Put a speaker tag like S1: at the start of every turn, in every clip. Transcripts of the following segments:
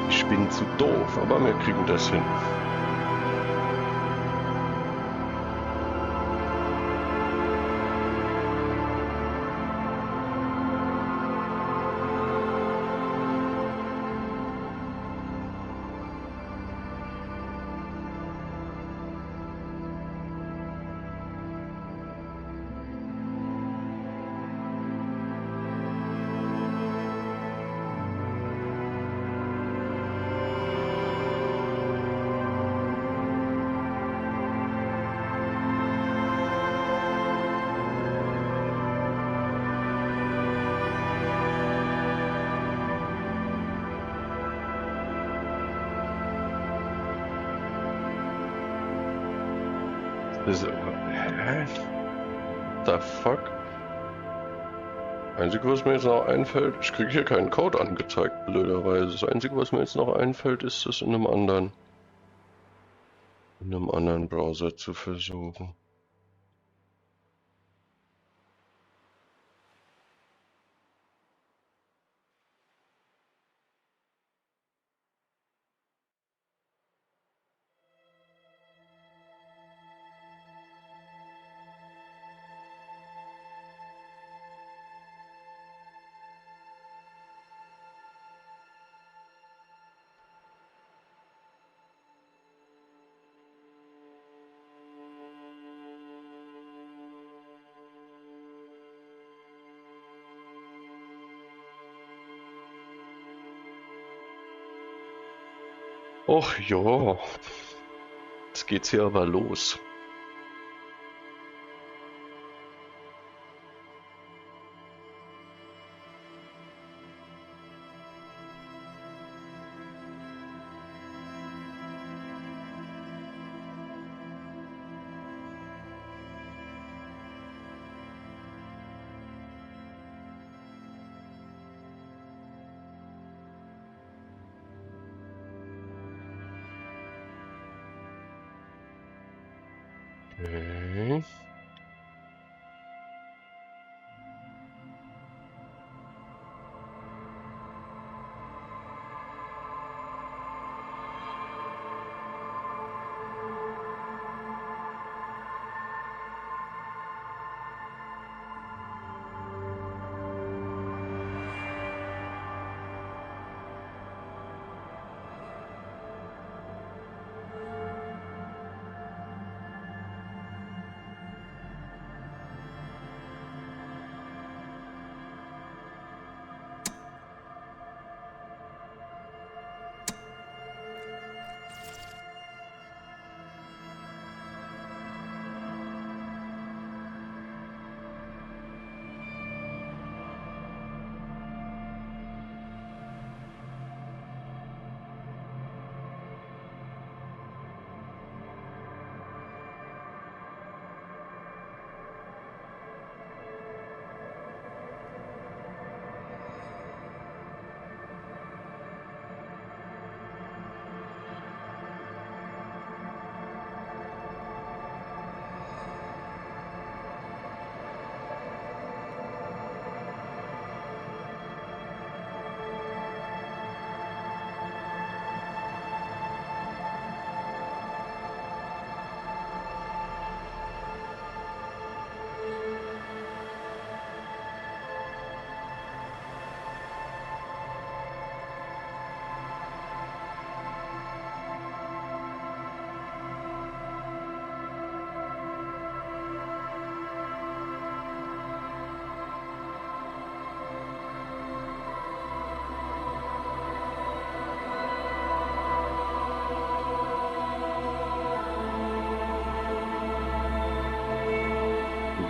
S1: Ich bin zu doof, aber wir kriegen das hin. Das, hä? The fuck? Einzige, was mir jetzt noch einfällt, ich kriege hier keinen Code angezeigt, blöderweise. Das Einzige, was mir jetzt noch einfällt, ist das in einem anderen Browser zu versuchen. Och ja, jetzt geht's hier aber los. Okay.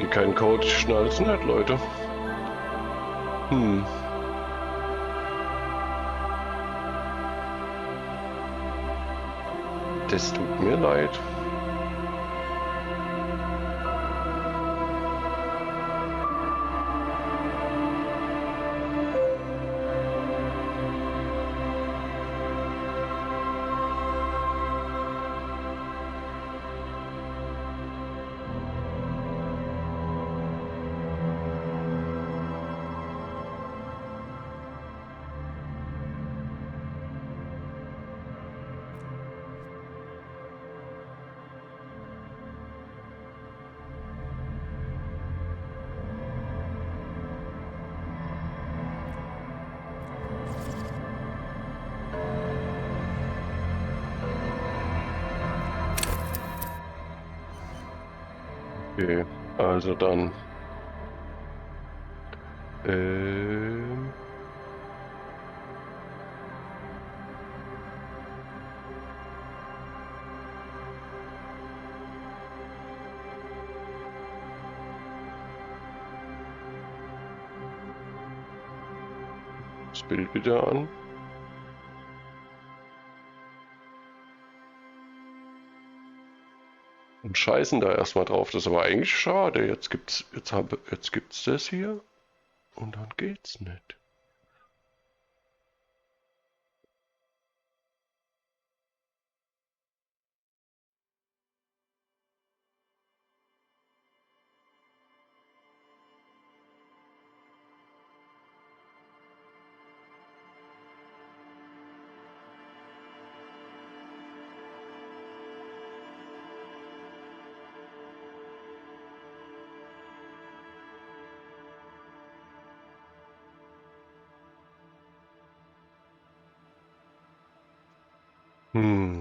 S1: Kein Code, ich schnall's nicht, Leute. Das tut mir leid. Okay, also dann. Ähm, Das Bild wieder an. Und scheißen da erstmal drauf. Das ist aber eigentlich schade. Jetzt gibt's das hier und dann geht's nicht. Hm.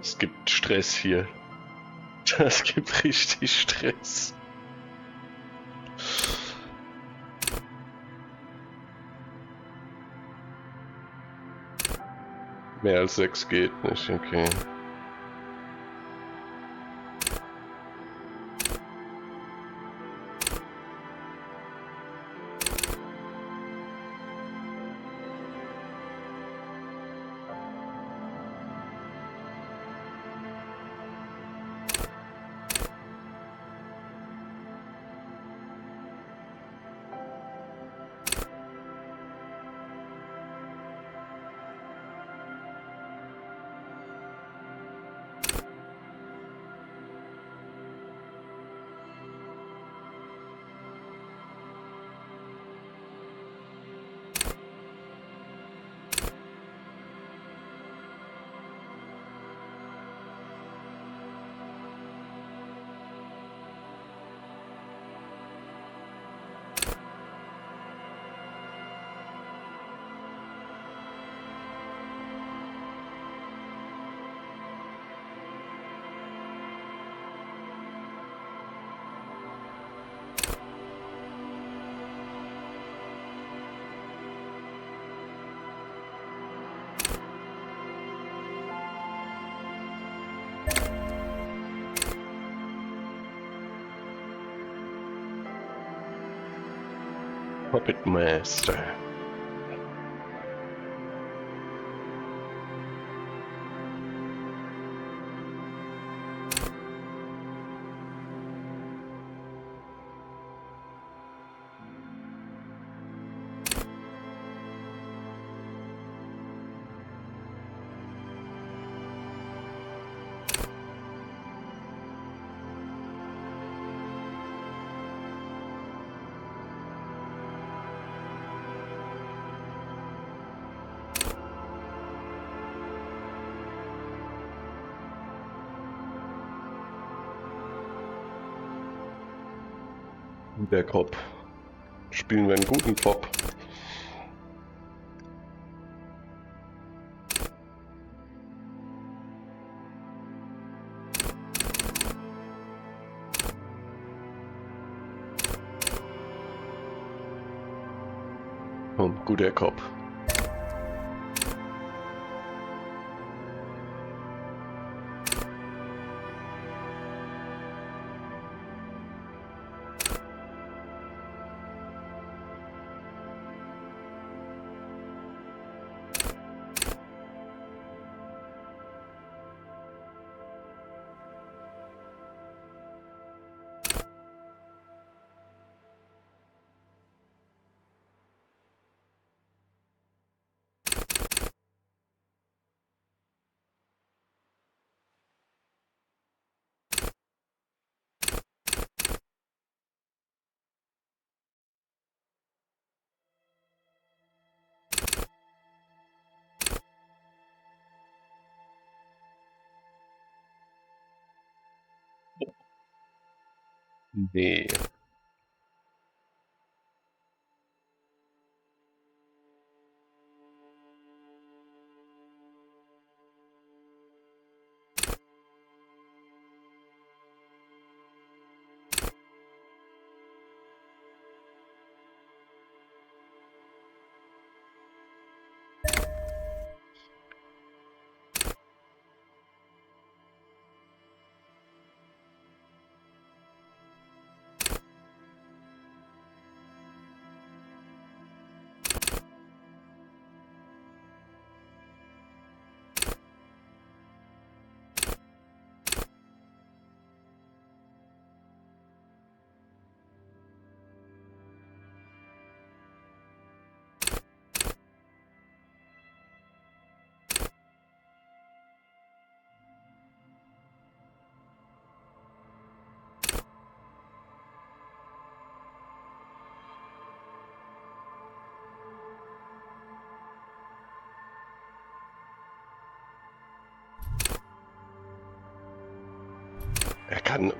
S1: Es gibt Stress hier. Es gibt richtig Stress. Mehr als 6 geht nicht, okay. Puppet Master. Der Kopf. Spielen wir einen guten Pop. Komm, guter Kopf. Nee.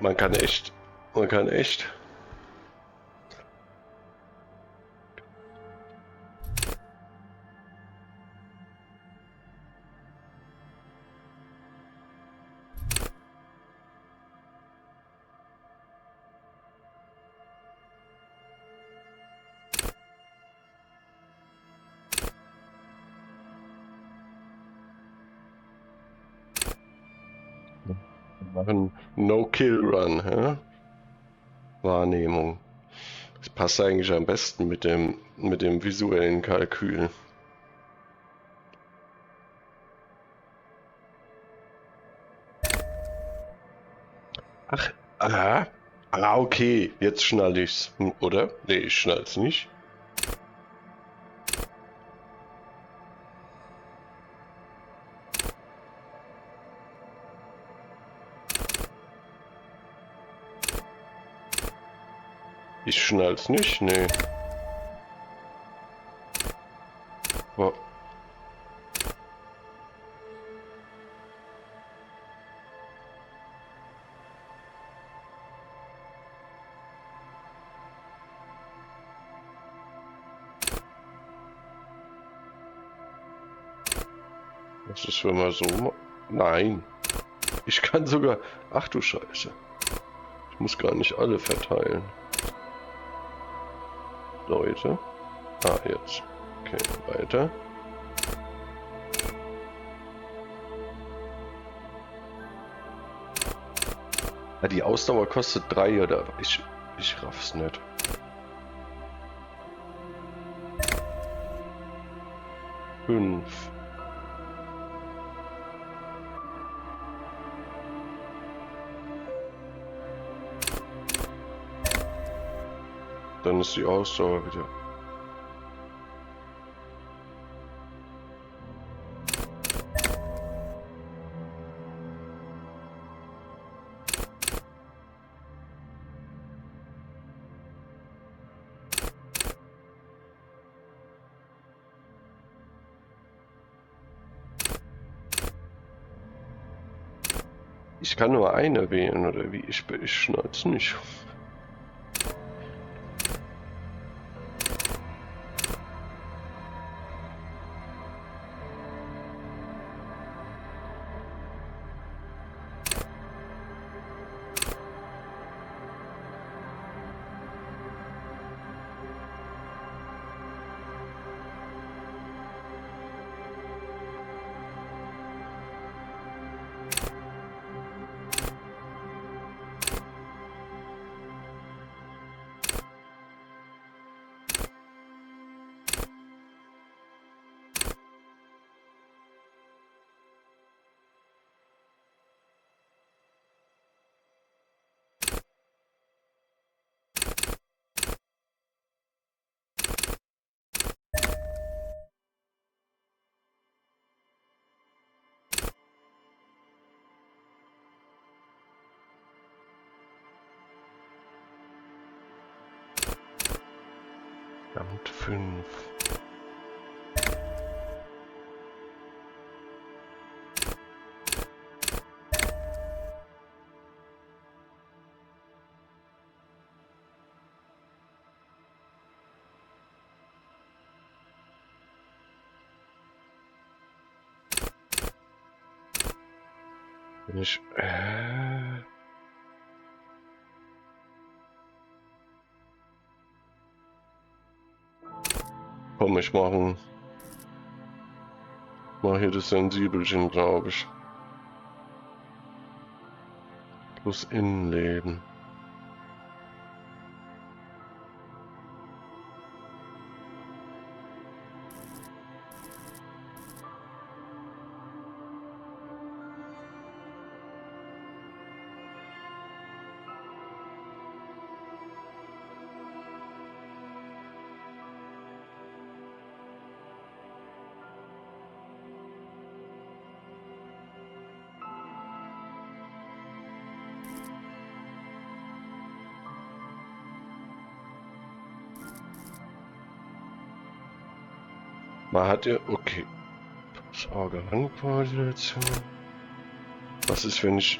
S1: Man kann echt. Wir machen No-Kill-Run, hä? Wahrnehmung. Das passt eigentlich am besten mit dem visuellen Kalkül. Ach, okay, jetzt schnall ich's, oder? Nee, ich schnall's nicht. Ich schnall's nicht, nee. Wa- Was ist, wenn man so... Nein. Ich kann sogar... Ach du Scheiße. Ich muss gar nicht alle verteilen. Leute. Ah, jetzt. Okay, weiter. Ah, die Ausdauer kostet 3 oder... Ich raff's nicht. Fünf. Dann ist die Ausdauer wieder. Ich kann nur eine wählen, oder wie? Ich schnall's nicht. Verdammt, 5. Wenn ich... Komm, ich mach hier das Sensibelchen, glaube ich. Plus Innenleben. Man hat ja... Okay. Das Auge Rangkoordination. Was ist, wenn ich...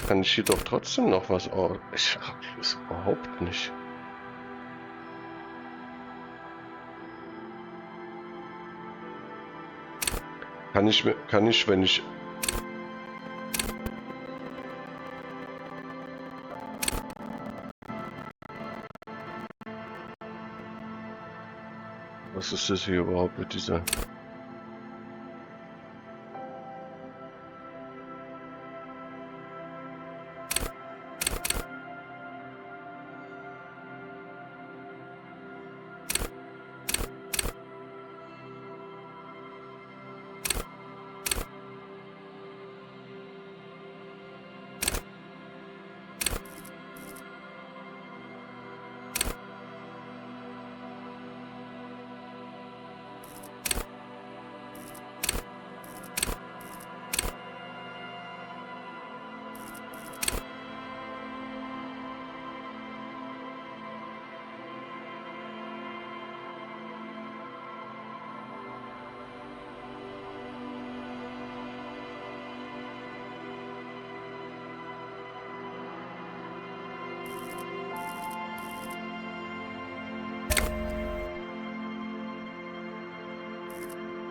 S1: Kann ich hier doch trotzdem noch was... Oh, ich hab es überhaupt nicht. Kann ich, wenn ich... Was ist das hier überhaupt mit dieser...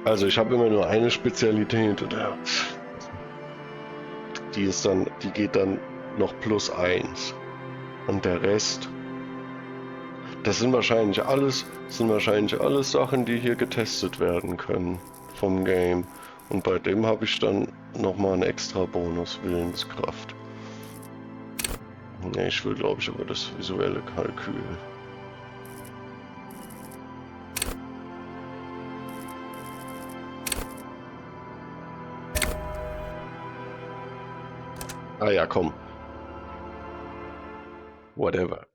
S1: Also ich habe immer nur eine Spezialität und die geht dann noch +1. Und der Rest, das sind wahrscheinlich alles Sachen, die hier getestet werden können vom Game. Und bei dem habe ich dann nochmal einen extra Bonus Willenskraft. Ne, ich will glaube ich aber das visuelle Kalkül. Ah ja, komm. Whatever.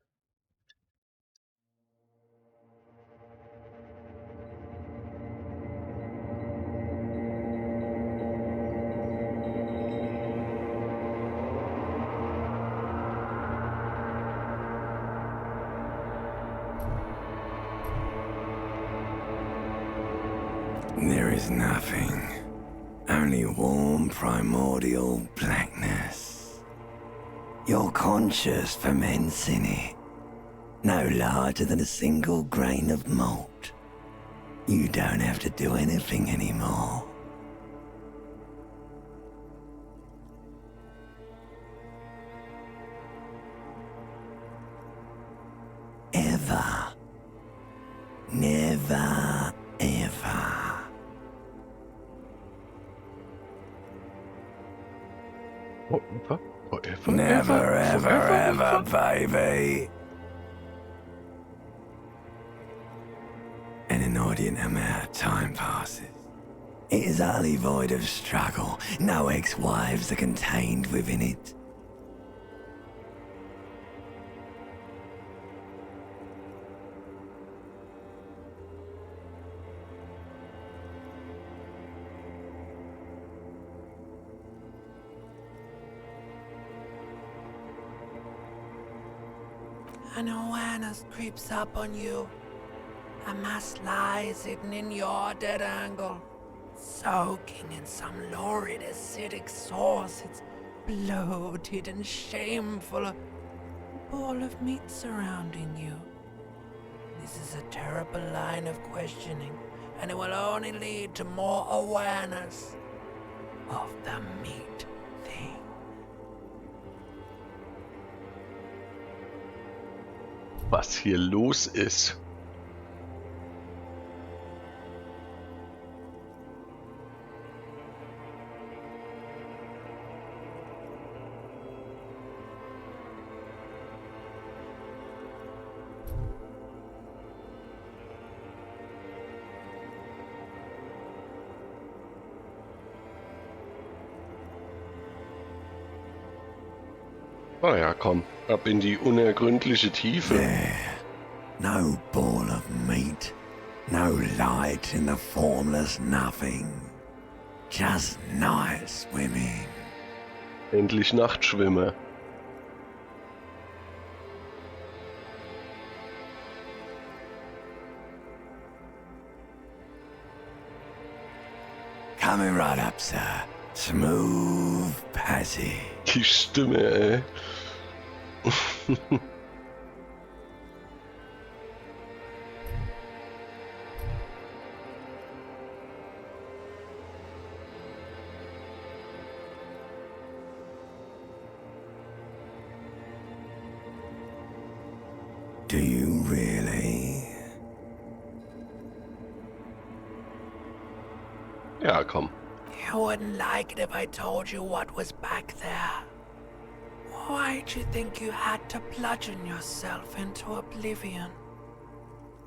S2: There is nothing, only warm primordial blackness. Your conscious ferments in it, no larger than a single grain of malt. You don't have to do anything anymore. Ever. Never, ever.
S1: Whatever.
S2: Never, ever, baby. An inordinate amount of time passes. It is utterly void of struggle. No ex-wives are contained within it.
S3: An awareness creeps up on you. A mass lies hidden in your dead angle, soaking in some lurid acidic sauce. It's bloated and shameful, a ball of meat surrounding you. This is a terrible line of questioning, and it will only lead to more awareness of the meat thing.
S1: Was hier los ist. Na ja, komm, ab in die unergründliche Tiefe.
S2: There, no ball of meat, no light in the formless nothing, just night swimming.
S1: Endlich Nachtschwimmer.
S2: Coming right up, sir. Smooth passage.
S1: Die Stimme, ey.
S2: Do you really?
S1: Ja, komm.
S3: You wouldn't like it if I told you what was back there. Why'd you think you had to bludgeon yourself into oblivion?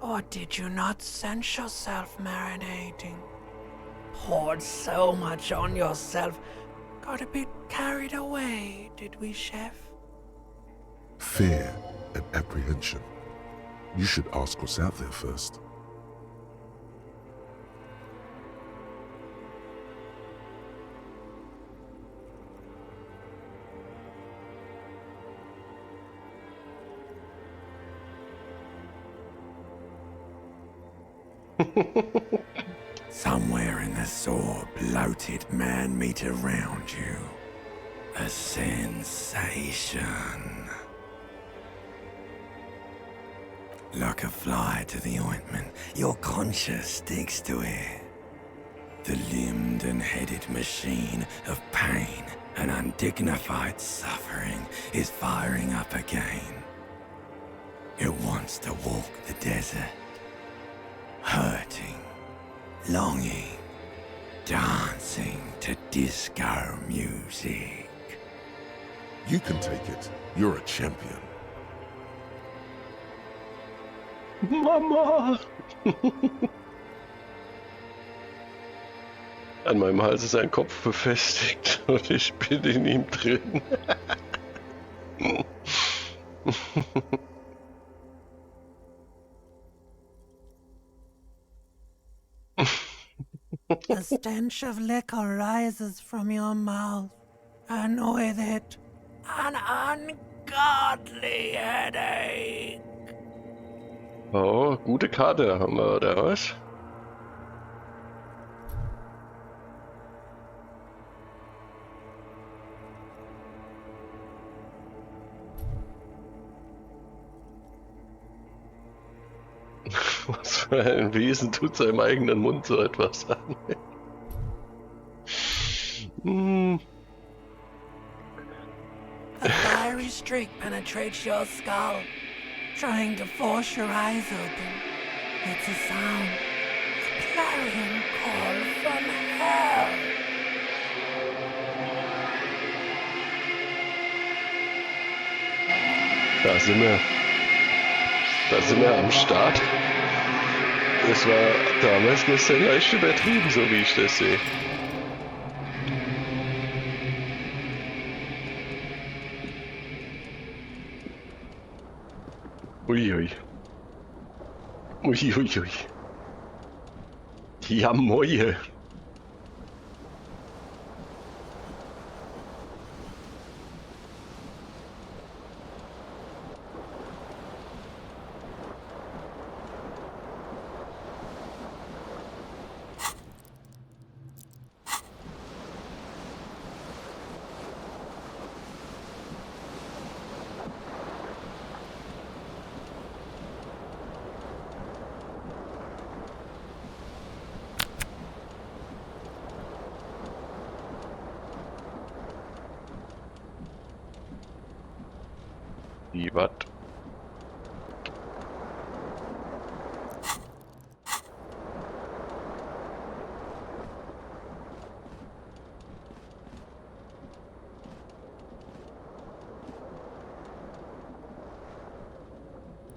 S3: Or did you not sense yourself marinating? Poured so much on yourself, got a bit carried away, did we, Chef?
S4: Fear and apprehension. You should ask what's out there first.
S2: Somewhere in the sore, bloated man meat around you. A sensation. Like a fly to the ointment, your conscience sticks to it. The limbed and headed machine of pain and undignified suffering is firing up again. It wants to walk the desert, hurting, longing, dancing to disco music.
S4: You can take it. You're a champion.
S1: Mama! An meinem Hals ist ein Kopf befestigt und ich bin in ihm drin.
S3: The stench of liquor rises from your mouth, and with it, an ungodly headache.
S1: Oh, gute Karte haben wir, oder was? Was für ein Wesen tut seinem eigenen Mund so etwas an?
S3: A fiery streak penetrates your skull, trying to force your eyes open. It's a sound, a clarion call from hell.
S1: Da sind wir. Da sind wir am Start. Das war damals gestern leicht übertrieben, so wie ich das sehe. Uiui. Uiuiui. Ja, moje. Wie, wat?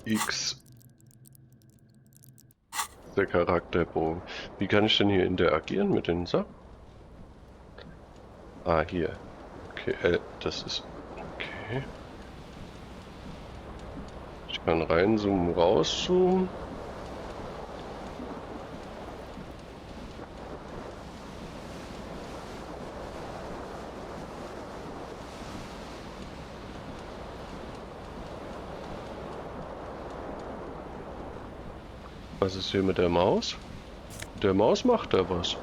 S1: X. Der Charakterbogen. Wie kann ich denn hier interagieren mit den Sachen? Ah, hier. Okay, das ist... Okay. Ich kann reinzoomen, rauszoomen. Was ist hier mit der Maus? Mit der Maus macht er was.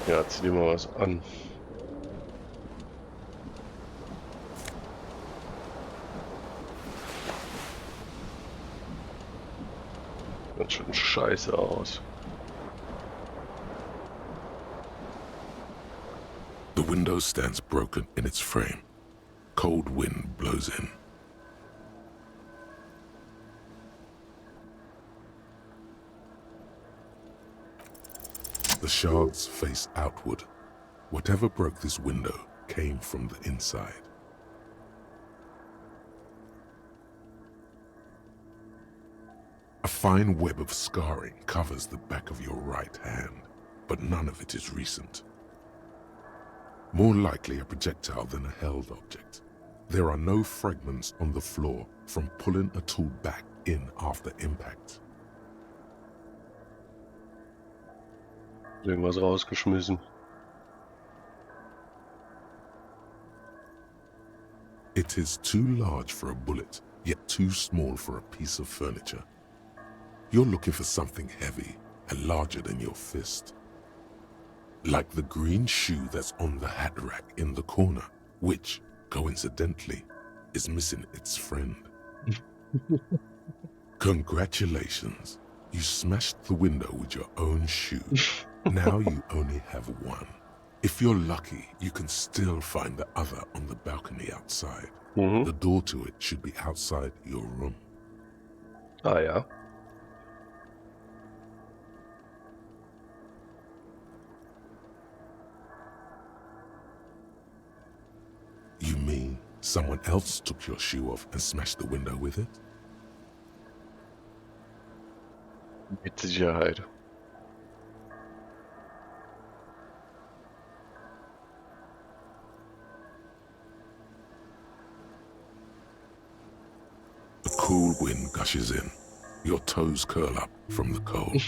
S1: Ja, zieh dir mal was an. Sieht schon scheiße aus.
S4: The window stands broken in its frame. Cold wind blows in. The shards face outward. Whatever broke this window came from the inside. A fine web of scarring covers the back of your right hand, but none of it is recent. More likely a projectile than a held object. There are no fragments on the floor from pulling a tool back in after impact.
S1: Irgendwas rausgeschmissen.
S4: It is too large for a bullet, yet too small for a piece of furniture. You're looking for something heavy and larger than your fist. Like the green shoe that's on the hat rack in the corner, which, coincidentally, is missing its friend. Congratulations, you smashed the window with your own shoe. Now you only have one. If you're lucky, you can still find the other on the balcony outside. The door to it should be outside your room.
S1: Ah ja.
S4: You mean someone else took your shoe off and smashed the window with it?
S1: Mit Sicherheit.
S4: A cool wind gushes in. Your toes curl up from the cold.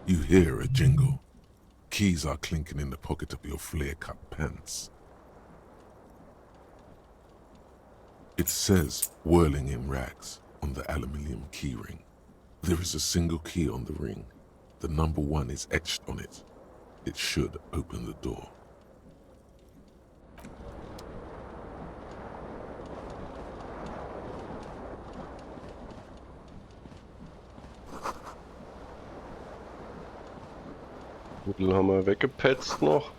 S4: You hear a jingle. Keys are clinking in the pocket of your flare-cut pants. It says, whirling in rags, on the aluminium keyring. There is a single key on the ring. The number 1 is etched on it. It should open the door.
S1: Den haben wir weggepetzt noch.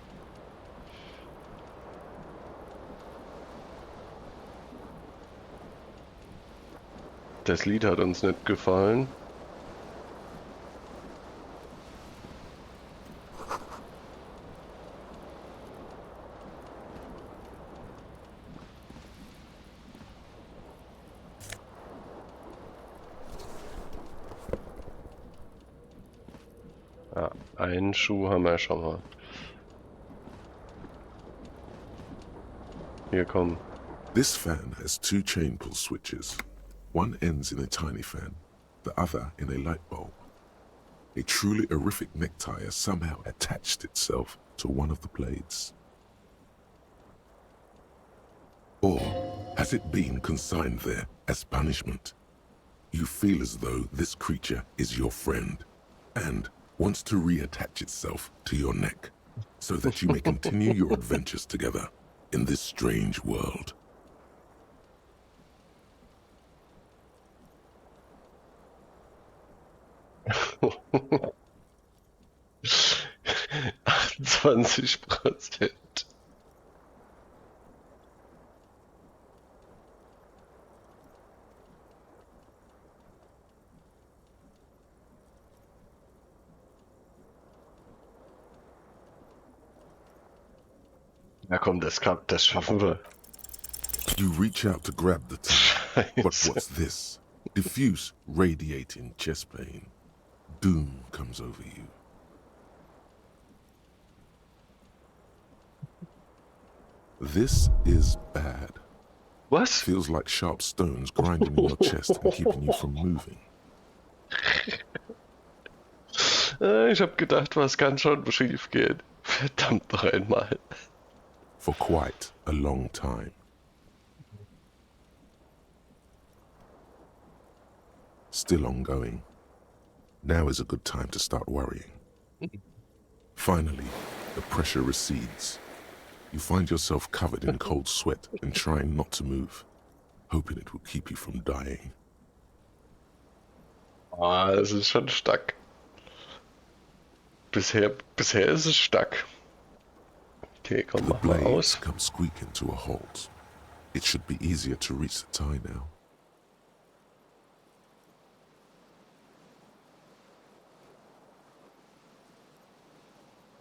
S1: Das Lied hat uns nicht gefallen. Ah, einen Schuh haben wir schon mal. Hier, komm.
S4: This fan has 2 chain pull switches. One ends in a tiny fan, the other in a light bulb. A truly horrific necktie has somehow attached itself to one of the blades. Or has it been consigned there as punishment? You feel as though this creature is your friend and wants to reattach itself to your neck. so that you may continue your adventures together in this strange world.
S1: %. Ja komm, das klappt, das schaffen wir.
S4: You reach out to grab the tie, but
S1: Scheiße.
S4: what's this? Diffuse, radiating chest pain. Doom comes over you. This is bad.
S1: Was?
S4: Feels like sharp stones grinding in your chest and keeping you from moving.
S1: Ich hab gedacht, was kann schon schief gehen? Verdammt noch einmal.
S4: For quite a long time. Still ongoing. Now is a good time to start worrying. Finally, the pressure recedes. You find yourself covered in cold sweat and trying not to move, hoping it will keep you from dying.
S1: Ah, es ist schon stark. Bisher ist es stark. Okay, komm,
S4: The
S1: mach mal
S4: blades
S1: aus.
S4: come squeaking to a halt. It should be easier to reach the tie now.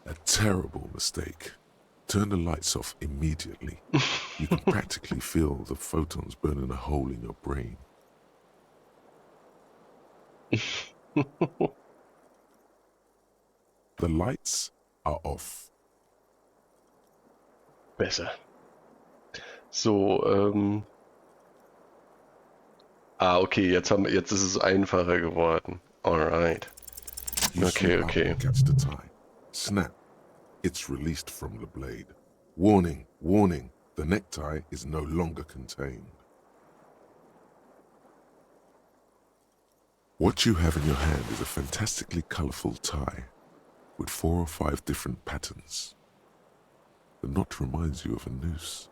S4: A terrible mistake. Turn the lights off immediately. You can practically feel the photons burning a hole in your brain. The lights are off.
S1: Besser. So, okay, jetzt ist es einfacher geworden. Alright.
S4: You
S1: Okay,
S4: swoop up
S1: okay.
S4: and catch the tie. Snap. It's released from the blade. Warning, warning. The necktie is no longer contained. What you have in your hand is a fantastically colorful tie with 4 or 5 different patterns. The knot reminds you of a noose.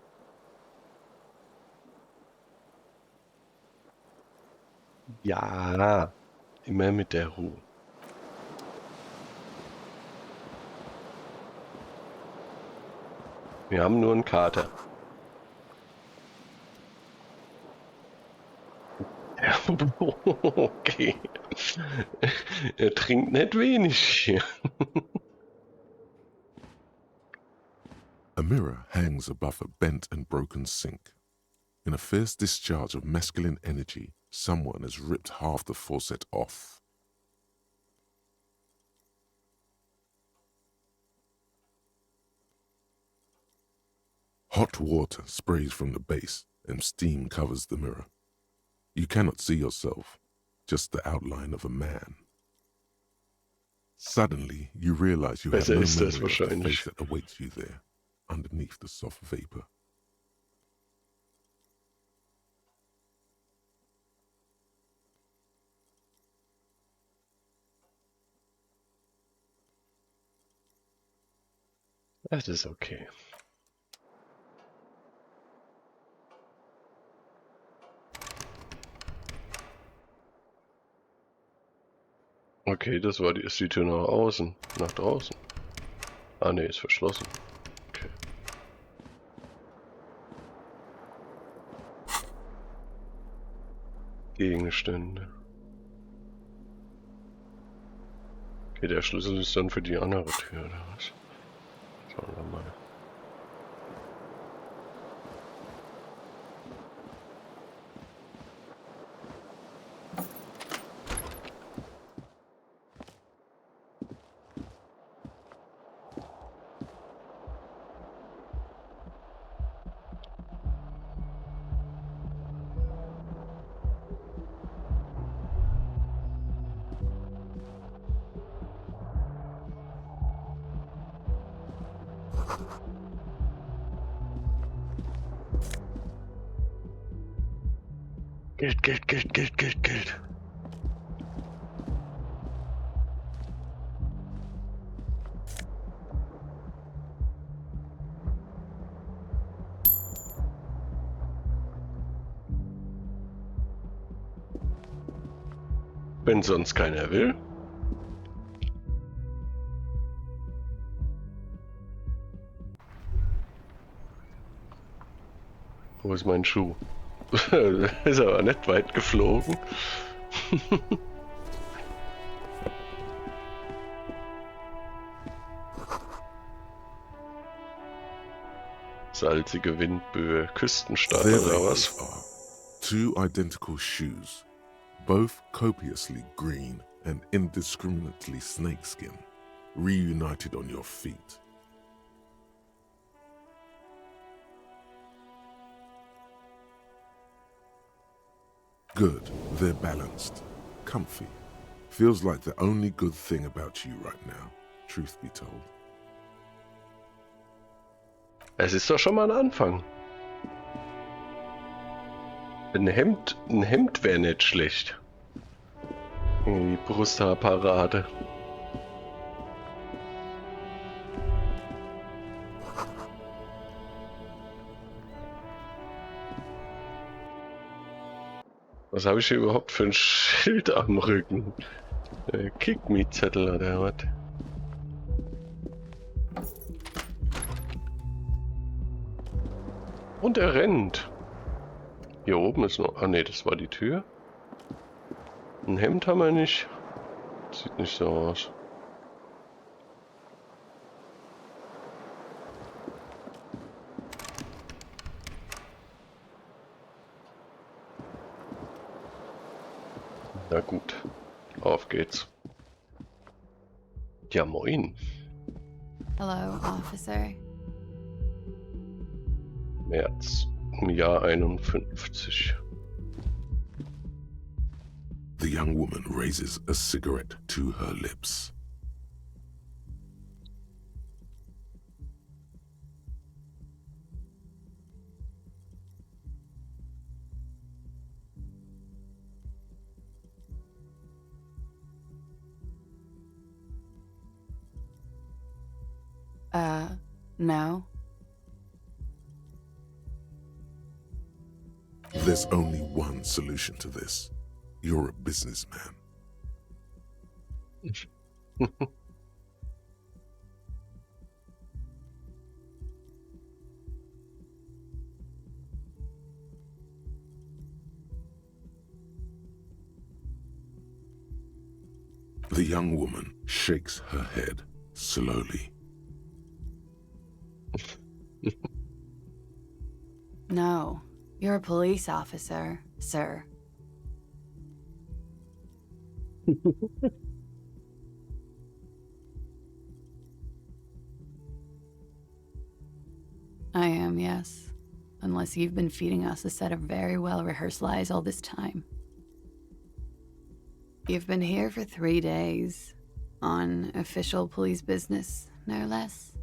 S1: Ja, immer mit der Ruhe. Wir haben nur einen Kater. Okay. Er trinkt nicht wenig hier.
S4: A mirror hangs above a bent and broken sink. In a fierce discharge of masculine energy, someone has ripped half the faucet off. Hot water sprays from the base and steam covers the mirror. You cannot see yourself, just the outline of a man. Suddenly, you realize you have
S1: Besser
S4: no
S1: ist das
S4: memory of the
S1: wahrscheinlich.
S4: face that awaits you there, underneath the soft vapor.
S1: Das ist okay. Okay, ist die Tür nach außen, nach draußen. Ah ne, ist verschlossen. Okay. Gegenstände. Okay, der Schlüssel ist dann für die andere Tür, oder was? Schauen wir mal. Geld, Geld, Geld, Geld, Geld, Geld. Wenn sonst keiner will. Wo ist mein Schuh? Ist aber nicht weit geflogen. Salzige Windböe, Küstenstadt
S4: There
S1: oder
S4: they
S1: was?
S4: are. 2 identical shoes, both copiously green and indiscriminately snakeskin, reunited on your feet. Good, they're balanced, comfy. Feels like the only good thing about you right now, truth be told.
S1: Es ist doch schon mal ein Anfang. Ein Hemd wäre nicht schlecht. Die Brusthaarparade. Was habe ich hier überhaupt für ein Schild am Rücken? Kick-Me-Zettel oder was? Und er rennt. Hier oben ist noch... Ah ne, das war die Tür. Ein Hemd haben wir nicht. Sieht nicht so aus. Na gut, auf geht's. Ja, moin.
S5: Hello, officer.
S1: März im Jahr 51.
S4: The young woman raises a cigarette to her lips.
S5: No.
S4: There's only one solution to this. You're a businessman. The young woman shakes her head slowly.
S5: No. You're a police officer, sir. I am, yes. Unless you've been feeding us a set of very well-rehearsed lies all this time. You've been here for 3 days. On official police business, no less.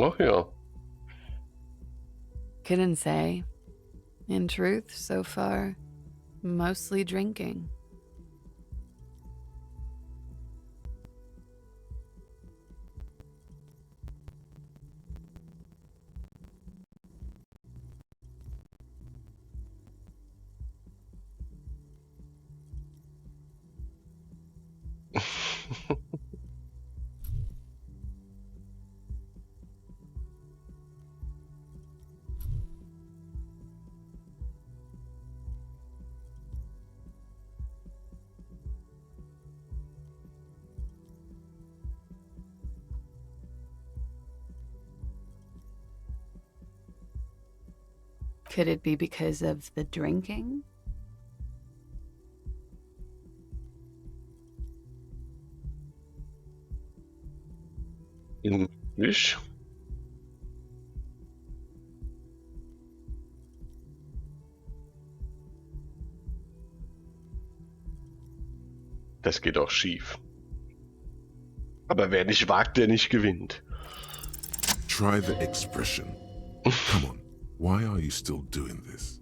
S1: Ach ja.
S5: Couldn't say. In truth, so far, mostly drinking. Could it be because of the drinking?
S1: Wisch. Das geht auch schief. Aber wer nicht wagt, der nicht gewinnt.
S4: Try the expression. Come on, why are you still doing this?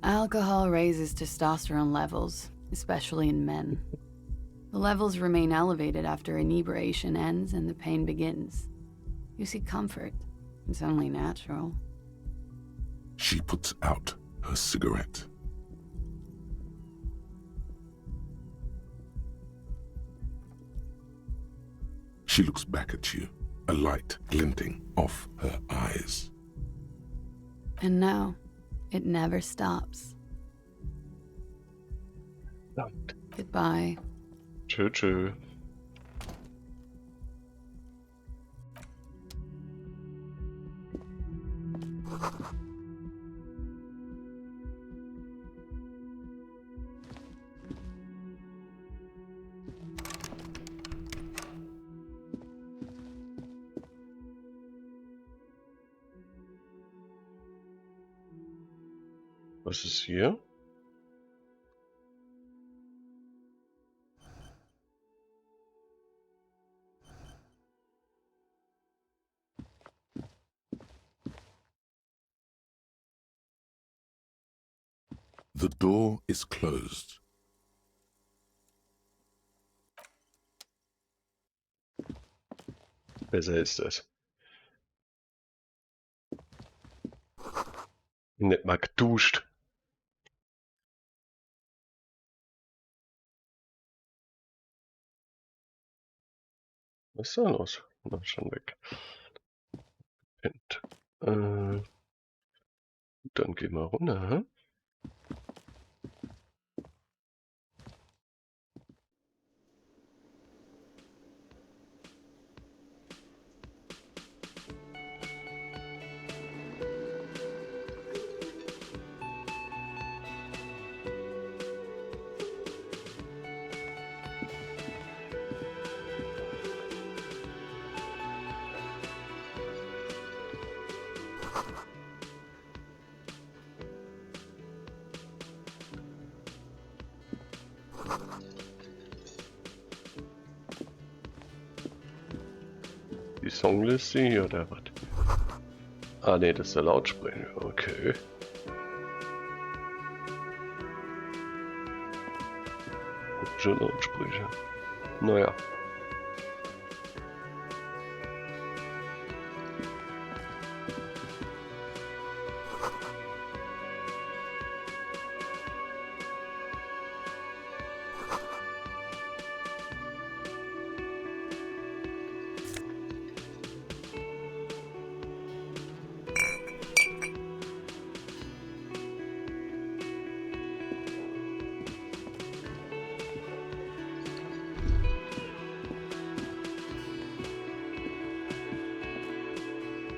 S5: Alcohol raises testosterone levels, especially in men. The levels remain elevated after inebriation ends and the pain begins. You seek comfort. It's only natural.
S4: She puts out her cigarette. She looks back at you, a light glinting off her eyes.
S5: And now, it never stops.
S1: Verdammt.
S5: Goodbye.
S1: Tschö, tschö. Was ist hier?
S4: The door is closed.
S1: Besser ist das. Nicht mal geduscht. Was ist da los? Na, schon weg. Dann gehen wir runter. Hä? Die Songliste hier oder was? Ah ne, das ist der Lautsprecher. Okay. Schon Lautsprecher. Naja.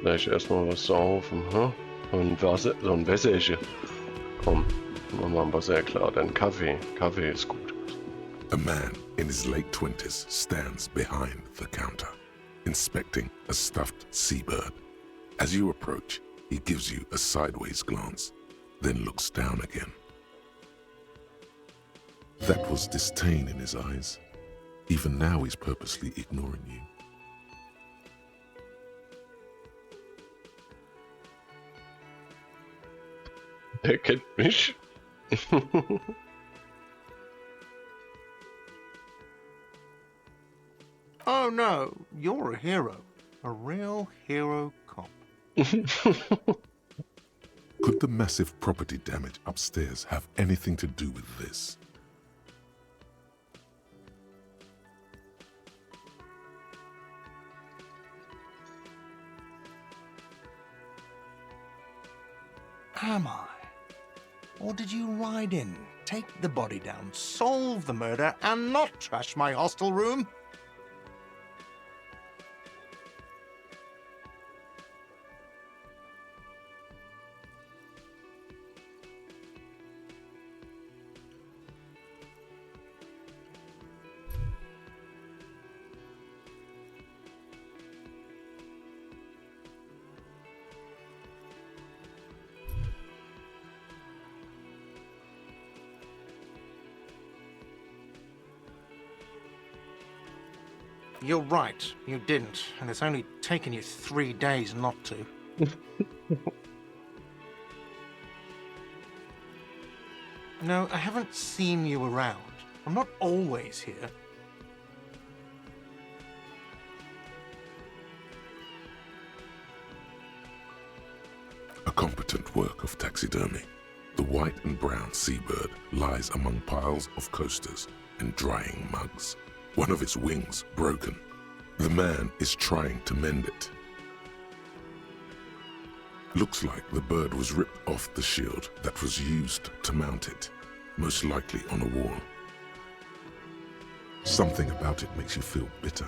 S1: Gleich erstmal was saufen, hm? Und Wasser, so ein Wässerchen. Komm, machen wir ein Wasser klar, dann Kaffee. Kaffee ist gut.
S4: A man in his late 20s stands behind the counter, inspecting a stuffed seabird. As you approach, he gives you a sideways glance, then looks down again. That was disdain in his eyes. Even now he's purposely ignoring you.
S1: Der kennt mich.
S6: Oh no, you're a hero. A real hero cop.
S4: Could the massive property damage upstairs have anything to do with this?
S6: Am I? Or did you ride in, take the body down, solve the murder, and not trash my hostel room? You're right, you didn't, and it's only taken you 3 days not to. No, I haven't seen you around. I'm not always here.
S4: competent work of taxidermy. The white and brown seabird lies among piles of coasters and drying mugs. One of its wings broken. The man is trying to mend it. Looks like the bird was ripped off the shield that was used to mount it, most likely on a wall. Something about it makes you feel bitter.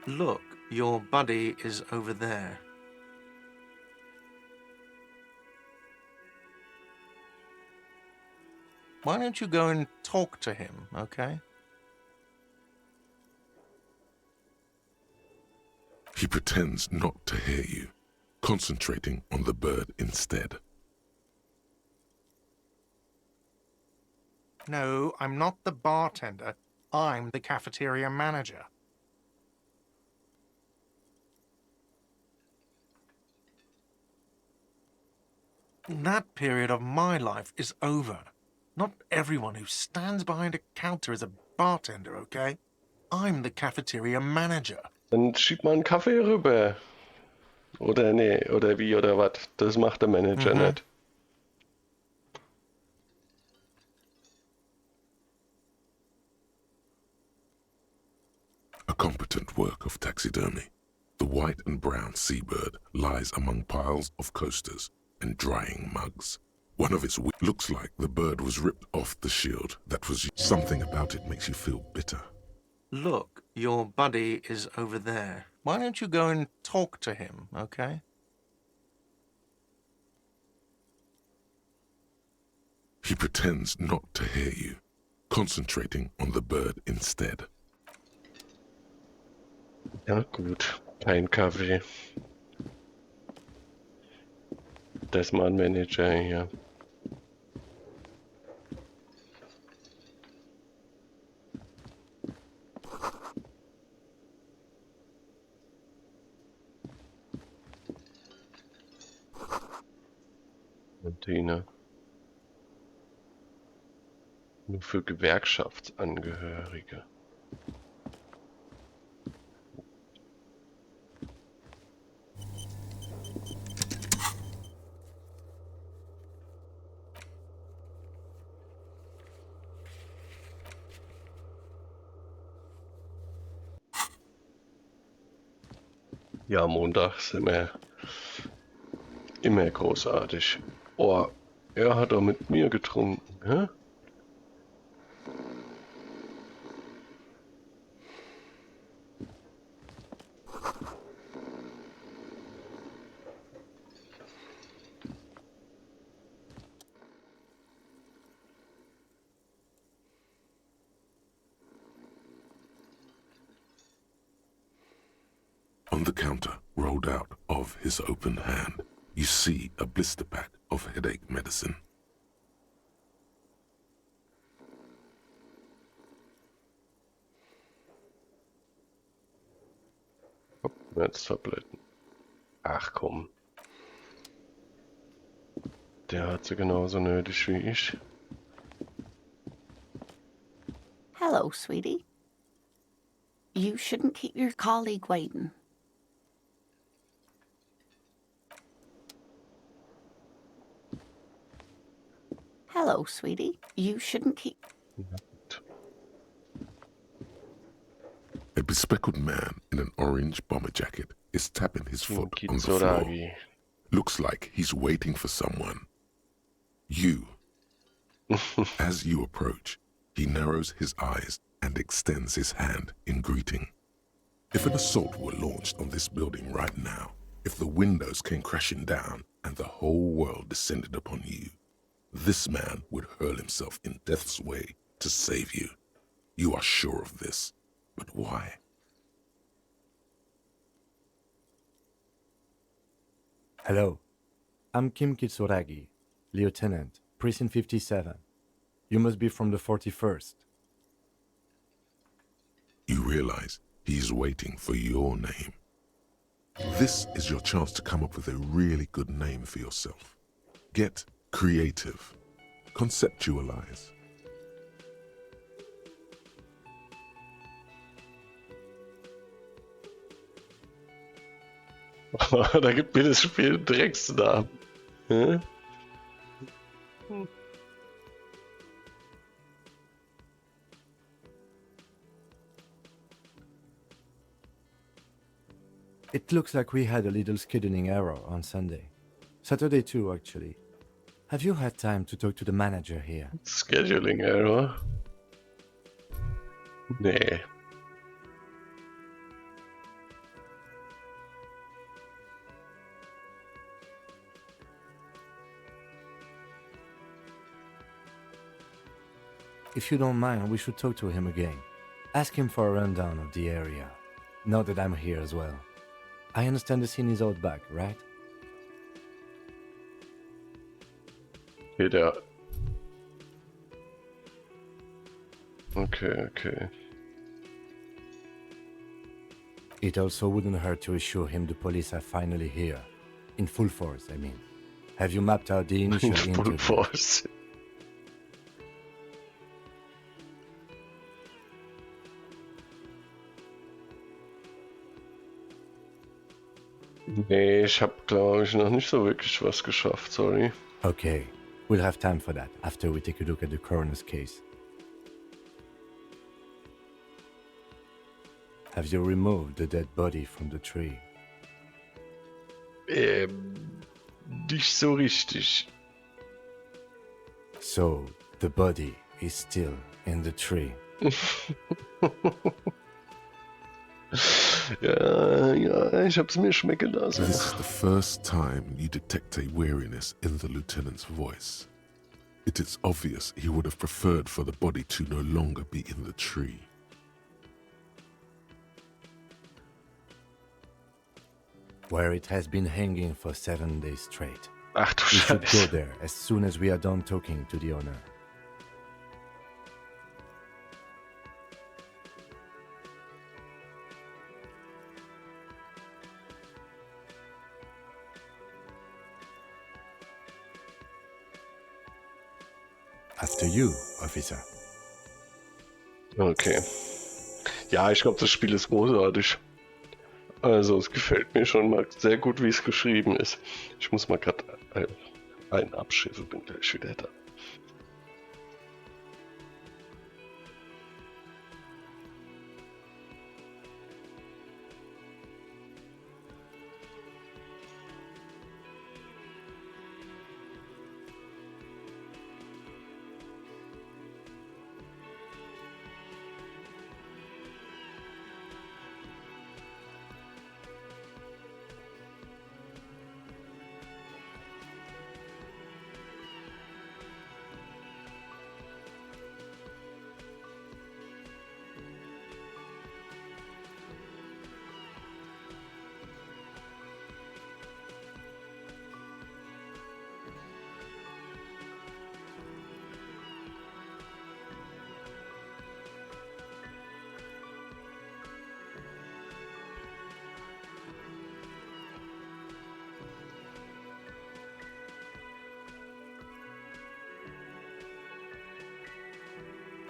S6: Look, your buddy is over there. Why don't you go and talk to him, okay?
S4: He pretends not to hear you, concentrating on the bird instead.
S6: No, I'm not the bartender. I'm the cafeteria manager. That period of my life is over. Not everyone who stands behind a counter is a bartender, okay? I'm the cafeteria manager.
S1: Dann schieb mal einen Kaffee rüber. Oder nee, oder wie, oder was. Das macht der Manager nicht.
S4: A competent work of taxidermy. The white and brown seabird lies among piles of coasters and drying mugs. One of its looks like the bird was ripped off the shield that was used. Something about it makes you feel bitter.
S6: Look, your buddy is over there. Why don't you go and talk to him, okay?
S4: He pretends not to hear you, concentrating on the bird instead.
S1: Ja gut, kein Kaffee. Das ist mal ein Manager hier. Kantine. Nur für Gewerkschaftsangehörige. Ja, Montag ist immer großartig. Oh, er hat doch mit mir getrunken, hä?
S4: On the counter, rolled out of his open hand, you see a blister pack of headache medicine.
S1: Kopfschmerztabletten. Ach komm. Der hat sie genauso nötig wie ich.
S7: Hello, sweetie. You shouldn't keep your colleague waiting. Hello, sweetie. You shouldn't keep...
S4: A bespectacled man in an orange bomber jacket is tapping his foot on the floor.
S1: Kitsuragi.
S4: Looks like he's waiting for someone. You. As you approach, he narrows his eyes and extends his hand in greeting. If an assault were launched on this building right now, if the windows came crashing down and the whole world descended upon you, this man would hurl himself in death's way to save you. You are sure of this. But why?
S8: Hello, I'm Kim Kitsuragi, Lieutenant, Precinct 57. You must be from the 41st.
S4: you realize he is waiting for your name. This is your chance to come up with a really good name for yourself. Get creative. Conceptualize.
S1: Da gibt mir das Spiel einen Drecksnamen. Hä?
S8: It looks like we had a little scheduling error on Sunday. Saturday too, actually. Have you had time to talk to the manager here?
S1: Scheduling Error? Nee.
S8: If you don't mind, we should talk to him again. Ask him for a rundown of the area. Now that I'm here as well. I understand the scene is out back, right?
S1: Geht ja. Okay, okay.
S8: It also wouldn't hurt to assure him the police are finally here. In full force, I mean. Have you mapped out the initial
S1: Full
S8: interview?
S1: Force. Nee, ich hab, glaube ich, noch nicht so wirklich was geschafft, sorry.
S8: Okay, we'll have time for that after we take a look at the coroner's case. Have you removed the dead body from the tree?
S1: Nicht so richtig.
S8: So, the body is still in the tree.
S1: Ja, ich hab's mir schmecken lassen.
S4: This is the first time you detect a weariness in the lieutenant's voice. It is obvious he would have preferred for the body to no longer be in the tree.
S8: Where it has been hanging for 7 days straight.
S1: Ach du
S8: We should go
S1: Scheiße.
S8: there as soon as we are done talking to the owner. After you, officer.
S1: Okay. Ja, ich glaube, das Spiel ist großartig. Also, es gefällt mir schon mal sehr gut, wie es geschrieben ist. Ich muss mal gerade einen abschiffen, bin gleich wieder da.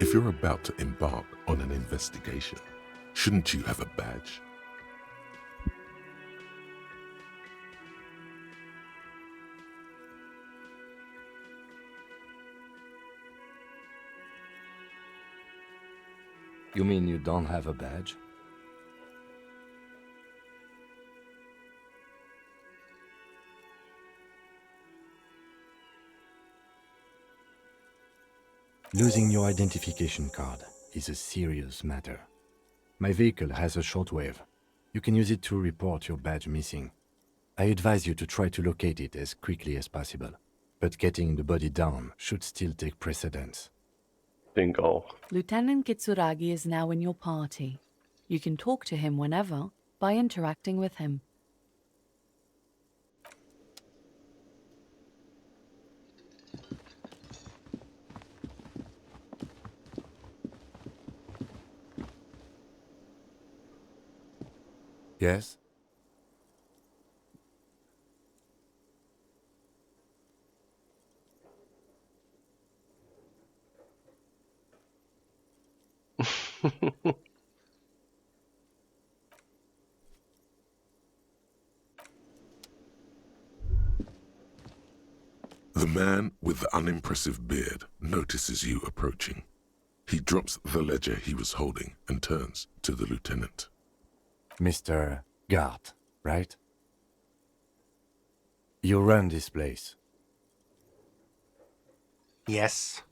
S4: If you're about to embark on an investigation, shouldn't you have a badge?
S8: You mean you don't have a badge? Losing your identification card is a serious matter. My vehicle has a shortwave. You can use it to report your badge missing. I advise you to try to locate it as quickly as possible, but getting the body down should still take precedence.
S1: Denk auch.
S5: Lieutenant Kitsuragi is now in your party. You can talk to him whenever by interacting with him.
S8: Yes?
S4: The man with the unimpressive beard notices you approaching. He drops the ledger he was holding and turns to the lieutenant.
S8: Mr. Gart, right? You run this place.
S6: Yes.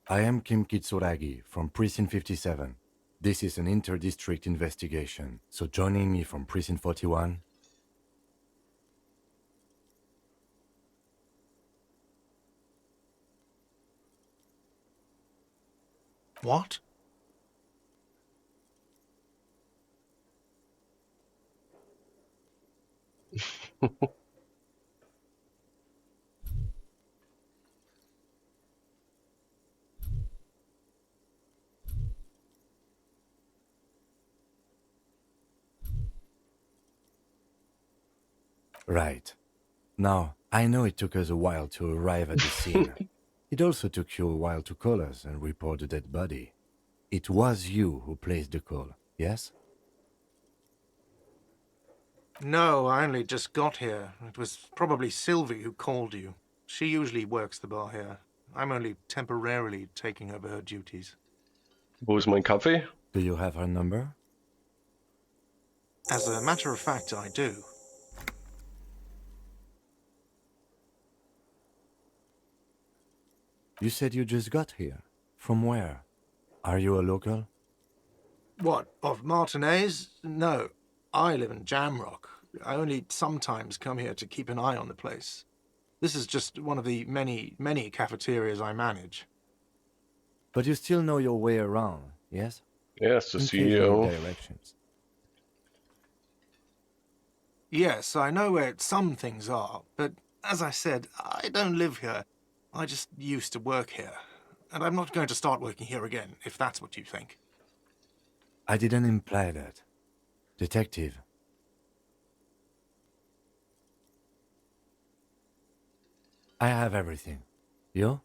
S8: I am Kim Kitsuragi from Precinct 57. This is an inter-district investigation, so joining me from Precinct 41...
S6: What?
S8: Right. Now, I know it took us a while to arrive at the scene. It also took you a while to call us and report the dead body. It was you who placed the call, yes?
S6: No, I only just got here. It was probably Sylvie who called you. She usually works the bar here. I'm only temporarily taking over her duties.
S1: Wo ist mein Kaffee?
S8: Do you have her number?
S6: As a matter of fact, I do.
S8: You said you just got here. From where? Are you a local?
S6: What, of Martinez? No, I live in Jamrock. I only sometimes come here to keep an eye on the place. This is just one of the many, many cafeterias I manage.
S8: But you still know your way around, yes?
S1: Yes, the
S8: In case we need
S1: CEO.
S8: directions.
S6: Yes, I know where some things are, but as I said, I don't live here. I just used to work here. And I'm not going to start working here again, if that's what you think.
S8: I didn't imply that. Detective. I have everything. You?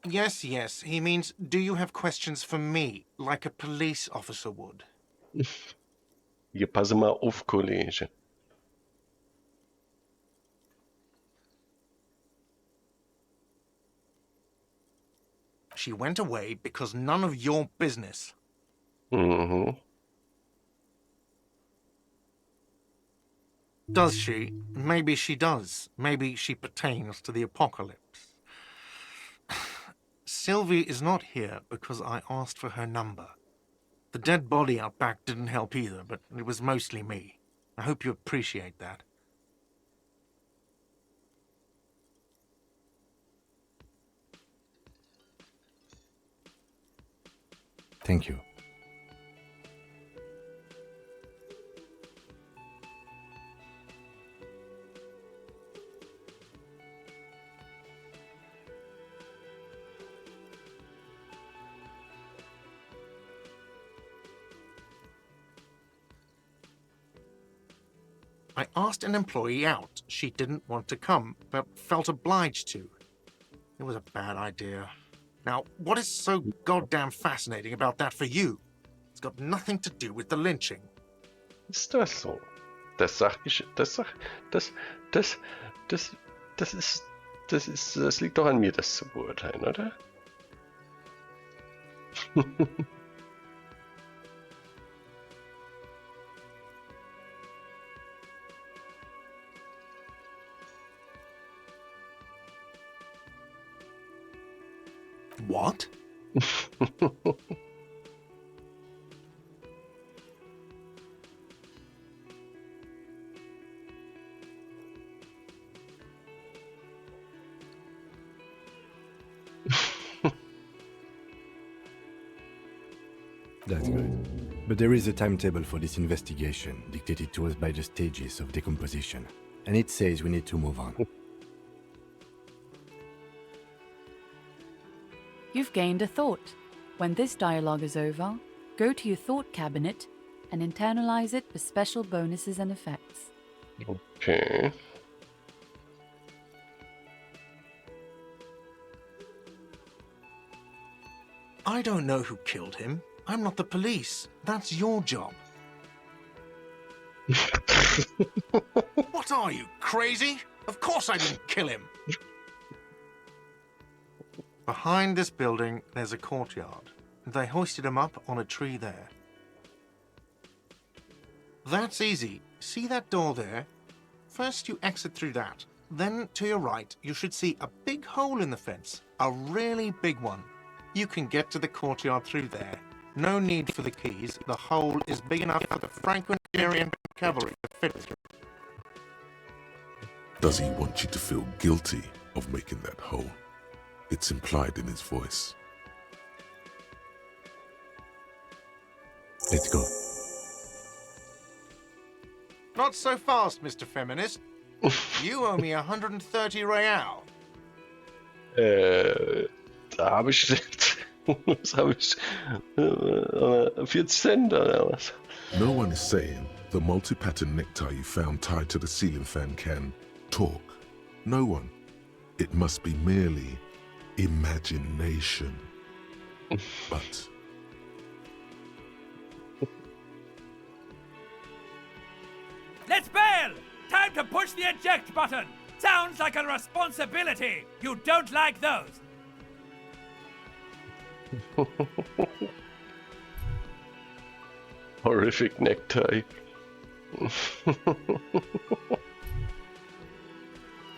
S6: Yes, yes. He means, do you have questions for me, like a police officer would?
S1: Hier, passe mal auf, Kollege.
S6: She went away because none of your business.
S1: Mhm.
S6: Does she? Maybe she does. Maybe she pertains to the apocalypse. Sylvie is not here because I asked for her number. The dead body out back didn't help either, but it was mostly me. I hope you appreciate that.
S8: Thank you.
S6: I asked an employee out. She didn't want to come, but felt obliged to. It was a bad idea. Now, what is so goddamn fascinating about that for you? It's got nothing to do with the lynching.
S1: Ist das so? Das liegt doch an mir, das zu beurteilen, oder?
S6: What?
S8: That's good. But there is a timetable for this investigation, dictated to us by the stages of decomposition. And it says we need to move on.
S5: You've gained a thought. When this dialogue is over, go to your thought cabinet and internalize it for special bonuses and effects.
S1: Okay.
S6: I don't know who killed him. I'm not the police. That's your job. What are you, crazy? Of course I didn't kill him. Behind this building, there's a courtyard. They hoisted him up on a tree there. That's easy. See that door there? First you exit through that. Then to your right, you should see a big hole in the fence. A really big one. You can get to the courtyard through there. No need for the keys. The hole is big enough for the Franco-Nigerian cavalry to fit through.
S4: Does he want you to feel guilty of making that hole? It's implied in his voice.
S8: Let's go.
S6: Not so fast, Mr. Feminist. You owe me 130 real.
S1: Da habe ich... Was habe ich... 40 Cent oder was?
S4: No one is saying the multi-pattern necktie you found tied to the ceiling fan can talk. No one. It must be merely imagination. But
S9: Let's bail! Time to push the eject button! Sounds like a responsibility! You don't like those!
S1: Horrific necktie.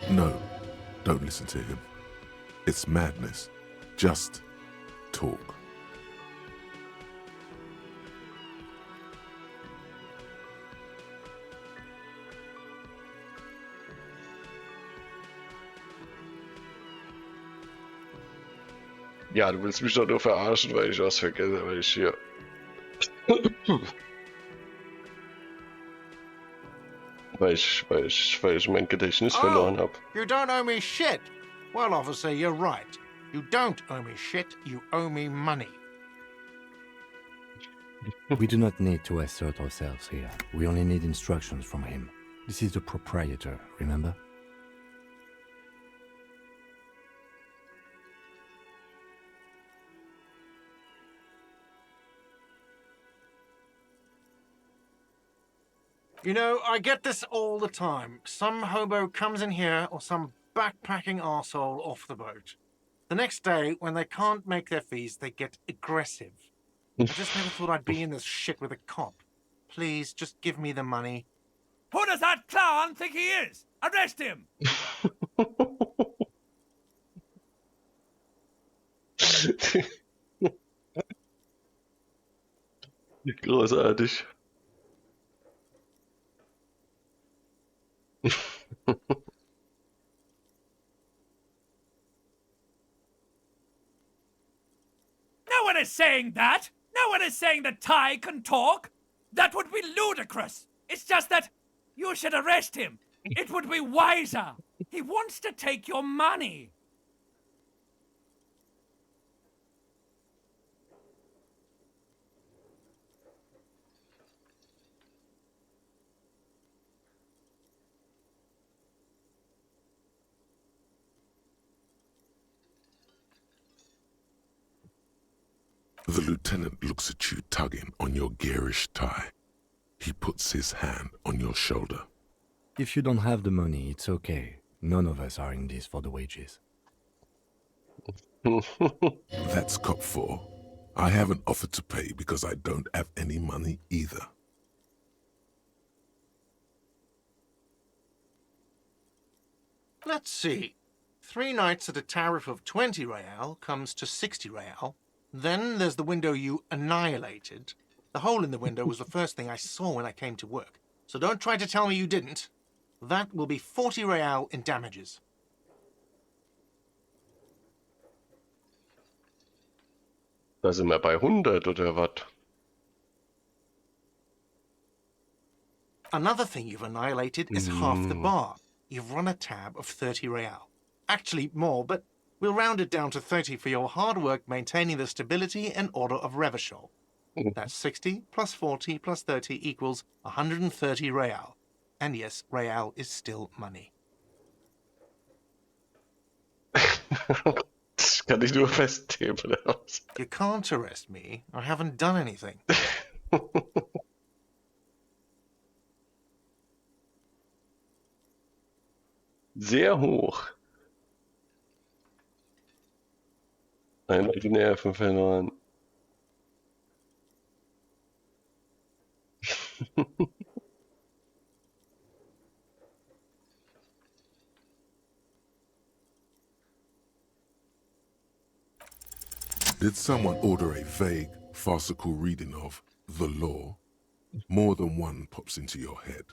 S4: no, don't listen to him. It's madness. Just talk.
S1: Ja, du willst mich doch nur verarschen, weil ich was vergesse, weil ich hier... weil ich mein Gedächtnis verloren habe.
S6: You don't owe me shit. Well, officer, you're right. You don't owe me shit, you owe me money.
S8: We do not need to assert ourselves here. We only need instructions from him. This is the proprietor, remember?
S6: You know, I get this all the time. Some hobo comes in here or some backpacking arsehole off the boat. The next day, when they can't make their fees, they get aggressive. I just never thought I'd be in this shit with a cop. Please, just give me the money.
S9: Who does that clown think he is? Arrest him!
S1: Großartig.
S9: No one is saying that! No one is saying that Ty can talk! That would be ludicrous! It's just that you should arrest him! It would be wiser! He wants to take your money!
S4: The lieutenant looks at you tugging on your garish tie. He puts his hand on your shoulder.
S8: If you don't have the money, it's okay. None of us are in this for the wages.
S4: That's cop 4. I haven't offered to pay because I don't have any money either.
S6: Let's see. 3 nights at a tariff of 20 real comes to 60 real. Then there's the window you annihilated. The hole in the window was the first thing I saw when I came to work. So don't try to tell me you didn't. That will be 40 real in damages.
S1: Da sind wir bei 100 oder was?
S6: Another thing you've annihilated is half the bar. You've run a tab of 30 real. Actually more, but We'll round it down to 30 for your hard work maintaining the stability and order of Revachol. That's 60 plus 40 plus 30 equals 130 real. And yes, real is still money.
S1: Das kann ich nur festheben. Oder was?
S6: You can't arrest me. I haven't done anything.
S1: Sehr hoch. Einmal die Nerven verloren.
S4: Did someone order a vague, farcical reading of the law? More than one pops into your head.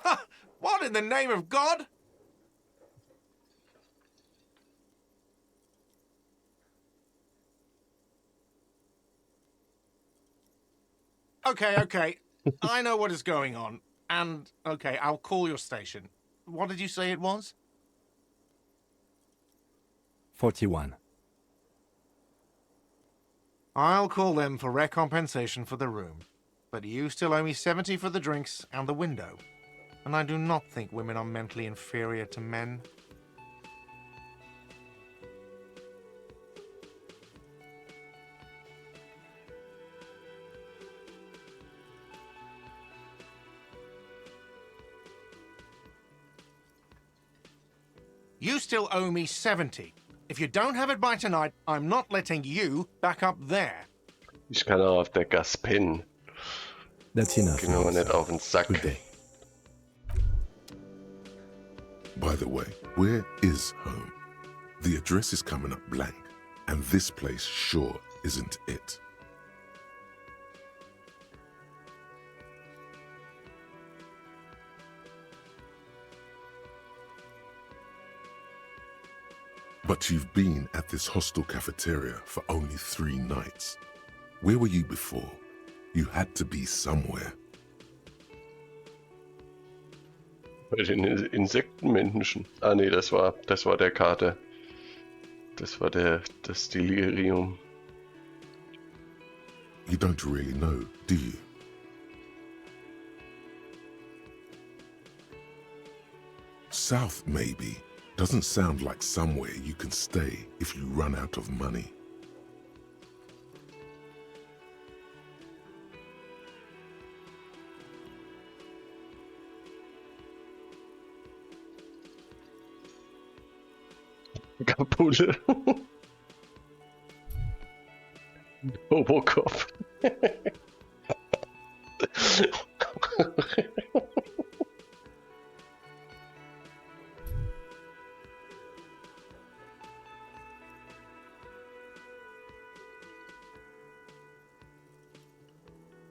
S6: Ha! What in the name of God? Okay. I know what is going on. And, okay, I'll call your station. What did you say it was?
S8: 41.
S6: I'll call them for recompensation for the room. But you still owe me 70 for the drinks and the window. And I do not think women are mentally inferior to men. You still owe me 70. If you don't have it by tonight, I'm not letting you back up there.
S1: Ich kann auch auf der Gas pennen.
S8: That's enough.
S1: Geh mir aber nicht auf den Sack.
S8: Good day.
S4: By the way, where is home? The address is coming up blank, and this place sure isn't it. But you've been at this hostel cafeteria for only 3 nights. Where were you before? You had to be somewhere.
S1: Bei den Insektenmenschen. Ah nee, das war der Kater. Das war das Delirium.
S4: You don't really know, do you? South, maybe. Doesn't sound like somewhere you can stay if you run out of money.
S1: Kaputte. Robocop.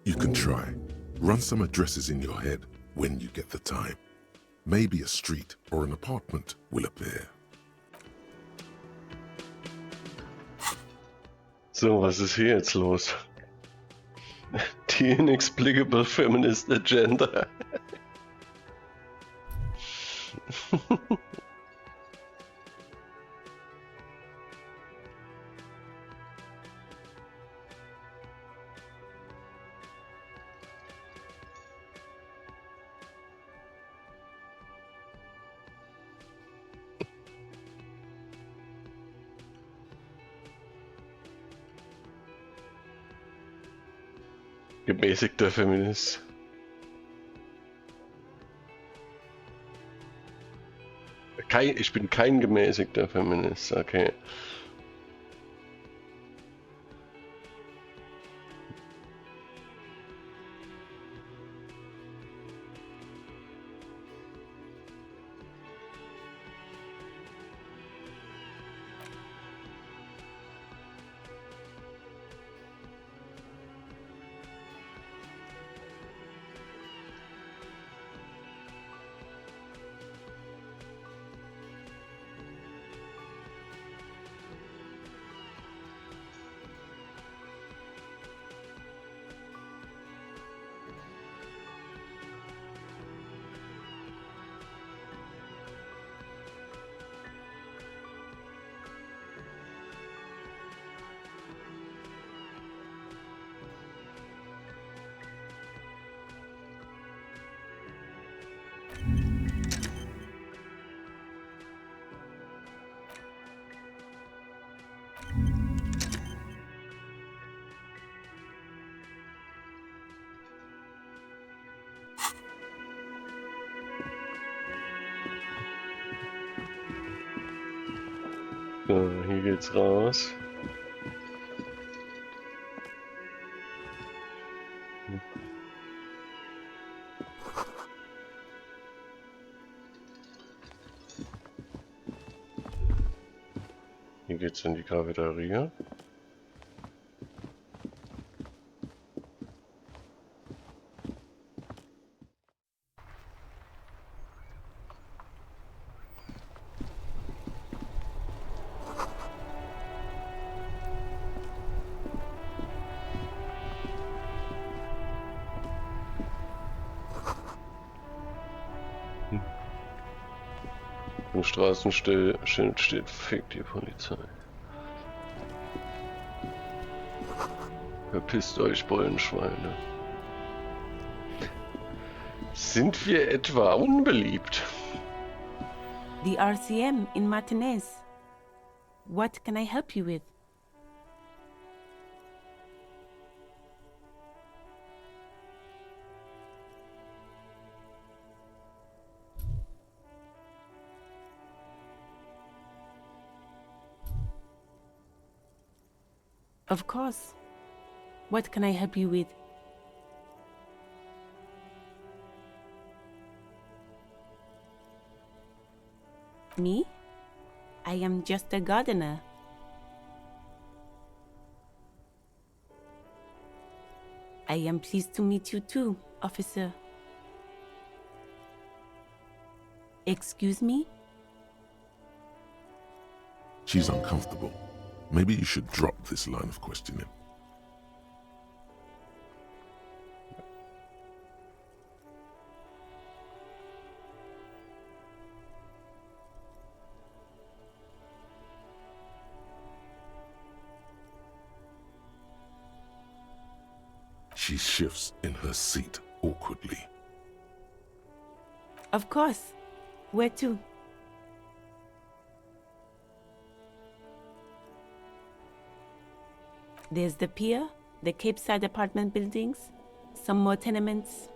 S4: You can try. Run some addresses in your head when you get the time. Maybe a street or an apartment will appear.
S1: So, was ist hier jetzt los? Die inexplicable feminist agenda. Gemäßigter Feminist. Ich bin kein gemäßigter Feminist, okay. So, hier geht's raus. Hier geht's in die Cafeteria. Im Straßenschild steht, fickt die Polizei. Verpisst euch, Bullenschweine. Sind wir etwa unbeliebt?
S10: The RCM in Martinez. What can I help you with? Of course. What can I help you with? Me? I am just a gardener. I am pleased to meet you too, officer. Excuse me?
S4: She's uncomfortable. Maybe you should drop this line of questioning. She shifts in her seat awkwardly.
S10: Of course. Where to? There's the pier, the Cape Side apartment buildings, some more tenements.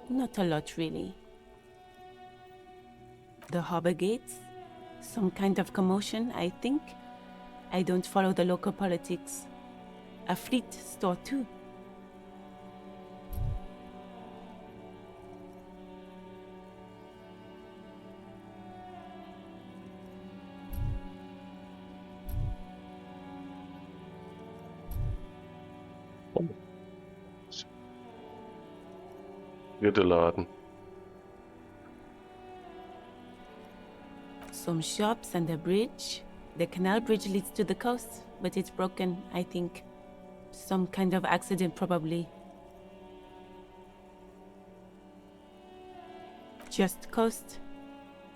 S10: Not a lot, really. The harbor gates, some kind of commotion, I think. I don't follow the local politics. A fleet store, too.
S1: Dritte Laden.
S10: Some shops and a bridge. The canal bridge leads to the coast, but it's broken, I think. Some kind of accident, probably. Just coast.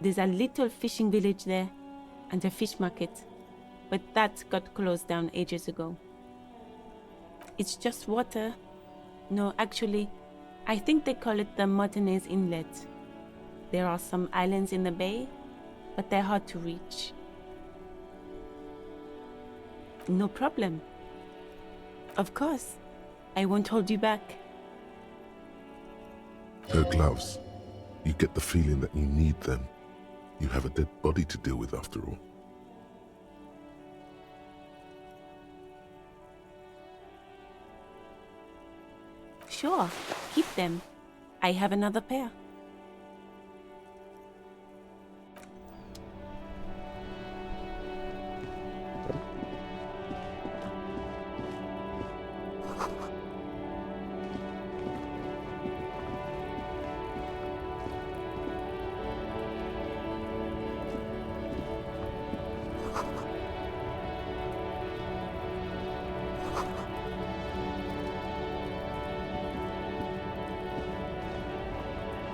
S10: There's a little fishing village there, and a fish market, but that got closed down ages ago. It's just water. No, actually, I think they call it the Martinez Inlet. There are some islands in the bay, but they're hard to reach. No problem. Of course. I won't hold you back.
S4: Her gloves. You get the feeling that you need them. You have a dead body to deal with after all.
S10: Sure, keep them. I have another pair.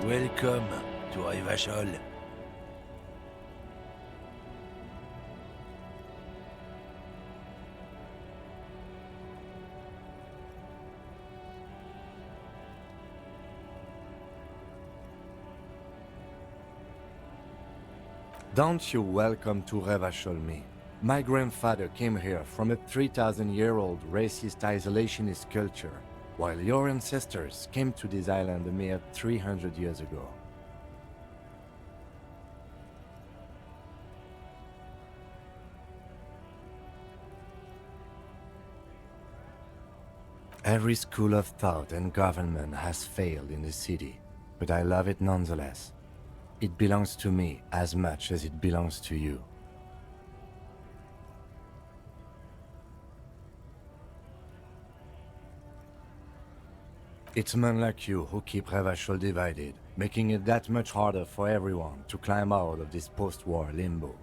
S11: Welcome to Revachol.
S8: Don't you welcome to Revachol me. My grandfather came here from a 3,000-year-old racist isolationist culture, while your ancestors came to this island a mere 300 years ago. Every school of thought and government has failed in the city, but I love it nonetheless. It belongs to me as much as it belongs to you. It's men like you who keep Revachol divided, making it that much harder for everyone to climb out of this post-war limbo.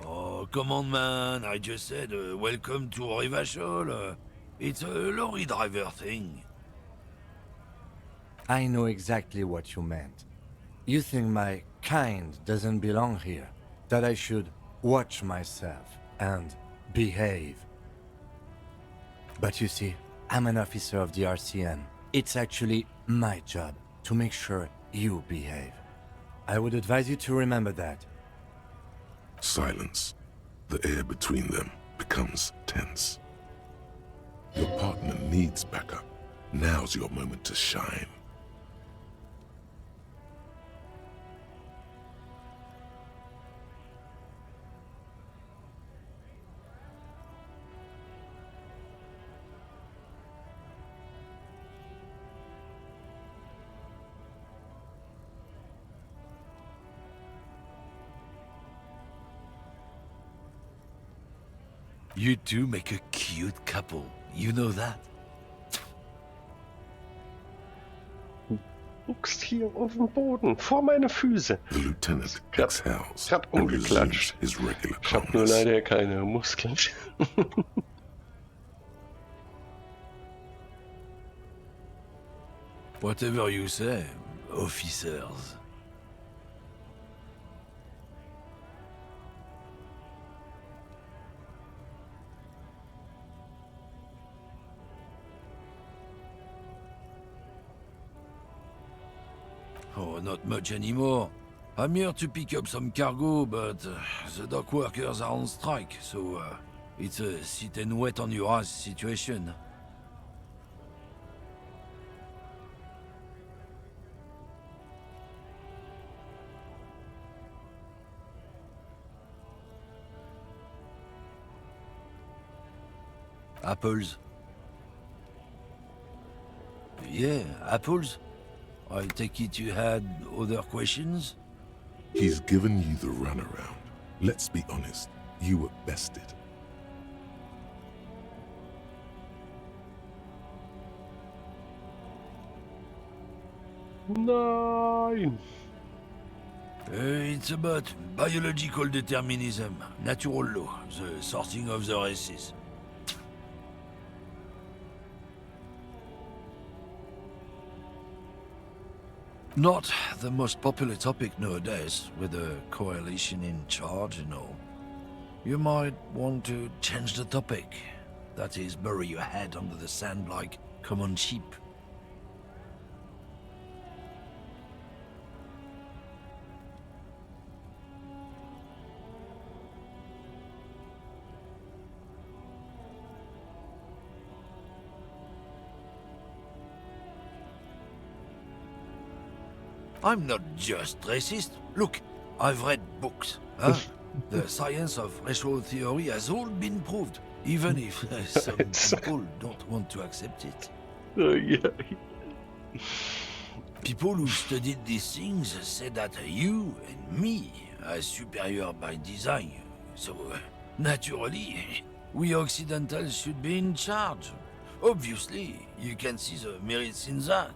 S11: Oh, come on, man. I just said welcome to Revachol. It's a lorry driver thing.
S8: I know exactly what you meant. You think my kind doesn't belong here, that I should watch myself and behave. But you see, I'm an officer of the RCN. It's actually my job to make sure you behave. I would advise you to remember that.
S4: Silence. The air between them becomes tense. Your partner needs backup. Now's your moment to shine.
S11: You two make a cute couple. You know that.
S1: Guckst hier auf den Boden, vor meine Füße.
S4: The lieutenant exhales
S1: Ich hab
S4: and resumes
S1: umgeklatscht.
S4: his regular
S1: Ich hab nur
S4: calmness.
S1: leider keine Muskeln.
S11: Whatever you say, officers. Oh, not much anymore. I'm here to pick up some cargo, but the dock workers are on strike, so it's a sit and wait on your ass situation. Apples? Yeah, apples? I take it you had other questions?
S4: He's given you the runaround. Let's be honest, you were bested.
S1: Nein!
S11: It's about biological determinism, natural law, the sorting of the races. Not the most popular topic nowadays, with the coalition in charge and all. You might want to change the topic. That is, bury your head under the sand like common sheep. I'm not just racist. Look, I've read books. Huh? The science of racial theory has all been proved, even if some people don't want to accept it.
S1: Yeah.
S11: People who studied these things say that you and me are superior by design. So, naturally, we Occidentals should be in charge. Obviously, you can see the merits in that.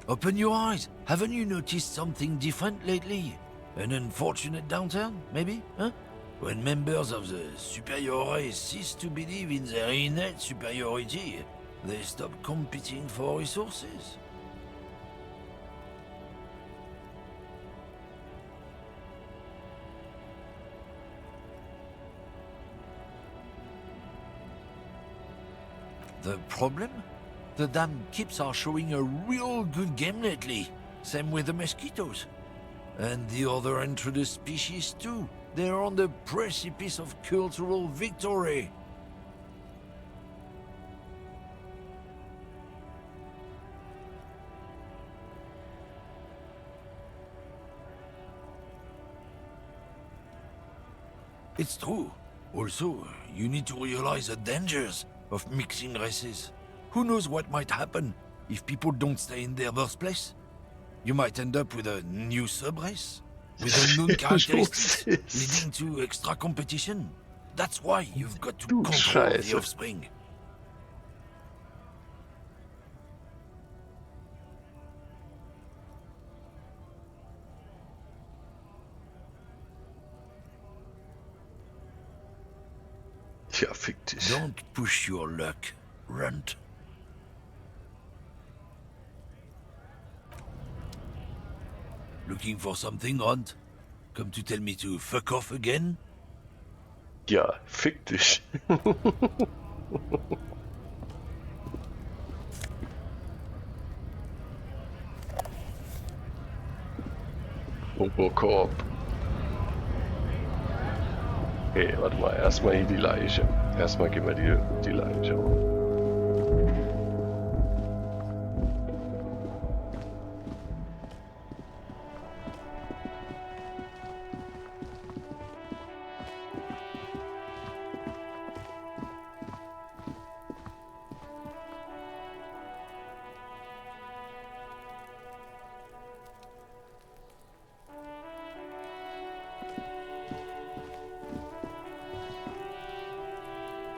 S11: Open your eyes. Haven't you noticed something different lately? An unfortunate downturn, maybe? Huh? When members of the superior race cease to believe in their innate superiority, they stop competing for resources. The problem? The damn kips are showing a real good game lately. Same with the mosquitoes. And the other introduced species too. They're on the precipice of cultural victory. It's true. Also, you need to realize the dangers of mixing races. Who knows what might happen if people don't stay in their birthplace? You might end up with a new sub-race, with unknown characteristics, leading to extra competition. That's why you've got to
S1: Du
S11: control the
S1: Scheiße.
S11: offspring.
S1: Tja, fick dich.
S11: Don't push your luck, Runt. Looking for something, Runt? Come to tell me to fuck off again?
S1: Ja, fick dich. Robocop. Okay, warte mal, erstmal hier die Leiche. Erstmal gehen wir die Leiche hoch.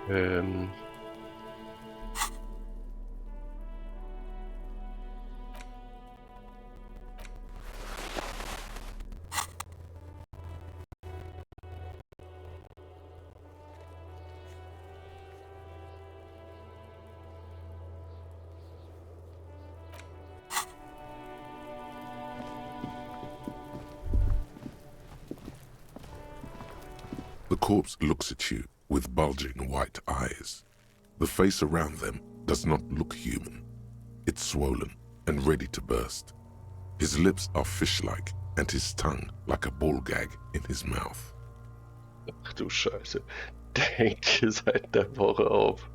S1: Ähm.
S4: The corpse looks at you with bulging white eyes. The face around them does not look human. It's swollen and ready to burst. His lips are fish-like and his tongue like a ball gag in his mouth.
S1: Ach du Scheiße. Denkt ihr seit der Woche auf.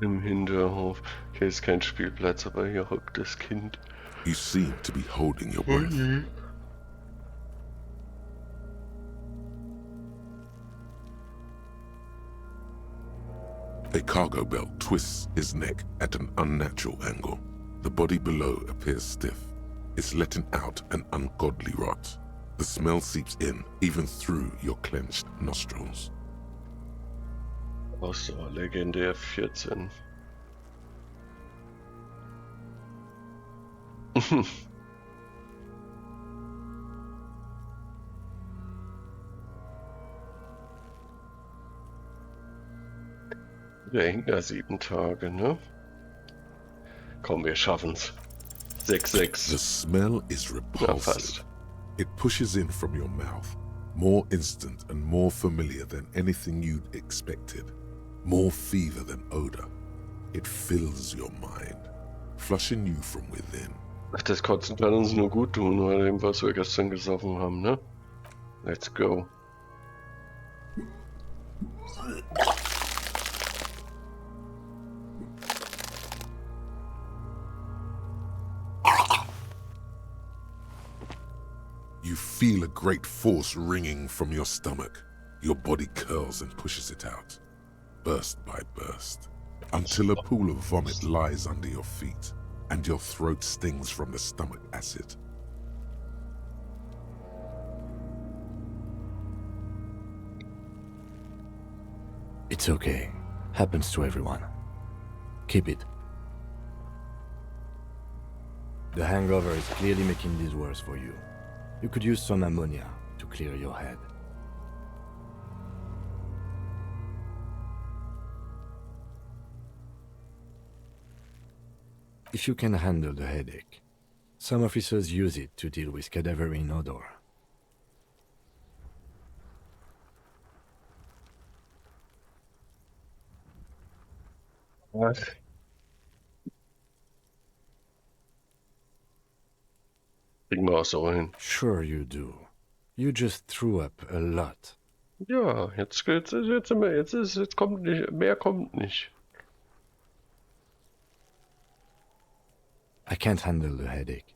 S1: Im Hinterhof. Hier ist kein Spielplatz, aber hier hockt das Kind.
S4: You seem to be holding your breath. A cargo belt twists his neck at an unnatural angle. The body below appears stiff. It's letting out an ungodly rot. The smell seeps in, even through your clenched nostrils.
S1: Ach so, legendär 14. Wir hängen da 7 Tage, ne? Komm, wir schaffen's. 6-6.
S4: The smell is
S1: Ja,
S4: repulsive.
S1: fast.
S4: It pushes in from your mouth, more instant and more familiar than anything you'd expected. More fever than odor. It fills your mind, flushing you from within.
S1: Ach, das Kotzen kann uns nur gut tun, bei dem, was wir gestern gesoffen haben, ne? Let's go.
S4: You feel a great force ringing from your stomach. Your body curls and pushes it out, burst by burst, until a pool of vomit lies under your feet and your throat stings from the stomach acid.
S8: It's okay. Happens to everyone. Keep it. The hangover is clearly making this worse for you. You could use some ammonia to clear your head. If you can handle the headache, some officers use it to deal with cadaverine odor.
S1: Was? Kriegen wir auch so hin.
S8: Sure you do. You just threw up a lot.
S1: Ja, jetzt geht's, jetzt kommt nicht, mehr kommt nicht.
S8: I can't handle the headache.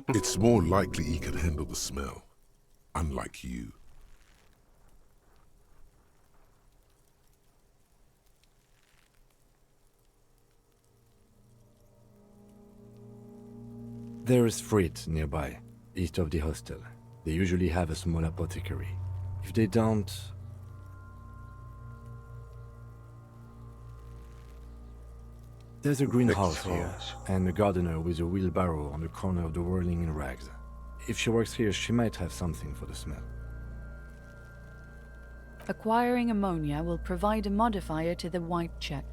S4: It's more likely he can handle the smell, unlike you.
S8: There is Frit nearby, east of the hostel. They usually have a small apothecary. If they don't... There's a greenhouse here, and a gardener with a wheelbarrow on the corner of the whirling in rags. If she works here, she might have something for the smell.
S5: Acquiring ammonia will provide a modifier to the white check.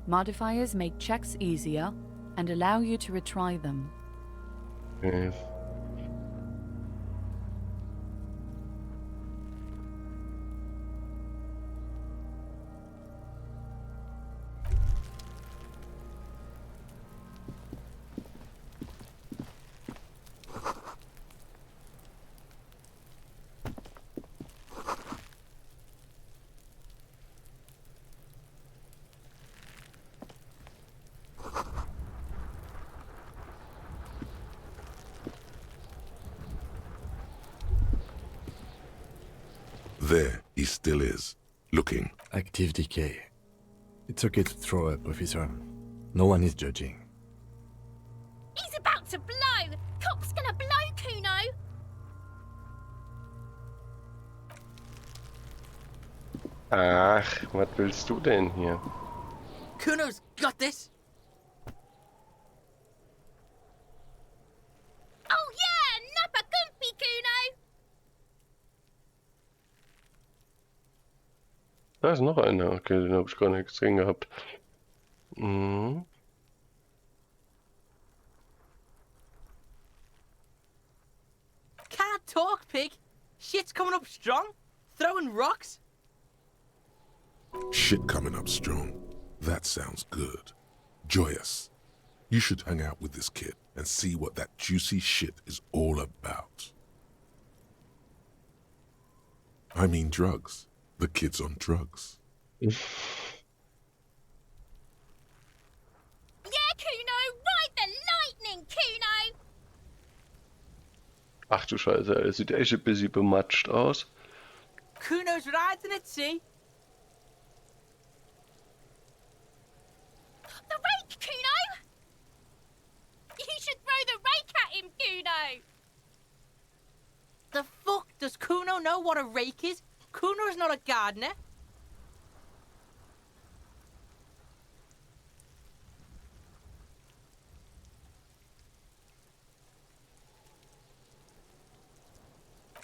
S5: Modifiers make checks easier and allow you to retry them.
S1: Okay.
S4: There he still is, looking.
S8: Active decay. It's okay to throw up, officer. No one is judging.
S12: He's about to blow! Cop's gonna blow, Kuno!
S1: Ach, was willst du denn hier?
S13: Kuno's got this!
S12: Oh yeah! Nappa Gumpy, Kuno!
S1: Da ist noch einer. Okay, den habe ich gar nicht gesehen gehabt. Mhm.
S13: Can't talk, pig! Shit's coming up strong! Throwing rocks!
S4: Shit coming up strong. That sounds good. Joyous. You should hang out with this kid and see what that juicy shit is all about. I mean drugs. The kid's on drugs.
S12: Yeah, Kuno! Ride the lightning, Kuno!
S1: Ach du Scheiße, er sieht echt ein bisschen bematscht aus.
S13: Kuno's riding it, see?
S12: The rake, Kuno! You should throw the rake at him, Kuno!
S13: The fuck? Does Kuno know what a rake is? Kuno's not a gardener.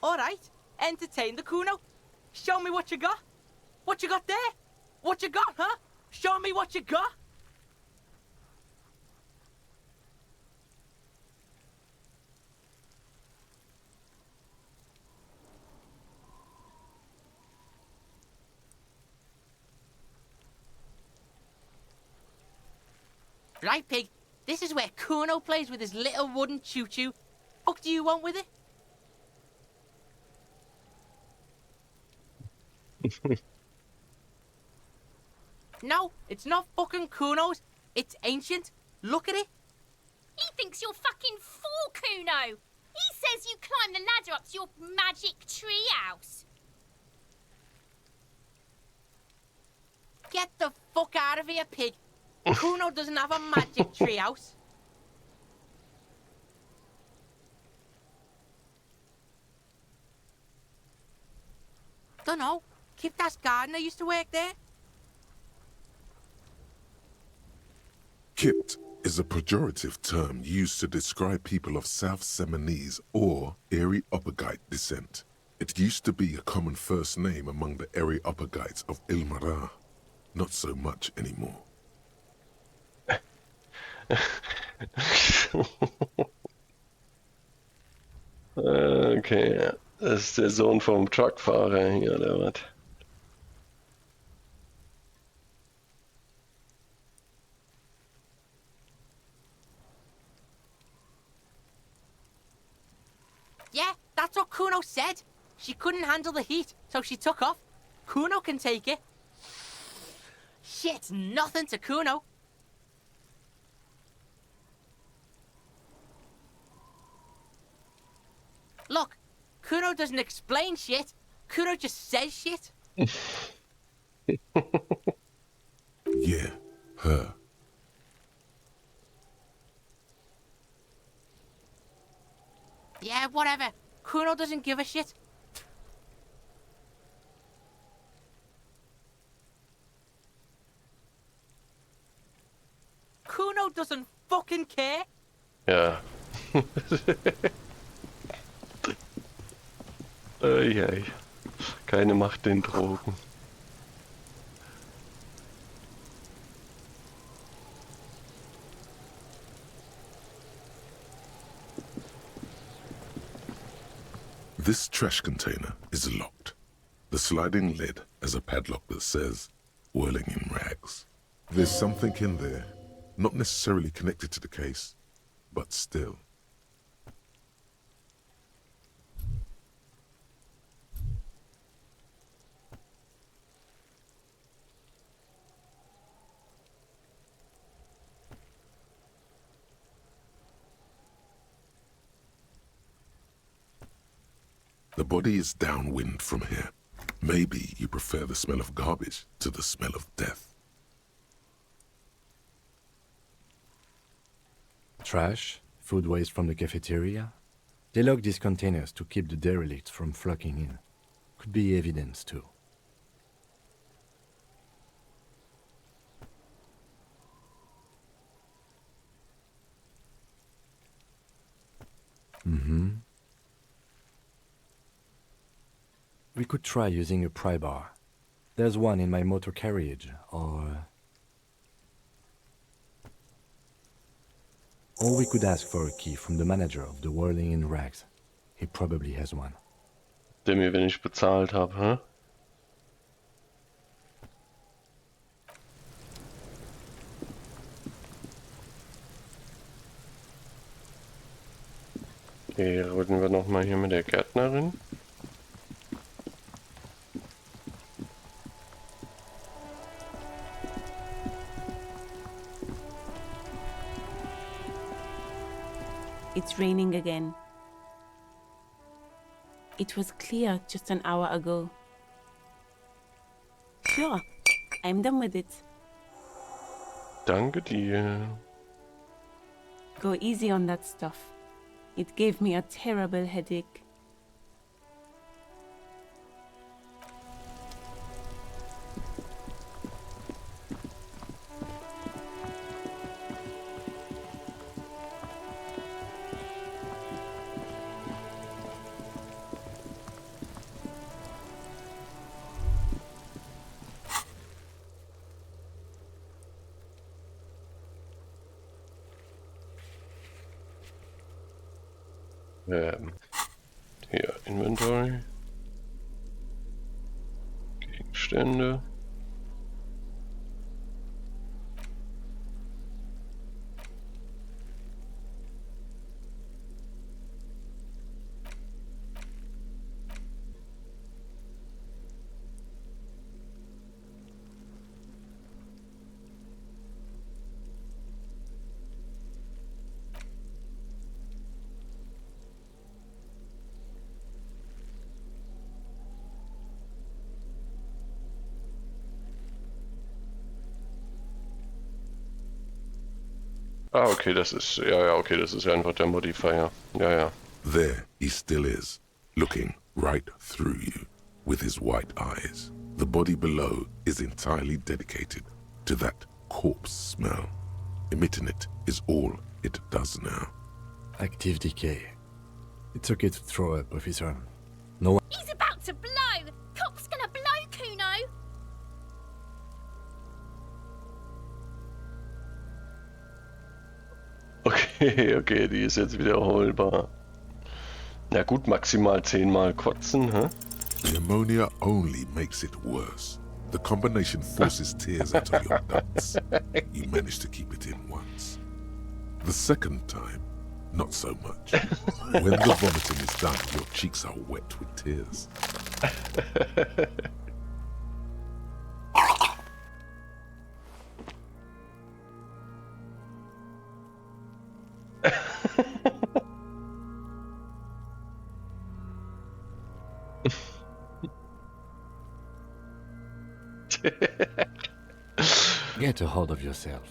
S13: Alright, entertain the Kuno. Show me what you got. What you got there? What you got, huh? Show me what you got. Right, pig. This is where Kuno plays with his little wooden choo-choo. What do you want with it? No, it's not fucking Kuno's. It's ancient. Look at it.
S12: He thinks you're fucking fool, Kuno! He says you climb the ladder up to your magic treehouse.
S13: Get the fuck out of here, pig. Kuno doesn't have a magic treehouse. Dunno. Kiptas gardener used to work there.
S4: Kipt is a pejorative term used to describe people of South Seminese or Areopagite descent. It used to be a common first name among the Areopagites of Ilmara. Not so much anymore.
S1: Okay, das ist der Sohn vom Truckfahrer hier, oder was?
S13: That's what Kuno said. She couldn't handle the heat, so she took off. Kuno can take it. Shit's nothing to Kuno. Look, Kuno doesn't explain shit. Kuno just says shit.
S4: Yeah, her.
S13: Yeah, whatever. Kuno doesn't give a shit. Kuno doesn't fucking care.
S1: Ja. Ei. Keine Macht den Drogen.
S4: This trash container is locked. The sliding lid has a padlock that says, whirling in rags. There's something in there, not necessarily connected to the case, but still. The body is downwind from here. Maybe you prefer the smell of garbage to the smell of death.
S8: Trash, food waste from the cafeteria. They lock these containers to keep the derelicts from flocking in. Could be evidence too. We could try using a pry bar. There's one in my motor carriage, or we could ask for a key from the manager of the Whirling in Rags. He probably has one.
S1: Der mir, wenn ich bezahlt habe, hä? Okay, reden wir nochmal hier mit der Gärtnerin.
S10: It's raining again. It was clear just an hour ago. Sure, I'm done with it.
S1: Danke dir.
S10: Go easy on that stuff. It gave me a terrible headache.
S1: Hier, Inventory. Gegenstände. Ah, okay, das ist, ja, okay, das ist ja einfach der Modifier. Ja.
S4: There he still is, looking right through you with his white eyes. The body below is entirely dedicated to that corpse smell. Emitting it is all it does now.
S8: Active decay. It's okay to throw up, officer. No one...
S12: He's about to blow! Cop's gonna blow, Kuno!
S1: Okay, die ist jetzt wiederholbar. Na gut, maximal 10-mal kotzen, hä?
S4: The ammonia only makes it worse. The combination forces tears out of your ducts. You manage to keep it in once. The second time, Not so much. When the vomiting is done, your cheeks are wet with tears.
S8: Get a hold of yourself.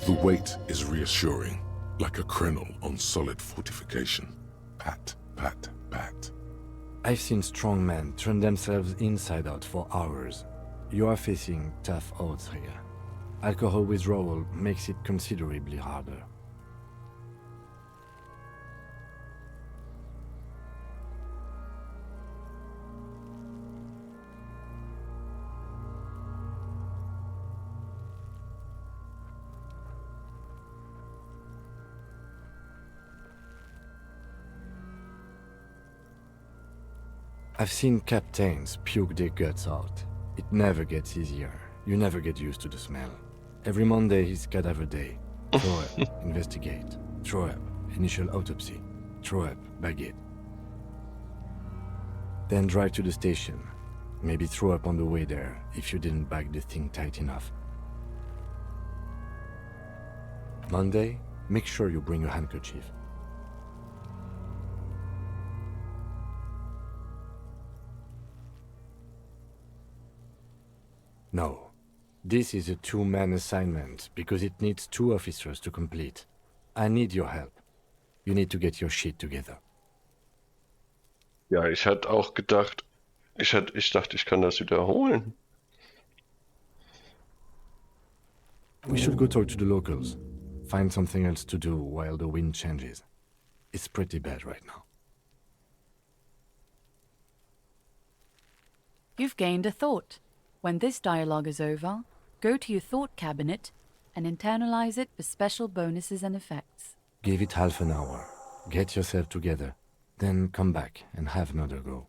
S4: The weight is reassuring, like a crenel on solid fortification. Pat, pat, pat.
S8: I've seen strong men turn themselves inside out for hours. You are facing tough odds here. Alcohol withdrawal makes it considerably harder. I've seen captains puke their guts out. It never gets easier. You never get used to the smell. Every Monday is cadaver day. Throw up, investigate. Throw up, initial autopsy. Throw up, baguette. Then drive to the station. Maybe throw up on the way there if you didn't bag the thing tight enough. Monday, make sure you bring a handkerchief. No. This is a two-man assignment because it needs 2 officers to complete. I need your help. You need to get your shit together.
S1: Ja, ich hatte auch gedacht, ich dachte, ich kann das wiederholen.
S8: We should go talk to the locals. Find something else to do while the wind changes. It's pretty bad right now.
S5: You've gained a thought. When this dialogue is over, go to your thought cabinet and internalize it for special bonuses and effects.
S8: Give it half an hour. Get yourself together. Then come back and have another go.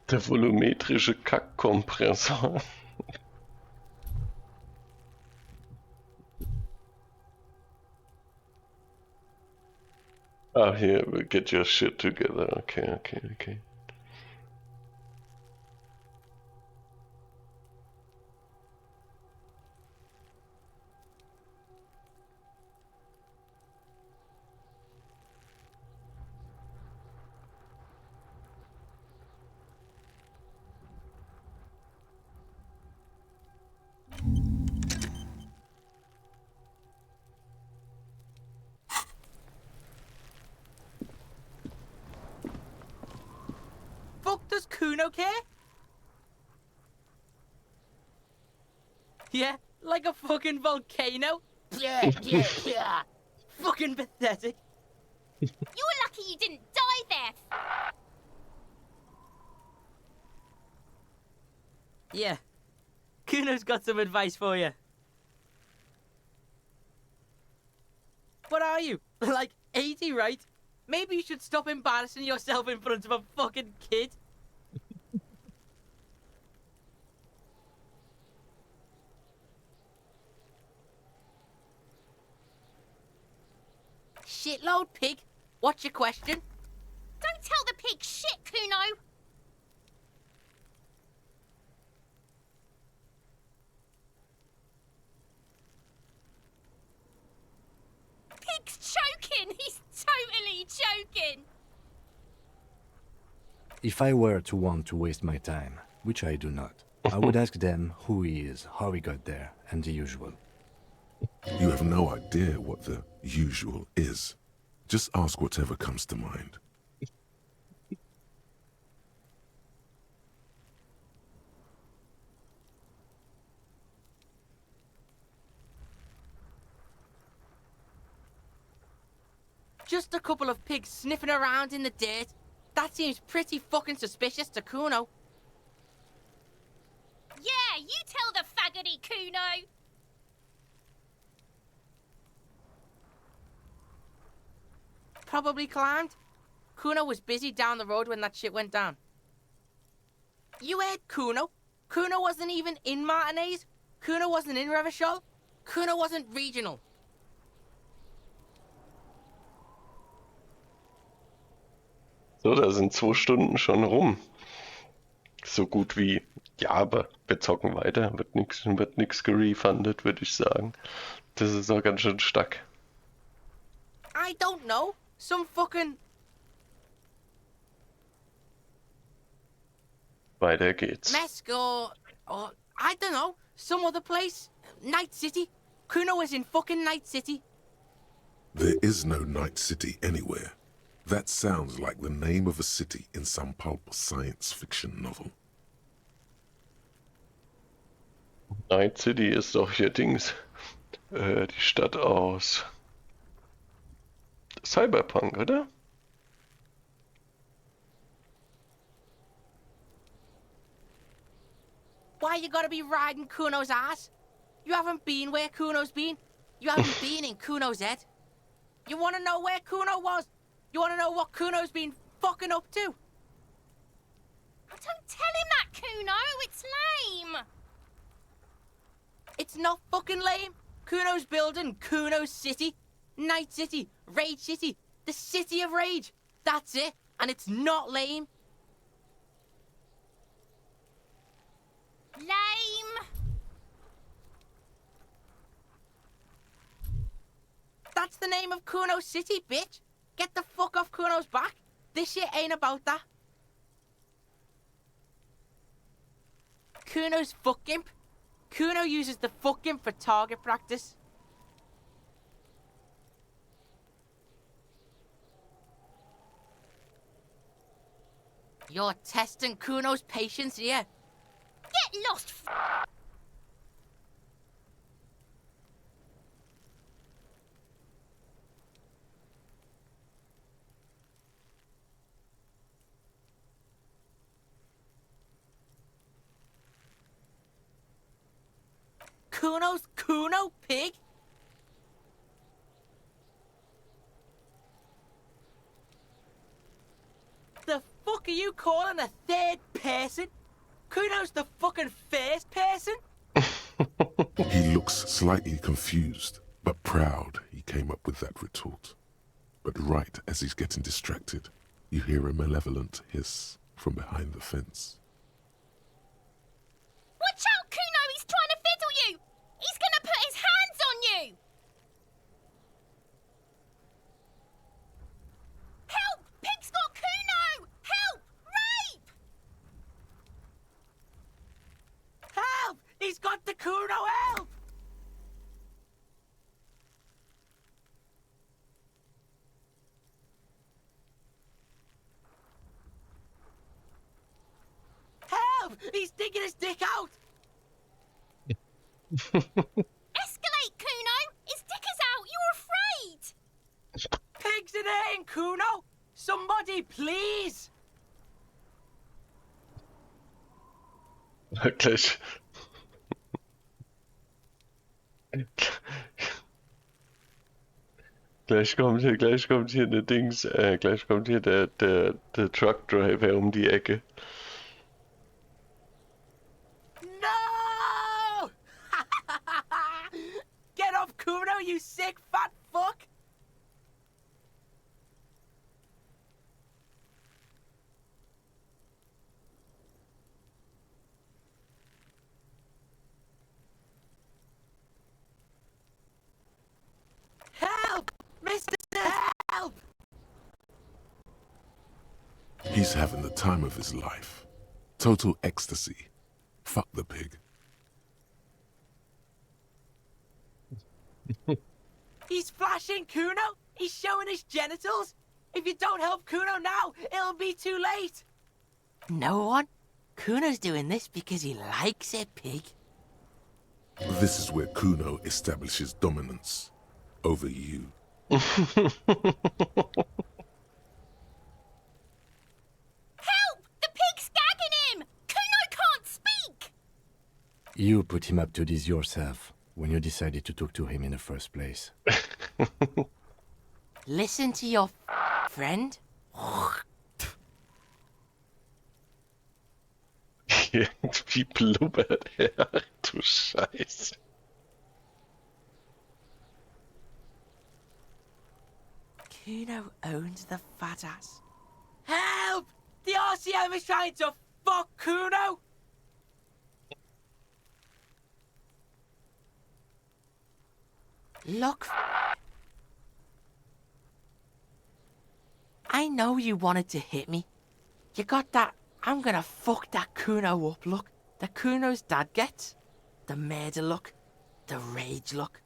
S1: Der volumetrische Kackkompressor. Ah, here, get your shit together. Okay.
S13: Fuck does Kuno care? Yeah, like a fucking volcano. Yeah. Fucking pathetic.
S12: You're lucky you didn't die there.
S13: Yeah. Kuno's got some advice for you. What are you? Like 80, right? Maybe you should stop embarrassing yourself in front of a fucking kid. Shitload pig. What's your question?
S12: Don't tell the pig shit, Kuno. Pig's choking. He's totally choking.
S8: If I were to want to waste my time, which I do not, I would ask them who he is, how he got there, and the usual.
S4: You have no idea what the usual is. Just ask whatever comes to mind.
S13: Just a couple of pigs sniffing around in the dirt. That seems pretty fucking suspicious to Kuno.
S12: Yeah, you tell the faggoty, Kuno.
S13: probably climbed. Kuno was busy down the road when that shit went down. You heard Kuno? Kuno wasn't even in Martinez. Kuno wasn't in Revachol. Kuno wasn't regional.
S1: So, da sind 2 Stunden schon rum. So gut wie. Ja, aber wir zocken weiter. Wird nix gerefundet, würde ich sagen. Das ist auch ganz schön stark.
S13: I don't know. Some fucking...
S1: Weiter geht's.
S13: Mesco, or I don't know, some other place. Night City. Kuno was in fucking Night City.
S4: There is no Night City anywhere. That sounds like the name of a city in some pulp science fiction novel.
S1: Night City ist doch hier Dings. Die Stadt aus Cyberpunk, oder?
S13: Why you gotta be riding Kuno's ass? You haven't been where Kuno's been. You haven't been in Kuno's head. You wanna know where Kuno was? You wanna know what Kuno's been fucking up to?
S12: Oh, don't tell him that, Kuno. It's lame.
S13: It's not fucking lame. Kuno's building Kuno's City. Night City. Rage City. The City of Rage. That's it. And it's not lame.
S12: Lame.
S13: That's the name of Kuno City, bitch. Get the fuck off Kuno's back. This shit ain't about that. Kuno's fuck imp. Kuno uses the fuck imp for target practice. You're testing Kuno's patience here.
S12: Get lost.
S13: Kuno's Kuno, pig? The fuck are you calling a third person? Kuno's the fucking first person?
S4: He looks slightly confused, but proud he came up with that retort. But right as he's getting distracted, you hear a malevolent hiss from behind the fence.
S12: Watch out, Kuno! He's trying to fiddle you! He's gonna put his hands on you! Help! Pig's got Kuno! Help! Rape!
S13: Help! He's got the Kuno, help! Help! He's digging his dick out!
S12: Escalate, Kuno! His dick is out! You're afraid!
S13: Pigs in here, Kuno! Somebody, please!
S1: Gleich. Gleich kommt hier eine Dings, gleich kommt hier der Truck Driver um die Ecke.
S13: No! Get off, Kuno, you sick fat fuck! Help! Mister, help!
S4: He's having the time of his life. Total ecstasy. Fuck the pig.
S13: He's flashing Kuno! He's showing his genitals! If you don't help Kuno now, it'll be too late! No one? Kuno's doing this because he likes it, pig.
S4: This is where Kuno establishes dominance over you.
S12: Help! The pig's gagging him! Kuno can't speak!
S8: You put him up to this yourself when you decided to talk to him in the first place.
S13: Listen to your friend?
S1: Irgendwie blubbert er. Du Scheiße.
S13: Kuno owns the fat ass. Help! The RCM is trying to fuck Kuno! Look. I know you wanted to hit me. You got that I'm gonna fuck that Kuno up look that Kuno's dad gets. The murder look. The rage look.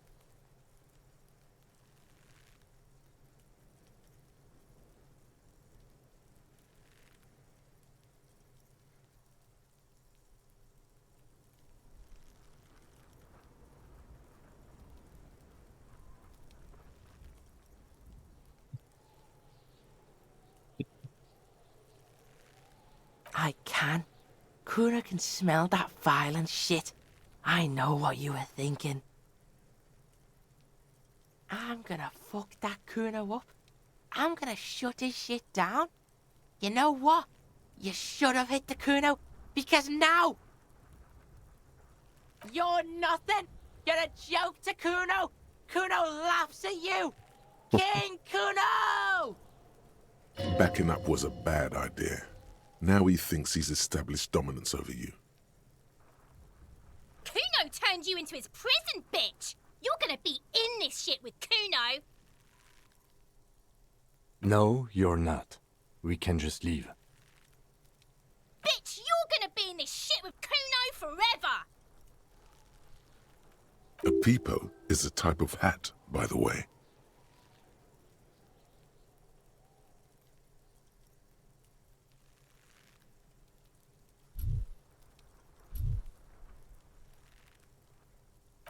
S13: I can. Kuno can smell that violent shit. I know what you were thinking. I'm gonna fuck that Kuno up. I'm gonna shut his shit down. You know what? You should have hit the Kuno, because now you're nothing. You're a joke to Kuno. Kuno laughs at you. King Kuno!
S4: Backing up was a bad idea. Now he thinks he's established dominance over you.
S12: Kuno turned you into his prison, bitch! You're gonna be in this shit with Kuno!
S8: No, you're not. We can just leave.
S12: Bitch, you're gonna be in this shit with Kuno forever!
S4: A peepo is a type of hat, by the way.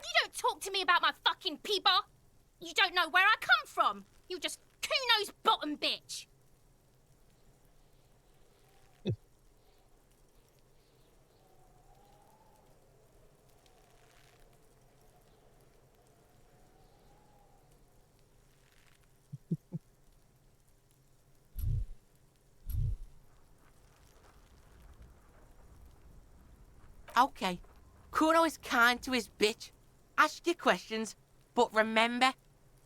S12: You don't talk to me about my fucking peeper! You don't know where I come from! You're just Kuno's bottom bitch!
S13: Okay, Kuno is kind to his bitch. Ask your questions, but remember,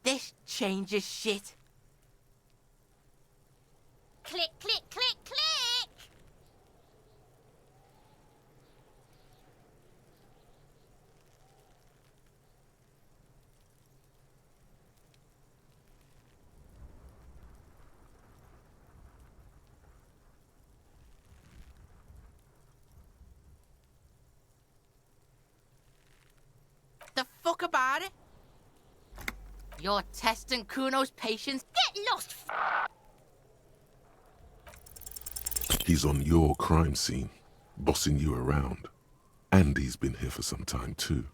S13: this changes shit.
S12: Click, click, click, click!
S13: The fuck about it? You're testing Kuno's patience.
S12: Get lost,
S4: He's on your crime scene, bossing you around. And he's been here for some time too.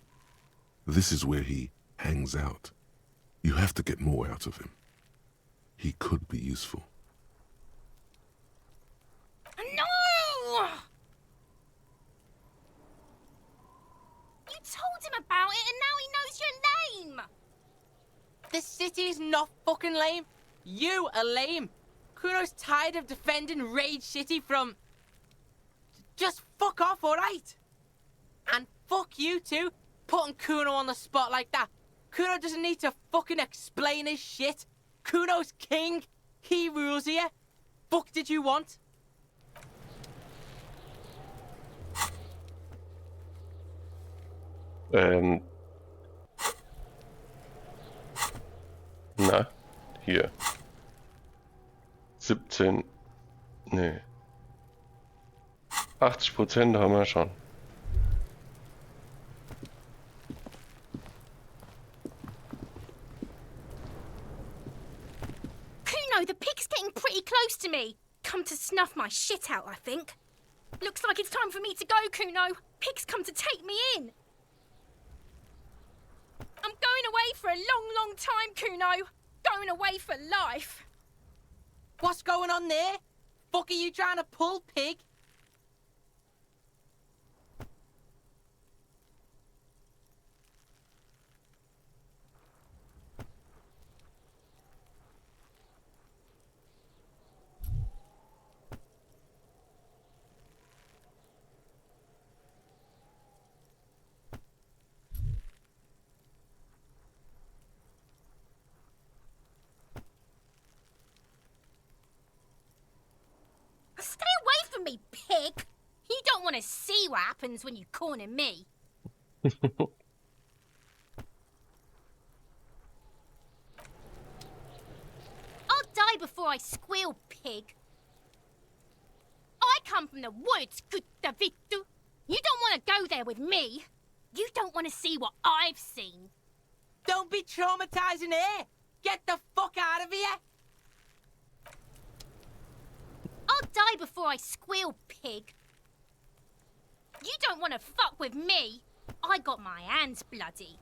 S4: This is where he hangs out. You have to get more out of him. He could be useful.
S12: No! You told him about it and now he knows your name!
S13: This city is not fucking lame. You are lame. Kuno's tired of defending Rage City from... Just fuck off, alright? And fuck you too, putting Kuno on the spot like that. Kuno doesn't need to fucking explain his shit. Kuno's king. He rules here. Fuck did you want?
S1: Na, hier. 17. Nee. 80% haben wir schon.
S12: Kuno, the pig's getting pretty close to me. Come to snuff my shit out, I think. Looks like it's time for me to go, Kuno. Pig's come to take me in. I'm going away for a long, long time, Kuno. Going away for life.
S13: What's going on there? Fuck are you trying to pull, pig?
S12: want to see what happens when you corner me. I'll die before I squeal, pig. I come from the woods, Kuttavittu. You don't want to go there with me. You don't want to see what I've seen.
S13: Don't be traumatizing here. Get the fuck out of here.
S12: I'll die before I squeal, pig. You don't want to fuck with me. I got my hands bloody.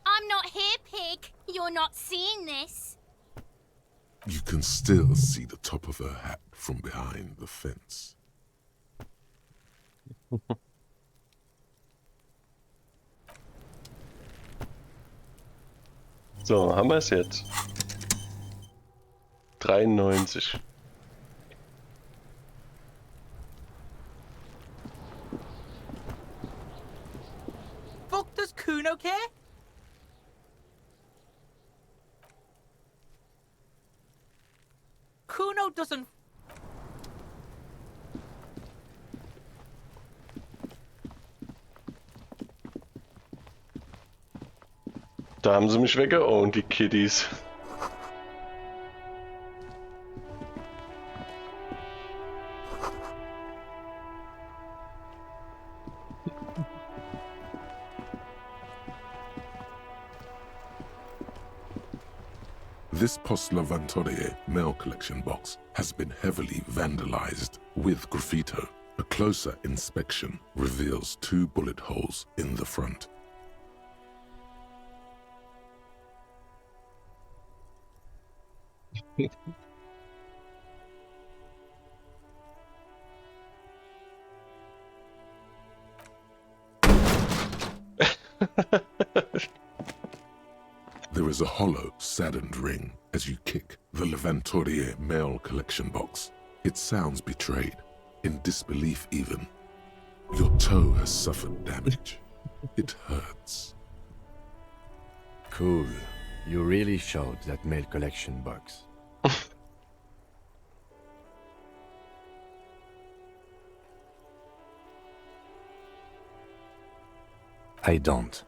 S12: I'm not here, pig. You're not seeing this.
S4: You can still see the top of her hat from behind the fence.
S1: So, haben wir es jetzt. 93.
S13: Fuck does Kuno care? Kuno doesn't.
S1: Da haben sie mich weggeowned, die Kiddies.
S4: This Post-Levantorie mail collection box has been heavily vandalized with graffito. A closer inspection reveals 2 bullet holes in the front. There is a hollow, saddened ring as you kick the Levantorie mail collection box. It sounds betrayed, in disbelief even. Your toe has suffered damage. It hurts.
S8: Cool. You really showed that mail collection box. I don't.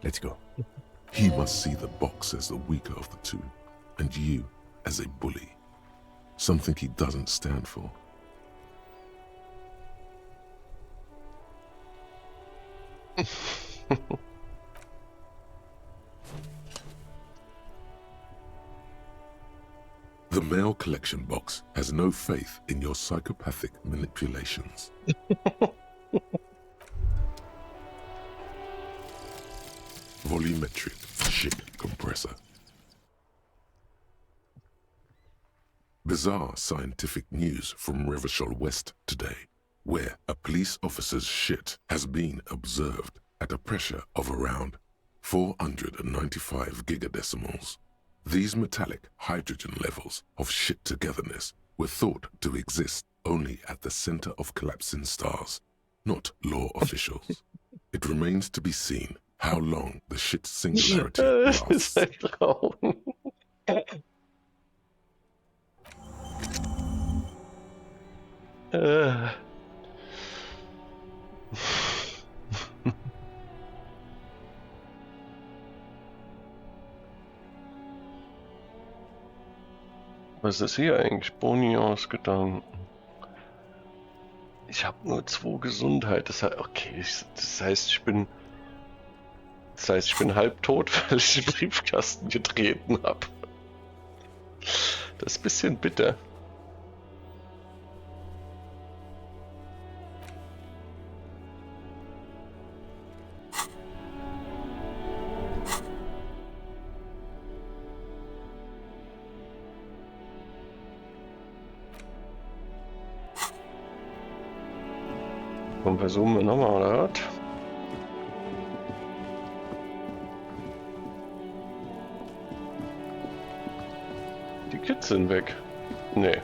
S8: Let's go.
S4: He must see the box as the weaker of the two, and you as a bully. Something he doesn't stand for. The mail collection box has no faith in your psychopathic manipulations. Volumetric shit compressor. Bizarre scientific news from Revachol West today, where a police officer's shit has been observed at a pressure of around 495 gigadecimals. These metallic hydrogen levels of shit togetherness were thought to exist only at the center of collapsing stars, not law officials. It remains to be seen how long the shit singularity lasts.
S1: Was ist hier eigentlich? Boni aus Gedanken. Ich habe nur 2 Gesundheit. Das heißt, okay, das heißt, ich bin halbtot, weil ich den Briefkasten getreten habe. Das ist ein bisschen bitter. Und versuchen wir nochmal, oder was? Die Kids sind weg. Nee.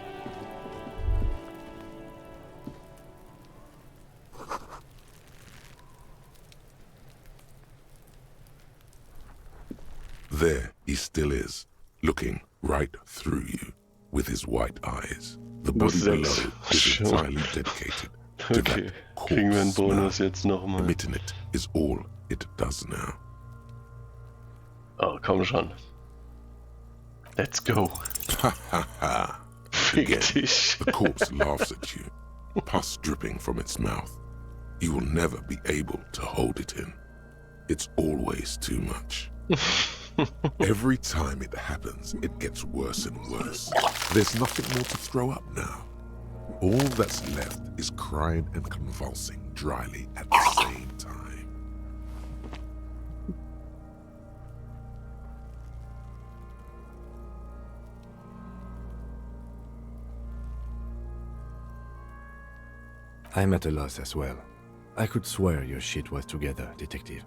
S4: There he still is, looking right through you with his white eyes. The body below is entirely dedicated to
S1: Okay,
S4: that
S1: kriegen wir einen
S4: corpse
S1: Bonus
S4: smell.
S1: jetzt nochmal.
S4: Emitting it is all it does now.
S1: Oh, komm schon. Let's go.
S4: Ha ha ha.
S1: Fick
S4: Again,
S1: dich.
S4: the corpse laughs at you, pus dripping from its mouth. You will never be able to hold it in. It's always too much. Every time it happens, it gets worse and worse. There's nothing more to throw up now. All that's left is crying and convulsing dryly at the same time.
S8: I'm at a loss as well. I could swear your shit was together, detective.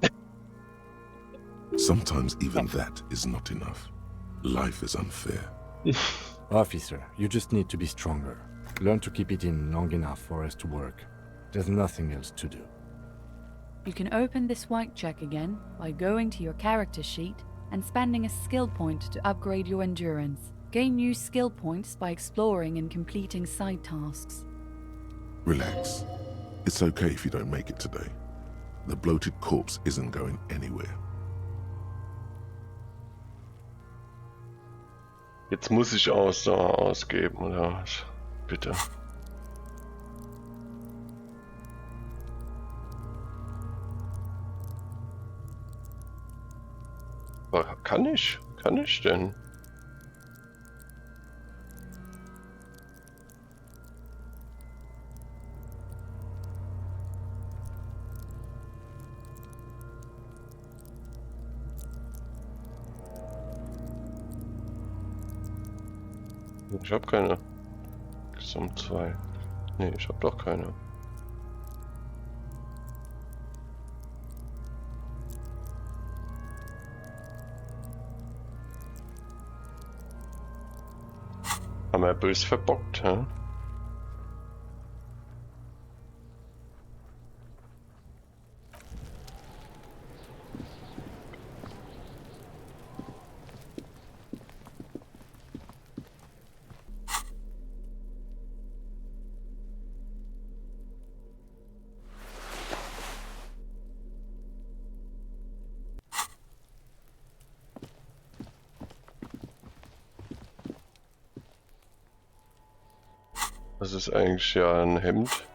S4: Sometimes even that is not enough. Life is unfair.
S8: Officer, you just need to be stronger. Learn to keep it in long enough for us to work. There's nothing else to do.
S5: You can open this white check again by going to your character sheet and spending a skill point to upgrade your endurance. Gain new skill points by exploring and completing side tasks.
S4: Relax. It's okay if you don't make it today. The bloated corpse isn't going anywhere.
S1: Jetzt muss ich Ausdauer ausgeben, oder was? Bitte. Aber kann ich? Kann ich denn? Ich hab keine. Gesamt 2. Nee, ich hab doch keine. Haben wir bös verbockt, hä? Das ist eigentlich ja ein Hemd.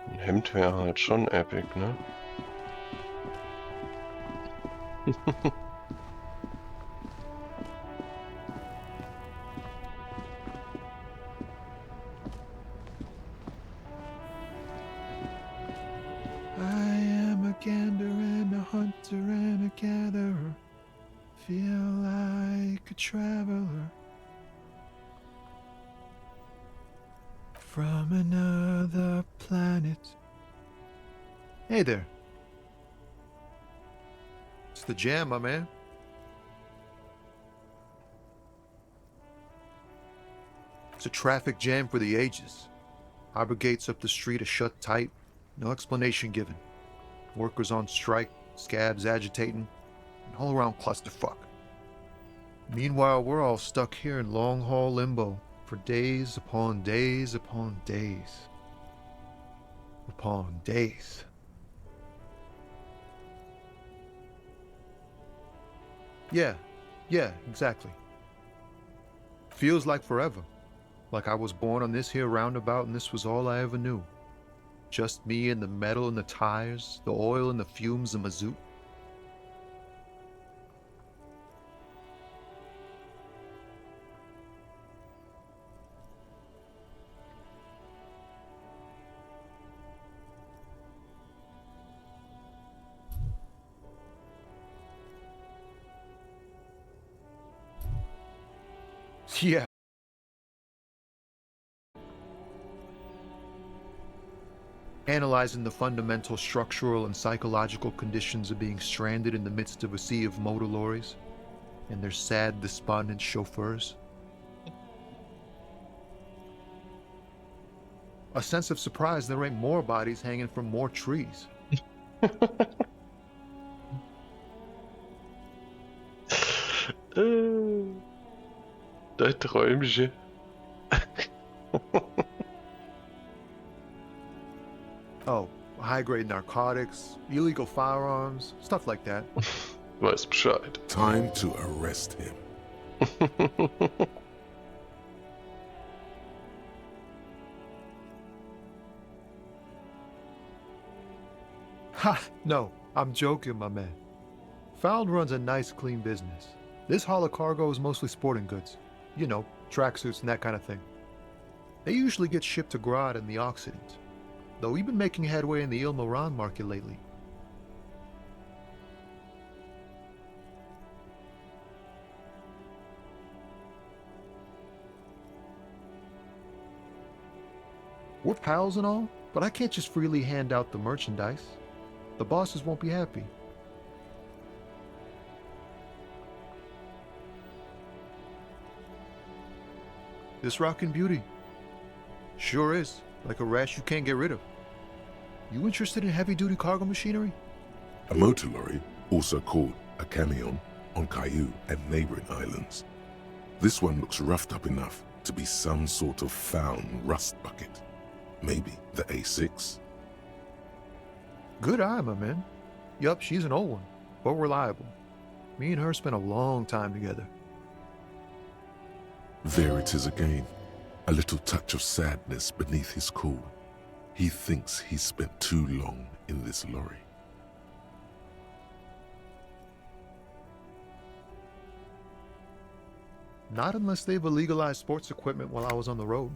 S1: Ein Hemd wäre halt schon epic, ne?
S14: I am a gander and a hunter and a gatherer. Feel like a traveler from another planet. Hey there. It's the jam, my man. It's a traffic jam for the ages. Harbor gates up the street are shut tight. No explanation given. Workers on strike, scabs agitating, an all-around clusterfuck. Meanwhile, we're all stuck here in long-haul limbo for days upon days upon days. Upon days. Yeah, exactly. Feels like forever. Like I was born on this here roundabout and this was all I ever knew. Just me and the metal and the tires, the oil and the fumes of mazout. Yeah. Analyzing the fundamental structural and psychological conditions of being stranded in the midst of a sea of motor lorries and their sad, despondent chauffeurs. A sense of surprise there ain't more bodies hanging from more trees.
S1: Das Träumchen.
S14: Oh, high-grade narcotics, illegal firearms, stuff like that.
S1: Weiß Bescheid.
S4: Time to arrest him.
S14: Ha! No, I'm joking, my man. Found runs a nice, clean business. This haul of cargo is mostly sporting goods. You know, tracksuits and that kind of thing. They usually get shipped to Grad and the Occident, though we've been making headway in the Il Moran market lately. We're pals and all, but I can't just freely hand out the merchandise. The bosses won't be happy. This rockin' beauty. Sure is, like a rash you can't get rid of. You interested in heavy-duty cargo machinery?
S4: A motor lorry, also called a camion, on Caillou and neighboring islands. This one looks roughed up enough to be some sort of found rust bucket. Maybe the A6?
S14: Good eye, my man. Yup, she's an old one, but reliable. Me and her spent a long time together.
S4: There it is again. A little touch of sadness beneath his cool. He thinks he spent too long in this lorry.
S14: Not unless they've illegalized sports equipment while I was on the road.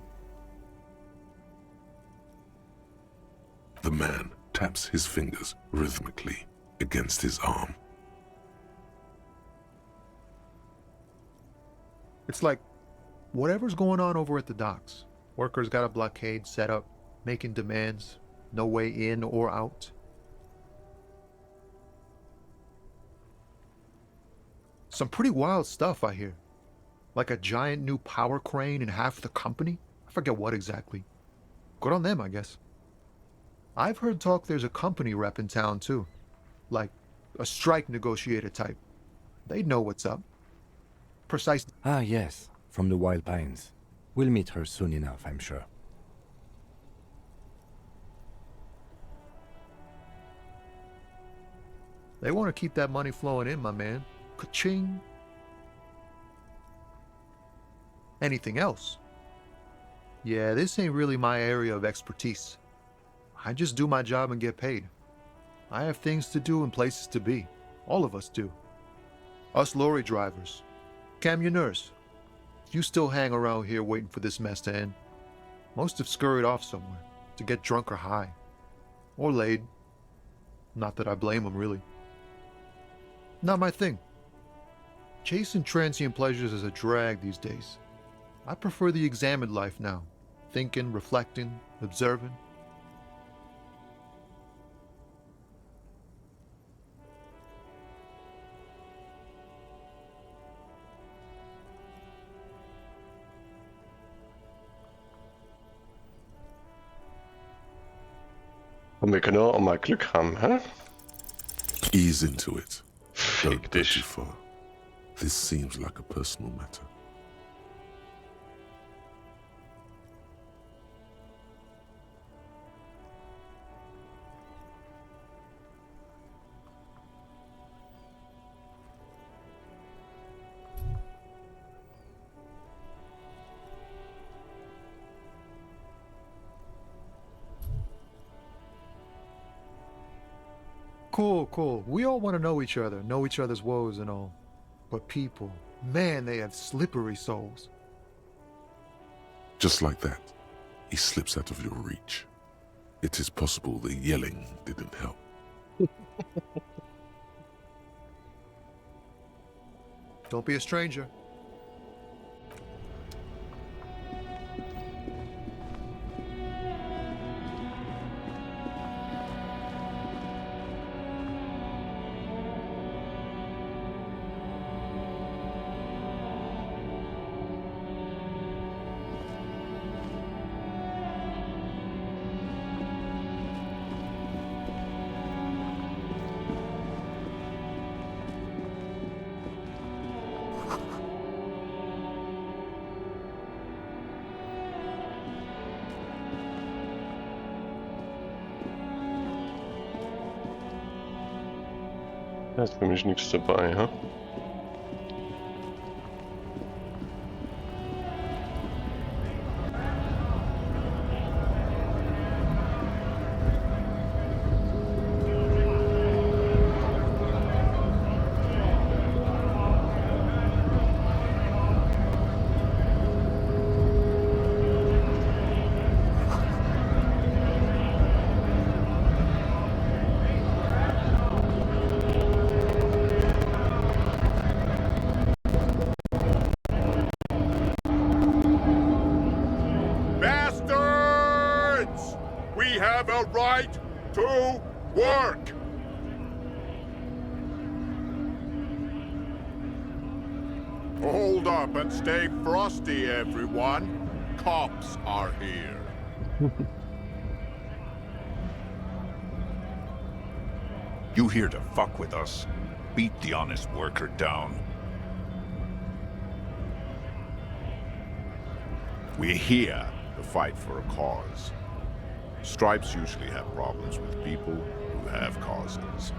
S4: The man taps his fingers rhythmically against his arm.
S14: It's like, whatever's going on over at the docks. Workers got a blockade set up, making demands, no way in or out. Some pretty wild stuff, I hear. Like a giant new power crane in half the company? I forget what exactly. Good on them, I guess. I've heard talk there's a company rep in town, too. Like, a strike negotiator type. They'd know what's up. Precise.
S8: Ah, yes, from the Wild Pines. We'll meet her soon enough, I'm sure.
S14: They want to keep that money flowing in, my man. Ka-ching. Anything else? Yeah, this ain't really my area of expertise. I just do my job and get paid. I have things to do and places to be. All of us do. Us lorry drivers. Camionneurs. You still hang around here waiting for this mess to end. Most have scurried off somewhere to get drunk or high. Or laid. Not that I blame them, really. Not my thing. Chasing transient pleasures is a drag these days. I prefer the examined life now. Thinking, reflecting, observing.
S1: Und wir können auch mal Glück haben, hä?
S4: Ease into it. Don't
S1: Fick
S4: go
S1: dich.
S4: too far. This seems like a personal matter.
S14: Cool. We all want to know each other, know each other's woes and all. But people, man, they have slippery souls.
S4: Just like that, he slips out of your reach. It is possible the yelling didn't help.
S14: Don't be a stranger.
S1: Da ist für mich nichts dabei, ha?
S15: Bastards! We have a right to work! Hold up and stay frosty, everyone. Cops are here.
S16: You here to fuck with us? Beat the honest worker down. We're here to fight for a cause. Stripes usually have problems with people who have causes.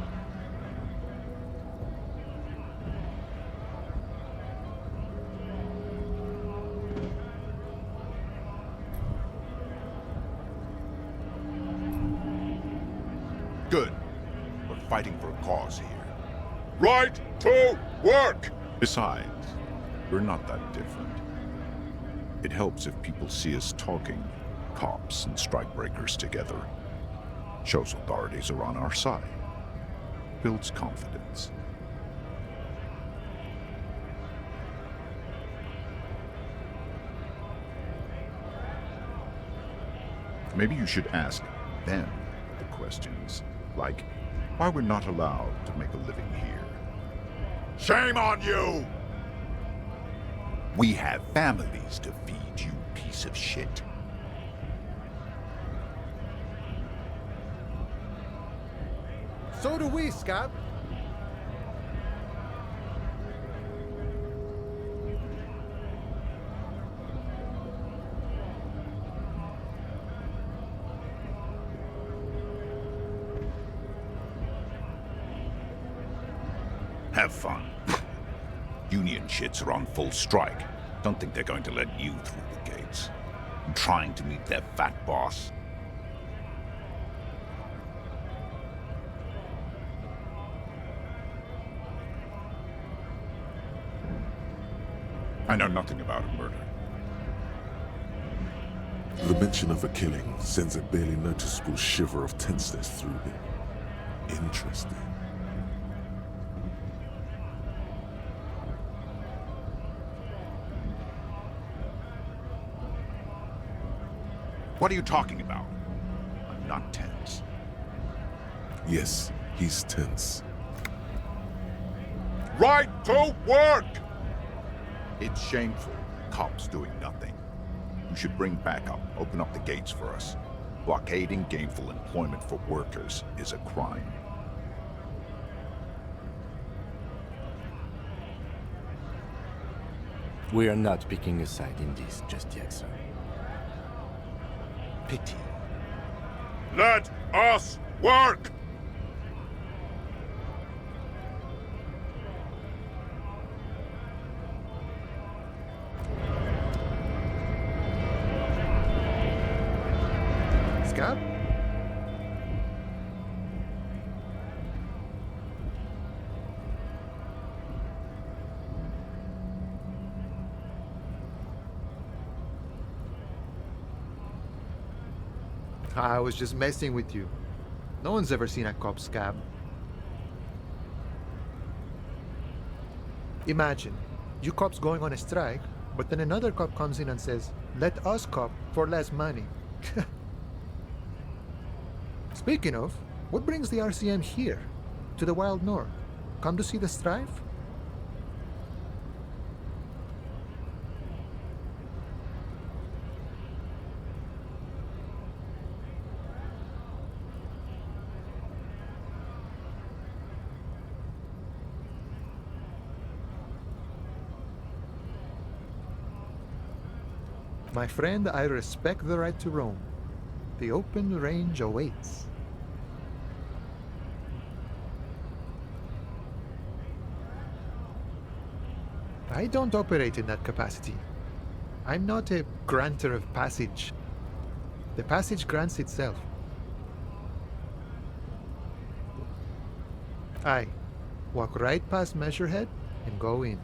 S16: Good. We're fighting for a cause here.
S15: Right to work!
S16: Besides, we're not that different. It helps if people see us talking, cops and strikebreakers together. Shows authorities are on our side. Builds confidence. Maybe you should ask them the questions, like why we're not allowed to make a living here.
S15: Shame on you!
S16: We have families to feed, you piece of shit.
S14: So do we, Scott.
S16: Have fun. Union shits are on full strike. Don't think they're going to let you through the gates. I'm trying to meet their fat boss. I know nothing about a murder.
S4: The mention of a killing sends a barely noticeable shiver of tenseness through him. Interesting.
S16: What are you talking about? I'm not tense.
S4: Yes, he's tense.
S15: Right to work!
S16: It's shameful. Cops doing nothing. You should bring backup. Open up the gates for us. Blockading gainful employment for workers is a crime.
S8: We are not picking a side in this just yet, sir.
S16: Pity.
S15: Let us work!
S14: Scott? I was just messing with you. No one's ever seen a cop scab. Imagine, you cops going on a strike, but then another cop comes in and says, let us cop for less money. Speaking of, what brings the RCM here? To the Wild North? Come to see the strife? My friend, I respect the right to roam. The open range awaits. I don't operate in that capacity. I'm not a granter of passage. The passage grants itself. I walk right past Measurehead and go in.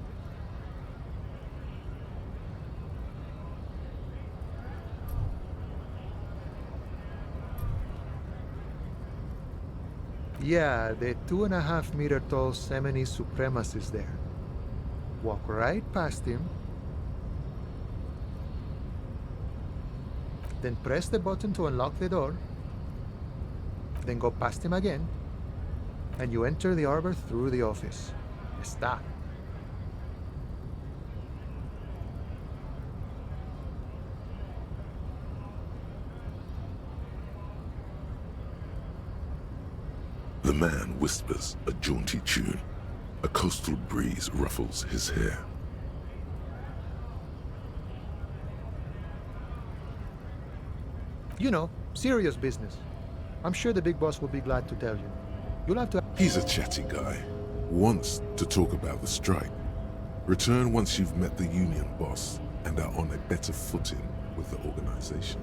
S14: Yeah, the 2.5 meter tall Semini Supremus is there. Walk right past him. Then press the button to unlock the door. Then go past him again. And you enter the arbor through the office. Está.
S4: The man whispers a jaunty tune. A coastal breeze ruffles his hair.
S14: You know, serious business. I'm sure the big boss will be glad to tell you. You'll have to...
S4: He's a chatty guy. Wants to talk about the strike. Return once you've met the union boss and are on a better footing with the organization.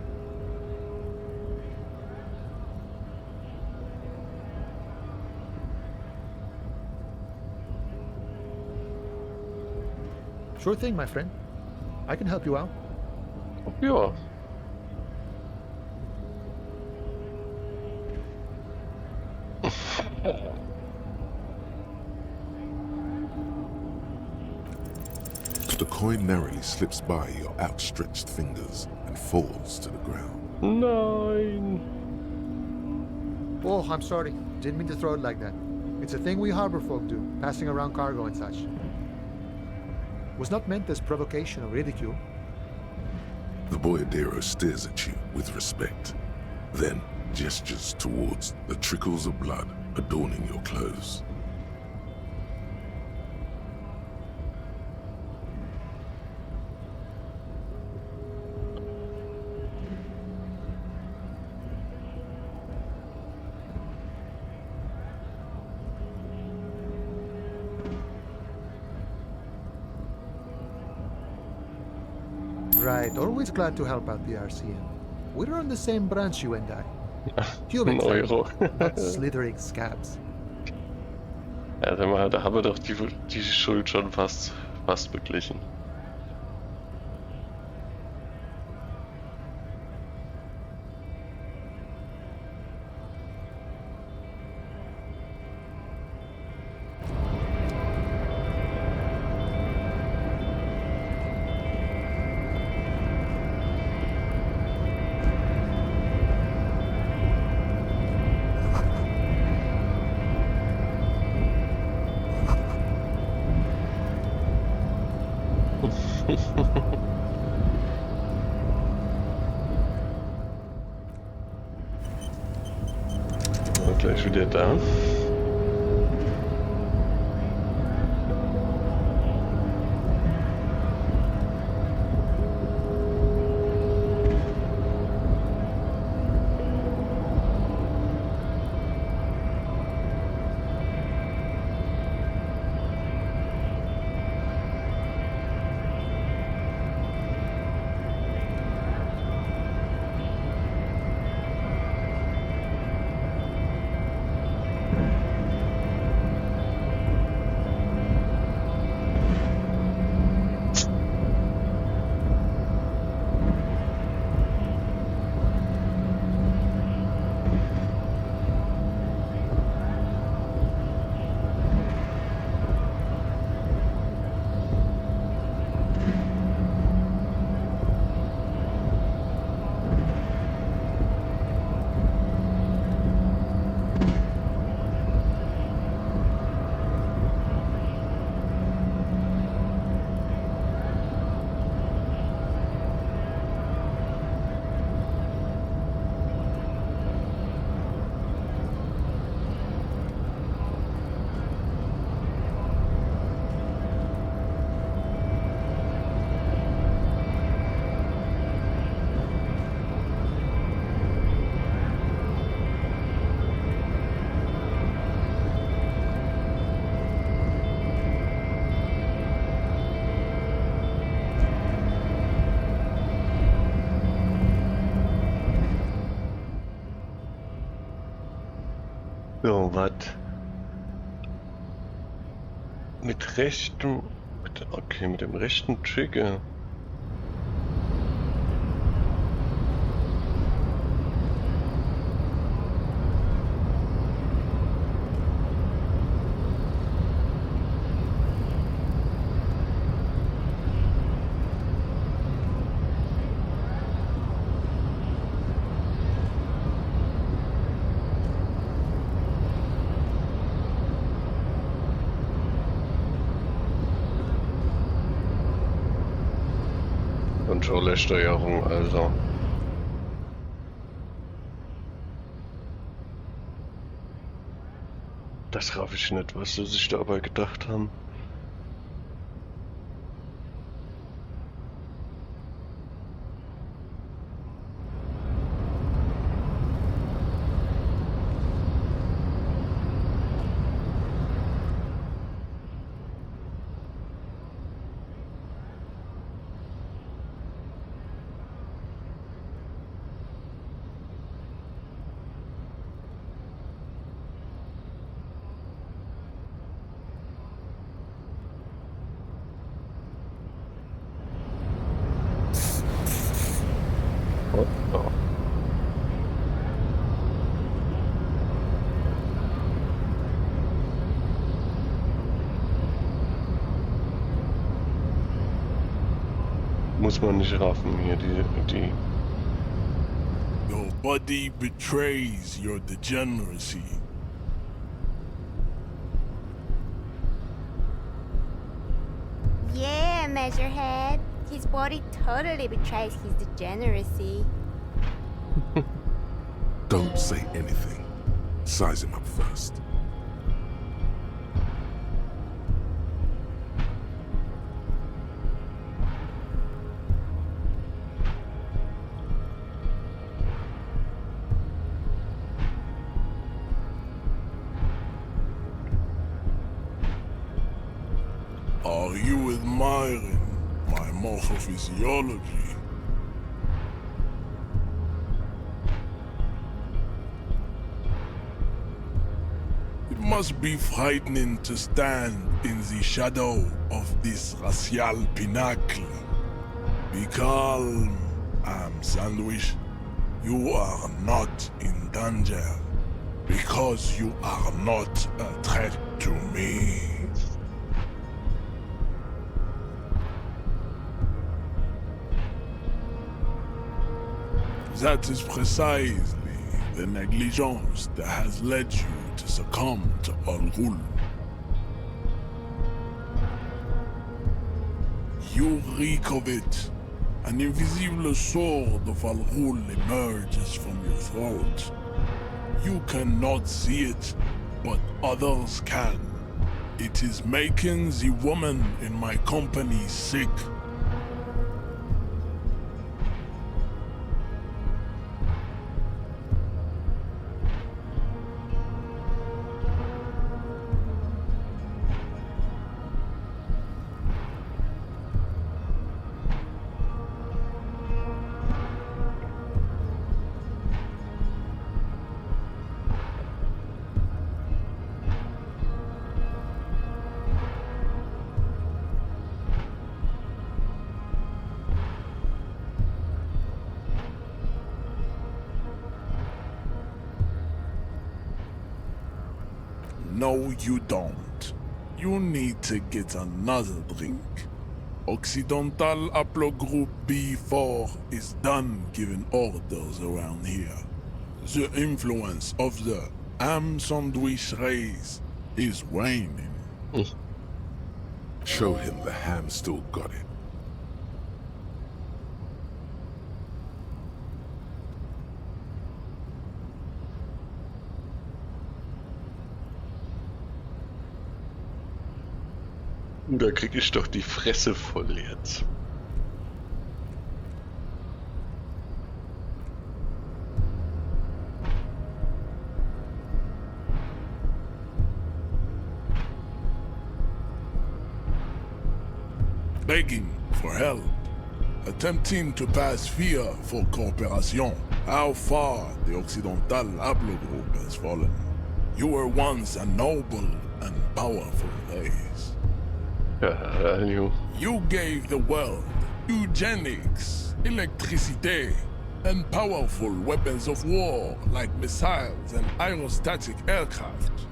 S14: Sure thing, my friend. I can help you out.
S1: Ja.
S4: The coin narrowly slips by your outstretched fingers and falls to the ground.
S1: Nein.
S14: Oh, I'm sorry. Didn't mean to throw it like that. It's a thing we harbor folk do, passing around cargo and such. Was not meant as provocation or ridicule.
S4: The boyardero stares at you with respect, then gestures towards the trickles of blood adorning your clothes.
S14: Right, always glad to help out the RCM. We're on the same branch, you and I. Human
S1: Euro.
S14: not slithering scabs.
S1: Ja, da haben wir doch die Schuld schon fast beglichen. Gleich wieder da. So, was? Mit rechtem... Okay, mit dem rechten Trigger. Controllersteuerung, also. Das raff ich nicht, was sie sich dabei gedacht haben. Oh. Muss man nicht raffen hier, die...
S17: Your body betrays your degeneracy.
S18: Yeah, Measurehead. His body totally betrays his degeneracy.
S4: Don't say anything. Size him up first.
S17: Are you admiring my morphophysiology? It must be frightening to stand in the shadow of this racial pinnacle. Be calm, Sandwich. You are not in danger, because you are not a threat to me. That is precisely the negligence that has led you to succumb to Al-Ghul. You reek of it. An invisible sword of Al-Ghul emerges from your throat. You cannot see it, but others can. It is making the woman in my company sick. No, you don't. You need to get another drink. Occidental Haplogroup B4 is done giving orders around here. The influence of the Sandwich race is waning.
S4: Show him the ham still got it.
S1: Da krieg ich doch die Fresse voll jetzt.
S17: Begging for help. Attempting to pass fear for cooperation. How far the Occidental Haplogroup has fallen. You were once a noble and powerful race. You gave the world eugenics, electricity, and powerful weapons of war like missiles and aerostatic aircraft.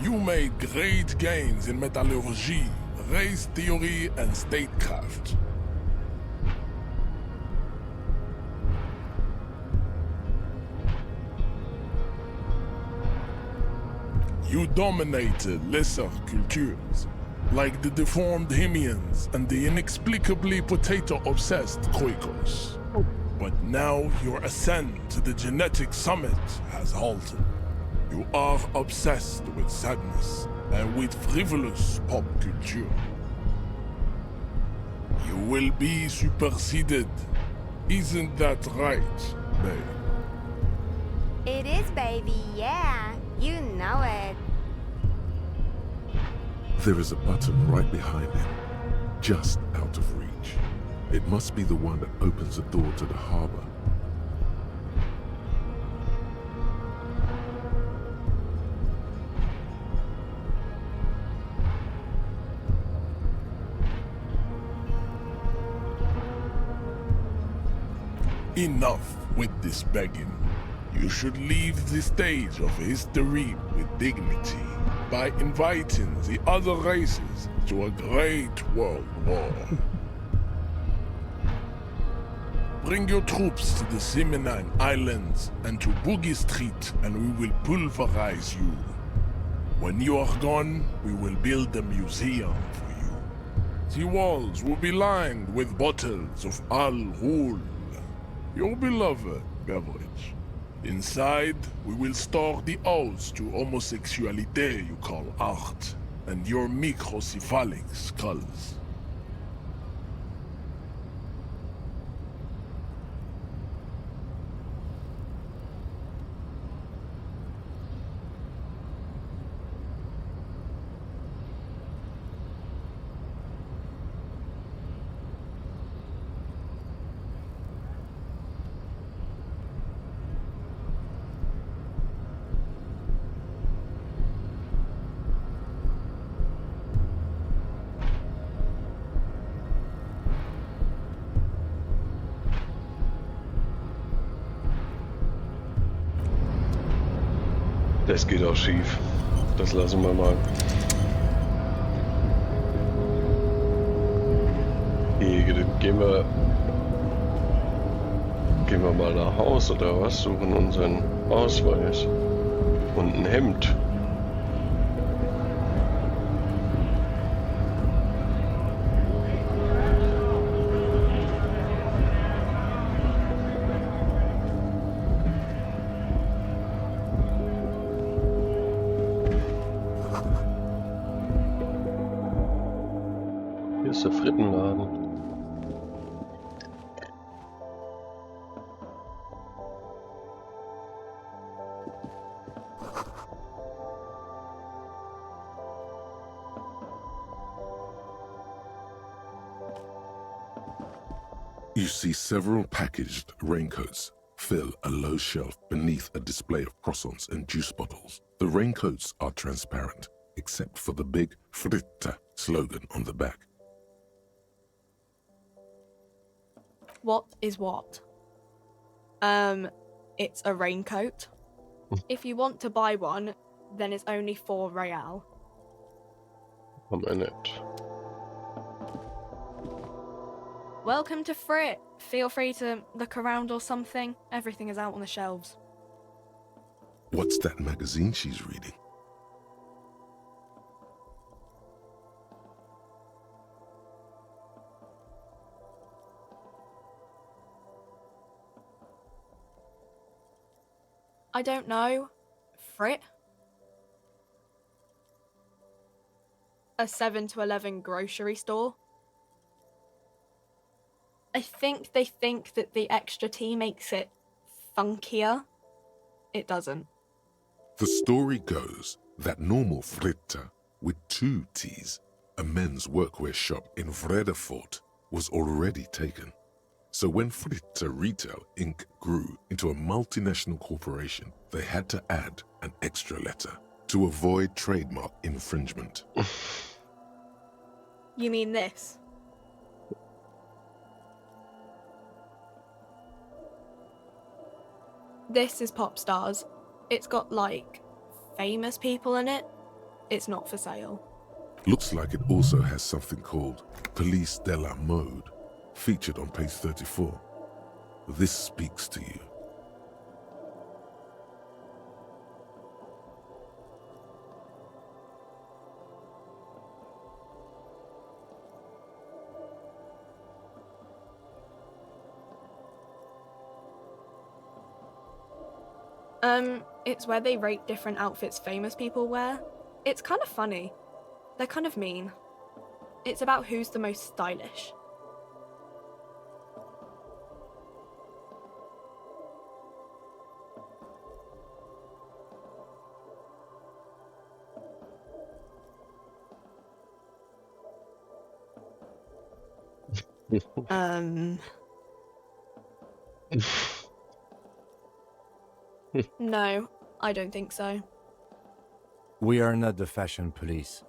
S17: You made great gains in metallurgy, race theory, and statecraft. You dominated lesser cultures, like the deformed Hemians and the inexplicably potato-obsessed Quakers. But now your ascent to the genetic summit has halted. You are obsessed with sadness and with frivolous pop culture. You will be superseded. Isn't that right, babe?
S18: It is, baby, yeah. You know it.
S4: There is a button right behind him, just out of reach. It must be the one that opens the door to the harbor.
S17: Enough with this begging. You should leave the stage of history with dignity by inviting the other races to a great world war. Bring your troops to the Seminine Islands and to Boogie Street, and we will pulverize you. When you are gone, we will build a museum for you. The walls will be lined with bottles of Al Ghul, your beloved beverage. Inside, we will store the odes to homosexuality you call art, and your microcephalic skulls.
S1: Das geht auch schief. Das lassen wir mal. Hier, gehen wir mal nach Haus oder was? Suchen unseren Ausweis. Und ein Hemd. Hier ist der Frittenladen.
S4: You see several packaged raincoats fill a low shelf beneath a display of croissants and juice bottles. The raincoats are transparent, except for the big Fritte slogan on the back.
S19: What is what? It's a raincoat. If you want to buy one, then it's only 4 real.
S1: A minute.
S19: Welcome to Frit. Feel free to look around or something. Everything is out on the shelves.
S4: What's that magazine she's reading?
S19: I don't know. Frit? A 7 to 11 grocery store? I think they think that the extra tea makes it funkier. It doesn't.
S4: The story goes that normal Fritte, with 2 T's, a men's workwear shop in Vredefort, was already taken. So when Fritte Retail Inc. grew into a multinational corporation, they had to add an extra letter. to avoid trademark infringement.
S19: You mean this? This is Pop Stars. It's got, like, famous people in it. It's not for sale.
S4: Looks like it also has something called Police de la Mode, featured on page 34. This speaks to you.
S19: It's where they rate different outfits famous people wear. It's kind of funny. They're kind of mean. It's about who's the most stylish. No, I don't think so.
S8: We are not the fashion police.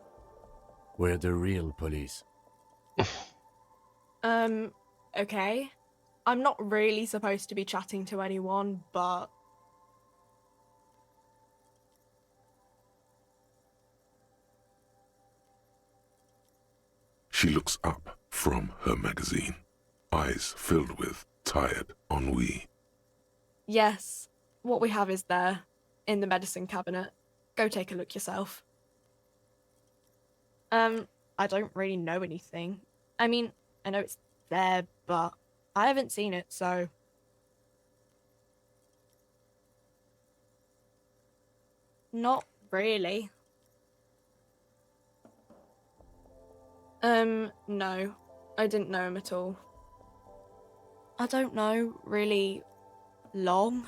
S8: We're the real police.
S19: Okay. I'm not really supposed to be chatting to anyone, but...
S4: She looks up from her magazine, eyes filled with tired ennui.
S19: Yes, what we have is there, in the medicine cabinet. Go take a look yourself. I don't really know anything. I mean, I know it's there, but I haven't seen it, so... Not really. No. I didn't know him at all. I don't know, really long.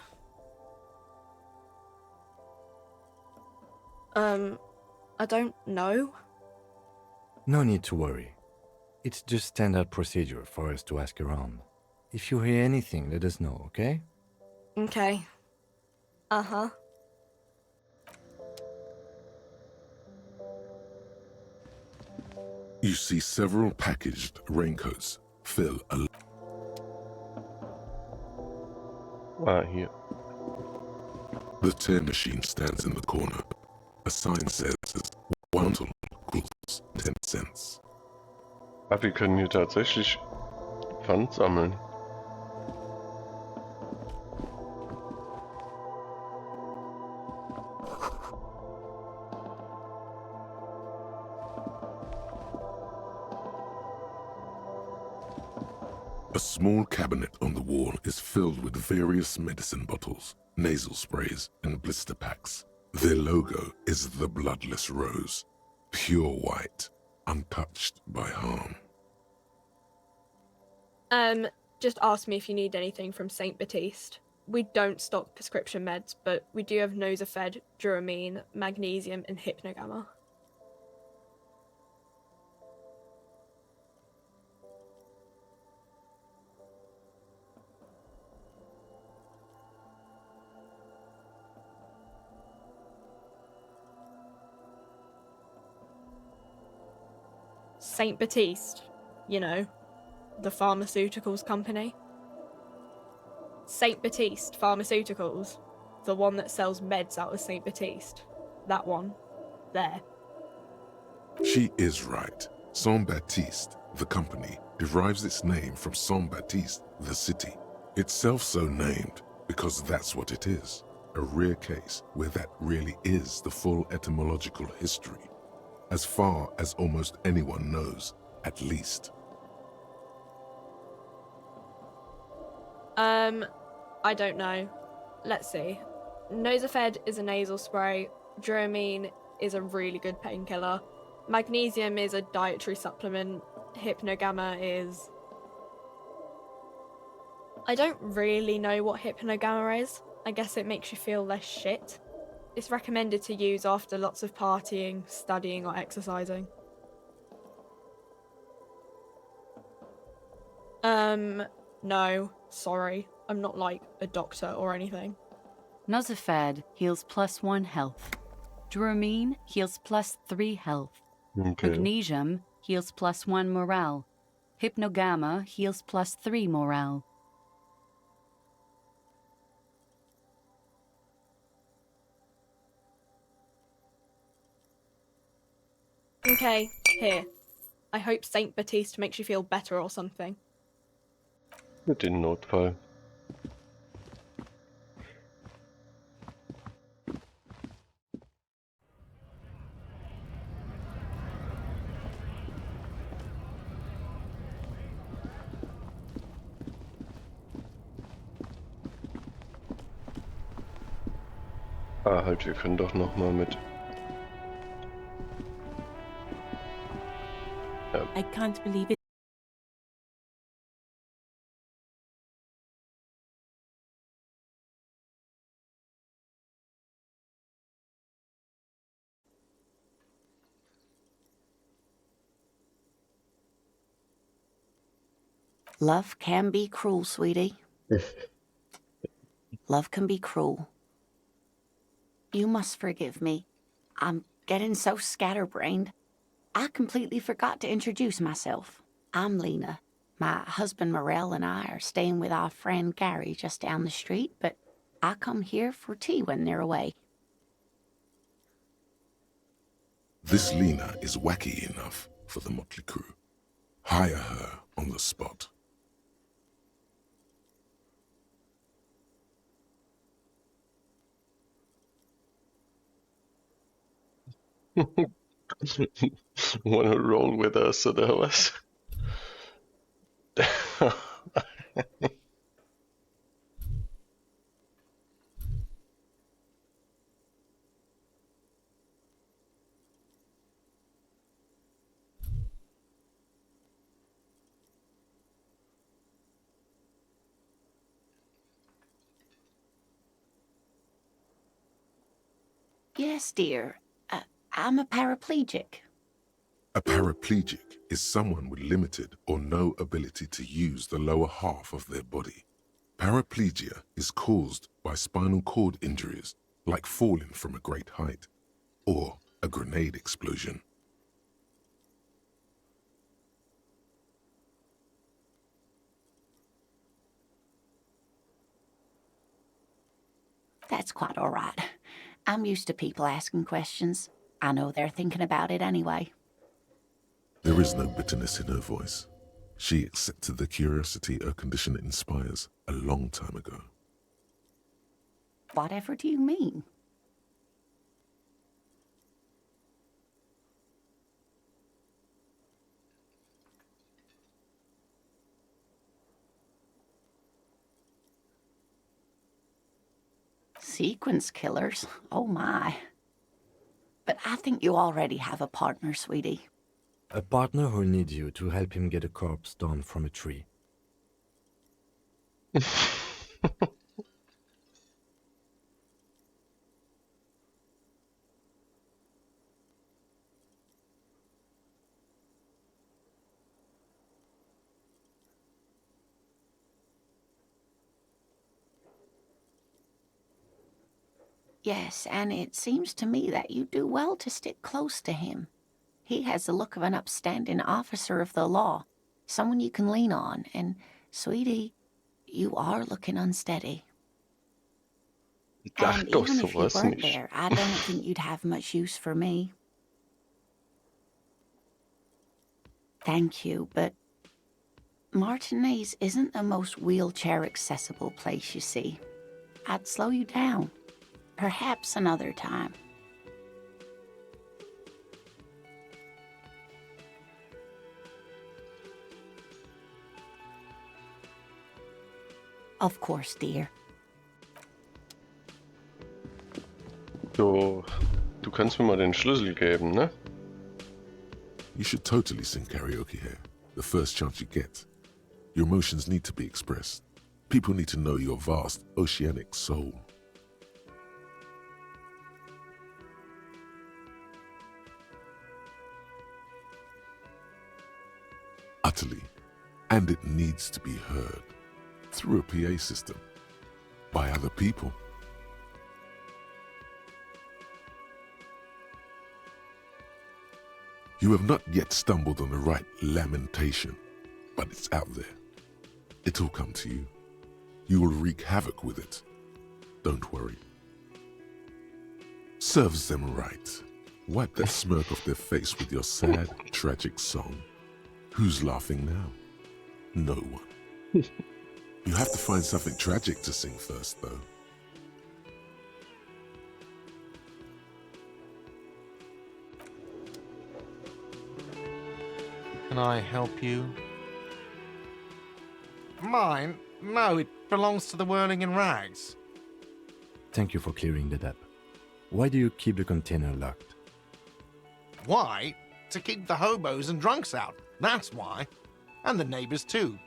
S19: I don't know.
S8: No need to worry. It's just standard procedure for us to ask around. If you hear anything, let us know, okay?
S19: Okay. Uh-huh.
S4: You see several packaged raincoats fill a...
S1: Here.
S4: The tear machine stands in the corner. A sign says, 1 bottle costs 10 cents.
S1: Wir können hier tatsächlich Pfand sammeln.
S4: A small cabinet on the wall is filled with various medicine bottles, nasal sprays, and blister packs. Their logo is the bloodless rose, pure white, untouched by harm.
S19: Just ask me if you need anything from St. Baptiste. We don't stock prescription meds, but we do have Nosafed, Duramine, Magnesium, and Hypnogamma. St. Baptiste, you know, the pharmaceuticals company. St. Baptiste Pharmaceuticals, the one that sells meds out of St. Baptiste. That one. There.
S4: She is right. Saint Baptiste, the company, derives its name from Saint Baptiste, the city. Itself so named because that's what it is. A rare case where that really is the full etymological history. As far as almost anyone knows, at least.
S19: I don't know. Let's see. Nosafed is a nasal spray. Duramine is a really good painkiller. Magnesium is a dietary supplement. Hypnogamma is... I don't really know what Hypnogamma is. I guess it makes you feel less shit. It's recommended to use after lots of partying, studying, or exercising. No, sorry. I'm not like a doctor or anything.
S5: Nosafed heals +1 health. Dramine heals +3 health.
S1: Okay.
S5: Magnesium heals +1 morale. Hypnogamma heals +3 morale.
S19: Okay, here. I hope Saint Baptiste makes you feel better or something.
S1: Für den Notfall. Ah, halt, wir können doch noch mal mit. Ja.
S10: I can't believe it.
S7: Love can be cruel, sweetie. Love can be cruel. You must forgive me. I'm getting so scatterbrained. I completely forgot to introduce myself. I'm Lena. My husband Morel and I are staying with our friend Gary just down the street, but I come here for tea when they're away.
S4: This Lena is wacky enough for the motley crew. Hire her on the spot.
S1: Wanna roll with us oder was?
S7: Yes, dear. I'm a paraplegic.
S4: A paraplegic is someone with limited or no ability to use the lower half of their body. Paraplegia is caused by spinal cord injuries, like falling from a great height, or a grenade explosion.
S7: That's quite all right. I'm used to people asking questions. I know they're thinking about it anyway.
S4: There is no bitterness in her voice. She accepted the curiosity her condition inspires a long time ago.
S7: Whatever do you mean? Sequence killers? Oh my. But I think you already have a partner, sweetie.
S8: A partner who'll need you to help him get a corpse down from a tree.
S7: Yes, and it seems to me that you do well to stick close to him. He has the look of an upstanding officer of the law, someone you can lean on, and, sweetie, you are looking unsteady.
S1: Sag
S7: And
S1: doch
S7: even if you
S1: sowas
S7: weren't
S1: nicht.
S7: there, I don't think you'd have much use for me. Thank you, but Martinez isn't the most wheelchair-accessible place, you see. I'd slow you down. Perhaps another time. Of course, dear.
S1: So, du kannst mir mal den Schlüssel geben, ne?
S4: You should totally sing karaoke here, the first chance you get. Your emotions need to be expressed. People need to know your vast, oceanic soul. Utterly. And it needs to be heard. Through a PA system. By other people. You have not yet stumbled on the right lamentation, but it's out there. It'll come to you. You will wreak havoc with it. Don't worry. Serves them right. Wipe that smirk off their face with your sad, tragic song. Who's laughing now? No one. You have to find something tragic to sing first, though.
S6: Can I help you? Mine? No, it belongs to the Whirling in Rags.
S8: Thank you for clearing that up. Why do you keep the container locked?
S6: Why? To keep the hobos and drunks out. That's why. And the neighbors too.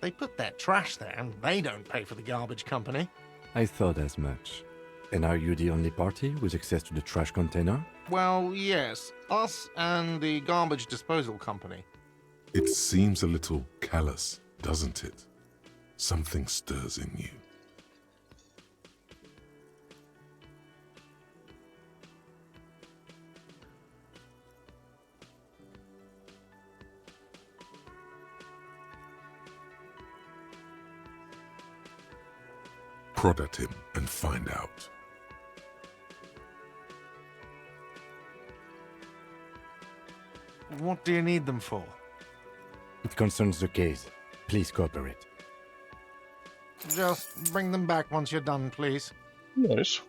S6: They put their trash there and they don't pay for the garbage company.
S8: I thought as much. And are you the only party with access to the trash container?
S6: Well, yes. Us and the garbage disposal company.
S4: It seems a little callous, doesn't it? Something stirs in you. Prod at him and find out.
S6: What do you need them for?
S8: It concerns the case. Please cooperate.
S6: Just bring them back once you're done, please.
S1: Nice.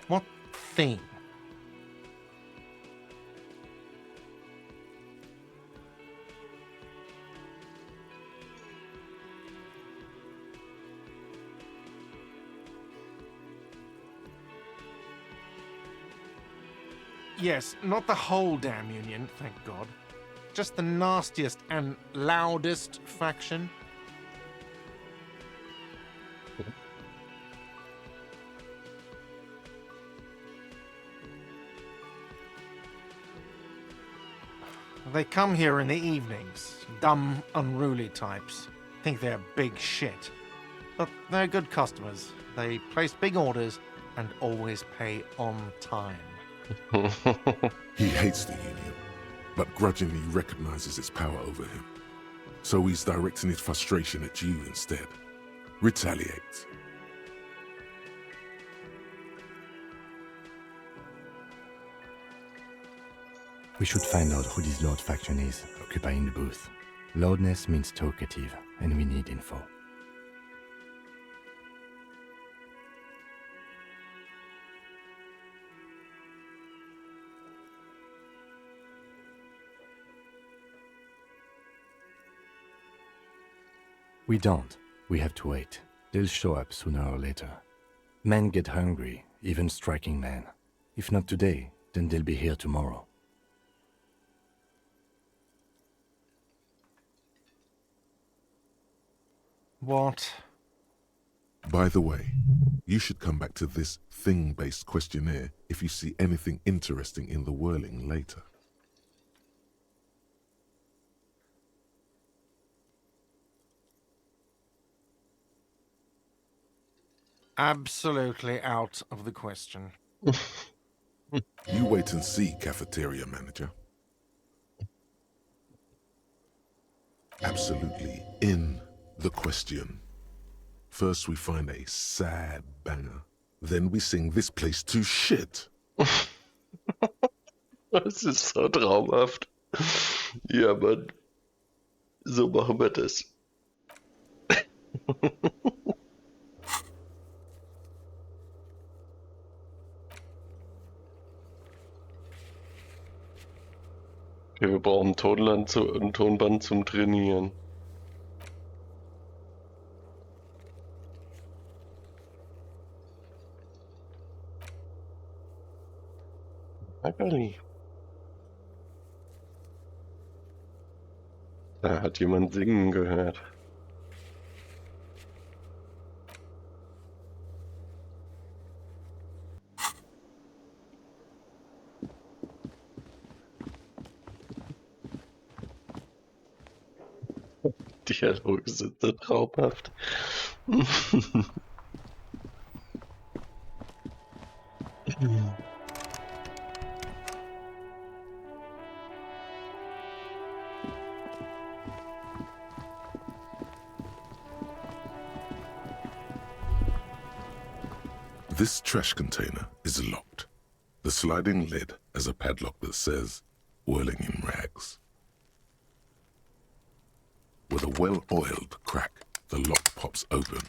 S6: What thing? Yes, not the whole damn union, thank God. Just the nastiest and loudest faction. They come here in the evenings. Dumb, unruly types. Think they're big shit. But they're good customers. They place big orders and always pay on time.
S4: He hates the Union, but grudgingly recognizes its power over him. So he's directing his frustration at you instead. Retaliate.
S8: We should find out who this Lord faction is, occupying the booth. Loudness means talkative, and we need info. We don't. We have to wait. They'll show up sooner or later. Men get hungry, even striking men. If not today, then they'll be here tomorrow.
S6: What?
S4: By the way, you should come back to this thing-based questionnaire if you see anything interesting in the whirling later.
S6: Absolutely out of the question.
S4: You wait and see, cafeteria manager. Absolutely in the question. First we find a sad banger. Then we sing this place to shit.
S1: Das ist so traumhaft. Ja, Mann. So machen wir das. Okay, wir brauchen ein Tonband zum Trainieren. Ärgerlich. Da hat jemand singen gehört. Dialoge sind so traumhaft.
S4: This trash container is locked. The sliding lid has a padlock that says, whirling in rags. With a well-oiled crack, the lock pops open.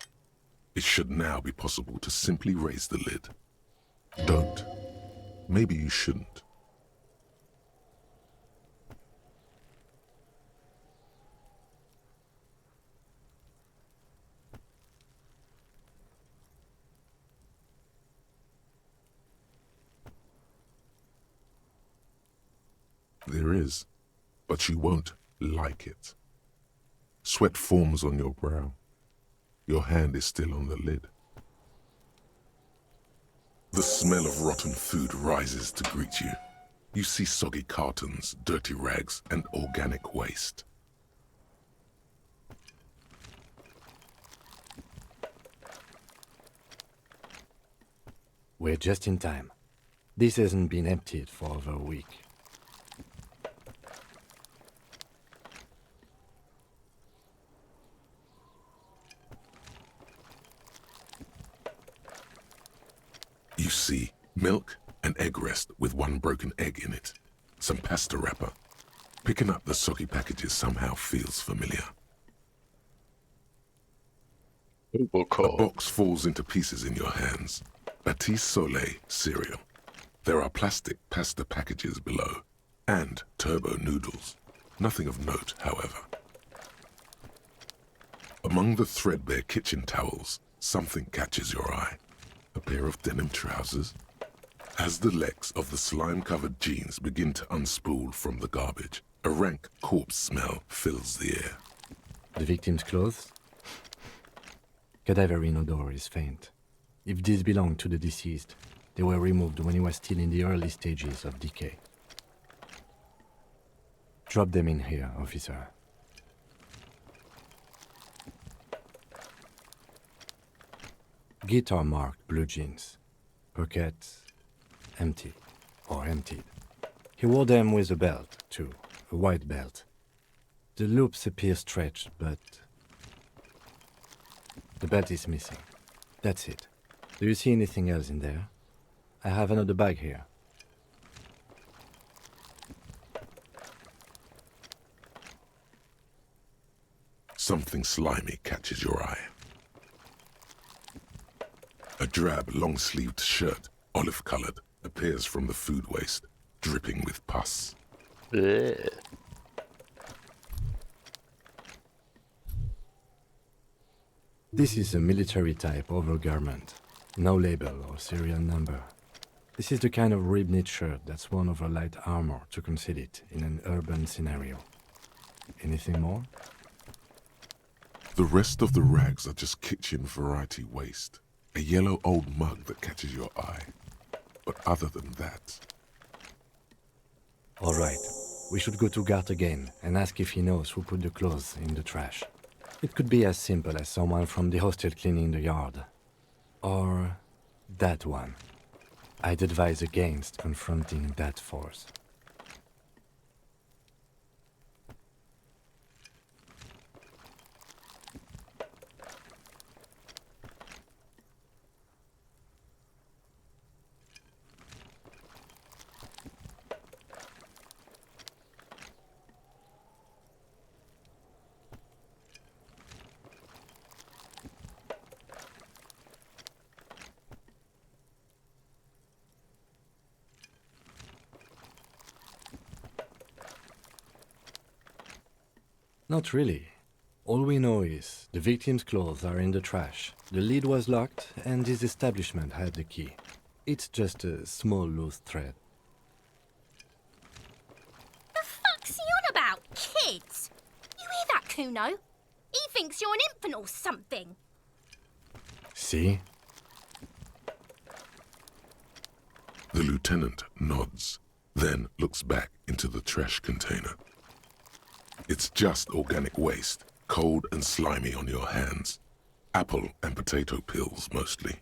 S4: It should now be possible to simply raise the lid. Don't. Maybe you shouldn't. There is, but you won't like it. Sweat forms on your brow. Your hand is still on the lid. The smell of rotten food rises to greet you. You see soggy cartons, dirty rags, and organic waste.
S8: We're just in time. This hasn't been emptied for over a week.
S4: You see milk and egg rest with one broken egg in it. Some pasta wrapper. Picking up the soggy packages somehow feels familiar. A box falls into pieces in your hands. Batiste Soleil cereal. There are plastic pasta packages below. And turbo noodles. Nothing of note, however. Among the threadbare kitchen towels, something catches your eye. A pair of denim trousers. As the legs of the slime-covered jeans begin to unspool from the garbage, a rank corpse smell fills the air.
S8: The victim's clothes? Cadaverine odor is faint. If these belong to the deceased, they were removed when he was still in the early stages of decay. Drop them in here, officer. Guitar marked blue jeans. Pockets empty or emptied. He wore them with a belt, too, a white belt. The loops appear stretched, but the belt is missing. That's it. Do you see anything else in there? I have another bag here.
S4: Something slimy catches your eye. A drab, long-sleeved shirt, olive-colored, appears from the food waste, dripping with pus.
S1: Blech.
S8: This is a military-type overgarment. No label or serial number. This is the kind of rib-knit shirt that's worn over light armor to conceal it in an urban scenario. Anything more?
S4: The rest of the rags are just kitchen variety waste. A yellow old mug that catches your eye. But other than that...
S8: All right. We should go to Gart again and ask if he knows who put the clothes in the trash. It could be as simple as someone from the hostel cleaning the yard. Or that one. I'd advise against confronting that force. Not really. All we know is the victim's clothes are in the trash, the lid was locked, and his establishment had the key. It's just a small loose thread.
S12: The fuck's he on about, kids? You hear that, Kuno? He thinks you're an infant or something.
S8: See?
S4: The lieutenant nods, then looks back into the trash container. It's just organic waste, cold and slimy on your hands. Apple and potato peels mostly.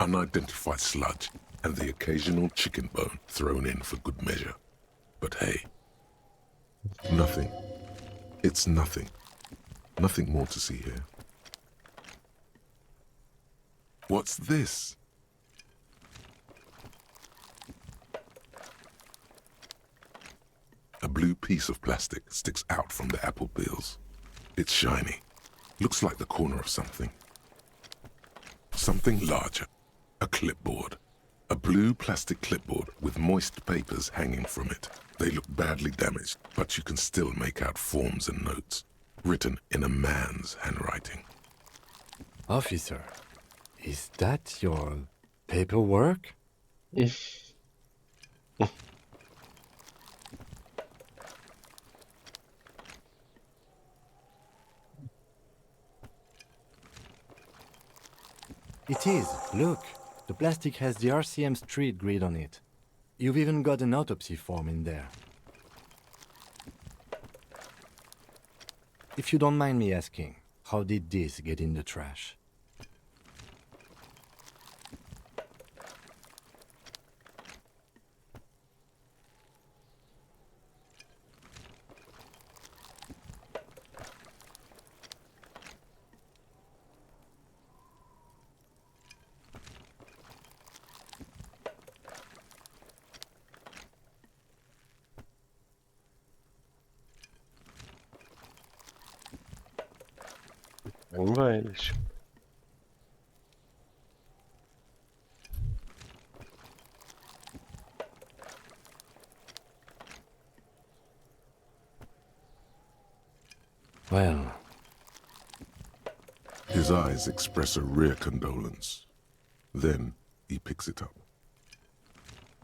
S4: Unidentified sludge and the occasional chicken bone thrown in for good measure. But hey, nothing. It's nothing. Nothing more to see here. What's this? A blue piece of plastic sticks out from the apple peels. It's shiny. Looks like the corner of something. Something larger. A clipboard. A blue plastic clipboard with moist papers hanging from it. They look badly damaged, but you can still make out forms and notes, written in a man's handwriting.
S8: Officer, is that your paperwork? It is. Look, the plastic has the RCM street grid on it. You've even got an autopsy form in there. If you don't mind me asking, how did this get in the trash?
S1: Langweilig.
S8: Well...
S4: His eyes express a rare condolence. Then he picks it up.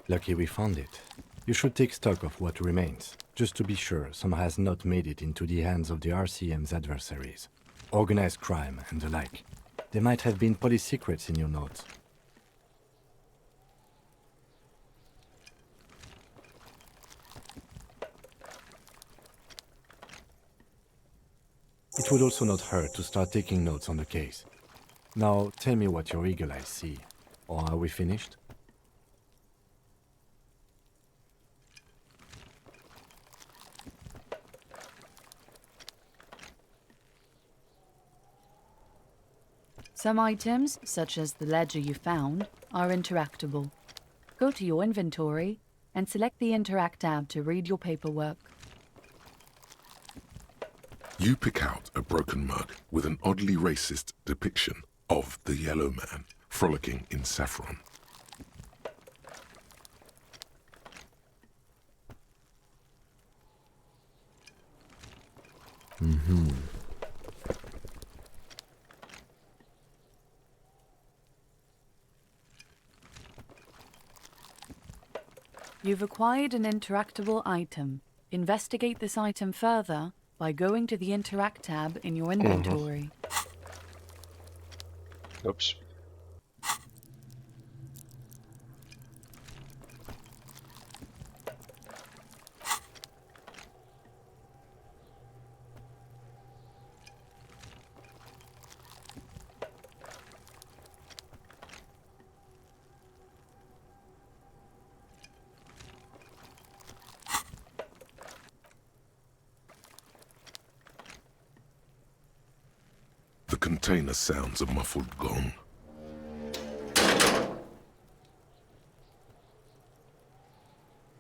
S8: Lucky we found it. You should take stock of what remains, just to be sure some has not made it into the hands of the RCM's adversaries. Organized crime and the like. There might have been police secrets in your notes. It would also not hurt to start taking notes on the case. Now, tell me what your eagle eyes see. Or are we finished?
S5: Some items, such as the ledger you found, are interactable. Go to your inventory and select the Interact tab to read your paperwork.
S4: You pick out a broken mug with an oddly racist depiction of the yellow man frolicking in saffron.
S5: You've acquired an interactable item. Investigate this item further by going to the Interact tab in your inventory.
S1: Oops.
S4: The container sounds a muffled gong.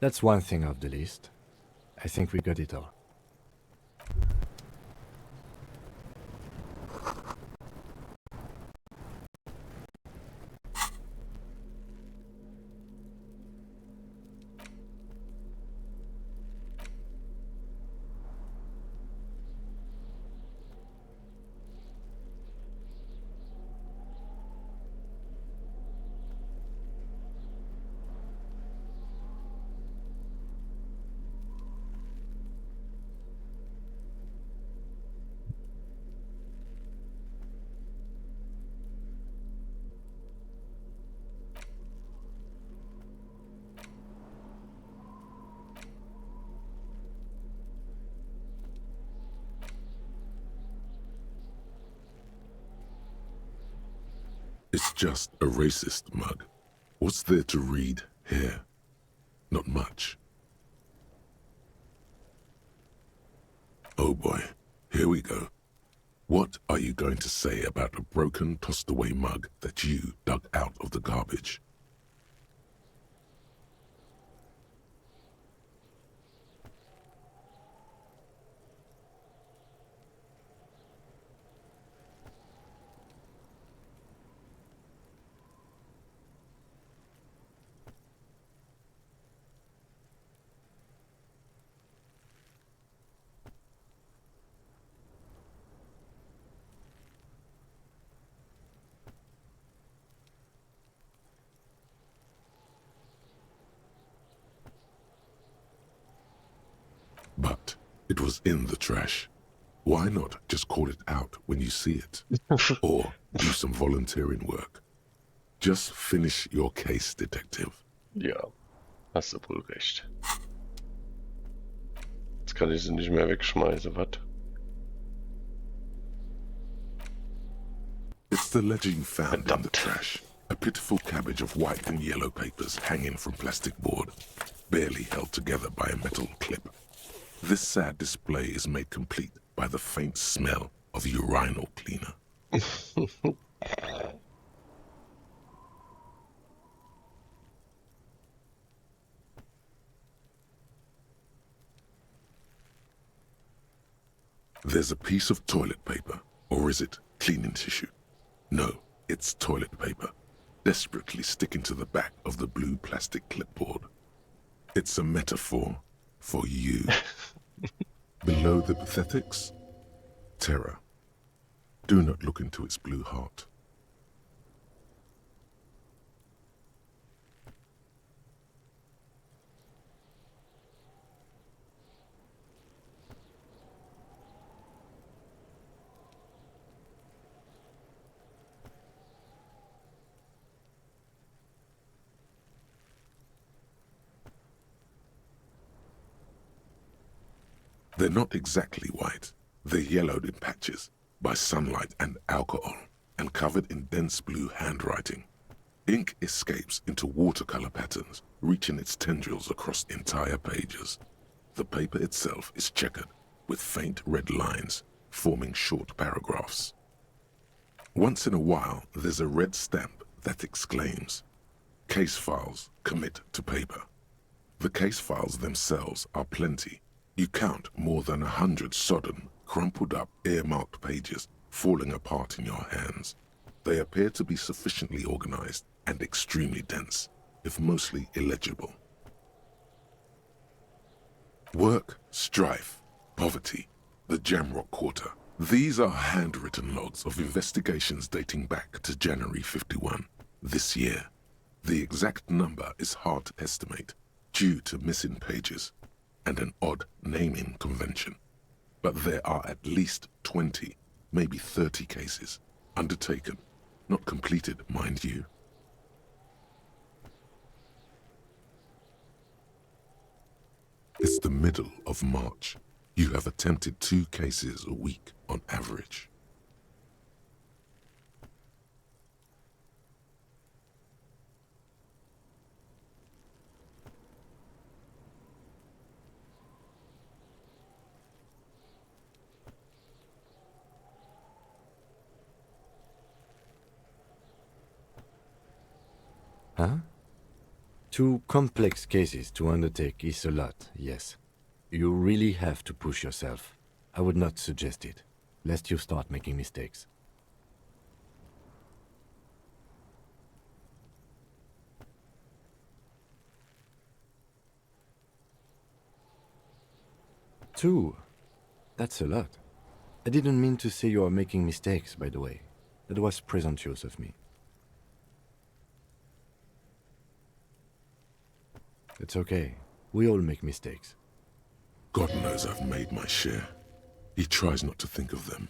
S8: That's one thing off the list. I think we got it all.
S4: It's just a racist mug. What's there to read here? Not much. Oh boy, here we go. What are you going to say about a broken, tossed-away mug that you dug out of the garbage? But it was in the trash. Why not just call it out when you see it? Or do some volunteering work. Just finish your case, detective.
S1: Ja, hast du wohl recht. Jetzt kann ich sie nicht mehr wegschmeißen, was?
S4: It's the legend found in the trash. A pitiful cabbage of white and yellow papers hanging from plastic board, barely held together by a metal clip. This sad display is made complete by the faint smell of urinal cleaner. There's a piece of toilet paper, or is it cleaning tissue? No, it's toilet paper, desperately sticking to the back of the blue plastic clipboard. It's a metaphor for you. Below the pathetics, terror. Do not look into its blue heart. They're not exactly white. They're yellowed in patches by sunlight and alcohol and covered in dense blue handwriting. Ink escapes into watercolor patterns, reaching its tendrils across entire pages. The paper itself is checkered with faint red lines forming short paragraphs. Once in a while, there's a red stamp that exclaims, "Case files commit to paper." The case files themselves are plenty. You count more than 100 sodden, crumpled up, earmarked pages falling apart in your hands. They appear to be sufficiently organized and extremely dense, if mostly illegible. Work, strife, poverty, the Jamrock Quarter. These are handwritten logs of investigations dating back to January 51, this year. The exact number is hard to estimate, due to missing pages and an odd naming convention. But there are at least 20, maybe 30 cases, undertaken, not completed, mind you. It's the middle of March. You have attempted 2 cases a week on average.
S8: Huh? 2 complex cases to undertake is a lot, yes. You really have to push yourself. I would not suggest it, lest you start making mistakes. Two? That's a lot. I didn't mean to say you are making mistakes, by the way. That was presumptuous of me. It's okay. We all make mistakes.
S4: God knows I've made my share. He tries not to think of them.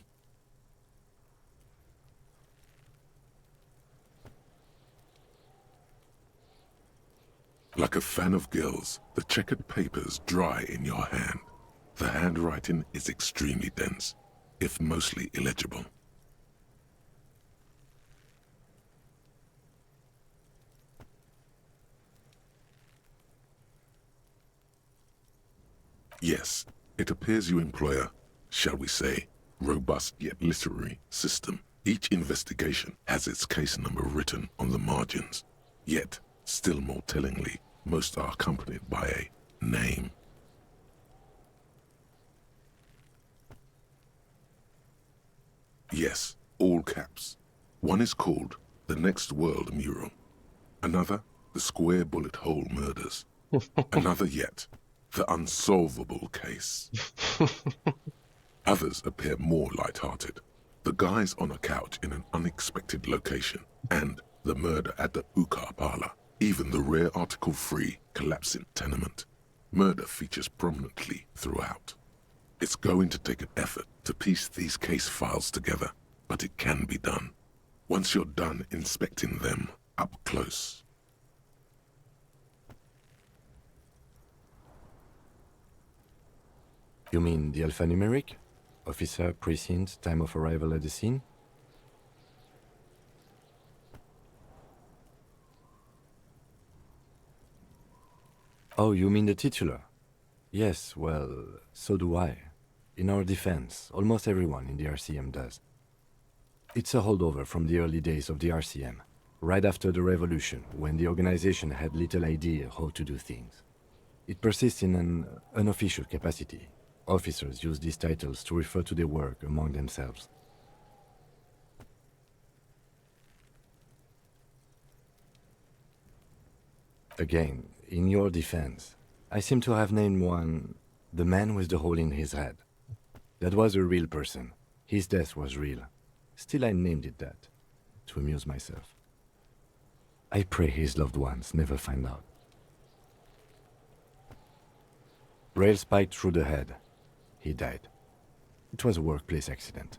S4: Like a fan of gills, the checkered papers dry in your hand. The handwriting is extremely dense, if mostly illegible. Yes, it appears you employ a, shall we say, robust yet literary system. Each investigation has its case number written on the margins. Yet, still more tellingly, most are accompanied by a name. Yes, all caps. One is called The Next World Mural. Another, The Square Bullet Hole Murders. Another yet, The Unsolvable Case. Others appear more light-hearted. The Guys on a Couch in an Unexpected Location, and The Murder at the Ukar Parlor. Even the rare article-free Collapsing Tenement. Murder features prominently throughout. It's going to take an effort to piece these case files together, but it can be done. Once you're done inspecting them up close.
S8: You mean the alphanumeric? Officer, precinct, time of arrival at the scene? Oh, you mean the titular? Yes, well, so do I. In our defense, almost everyone in the RCM does. It's a holdover from the early days of the RCM, right after the revolution, when the organization had little idea how to do things. It persists in an unofficial capacity. Officers use these titles to refer to their work among themselves. Again, in your defense, I seem to have named one the man with the hole in his head. That was a real person. His death was real. Still, I named it that, to amuse myself. I pray his loved ones never find out. Rail spiked through the head. He died. It was a workplace accident.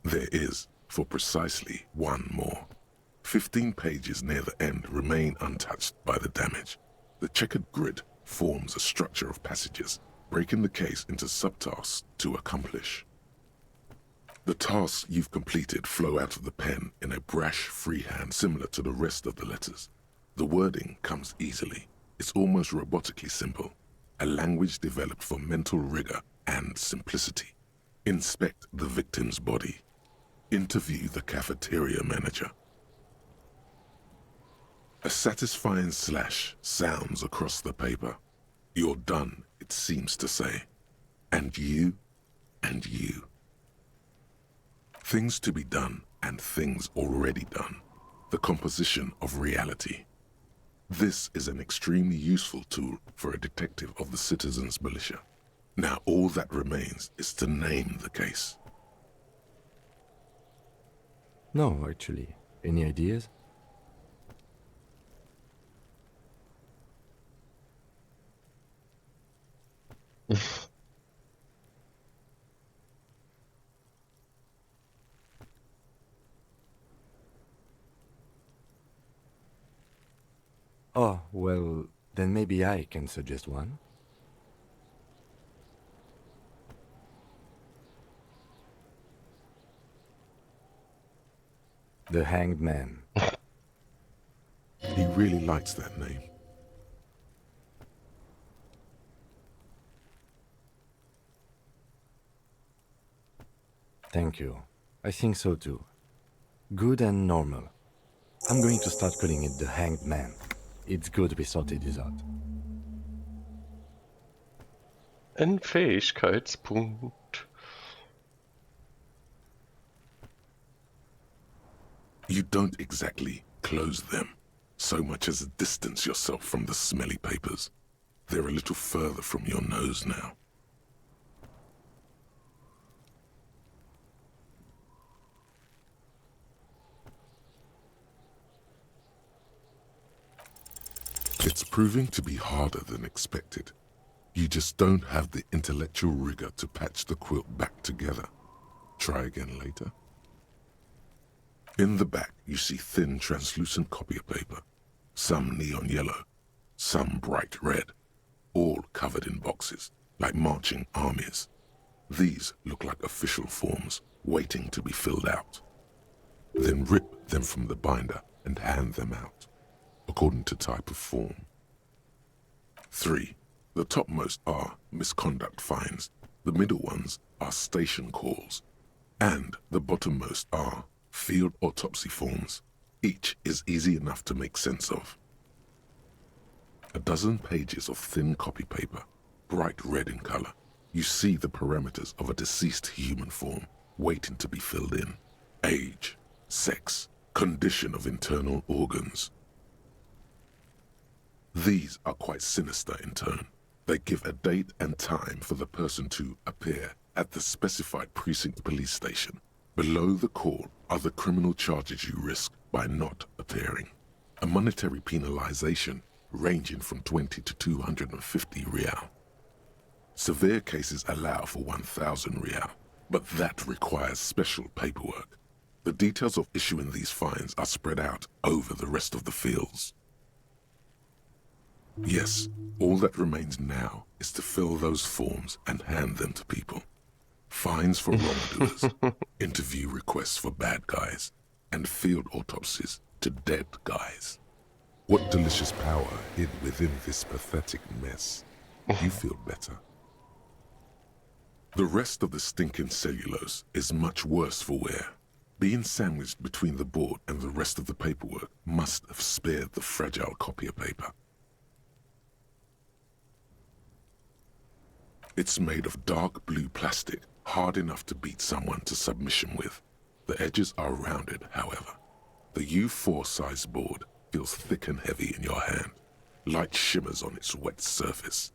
S4: There is, for precisely one more. 15 pages near the end remain untouched by the damage. The checkered grid forms a structure of passages, breaking the case into subtasks to accomplish. The tasks you've completed flow out of the pen in a brash freehand similar to the rest of the letters. The wording comes easily. It's almost robotically simple. A language developed for mental rigor and simplicity. Inspect the victim's body. Interview the cafeteria manager. A satisfying slash sounds across the paper. You're done, it seems to say. And you, and you. Things to be done and things already done. The composition of reality. This is an extremely useful tool for a detective of the citizens' militia. Now all that remains is to name the case.
S8: No, actually. Any ideas? Oh, well, then maybe I can suggest one. The Hanged Man.
S4: He really likes that name.
S8: Thank you. I think so too. Good and normal. I'm going to start calling it the Hanged Man. It's good we sorted this out.
S1: Ein Fähigkeitspunkt.
S4: You don't exactly close them, so much as distance yourself from the smelly papers. They're a little further from your nose now. It's proving to be harder than expected. You just don't have the intellectual rigor to patch the quilt back together. Try again later. In the back, you see thin, translucent copier paper. Some neon yellow, some bright red, all covered in boxes, like marching armies. These look like official forms waiting to be filled out. Then rip them from the binder and hand them out, according to type of form. 3. The topmost are misconduct fines, the middle ones are station calls, and the bottommost are field autopsy forms. Each is easy enough to make sense of. A dozen pages of thin copy paper, bright red in color. You see the parameters of a deceased human form waiting to be filled in. Age, sex, condition of internal organs. These are quite sinister in tone. They give a date and time for the person to appear at the specified precinct police station. Below the call are the criminal charges you risk by not appearing. A monetary penalization ranging from 20 to 250 real. Severe cases allow for 1,000 real, but that requires special paperwork. The details of issuing these fines are spread out over the rest of the fields. Yes, all that remains now is to fill those forms and hand them to people. Fines for wrongdoers, interview requests for bad guys, and field autopsies to dead guys. What delicious power hid within this pathetic mess. You feel better. The rest of the stinking cellulose is much worse for wear. Being sandwiched between the board and the rest of the paperwork must have spared the fragile copier paper. It's made of dark blue plastic, hard enough to beat someone to submission with. The edges are rounded, however. The U4 size board feels thick and heavy in your hand. Light shimmers on its wet surface.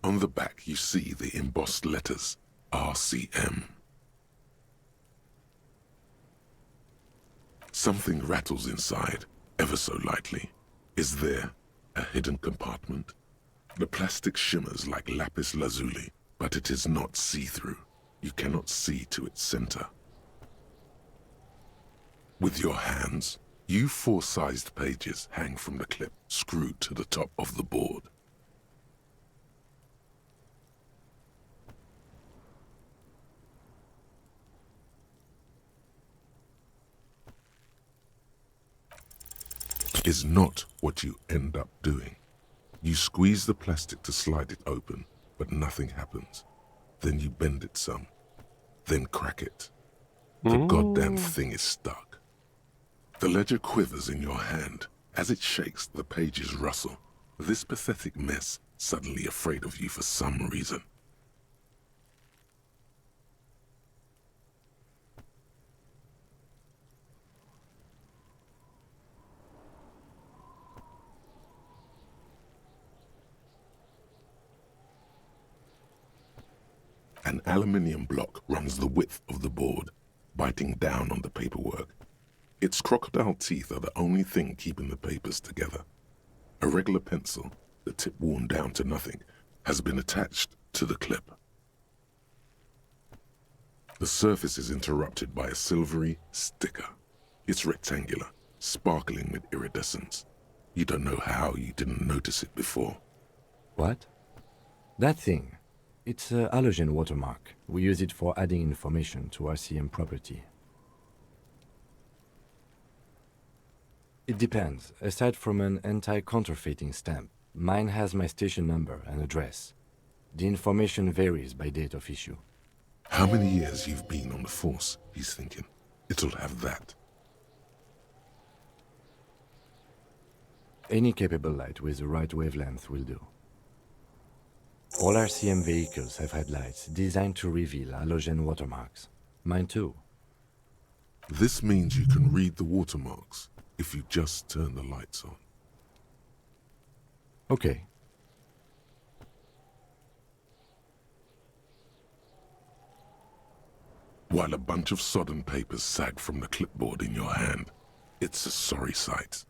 S4: On the back you see the embossed letters, RCM. Something rattles inside, ever so lightly. Is there a hidden compartment? The plastic shimmers like lapis lazuli, but it is not see-through. You cannot see to its center. With your hands, U4-sized pages hang from the clip screwed to the top of the board. Is not what you end up doing. You squeeze the plastic to slide it open, but nothing happens. Then you bend it some, then crack it. The goddamn thing is stuck. The ledger quivers in your hand. As it shakes, the pages rustle. This pathetic mess suddenly afraid of you for some reason. An aluminium block runs the width of the board, biting down on the paperwork. Its crocodile teeth are the only thing keeping the papers together. A regular pencil, the tip worn down to nothing, has been attached to the clip. The surface is interrupted by a silvery sticker. It's rectangular, sparkling with iridescence. You don't know how you didn't notice it before.
S8: What? That thing. It's a halogen watermark. We use it for adding information to RCM property. It depends. Aside from an anti-counterfeiting stamp, mine has my station number and address. The information varies by date of issue.
S4: How many years you've been on the force, he's thinking. It'll have that.
S8: Any capable light with the right wavelength will do. All RCM vehicles have headlights designed to reveal halogen watermarks. Mine too.
S4: This means you can read the watermarks if you just turn the lights on.
S8: Okay.
S4: While a bunch of sodden papers sag from the clipboard in your hand, it's a sorry sight.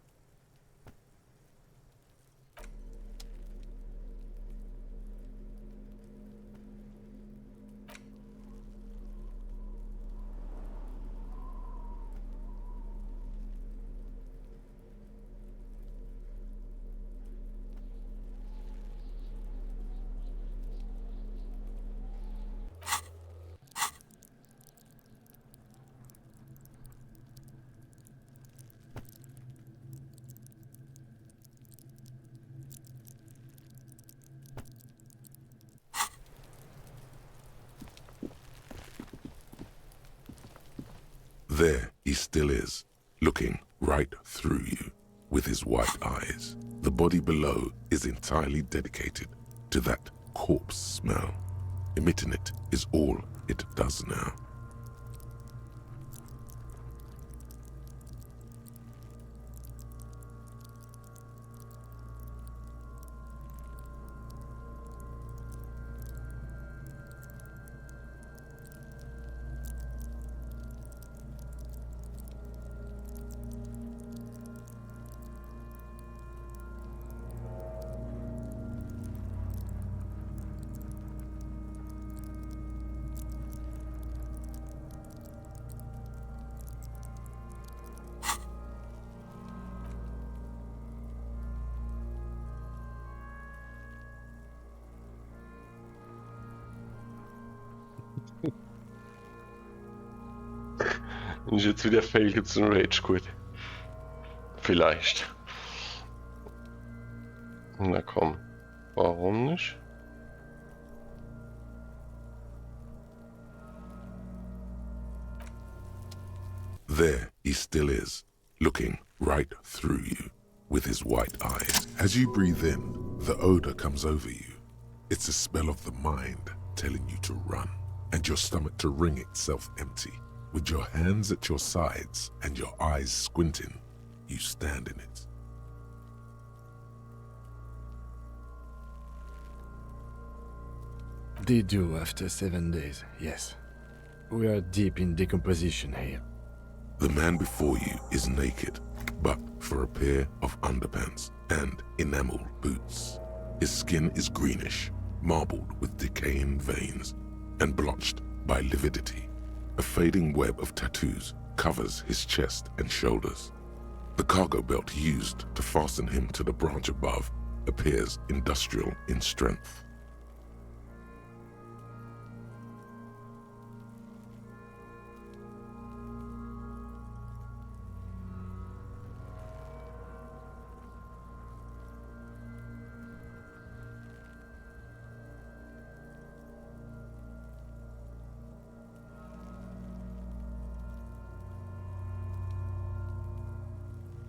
S4: There he still is, looking right through you with his white eyes. The body below is entirely dedicated to that corpse smell. Emitting it is all it does now.
S1: Bin ich jetzt wieder fähig zum Rage Quit? Vielleicht. Na komm, warum nicht?
S4: There he still is, looking right through you with his white eyes. As you breathe in, the odor comes over you. It's a smell of the mind telling you to run, and your stomach to wring itself empty. With your hands at your sides and your eyes squinting, you stand in it.
S8: They do after 7 days, yes. We are deep in decomposition here.
S4: The man before you is naked, but for a pair of underpants and enamel boots. His skin is greenish, marbled with decaying veins, and blotched by lividity. A fading web of tattoos covers his chest and shoulders. The cargo belt used to fasten him to the branch above appears industrial in strength.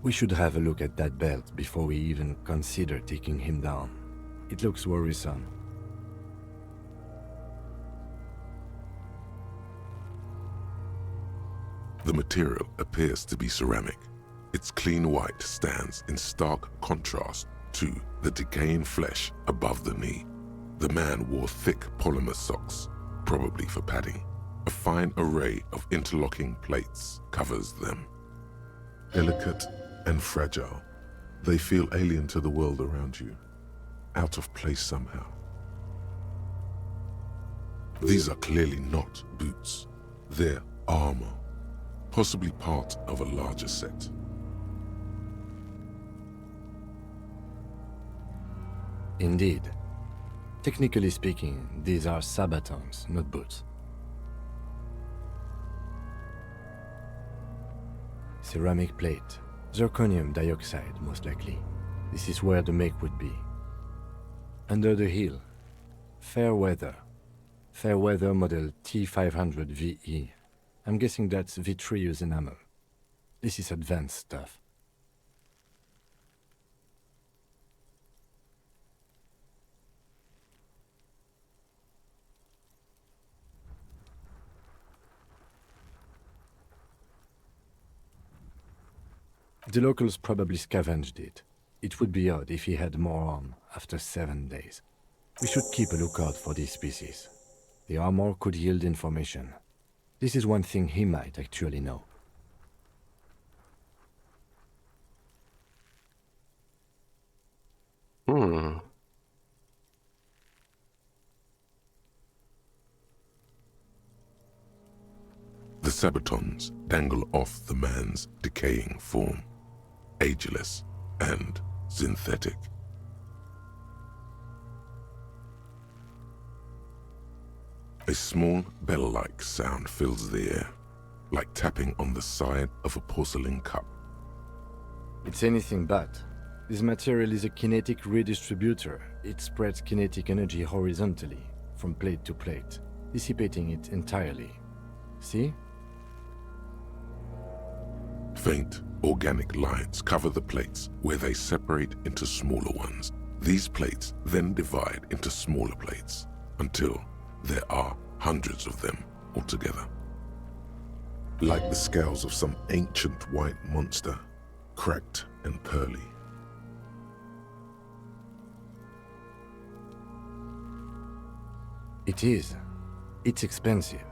S8: We should have a look at that belt before we even consider taking him down. It looks worrisome.
S4: The material appears to be ceramic. Its clean white stands in stark contrast to the decaying flesh above the knee. The man wore thick polymer socks, probably for padding. A fine array of interlocking plates covers them. Delicate and fragile, they feel alien to the world around you, out of place somehow. These are clearly not boots. They're armor, possibly part of a larger set.
S8: Indeed. Technically speaking, these are sabatons, not boots. Ceramic plate. Zirconium dioxide, most likely. This is where the make would be. Under the heel. Fair weather. Fair weather model T500 VE. I'm guessing that's vitreous enamel. This is advanced stuff. The locals probably scavenged it. It would be odd if he had more on after 7 days. We should keep a lookout for these species. The armor could yield information. This is one thing he might actually know.
S4: The sabatons dangle off the man's decaying form, ageless and synthetic. A small bell-like sound fills the air, like tapping on the side of a porcelain cup.
S8: It's anything but. This material is a kinetic redistributor. It spreads kinetic energy horizontally, from plate to plate, dissipating it entirely. See?
S4: Faint, organic lines cover the plates where they separate into smaller ones. These plates then divide into smaller plates until there are hundreds of them altogether. Like the scales of some ancient white monster, cracked and pearly.
S8: It is. It's expensive.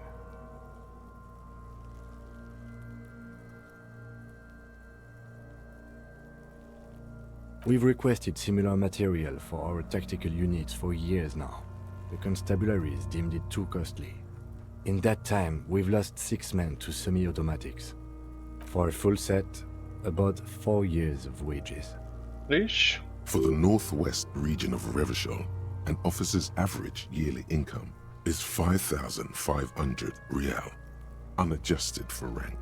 S8: We've requested similar material for our tactical units for years now. The constabularies deemed it too costly. In that time, we've lost 6 men to semi-automatics. For a full set, about 4 years of wages.
S4: For the northwest region of Revachol, an officer's average yearly income is 5,500 rial, unadjusted for rank.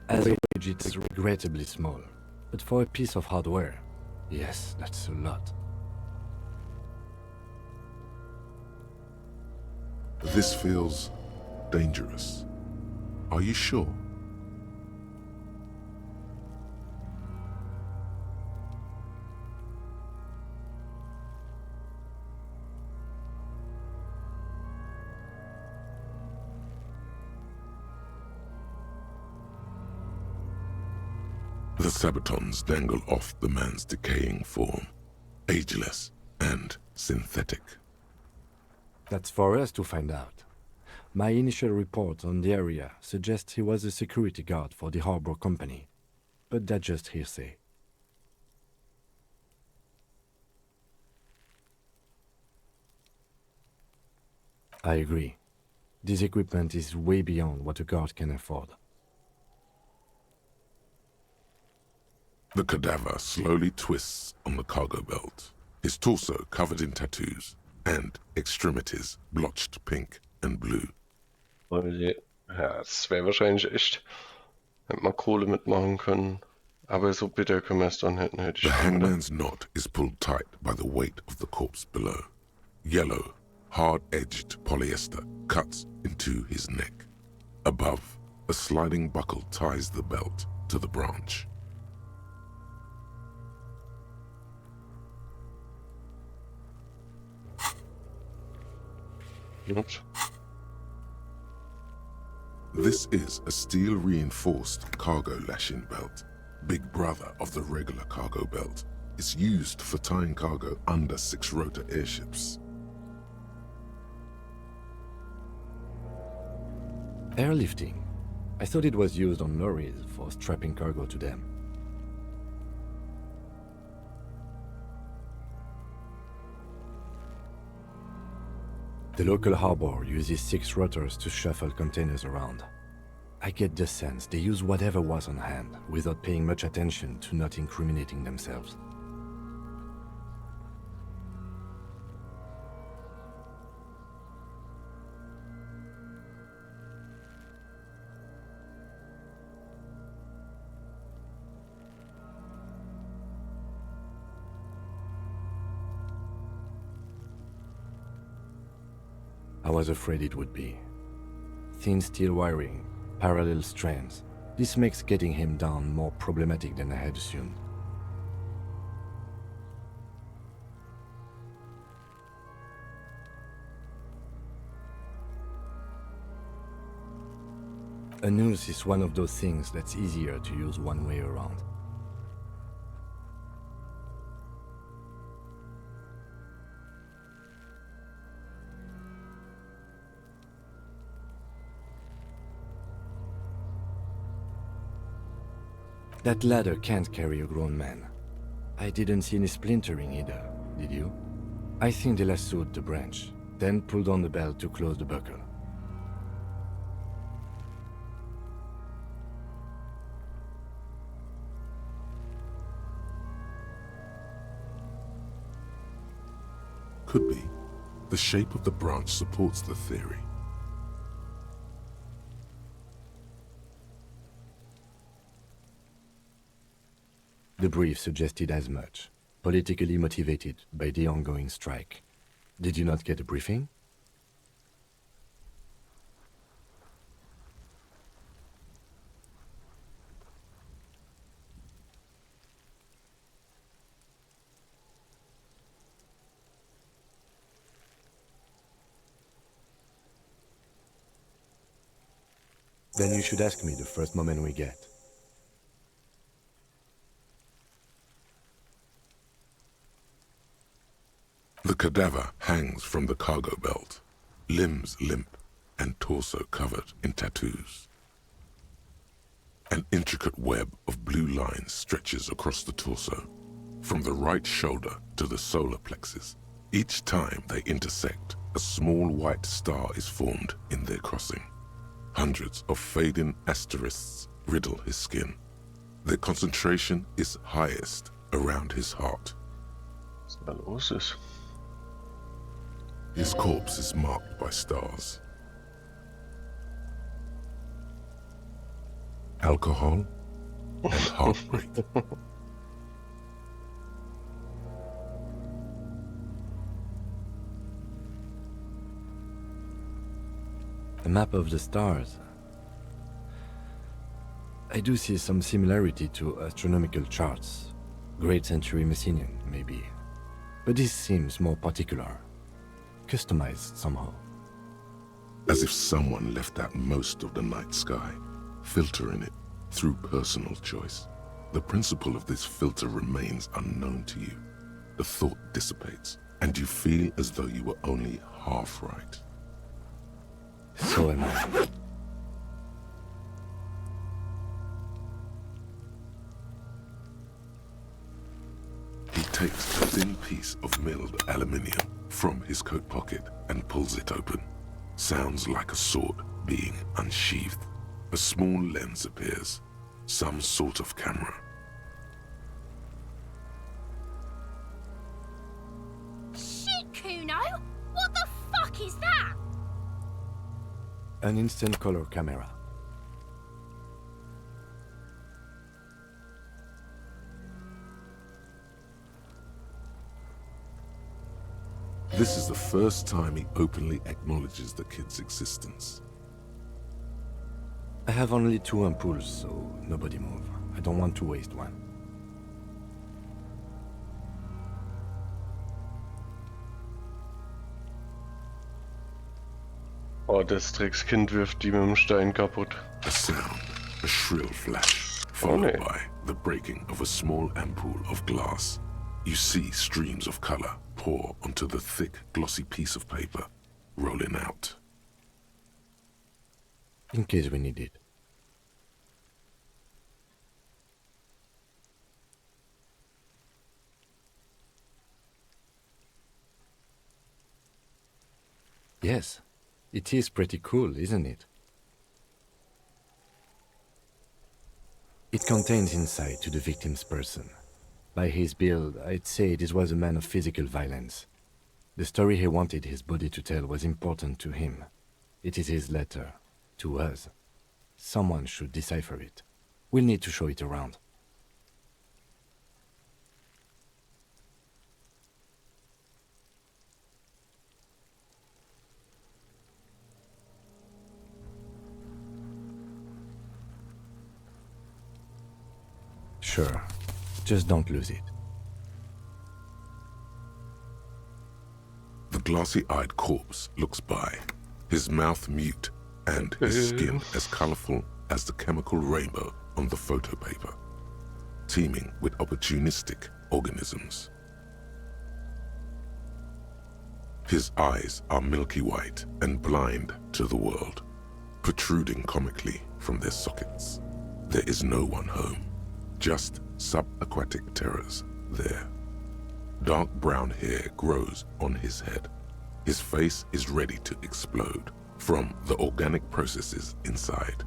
S8: As a wage, it's regrettably small. But for a piece of hardware, yes, that's a lot.
S4: This feels dangerous. Are you sure? The sabatons dangle off the man's decaying form, ageless and synthetic.
S8: That's for us to find out. My initial report on the area suggests he was a security guard for the harbor company, but that's just hearsay. I agree. This equipment is way beyond what a guard can afford.
S4: The cadaver slowly twists on the cargo belt, his torso covered in tattoos, and extremities blotched pink and blue.
S1: Ja, das wäre wahrscheinlich echt, hätte man Kohle mitmachen können. Aber so bitter können wir es dann hätten, hätte ich
S4: The
S1: schon gedacht.
S4: hangman's knot is pulled tight by the weight of the corpse below. Yellow, hard-edged polyester cuts into his neck. Above, a sliding buckle ties the belt to the branch.
S1: Oops.
S4: This is a steel-reinforced cargo lashing belt, big brother of the regular cargo belt. It's used for tying cargo under 6-rotor airships.
S8: Airlifting? I thought it was used on lorries for strapping cargo to them. The local harbor uses 6 rotors to shuffle containers around. I get the sense they use whatever was on hand, without paying much attention to not incriminating themselves. I was afraid it would be. Thin steel wiring, parallel strands. This makes getting him down more problematic than I had assumed. A noose is one of those things that's easier to use one way around. That ladder can't carry a grown man. I didn't see any splintering either, did you? I think they lassoed the branch, then pulled on the belt to close the buckle.
S4: Could be. The shape of the branch supports the theory.
S8: The brief suggested as much. Politically motivated by the ongoing strike. Did you not get a briefing? Then you should ask me the first moment we get.
S4: The cadaver hangs from the cargo belt, limbs limp and torso covered in tattoos. An intricate web of blue lines stretches across the torso, from the right shoulder to the solar plexus. Each time they intersect, a small white star is formed in their crossing. Hundreds of fading asterisks riddle his skin. Their concentration is highest around his heart. His corpse is marked by stars. Alcohol and heartbreak.
S8: A map of the stars. I do see some similarity to astronomical charts. Great Century Messinian, maybe. But this seems more particular. Customized somehow.
S4: As if someone left out most of the night sky, filtering it through personal choice. The principle of this filter remains unknown to you. The thought dissipates, and you feel as though you were only half right.
S8: So am I.
S4: He takes a thin piece of milled aluminium from his coat pocket and pulls it open. Sounds like a sword being unsheathed. A small lens appears, some sort of camera.
S12: Shit, Kuno! What the fuck is that?
S8: An instant color camera.
S4: This is the first time he openly acknowledges the kid's existence.
S8: I have only 2 ampoules, so nobody move. I don't want to waste one.
S1: Oh, das Dreckskind wirft die mit dem Stein kaputt.
S4: A sound, a shrill flash, followed by the breaking of a small ampoule of glass. You see streams of color pour onto the thick, glossy piece of paper, rolling out.
S8: In case we need it. Yes, it is pretty cool, isn't it? It contains insight to the victim's person. By his build, I'd say this was a man of physical violence. The story he wanted his body to tell was important to him. It is his letter, to us. Someone should decipher it. We'll need to show it around. Sure. Just don't lose it.
S4: The glassy-eyed corpse looks by, his mouth mute and his skin as colorful as the chemical rainbow on the photo paper, teeming with opportunistic organisms. His eyes are milky white and blind to the world, protruding comically from their sockets. There is no one home, just subaquatic terrors there. Dark brown hair grows on his head. His face is ready to explode from the organic processes inside.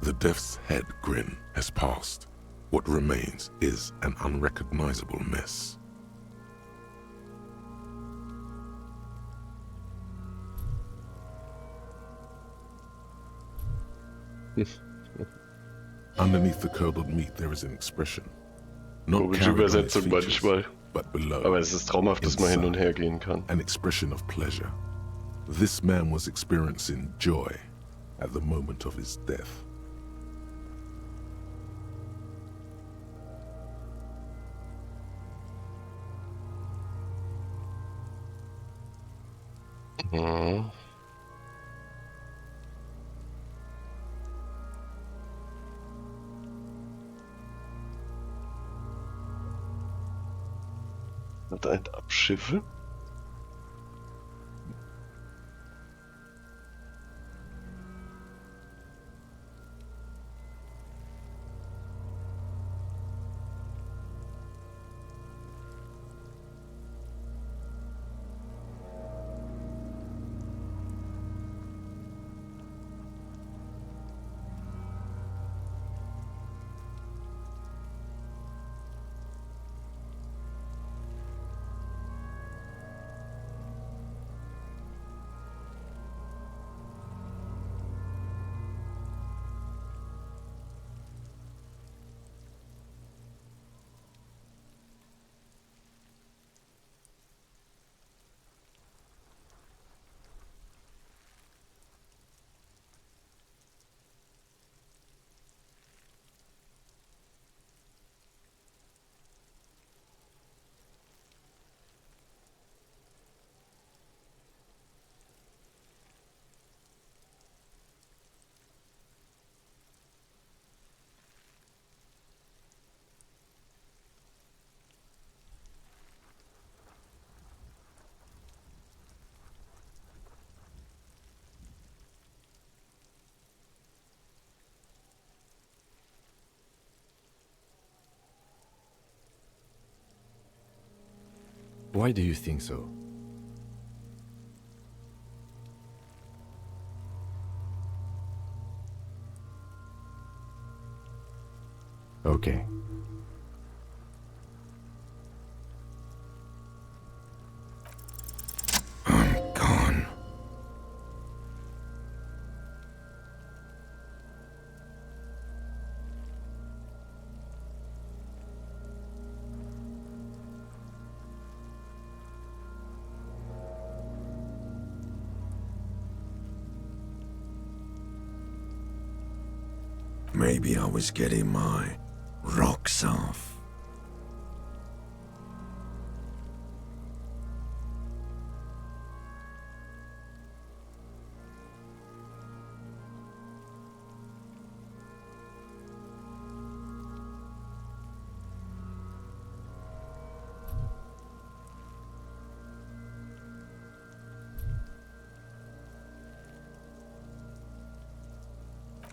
S4: The death's head grin has passed. What remains is an unrecognizable mess. Underneath the curdled meat there is an expression. Not
S1: Komische
S4: carried on its
S1: Übersetzung
S4: features,
S1: manchmal.
S4: but below.
S1: Aber es ist traumhaft, dass man hin und
S4: inside,
S1: her gehen kann.
S4: an expression of pleasure. This man was experiencing joy at the moment of his death.
S1: Mhm. Hat ein Abschiffe?
S8: Why do you think so? Okay.
S2: I'm gone. Maybe I was getting my rocks off.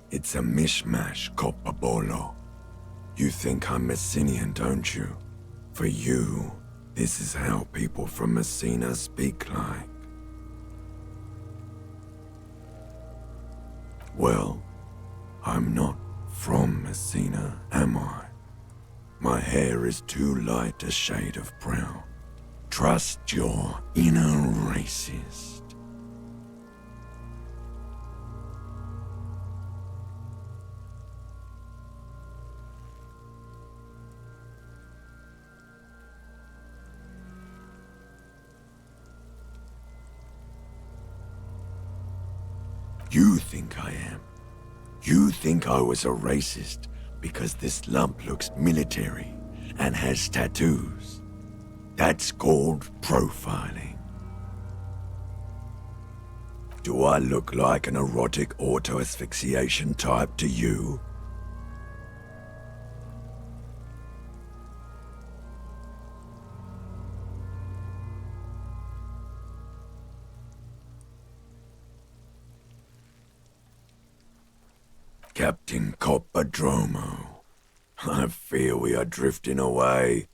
S2: It's a mishmash, Coppabolo. You think I'm Messinian, don't you? For you, this is how people from Messina speak like. Well, I'm not from Messina, am I? My hair is too light a shade of brown. Trust your inner racist. You think I am. You think I was a racist because this lump looks military and has tattoos. That's called profiling. Do I look like an erotic auto-asphyxiation type to you? Captain Coppadromo, I fear we are drifting away,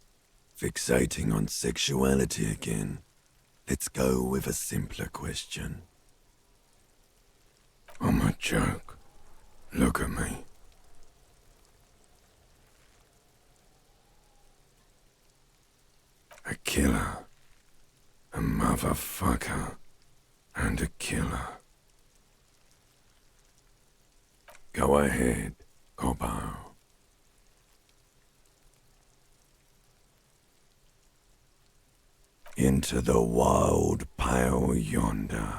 S2: fixating on sexuality again. Let's go with a simpler question. I'm a joke. Look at me. A killer, a motherfucker, and a killer. Go ahead, Coppo. into the wild pale yonder.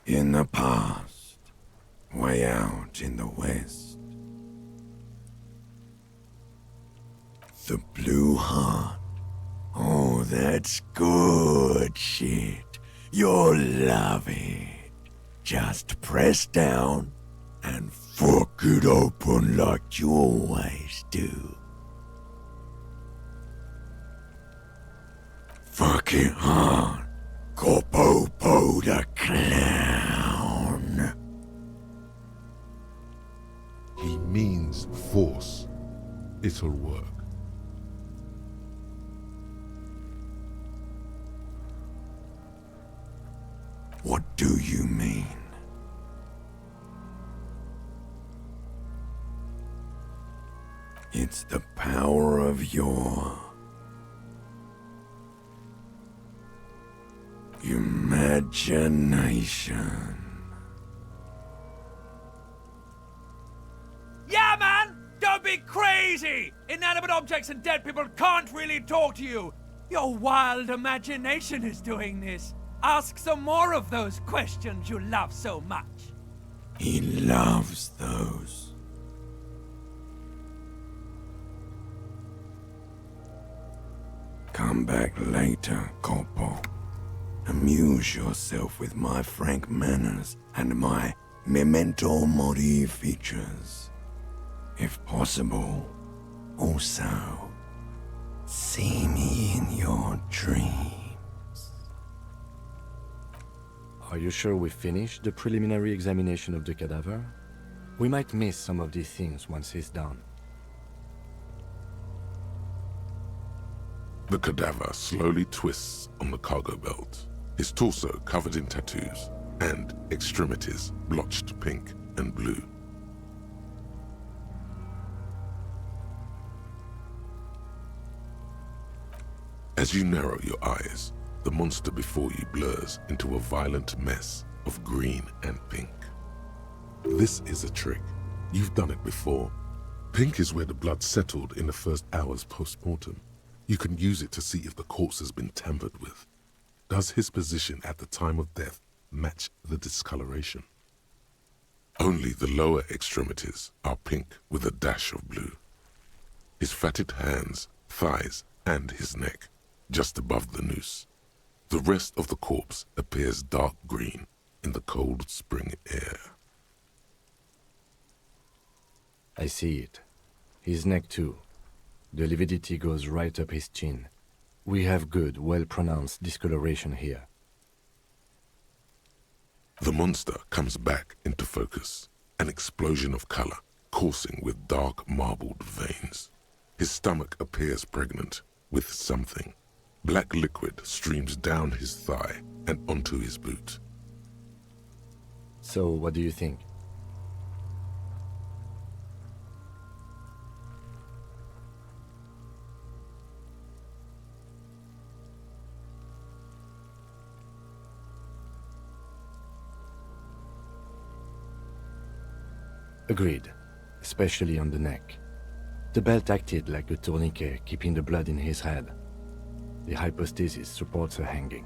S2: In the past, way out in the west, the blue heart. Oh, that's good shit. You'll love it. Just press down and fuck it open like you always do. Fuck it hard. Popo the clown.
S4: He means force. It'll work.
S2: What do you mean? It's the power of your imagination.
S9: Yeah, man! Don't be crazy! Inanimate objects and dead people can't really talk to you. Your wild imagination is doing this. Ask some more of those questions you love so much.
S2: He loves those. Come back later, Corpo. Amuse yourself with my frank manners and my memento mori features. If possible, also, see me in your dreams.
S8: Are you sure we finished the preliminary examination of the cadaver? We might miss some of these things once it's done.
S4: The cadaver slowly twists on the cargo belt, his torso covered in tattoos, and extremities blotched pink and blue. As you narrow your eyes, the monster before you blurs into a violent mess of green and pink. This is a trick. You've done it before. Pink is where the blood settled in the first hours post-mortem. You can use it to see if the corpse has been tampered with. Does his position at the time of death match the discoloration? Only the lower extremities are pink with a dash of blue. His fatted hands, thighs, and his neck, just above the noose. The rest of the corpse appears dark green in the cold spring air.
S8: I see it. His neck too. The lividity goes right up his chin. We have good, well-pronounced discoloration here.
S4: The monster comes back into focus, an explosion of color, coursing with dark marbled veins. His stomach appears pregnant with something. Black liquid streams down his thigh and onto his boot.
S8: So, what do you think? Agreed, especially on the neck. The belt acted like a tourniquet, keeping the blood in his head. The hypostasis supports her hanging.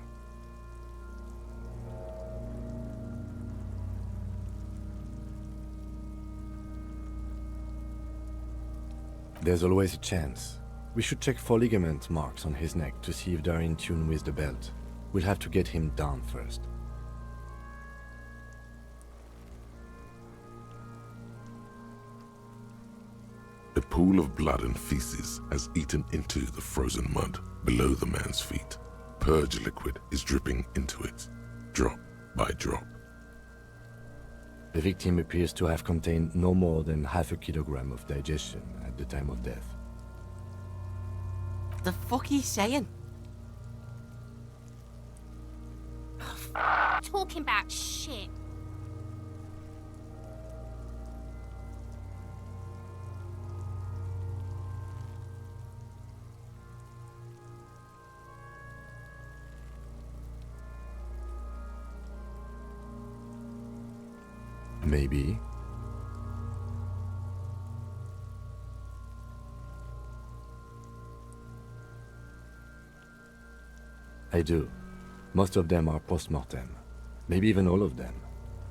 S8: There's always a chance. We should check for ligament marks on his neck to see if they're in tune with the belt. We'll have to get him down first.
S4: A pool of blood and feces has eaten into the frozen mud below the man's feet. Purge liquid is dripping into it, drop by drop.
S8: The victim appears to have contained no more than half a kilogram of digestion at the time of death.
S13: The fuck he's saying?
S12: Talking about shit.
S8: Maybe. I do. Most of them are post-mortem. Maybe even all of them.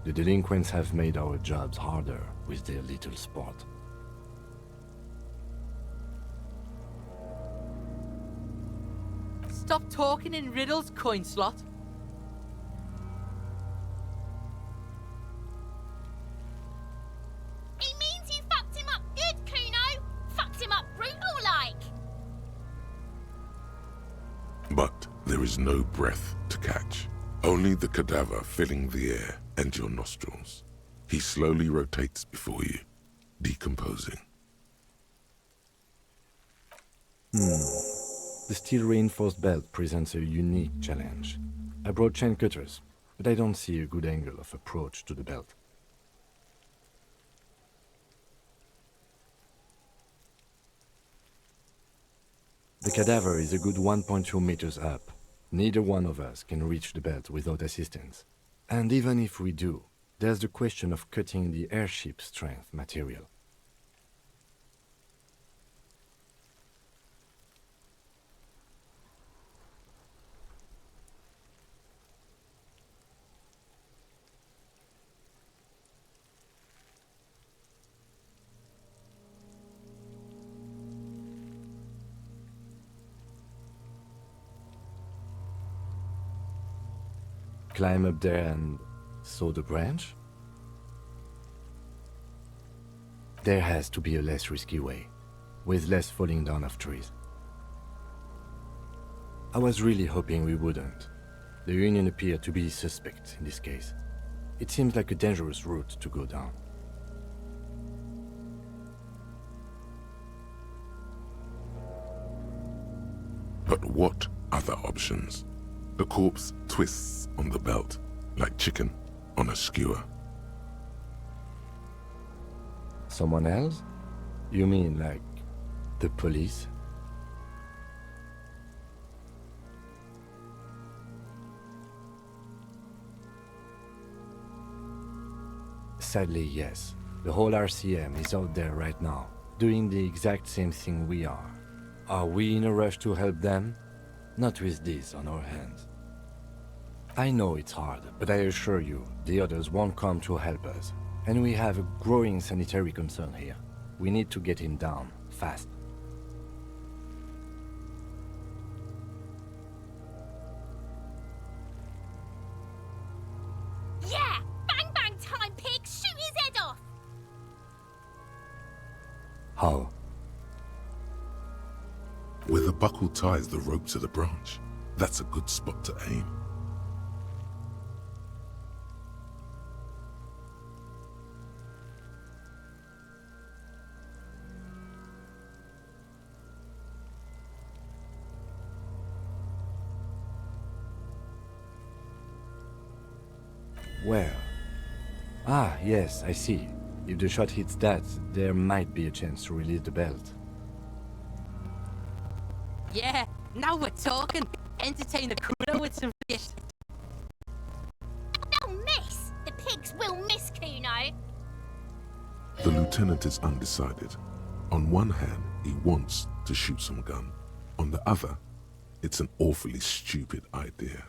S8: The delinquents have made our jobs harder with their little sport.
S13: Stop talking in riddles, coin slot.
S12: He means you fucked him up good, Kuno. Fucked him up brutal-like.
S4: But there is no breath to catch. Only the cadaver filling the air and your nostrils. He slowly rotates before you, decomposing.
S8: The steel-reinforced belt presents a unique challenge. I brought chain cutters, but I don't see a good angle of approach to the belt. The cadaver is a good 1.2 meters up. Neither one of us can reach the belt without assistance. And even if we do, there's the question of cutting the airship strength material. Climb up there and saw the branch? There has to be a less risky way, with less falling down of trees. I was really hoping we wouldn't. The Union appeared to be suspect in this case. It seems like a dangerous route to go down.
S4: But what other options? The corpse twists on the belt, like chicken on a skewer.
S8: Someone else? You mean like the police? Sadly, yes. The whole RCM is out there right now, doing the exact same thing we are. Are we in a rush to help them? Not with this on our hands. I know it's hard, but I assure you, the others won't come to help us. And we have a growing sanitary concern here. We need to get him down, fast.
S12: Yeah! Bang bang time, pig! Shoot his head off!
S8: How?
S4: Where the buckle ties the rope to the branch. That's a good spot to aim.
S8: Where? Ah, yes, I see. If the shot hits that, there might be a chance to release the belt.
S13: Yeah, now we're talking. Entertain the Kuno with some fish.
S12: They'll miss! The pigs will miss Kuno!
S4: The lieutenant is undecided. On one hand, he wants to shoot some gun. On the other, it's an awfully stupid idea.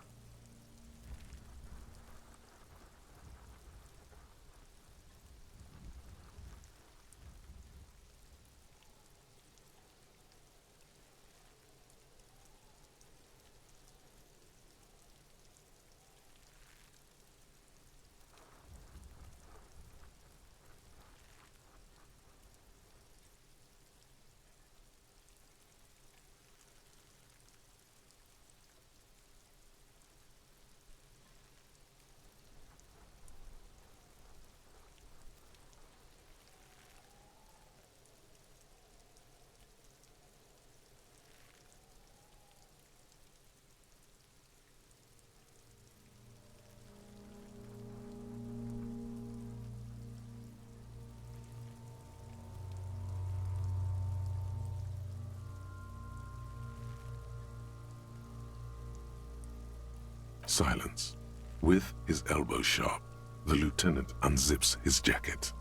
S4: Silence. With his elbow sharp, the lieutenant unzips his jacket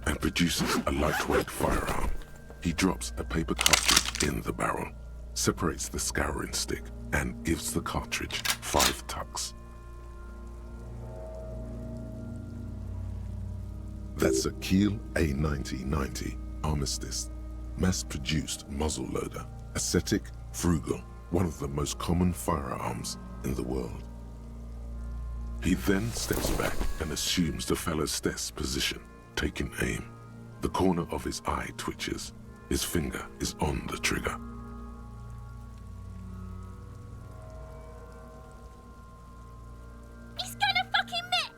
S4: and produces a lightweight firearm. He drops a paper cartridge in the barrel. separates the scouring stick, and gives the cartridge 5 tucks. That's a Kiel A9090 Armistice, mass-produced muzzleloader, ascetic, frugal, one of the most common firearms in the world. He then steps back and assumes the fellow's desk position, taking aim. The corner of his eye twitches. His finger is on the trigger.
S12: He's gonna fucking miss!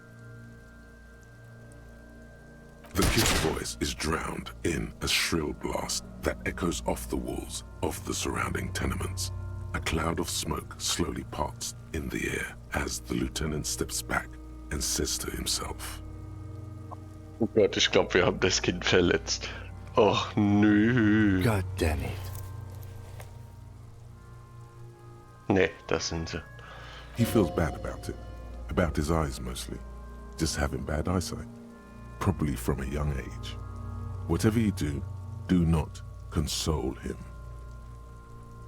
S4: The kid's voice is drowned in a shrill blast that echoes off the walls of the surrounding tenements. A cloud of smoke slowly parts in the air as the lieutenant steps back and says to himself,
S1: Oh Gott, ich glaube, wir haben das Kind verletzt. Och, nö.
S8: God damn it.
S1: Nee, das sind sie.
S4: He feels bad about his eyes mostly, just having bad eyesight, probably from a young age. Whatever you do, do not console him.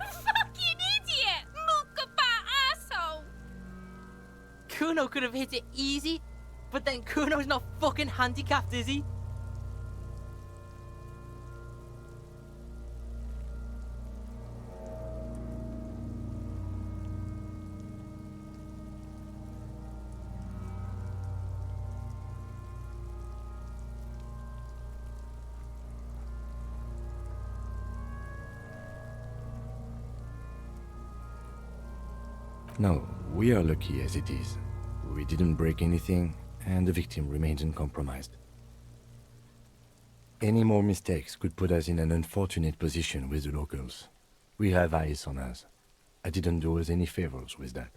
S12: Fucking idiot! Mookabat asshole!
S13: Kuno could have hit it easy, but then Kuno's not fucking handicapped, is he?
S8: No, we are lucky as it is. We didn't break anything, and the victim remains uncompromised. Any more mistakes could put us in an unfortunate position with the locals. We have eyes on us. I didn't do us any favors with that.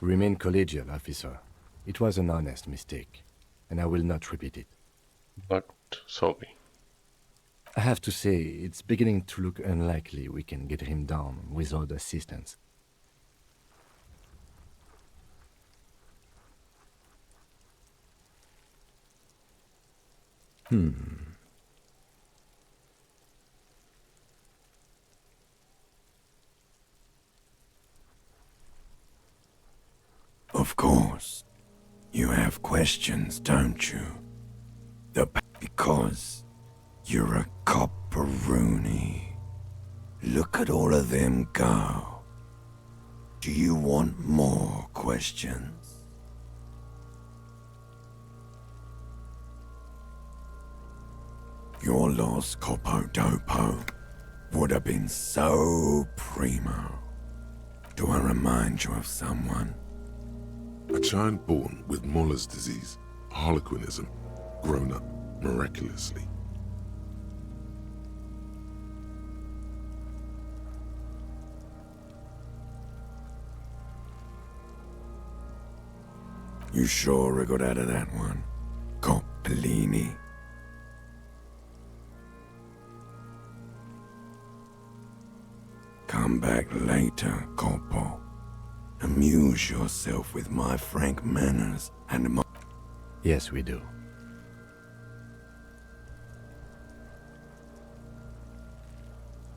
S8: Remain collegial, officer. It was an honest mistake, and I will not repeat it.
S1: But, sorry.
S8: I have to say, it's beginning to look unlikely we can get him down without assistance.
S2: Of course. You have questions, don't you? Because you're a copperoonie. Look at all of them go. Do you want more questions? Your lost Copo-Dopo would have been so primo. Do I remind you of someone?
S4: A child born with Muller's disease, harlequinism, grown up miraculously.
S2: You sure we got out of that one, Coppellini? Come back later, Coppo. Amuse yourself with my frank manners and my...
S8: Yes, we do.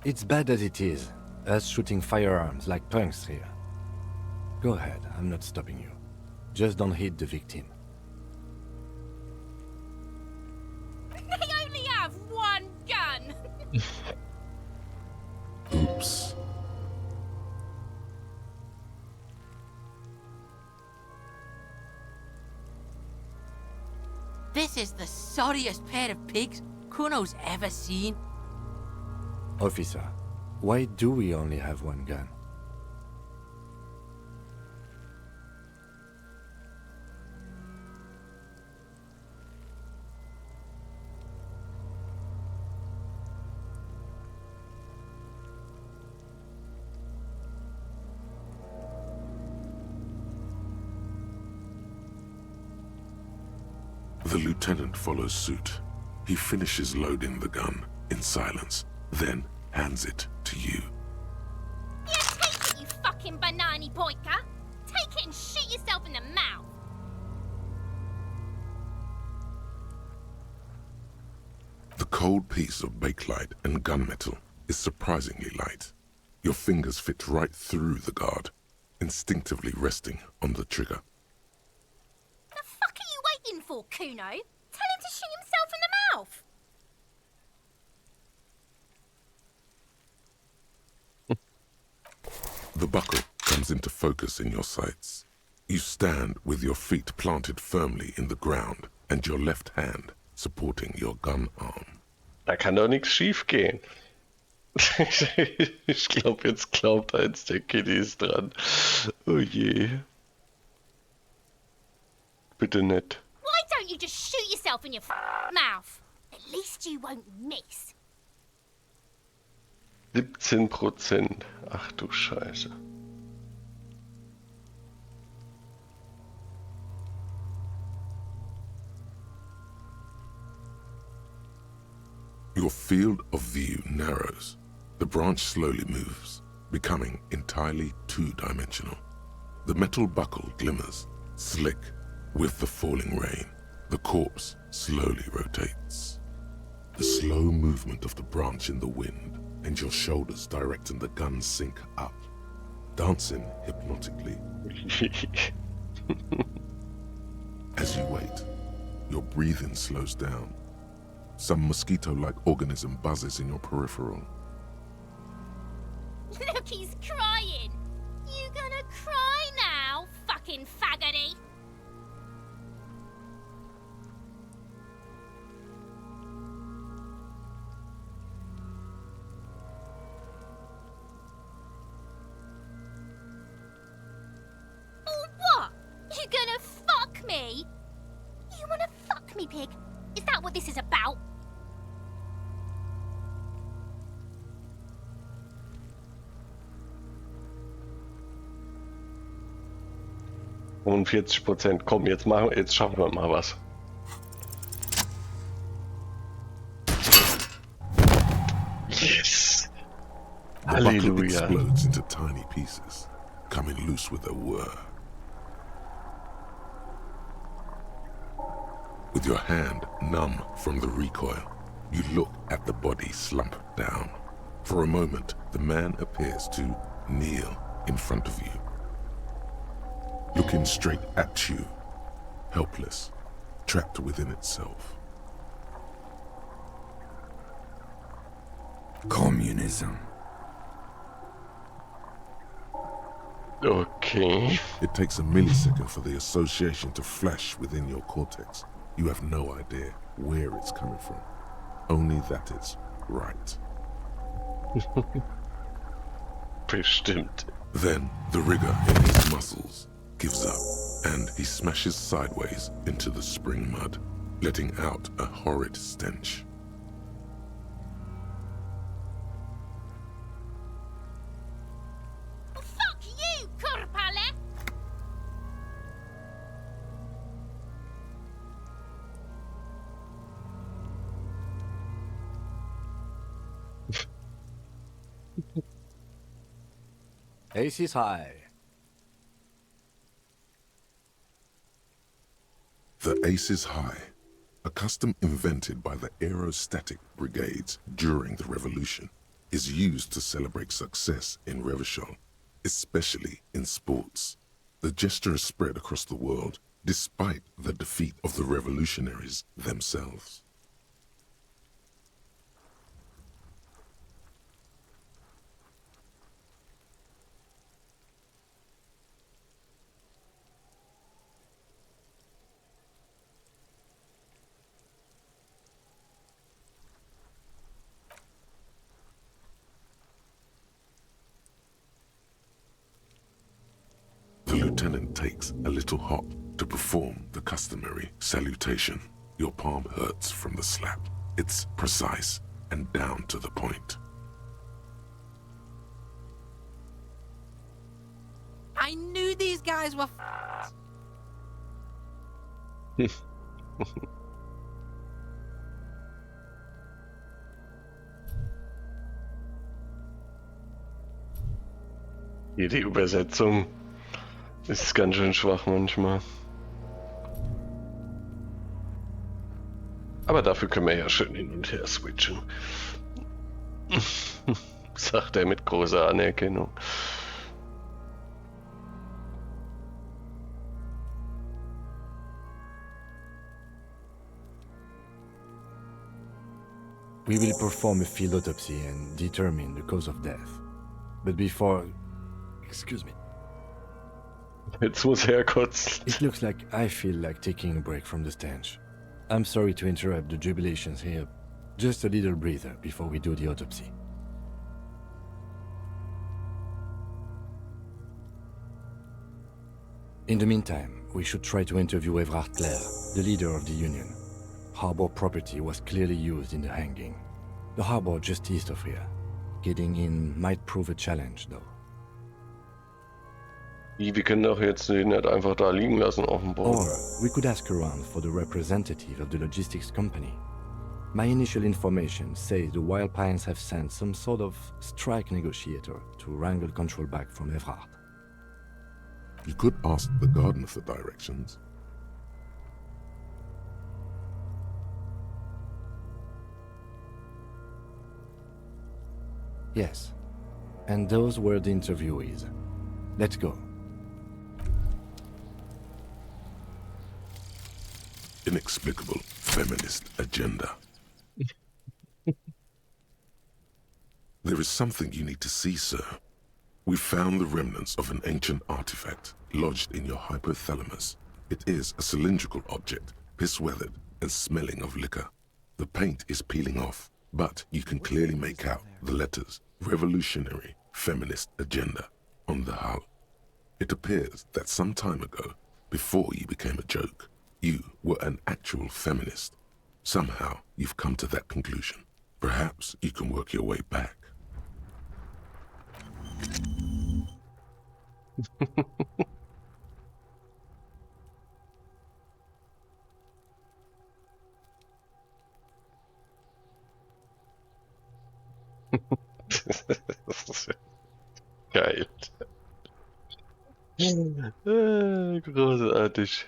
S8: It's bad as it is, us shooting firearms like punks here. Go ahead, I'm not stopping you. Just don't hit the victim.
S12: They only have one gun!
S4: Oops.
S13: This is the sorriest pair of pigs Kuno's ever seen.
S8: Officer, why do we only have one gun?
S4: The lieutenant follows suit. He finishes loading the gun in silence, then hands it to you.
S12: Yeah, take it, you fucking banani boyka! Take it and shoot yourself in the mouth!
S4: The cold piece of bakelite and gunmetal is surprisingly light. Your fingers fit right through the guard, instinctively resting on the trigger.
S12: The fuck are you waiting for, Kuno? Tell him to shoot himself in the mouth.
S4: The buckle comes into focus in your sights. You stand with your feet planted firmly in the ground and your left hand supporting your gun arm.
S1: Da kann doch nichts schief gehen. Ich glaube, jetzt glaubt eins der Kiddies dran. Oh je. Bitte nicht.
S12: Why don't you just shoot yourself in your mouth? At least you won't miss.
S1: 17%. Ach du Scheiße.
S4: Your field of view narrows. The branch slowly moves, becoming entirely two-dimensional. The metal buckle glimmers, slick with the falling rain. The corpse slowly rotates. The slow movement of the branch in the wind and your shoulders directing the gun sink up, dancing hypnotically. As you wait, your breathing slows down. Some mosquito-like organism buzzes in your peripheral.
S12: Look, he's crying. You gonna cry now, fucking faggoty? Or what? You gonna fuck me? You wanna fuck me, pig? Is that what this is about?
S1: Und 40%. Komm, jetzt schaffen wir mal was. Yes!
S4: The buckle
S1: Hallelujah.
S4: explodes into tiny pieces, coming loose with a whir. With your hand numb from the recoil, you look at the body slump down. For a moment, the man appears to kneel in front of you, looking straight at you, helpless, trapped within itself.
S2: Communism.
S1: Okay.
S4: It takes a millisecond for the association to flash within your cortex. You have no idea where it's coming from, only that it's right.
S1: Bestimmt.
S4: Then the rigor in his muscles gives up, and he smashes sideways into the spring mud, letting out a horrid stench.
S12: Fuck you, Kurpale!
S8: Ace is high.
S4: The Ace is High, a custom invented by the aerostatic brigades during the revolution, is used to celebrate success in Revachol, especially in sports. The gesture is spread across the world, despite the defeat of the revolutionaries themselves. The lieutenant takes a little hop to perform the customary salutation. Your palm hurts from the slap. It's precise and down to the point.
S13: I knew these guys were
S1: Hier die Übersetzung ist ganz schön schwach manchmal. Aber dafür können wir ja schön hin und her switchen. Sagt er mit großer Anerkennung.
S8: We will perform a field autopsy and determine the cause of death. But before... Excuse me.
S1: Jetzt muss er kotzen.
S8: It looks like I feel like taking a break from the stench. I'm sorry to interrupt the jubilations here. Just a little breather before we do the autopsy. In the meantime, we should try to interview Evrard Clare, the leader of the Union. Harbor property was clearly used in the hanging. The harbor just east of here. Getting in might prove a challenge, though.
S1: Wir können doch jetzt den nicht einfach da liegen lassen auf dem Boden.
S8: Or we could ask around for the representative of the logistics company. My initial information says the Wild Pines have sent some sort of strike negotiator to wrangle control back from Evrard.
S4: You could ask the gardener for directions.
S8: Yes. And those were the interviewees. Let's go.
S4: Inexplicable feminist agenda. There is something you need to see, sir. We found the remnants of an ancient artifact lodged in your hypothalamus. It is a cylindrical object, piss-weathered and smelling of liquor. The paint is peeling off, but you can clearly make out the letters Revolutionary Feminist Agenda on the hull. It appears that some time ago, before you became a joke, you were an actual feminist. Somehow, you've come to that conclusion. Perhaps you can work your way back.
S1: Geil. Großartig.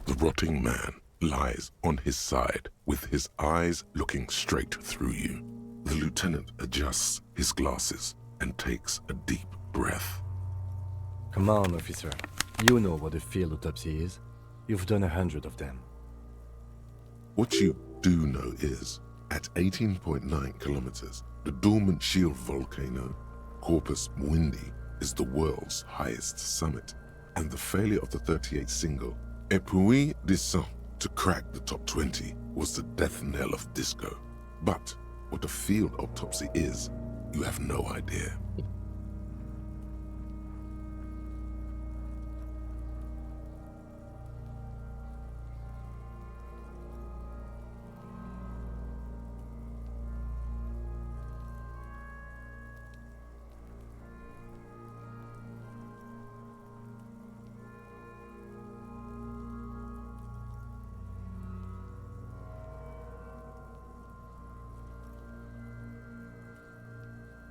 S4: The rotting man lies on his side with his eyes looking straight through you. The lieutenant adjusts his glasses and takes a deep breath.
S8: Come on, officer. You know what a field autopsy is. You've done 100 of them.
S4: What you do know is, at 18.9 kilometers, the dormant shield volcano, Corpus Mundi, is the world's highest summit, and the failure of the 38 single, Et puis descend, to crack the top 20 was the death knell of disco. But what a field autopsy is, you have no idea.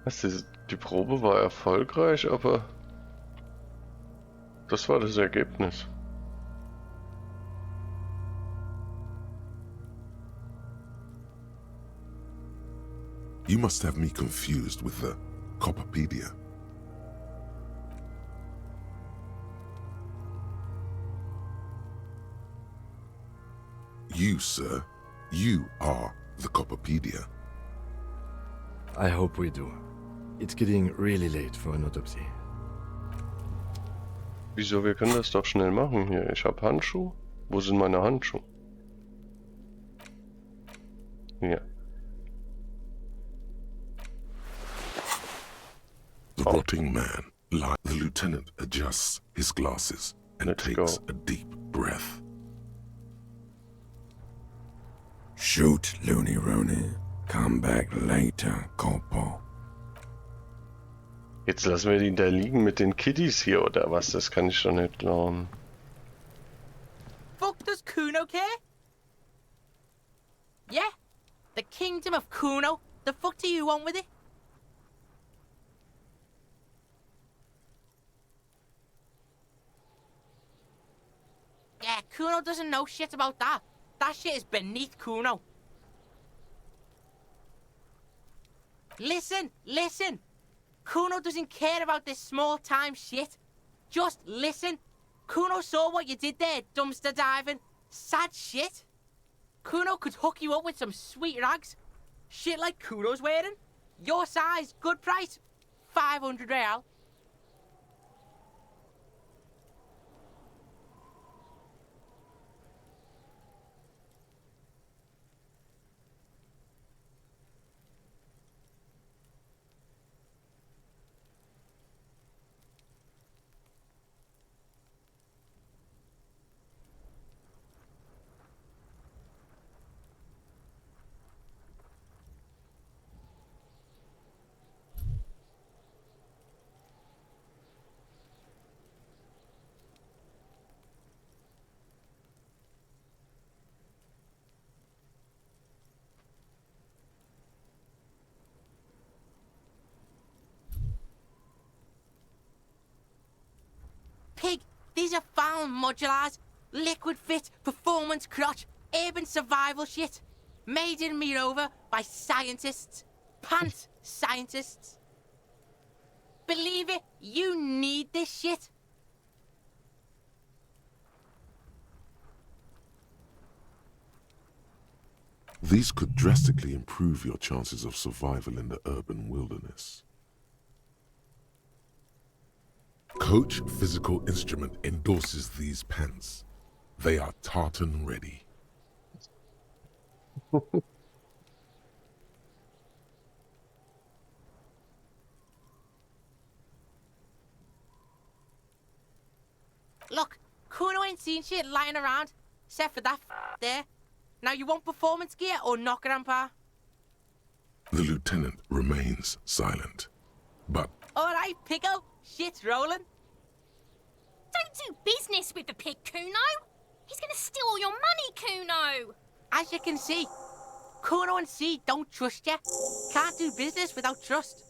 S1: Was, die Probe war erfolgreich, aber das war das Ergebnis.
S4: You must have me confused with the Copperpedia. You, sir, you are the Copperpedia.
S8: I hope we do. It's getting really late for an autopsy.
S1: Wieso? Wir können das doch schnell machen hier. Ich habe Handschuhe. Wo sind meine Handschuhe? Hier.
S4: The rotting man lies. The lieutenant adjusts his glasses and takes a deep breath.
S2: Shoot, Looney Rooney. Come back later, Corporal.
S1: Jetzt lassen wir die da liegen mit den Kiddies hier, oder was? Das kann ich doch nicht glauben.
S13: Fuck does Kuno care? Yeah? The kingdom of Kuno? The fuck do you want with it? Yeah, Kuno doesn't know shit about that. That shit is beneath Kuno. Listen, listen. Kuno doesn't care about this small-time shit. Just listen. Kuno saw what you did there, dumpster diving. Sad shit. Kuno could hook you up with some sweet rags. Shit like Kuno's wearing. Your size, good price. 500 real. Pig, these are found modulars. Liquid fit, performance crotch, urban survival shit. Made in Mirova by scientists. Pants scientists. Believe it, you need this shit.
S4: These could drastically improve your chances of survival in the urban wilderness. Coach Physical Instrument endorses these pants. They are tartan ready.
S13: Look, Kuno ain't seen shit lying around, except for that there. Now you want performance gear or not, Grandpa?
S4: The lieutenant remains silent, but
S13: Alright, Pico, shit's rolling.
S12: Don't do business with the pig, Kuno. He's gonna steal all your money, Kuno.
S13: As you can see, Kuno and C don't trust you. Can't do business without trust.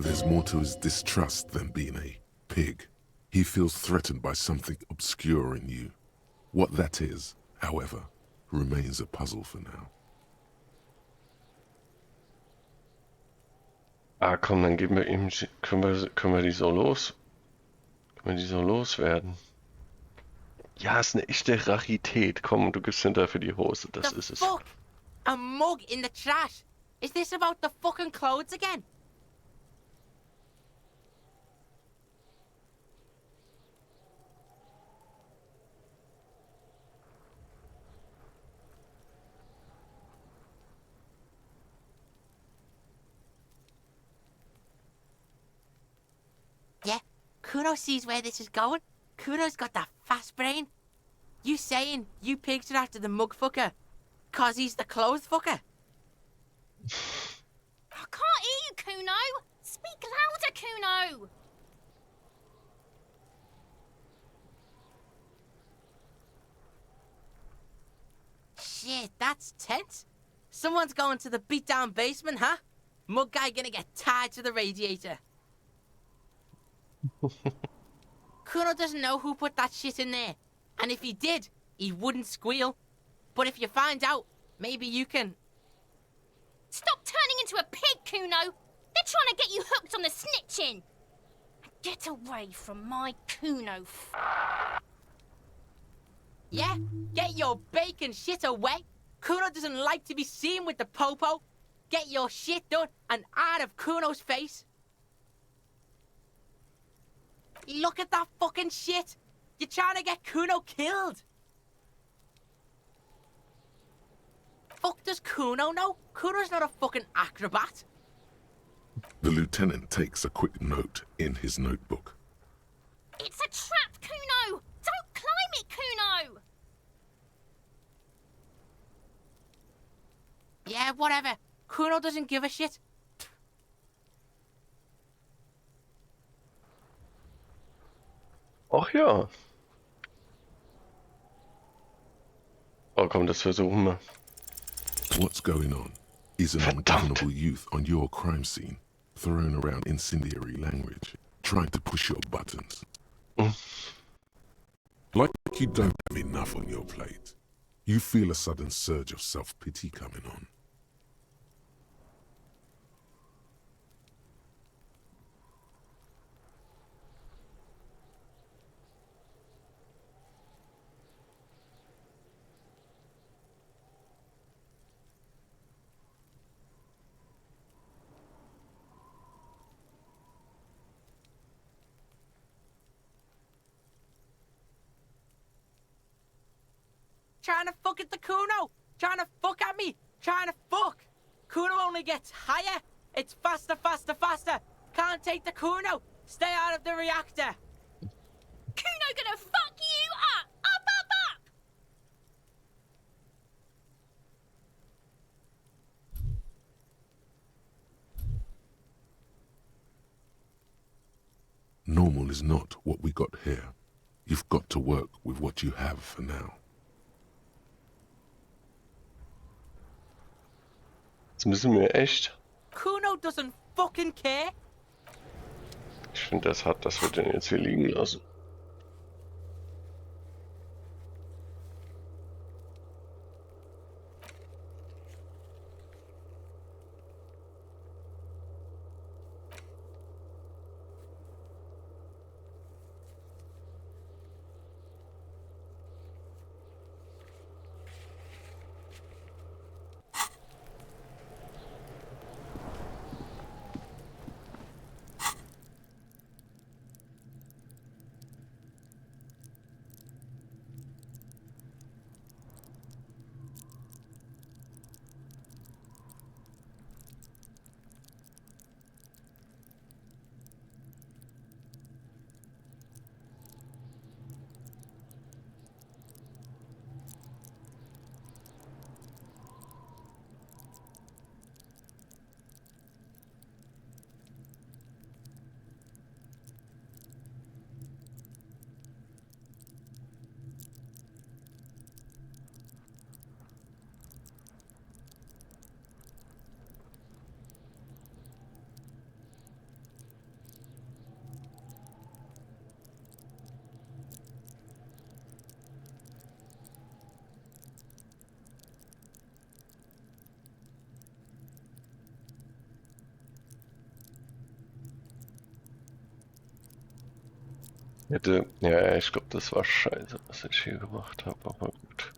S4: there's more to his distrust than being a pig. He feels threatened by something obscure in you. What that is, however, remains a puzzle for now.
S1: Ah, komm, dann geben wir ihm, können wir die so los? Können wir die so loswerden? Ja, ist eine echte Rarität. Komm, du gibst hinterher für die Hose, das ist es.
S13: Fuck! A mug in the trash. Is this about the fucking clothes again? Yeah, Kuno sees where this is going. Kuno's got that fast brain. You saying you pigs are after the mug fucker, 'cause he's the clothes fucker?
S12: I can't hear you, Kuno. Speak louder, Kuno.
S13: Shit, that's tense. Someone's going to the beat-down basement, huh? Mug guy gonna get tied to the radiator. Kuno doesn't know who put that shit in there. And if he did, he wouldn't squeal. But if you find out, maybe you can...
S12: Stop turning into a pig, Kuno. They're trying to get you hooked on the snitching. Get away from my Kuno.
S13: Yeah? Get your bacon shit away. Kuno doesn't like to be seen with the popo. Get your shit done and out of Kuno's face. Look at that fucking shit. You're trying to get Kuno killed. Fuck does Kuno know? Kuno's not a fucking acrobat.
S4: The lieutenant takes a quick note in his notebook.
S12: It's a trap, Kuno! Don't climb it, Kuno!
S13: Yeah, whatever. Kuno doesn't give a shit.
S1: Ach ja. Oh komm, das versuchen wir.
S4: What's going on is an ungovernable youth on your crime scene, throwing around incendiary language, trying to push your buttons. Like you don't have enough on your plate. You feel a sudden surge of self-pity coming on.
S13: Trying to fuck at the Kuno. Trying to fuck at me. Trying to fuck. Kuno only gets higher. It's faster, faster, faster. Can't take the Kuno. Stay out of the reactor.
S12: Kuno gonna fuck you up! Up, up, up!
S4: Normal is not what we got here. You've got to work with what you have for now.
S1: Jetzt müssen wir echt...
S13: Kuno doesn't fucking care.
S1: Ich finde das hart, dass wir den jetzt hier liegen lassen. Ja, ich glaube, das war scheiße, was ich hier gemacht habe, aber gut.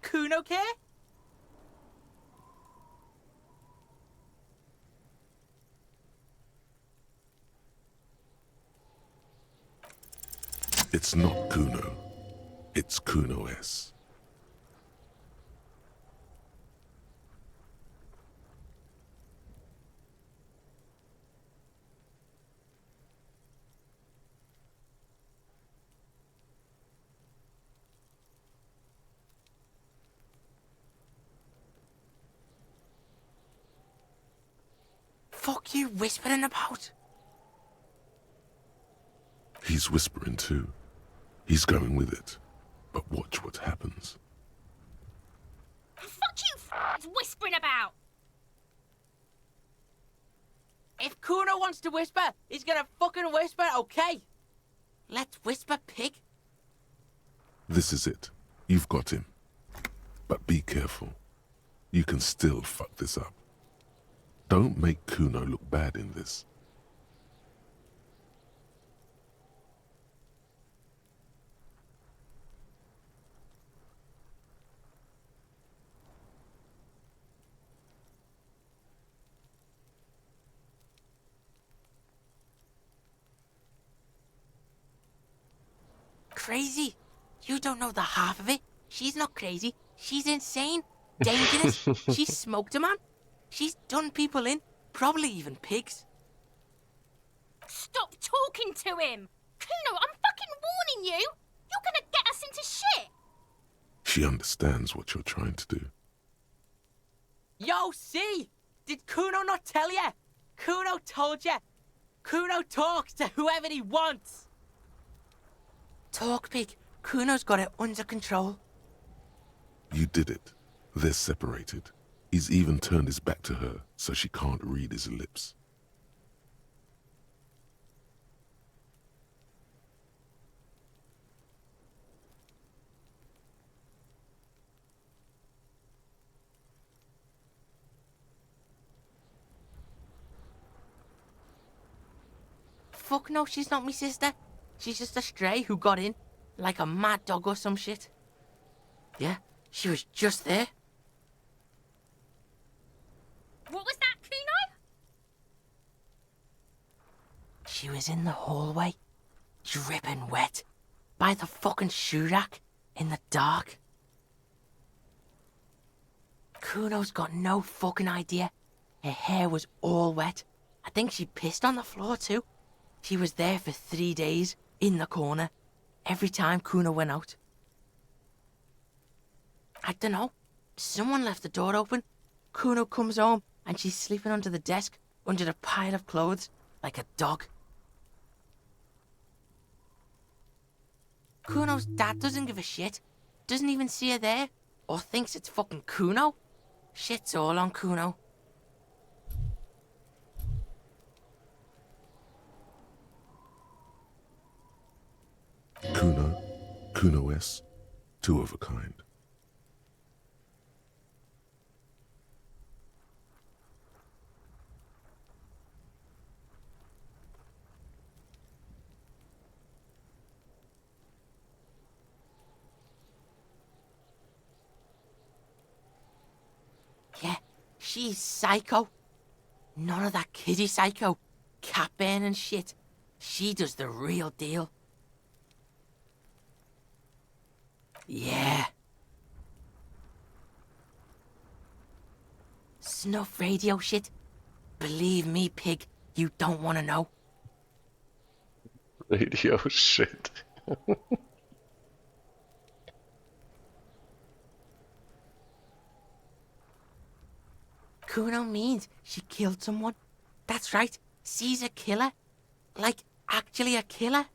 S13: Kuno care?
S4: It's not Kuno. It's Kuno-S.
S13: Fuck you whispering about?
S4: He's whispering too. He's going with it. But watch what happens.
S12: Fuck you whispering about!
S13: If Kuno wants to whisper, he's gonna fucking whisper, okay? Let's whisper, pig.
S4: This is it. You've got him. But be careful. You can still fuck this up. Don't make Kuno look bad in this.
S13: Crazy? You don't know the half of it. She's not crazy. She's insane. Dangerous. She's smoked a man. She's done people in. Probably even pigs.
S12: Stop talking to him! Kuno, I'm fucking warning you! You're gonna get us into shit!
S4: She understands what you're trying to do.
S13: Yo, see? Did Kuno not tell you? Kuno told you. Kuno talks to whoever he wants. Talk, pig. Kuno's got it under control.
S4: You did it. They're separated. He's even turned his back to her, so she can't read his lips.
S13: Fuck no, she's not me sister. She's just a stray who got in, like a mad dog or some shit. Yeah, she was just there.
S12: What was that, Kuno?
S13: She was in the hallway, dripping wet, by the fucking shoe rack, in the dark. Kuno's got no fucking idea. Her hair was all wet. I think she pissed on the floor too. She was there for 3 days, in the corner, every time Kuno went out. I dunno. Someone left the door open. Kuno comes home and she's sleeping under the desk, under a pile of clothes, like a dog. Kuno's dad doesn't give a shit. Doesn't even see her there, or thinks it's fucking Kuno. Shit's all on Kuno.
S4: Kuno, Kuno-S, two of a kind.
S13: Yeah, she's psycho. None of that kiddie psycho, cat burning shit. She does the real deal. Yeah. Snuff radio shit. Believe me, pig, you don't want to know.
S1: Radio shit.
S13: Kuno means she killed someone. That's right, she's a killer. Like, actually a killer.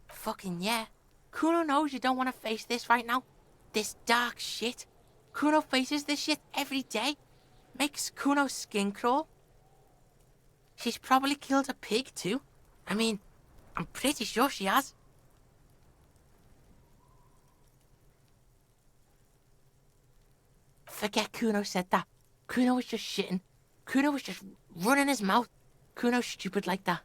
S13: Fucking yeah. Kuno knows you don't want to face this right now. This dark shit. Kuno faces this shit every day. Makes Kuno's skin crawl. She's probably killed a pig too. I mean, I'm pretty sure she has. Forget Kuno said that. Kuno was just shitting. Kuno was just running his mouth. Kuno's stupid like that?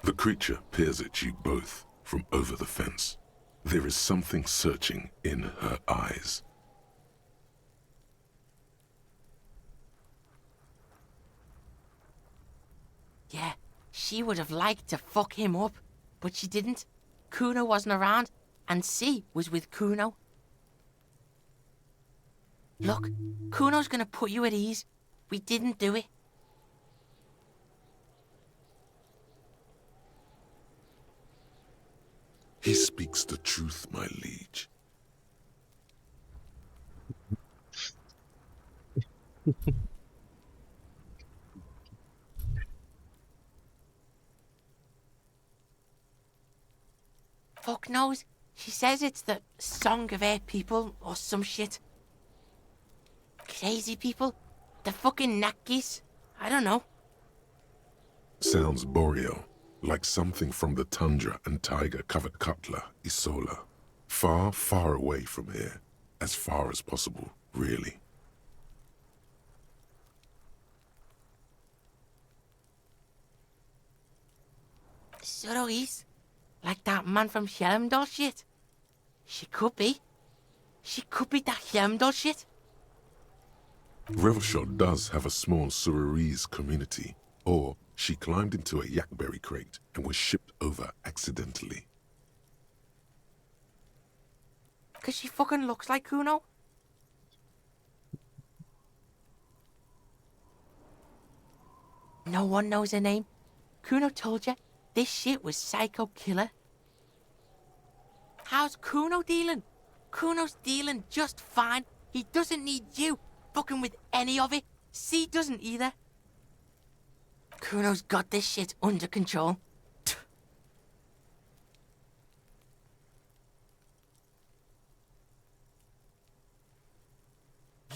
S4: The creature peers at you both from over the fence. There is something searching in her eyes.
S13: Yeah, she would have liked to fuck him up, but she didn't. Kuno wasn't around, and C was with Kuno. Look, Kuno's gonna put you at ease. We didn't do it.
S4: He speaks the truth, my liege.
S13: Fuck knows. She says it's the song of her people or some shit. Crazy people? The fucking Nakis? I don't know.
S4: Sounds boreal, like something from the tundra and tiger-covered Cutler, Isola. Far, far away from here. As far as possible, really.
S13: Surois? Like that man from Helmdall shit? She could be. She could be that Helmdall shit.
S4: Revelshot does have a small Suroese community, or she climbed into a yakberry crate and was shipped over accidentally.
S13: 'Cause she fucking looks like Kuno. No one knows her name. Kuno told you this shit was Psycho Killer. How's Kuno dealing? Kuno's dealing just fine. He doesn't need you fucking with any of it. C doesn't either. Kuno's got this shit under control.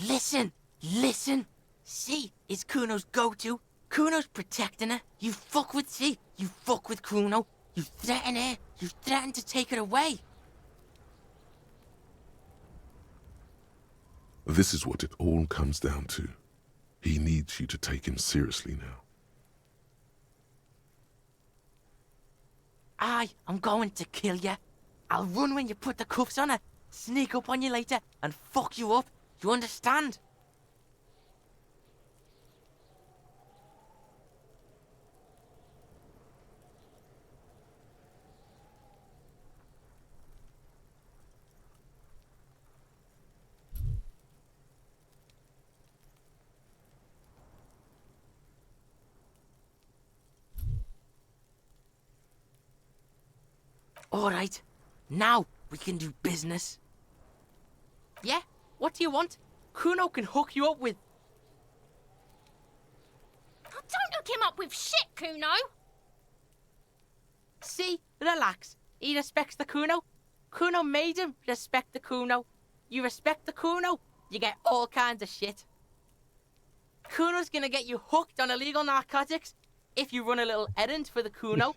S13: Listen, listen. C is Kuno's go-to. Kuno's protecting her. You fuck with C, you fuck with Kuno. You threaten her, you threaten to take her away.
S4: This is what it all comes down to. He needs you to take him seriously now.
S13: I'm going to kill you. I'll run when you put the cuffs on her, sneak up on you later, and fuck you up. You understand? All right, now we can do business. Yeah? What do you want? Kuno can hook you up with...
S12: Don't hook him up with shit, Kuno!
S13: See? Relax. He respects the Kuno. Kuno made him respect the Kuno. You respect the Kuno, you get all kinds of shit. Kuno's gonna get you hooked on illegal narcotics if you run a little errand for the Kuno.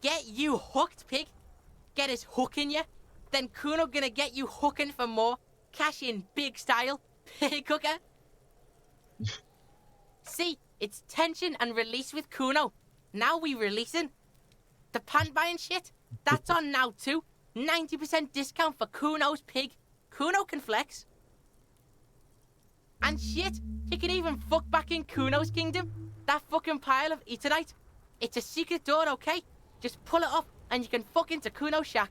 S13: Get you hooked, pig. Get his hook in you. Then Kuno gonna get you hooking for more. Cash in big style. Pig hooker. See, it's tension and release with Kuno. Now we releasing. The pan buying shit, that's on now too. 90% discount for Kuno's pig. Kuno can flex. And shit, you can even fuck back in Kuno's kingdom. That fucking pile of eternite. It's a secret door, okay? Just pull it up and you can fuck into Kuno's shack.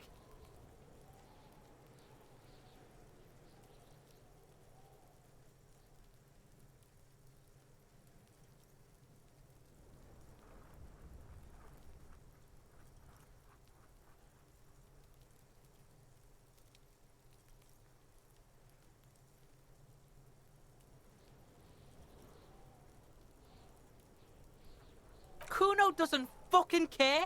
S13: Kuno doesn't fucking care.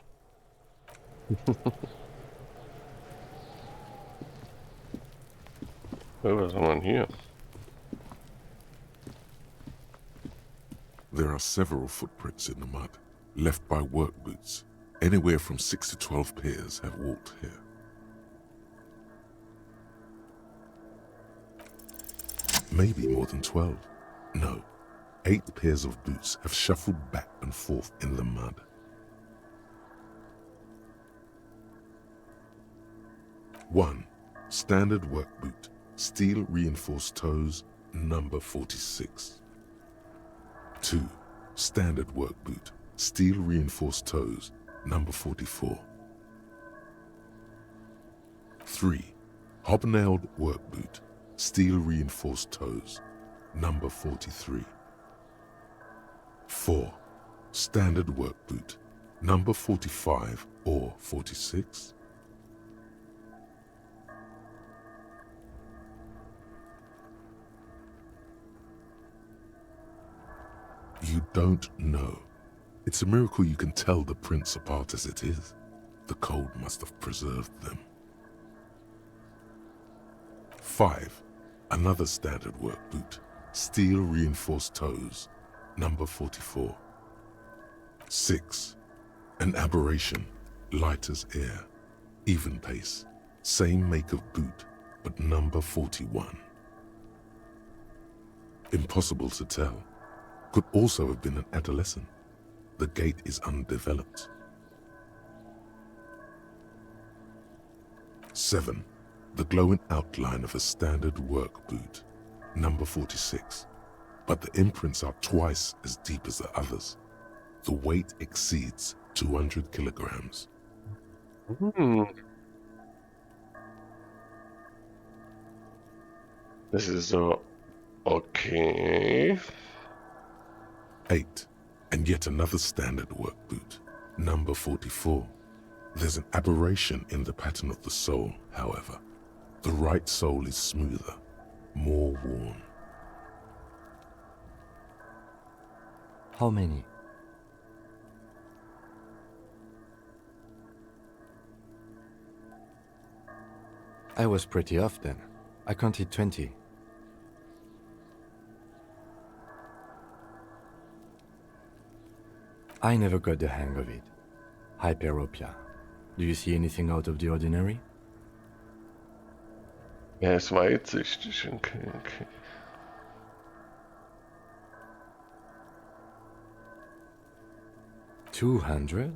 S1: There was someone here.
S4: There are several footprints in the mud, left by work boots. Anywhere from 6 to 12 pairs have walked here. Maybe more than 12. No, 8 pairs of boots have shuffled back and forth in the mud. One, standard work boot, steel reinforced toes, number 46. 2, standard work boot, steel reinforced toes, number 44. 3, hobnailed work boot, steel reinforced toes, number 43. 4, standard work boot, number 45 or 46. You don't know. It's a miracle you can tell the prints apart as it is. The cold must have preserved them. 5, another standard work boot, steel reinforced toes, number 44. 6, an aberration, light as air, even pace, same make of boot, but number 41. Impossible to tell. Could also have been an adolescent. The gait is undeveloped. 7, the glowing outline of a standard work boot, number 46. But the imprints are twice as deep as the others. The weight exceeds 200 kilograms.
S1: This is okay.
S4: 8, and yet another standard work boot, number 44. There's an aberration in the pattern of the sole, however. The right sole is smoother, more worn.
S8: How many? I was pretty off then. I counted 20. I never got the hang of it. Hyperopia. Do you see anything out of the ordinary?
S1: Er ist weitsichtig, okay.
S8: 200?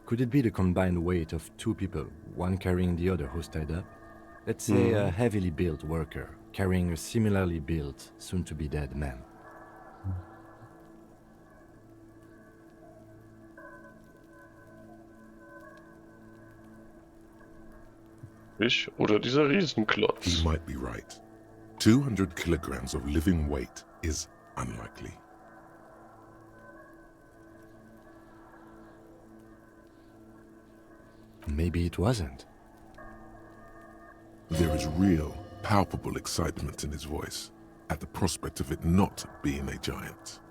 S8: Could it be the combined weight of 2 people, one carrying the other who's tied up? Let's say a heavily built worker carrying a similarly built, soon-to-be-dead man.
S1: Ich oder dieser Riesenklotz.
S4: He might be right. 200 kilograms of living weight is unlikely.
S8: Maybe it wasn't.
S4: There is real, palpable excitement in his voice at the prospect of it not being a giant.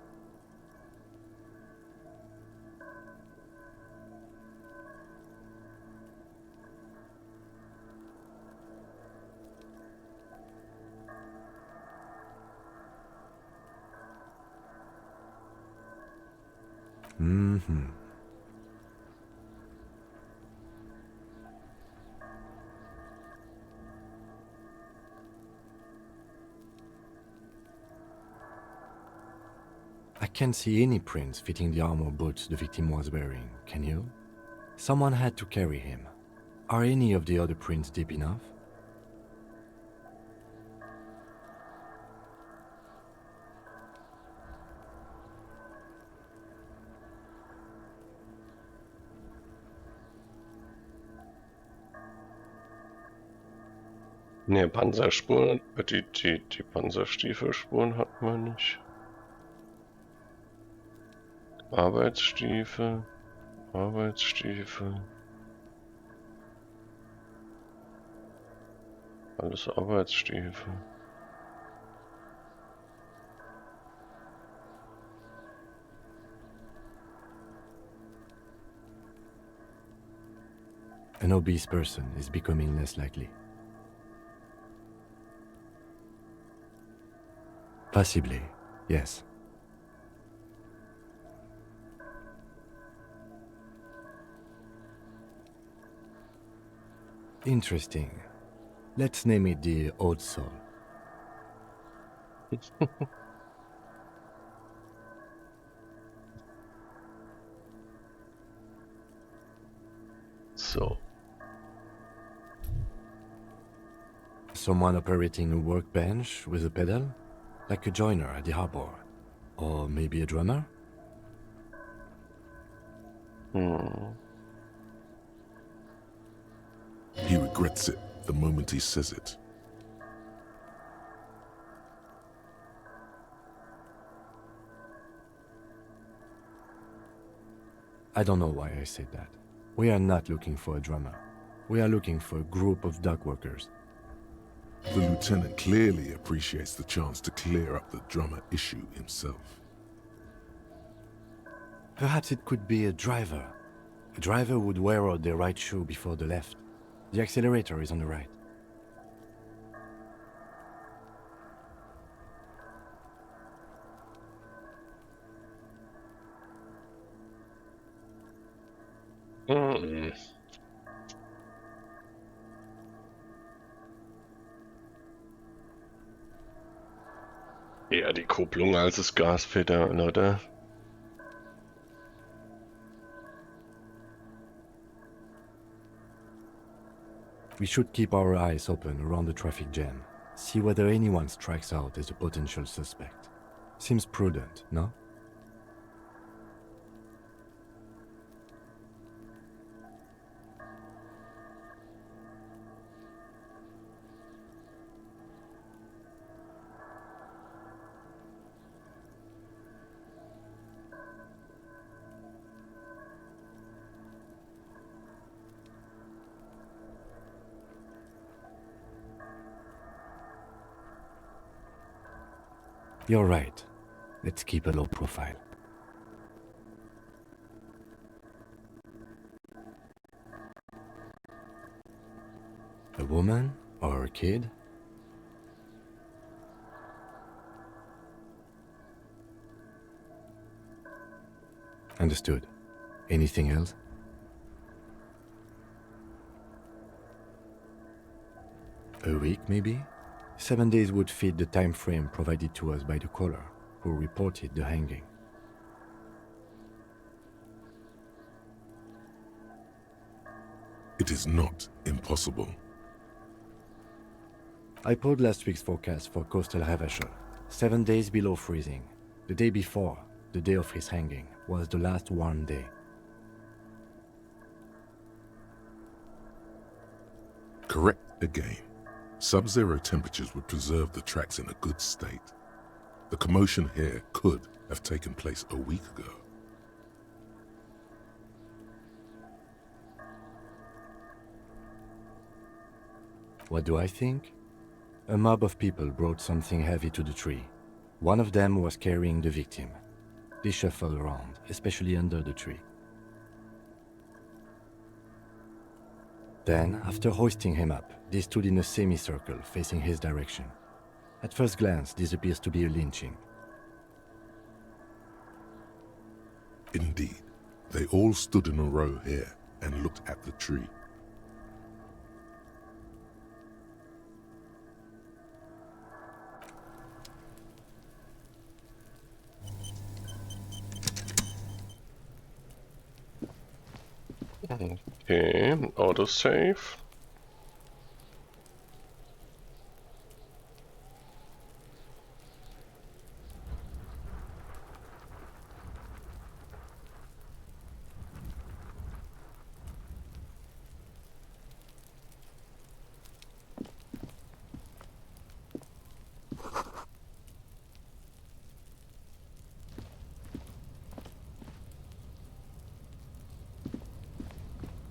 S8: I can't see any prints fitting the armor boots the victim was wearing, can you? Someone had to carry him. Are any of the other prints deep enough?
S1: Ne, Panzerspuren, die Panzerstiefelspuren hatten wir nicht. Arbeitsstiefel. Alles Arbeitsstiefel.
S8: An obese person is becoming less likely. Possibly, yes. Interesting. Let's name it the Old Soul.
S1: So.
S8: Someone operating a workbench with a pedal? Like a joiner at the harbor? Or maybe a drummer?
S4: He regrets it the moment he says it.
S8: I don't know why I said that. We are not looking for a drummer. We are looking for a group of dock workers.
S4: The lieutenant clearly appreciates the chance to clear up the drummer issue himself.
S8: Perhaps it could be a driver. A driver would wear out their right shoe before the left. The accelerator is on the right.
S1: Eher die Kupplung als das Gaspedal, oder?
S8: We should keep our eyes open around the traffic jam. See whether anyone strikes out as a potential suspect. Seems prudent, no? You're right. Let's keep a low profile. A woman or a kid? Understood. Anything else? A week, maybe? 7 days would fit the time frame provided to us by the caller, who reported the hanging.
S4: It is not impossible.
S8: I pulled last week's forecast for coastal Havashar. 7 days below freezing. The day before, the day of his hanging, was the last warm day.
S4: Correct again. Sub-zero temperatures would preserve the tracks in a good state. The commotion here could have taken place a week ago.
S8: What do I think? A mob of people brought something heavy to the tree. One of them was carrying the victim. They shuffled around, especially under the tree. Then, after hoisting him up, they stood in a semicircle facing his direction. At first glance, this appears to be a lynching.
S4: Indeed, they all stood in a row here and looked at the tree.
S1: Okay, autosave.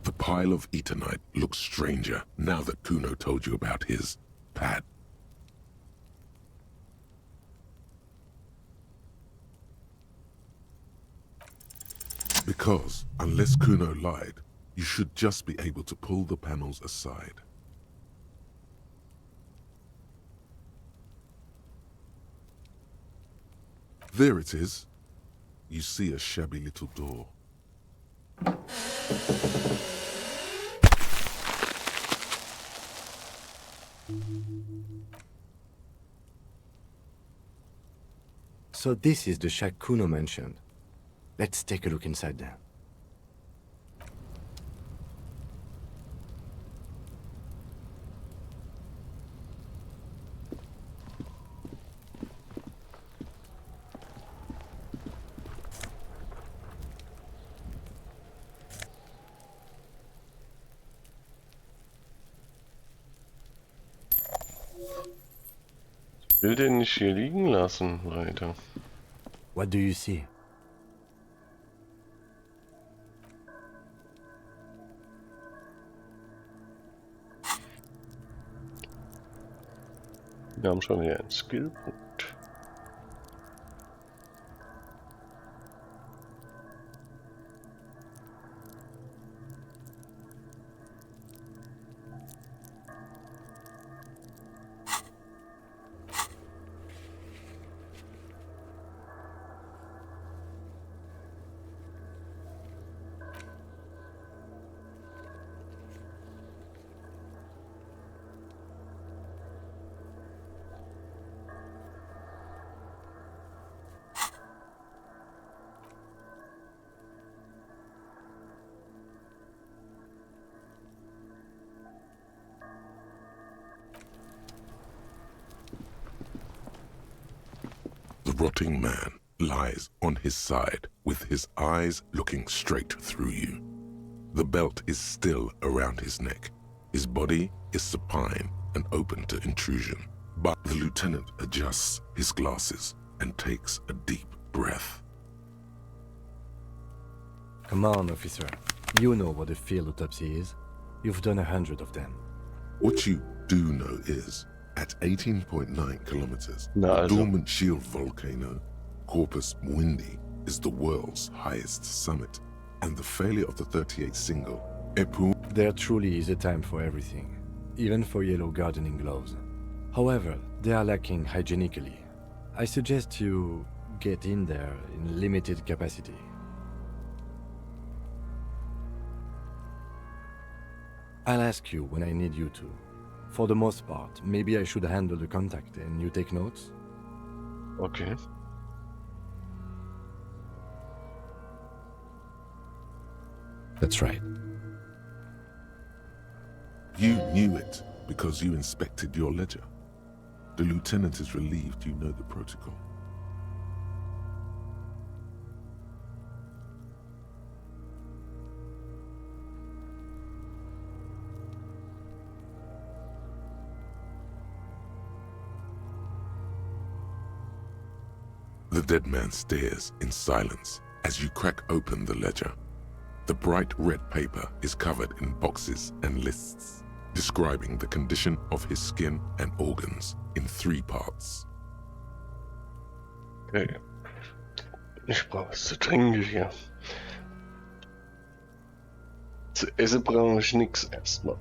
S4: The pile of Eternite looks stranger now that Kuno told you about his pad. Because, unless Kuno lied, you should just be able to pull the panels aside. There it is. You see a shabby little door.
S8: So this is the shack Kuno mentioned. Let's take a look inside there.
S1: Will den nicht hier liegen lassen, weiter.
S8: What do you see?
S1: Wir haben schon wieder einen Skillpunkt.
S4: The rotting man lies on his side with his eyes looking straight through you. The belt is still around his neck. His body is supine and open to intrusion. But the lieutenant adjusts his glasses and takes a deep breath.
S8: Come on, officer. You know what a field autopsy is. You've done 100 of them.
S4: What you do know is, at 18.9 kilometers,
S1: Na,
S4: the
S1: also.
S4: dormant shield volcano, Corpus Mundi, is the world's highest summit, and the failure of the 38 single, Epu...
S8: There truly is a time for everything, even for yellow gardening gloves. However, they are lacking hygienically. I suggest you get in there in limited capacity. I'll ask you when I need you to. For the most part, maybe I should handle the contact and you take notes?
S1: Okay.
S8: That's right.
S4: You knew it because you inspected your ledger. The lieutenant is relieved you know the protocol. The dead man stares in silence as you crack open the ledger. The bright red paper is covered in boxes and lists, describing the condition of his skin and organs in 3 parts.
S1: Okay. Ich brauche was zu trinken hier. Zu essen brauche ich nichts erstmal.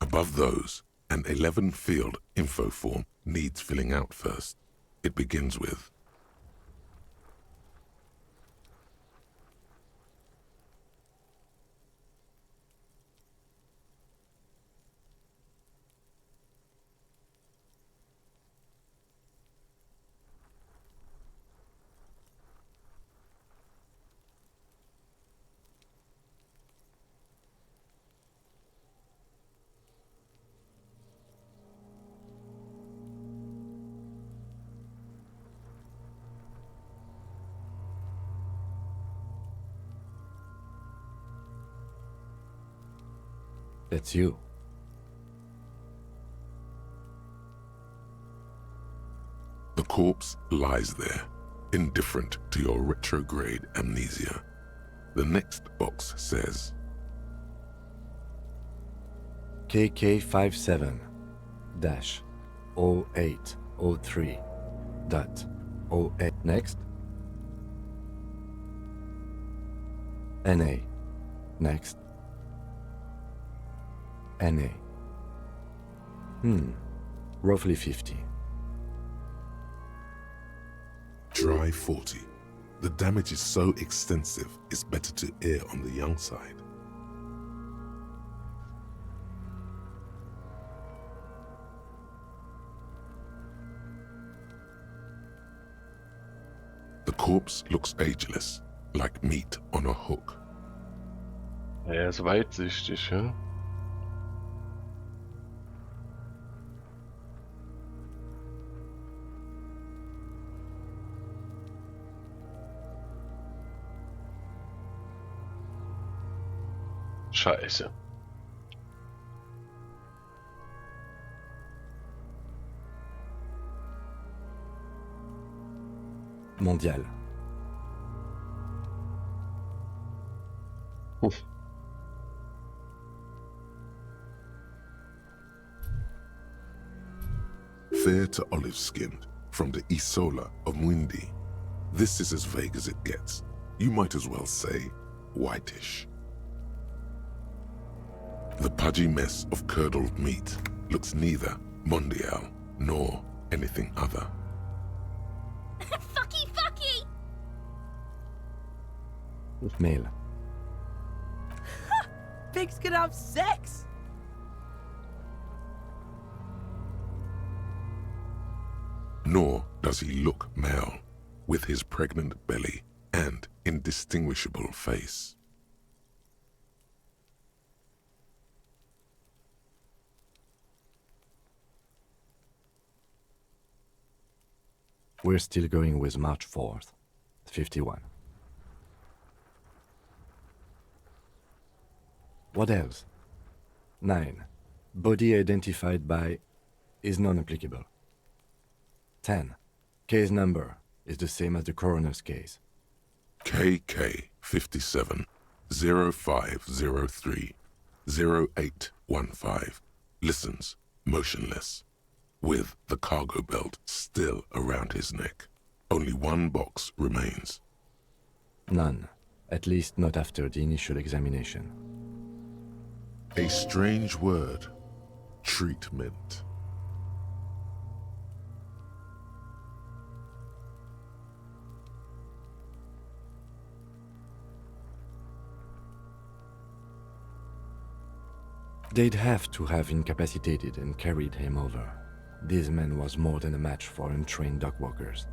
S4: Above those, an 11 field info form needs filling out first. It begins with
S8: That's you.
S4: the corpse lies there, indifferent to your retrograde amnesia. The next box says
S8: KK57-0803.08. Next. NA. Next. NA. Roughly 50.
S4: Try 40. The damage is so extensive, it's better to err on the young side. The corpse looks ageless, like meat on a hook.
S1: Er ist weitsichtig, ja? Scheiße.
S8: Mondial.
S4: Fair to olive-skinned, from the Isola of Mwindi. This is as vague as it gets. You might as well say whitish. The pudgy mess of curdled meat looks neither mondial nor anything other.
S12: Fucky, fucky!
S8: Male.
S13: Pigs can have sex!
S4: Nor does he look male, with his pregnant belly and indistinguishable face.
S8: We're still going with March 4th, 51. What else? 9. Body identified by is non-applicable. 10. Case number is the same as the coroner's case.
S4: KK 57 0503 0815 listens motionless, with the cargo belt still around his neck. Only one box remains.
S8: None, at least not after the initial examination.
S4: A strange word. Treatment.
S8: They'd have to have incapacitated and carried him over. This man was more than a match for untrained dog walkers.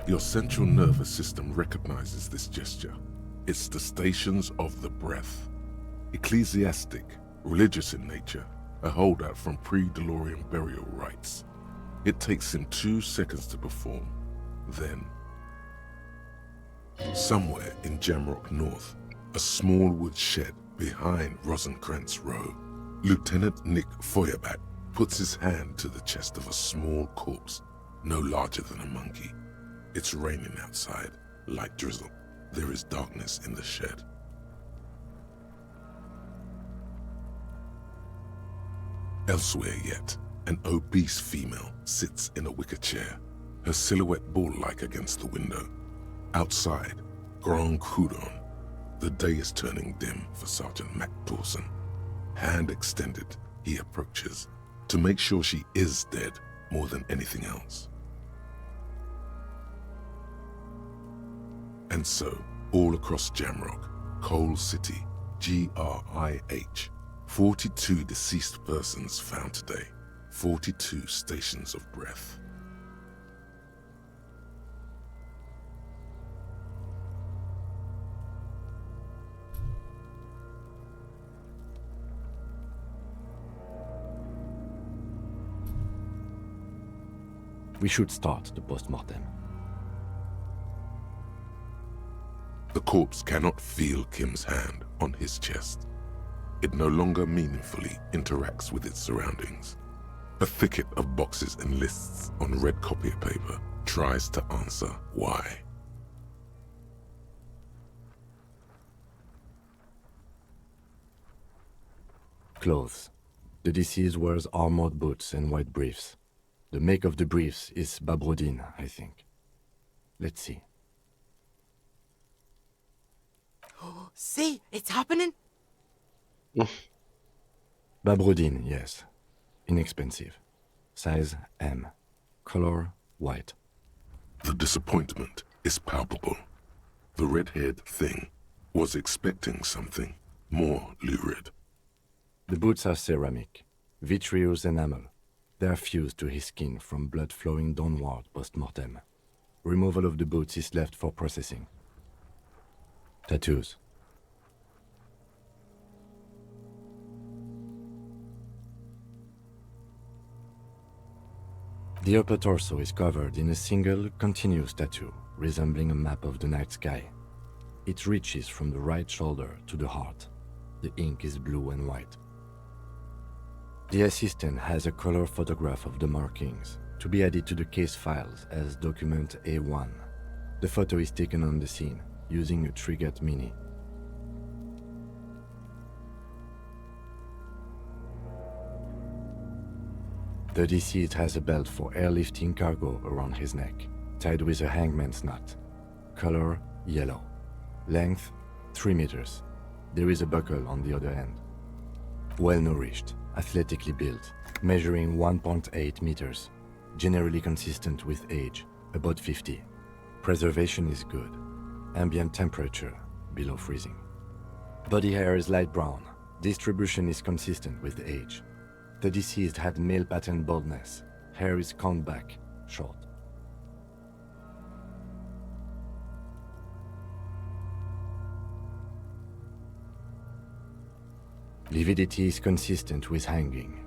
S4: Your central nervous system recognizes this gesture. It's the stations of the breath. Ecclesiastic, religious in nature, a holdout from pre-DeLorean burial rites. It takes him 2 seconds to perform. Then, somewhere in Jamrock North, a small wood shed behind Rosencrantz Row, Lieutenant Nick Feuerbach puts his hand to the chest of a small corpse, no larger than a monkey. It's raining outside, light drizzle. There is darkness in the shed. Elsewhere yet, an obese female sits in a wicker chair, her silhouette bull-like against the window. Outside, Grand Coudon. The day is turning dim for Sergeant Mac Dawson. Hand extended, he approaches, to make sure she is dead more than anything else. And so, all across Jamrock, Coal City, GRIH, 42 deceased persons found today, 42 stations of breath.
S8: We should start the post-mortem.
S4: The corpse cannot feel Kim's hand on his chest. It no longer meaningfully interacts with its surroundings. A thicket of boxes and lists on red copier paper tries to answer why.
S8: Clothes. The deceased wears armored boots and white briefs. The make of the briefs is Babrodine, I think. Let's see.
S13: See, it's happening.
S8: Babrodine, yes. Inexpensive. Size M. Color white.
S4: The disappointment is palpable. The red-haired thing was expecting something more lurid.
S8: The boots are ceramic, vitreous enamel. They are fused to his skin from blood flowing downward post-mortem. Removal of the boots is left for processing. Tattoos. The upper torso is covered in a single, continuous tattoo, resembling a map of the night sky. It reaches from the right shoulder to the heart. The ink is blue and white. The assistant has a color photograph of the markings, to be added to the case files as document A1. The photo is taken on the scene, using a Trigat Mini. The deceased has a belt for airlifting cargo around his neck, tied with a hangman's knot. Color, yellow. Length, 3 meters. There is a buckle on the other end. Well-nourished, athletically built, measuring 1.8 meters. Generally consistent with age, about 50. Preservation is good. Ambient temperature, below freezing. Body hair is light brown. Distribution is consistent with age. The deceased had male pattern baldness. Hair is combed back, short. Lividity is consistent with hanging.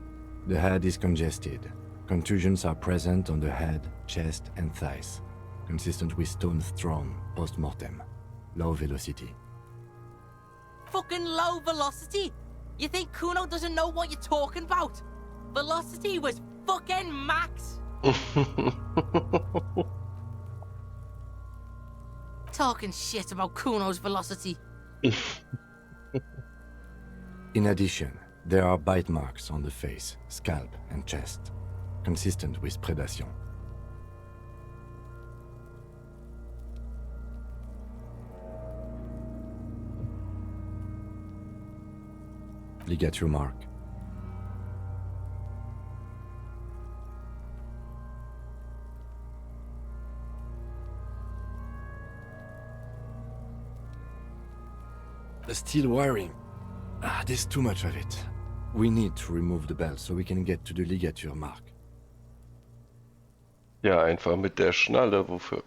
S8: The head is congested. Contusions are present on the head, chest, and thighs. Consistent with stones thrown post-mortem. Low velocity.
S13: Fucking low velocity? You think Kuno doesn't know what you're talking about? Velocity was fucking max. Talking shit about Kuno's velocity.
S8: In addition, there are bite marks on the face, scalp, and chest, consistent with predation. Ligature mark. The steel wiring. There's too much of it. We need to remove the belt so we can get to the ligature mark.
S1: Ja, einfach mit der Schnalle, wofür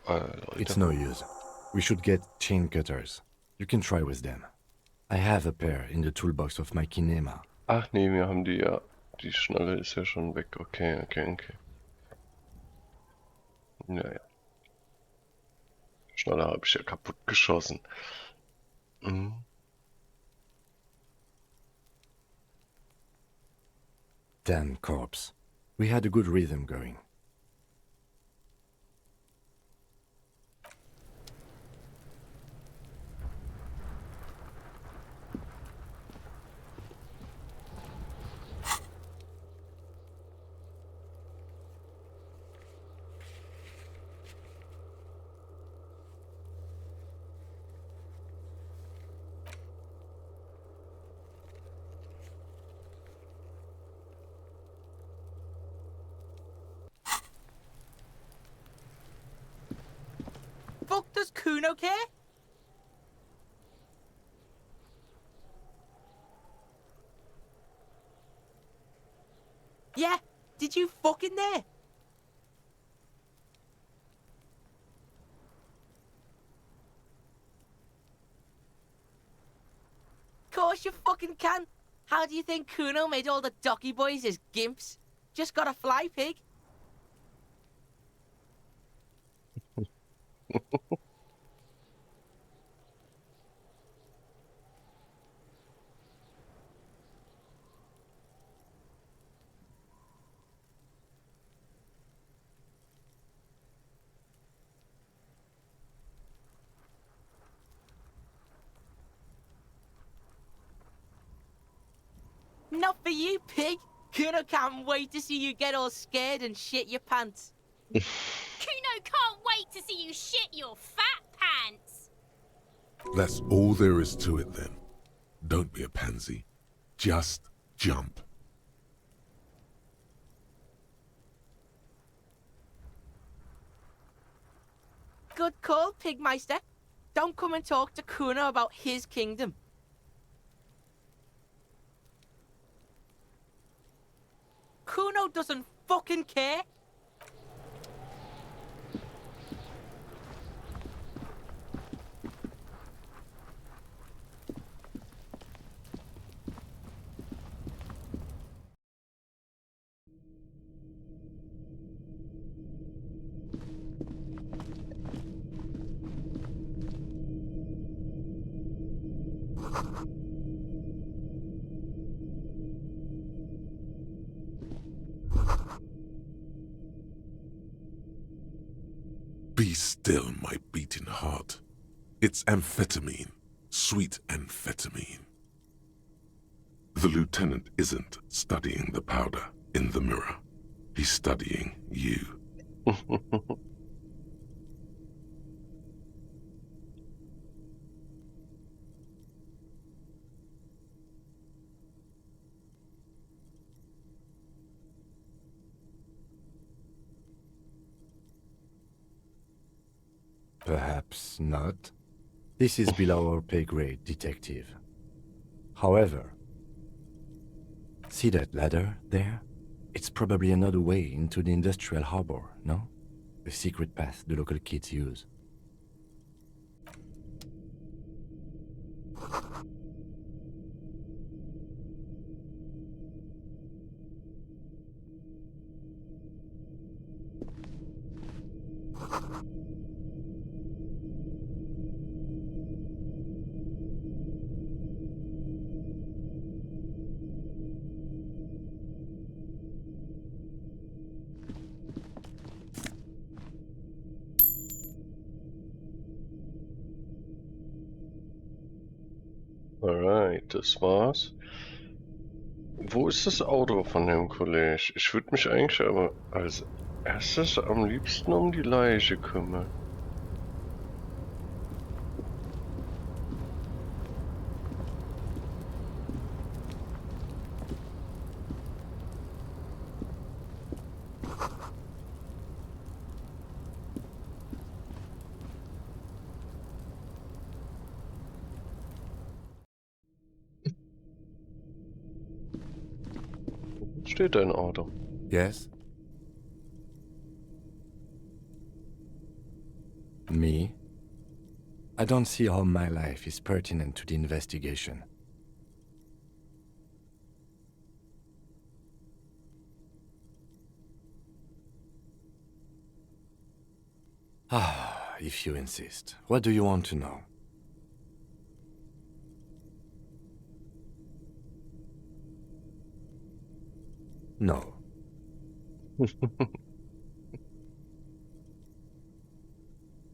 S1: Leute.
S8: It's no use. We should get chain cutters. You can try with them. I have a pair in the toolbox of my Kinema.
S1: Ach nee, wir haben die ja. Die Schnalle ist ja schon weg. Okay. Naja. Schnalle habe ich ja kaputt geschossen. Mhm.
S8: Damn corpse. We had a good rhythm going.
S13: Fuck does Kuno care? Yeah, did you fucking there? Course you fucking can. How do you think Kuno made all the docky boys his gimps? Just got a fly pig. Not for you, pig. Kuno can't wait to see you get all scared and shit your pants.
S12: Kuno can't wait to see you shit your fat pants.
S4: That's all there is to it then. Don't be a pansy. Just jump.
S13: Good call, Pigmeister. Don't come and talk to Kuno about his kingdom. Kuno doesn't fucking care.
S4: Be still, my beating heart. It's amphetamine. Sweet amphetamine. The lieutenant isn't studying the powder in the mirror. He's studying you.
S8: Perhaps not. This is below our pay grade, detective. However, see that ladder there? It's probably another way into the industrial harbor, no? A secret path the local kids use.
S1: Alright, das war's. Wo ist das Auto von dem Kollegen? Ich würde mich eigentlich aber als erstes am liebsten um die Leiche kümmern. Steht dein Auto?
S8: Yes? Me? I don't see how my life is pertinent to the investigation. Ah, if you insist. What do you want to know? No.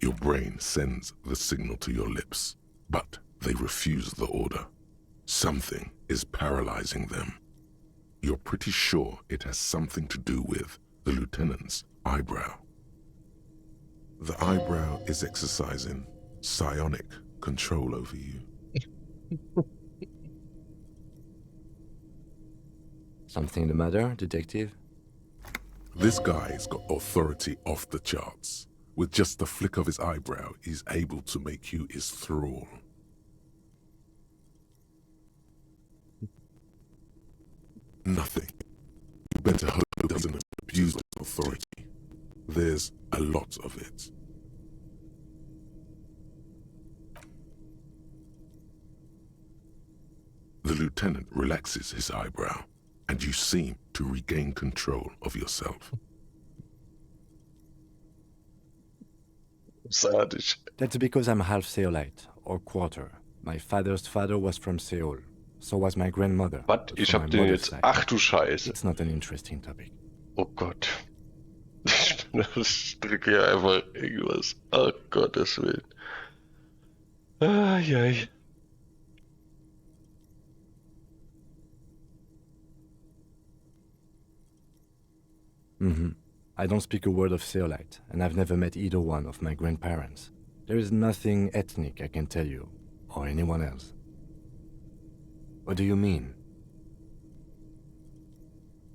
S4: Your brain sends the signal to your lips, but they refuse the order. Something is paralyzing them. You're pretty sure it has something to do with the lieutenant's eyebrow. The eyebrow is exercising psionic control over you.
S8: Something the matter, detective?
S4: This guy's got authority off the charts. With just the flick of his eyebrow, he's able to make you his thrall. Nothing. You better hope he doesn't abuse authority. There's a lot of it. The lieutenant relaxes his eyebrow, and you seem to regain control of yourself.
S8: That's because I'm half Seolite, or quarter. My father's father was from Seoul. So was my grandmother.
S1: Was? Ich hab den jetzt... Ach du Scheiße.
S8: It's not an interesting topic.
S1: Oh Gott. Ich drücke ja einfach irgendwas. Oh Gottes Willen. Ai.
S8: I don't speak a word of Seolite, and I've never met either one of my grandparents. There is nothing ethnic, I can tell you. or anyone else. What do you mean?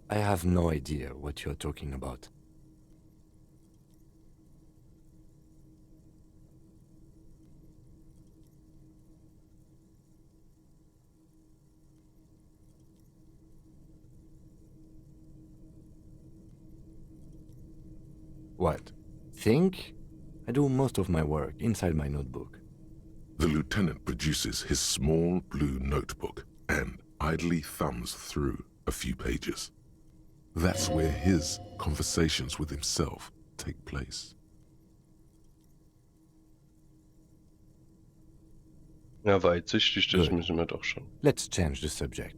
S8: I have no idea what you're talking about. What? Think? I do most of my work inside my notebook.
S4: The lieutenant produces his small blue notebook and idly thumbs through a few pages. That's where his conversations with himself take place.
S1: Ja, weitsichtig, das
S8: Good.
S1: müssen wir doch schon.
S8: Let's change the subject.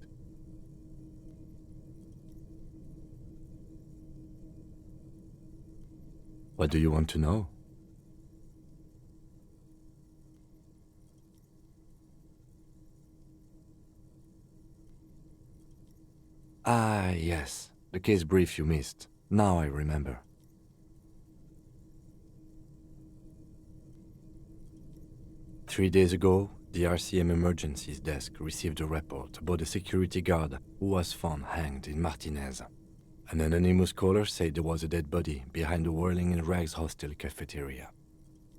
S8: What do you want to know? Ah, yes. The case brief you missed. Now I remember. Three days ago, the RCM Emergencies Desk received a report about a security guard who was found hanged in Martinez. An anonymous caller said there was a dead body behind the Whirling in Rags hostel cafeteria.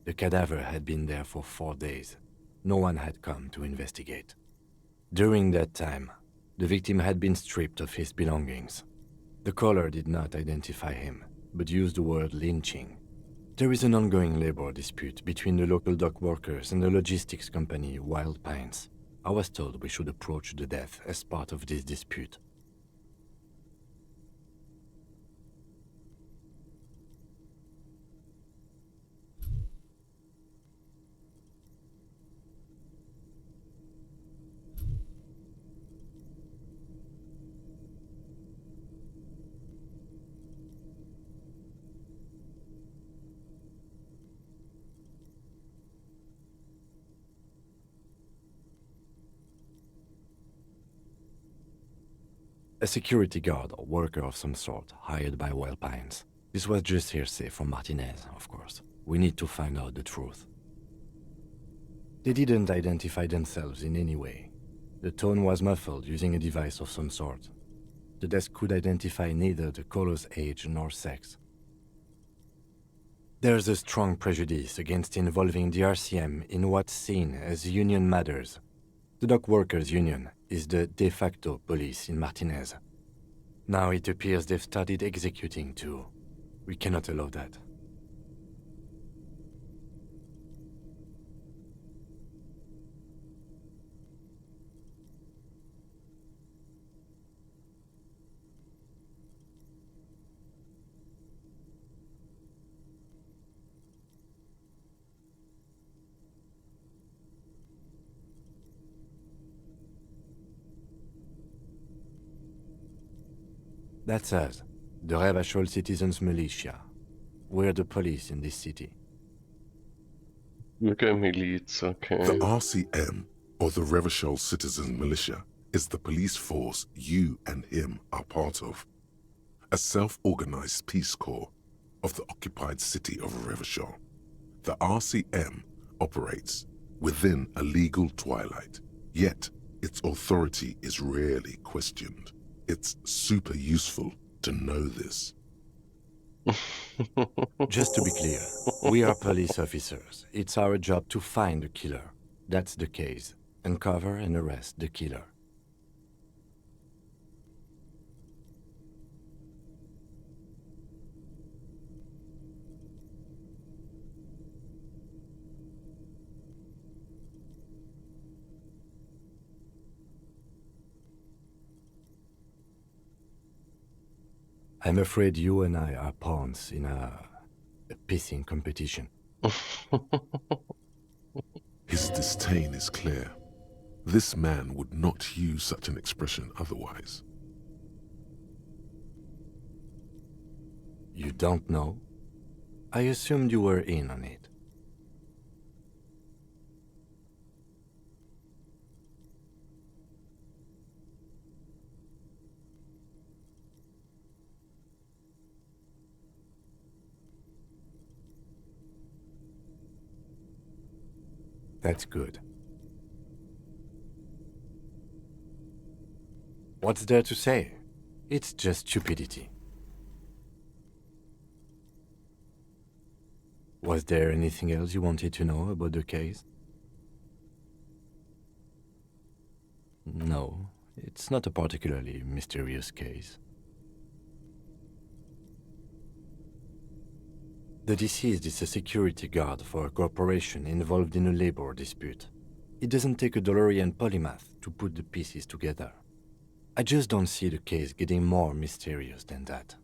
S8: The cadaver had been there for 4 days. No one had come to investigate. During that time, the victim had been stripped of his belongings. The caller did not identify him, but used the word lynching. There is an ongoing labor dispute between the local dock workers and the logistics company Wild Pines. I was told we should approach the death as part of this dispute. A security guard or worker of some sort, hired by Wild Pines. This was just hearsay from Martinez, of course. We need to find out the truth. They didn't identify themselves in any way. The tone was muffled using a device of some sort. The desk could identify neither the caller's age nor sex. There's a strong prejudice against involving the RCM in what's seen as union matters. The dock workers' union is the de facto police in Martinez. Now it appears they've started executing too. We cannot allow that. That's us, the Revachol Citizens Militia. We're the police in this city.
S1: Okay, Miliz, okay.
S4: The RCM, or the Revachol Citizen Militia, is the police force you and him are part of. A self-organized peace corps of the occupied city of Revachol. The RCM operates within a legal twilight, yet its authority is rarely questioned. It's super useful to know this.
S8: Just to be clear, we are police officers. It's our job to find the killer. That's the case. Uncover and arrest the killer. I'm afraid you and I are pawns in a pissing competition.
S4: His disdain is clear. This man would not use such an expression otherwise.
S8: You don't know? I assumed you were in on it. That's good. What's there to say? It's just stupidity. Was there anything else you wanted to know about the case? No, it's not a particularly mysterious case. The deceased is a security guard for a corporation involved in a labor dispute. It doesn't take a DeLorean polymath to put the pieces together. I just don't see the case getting more mysterious than that.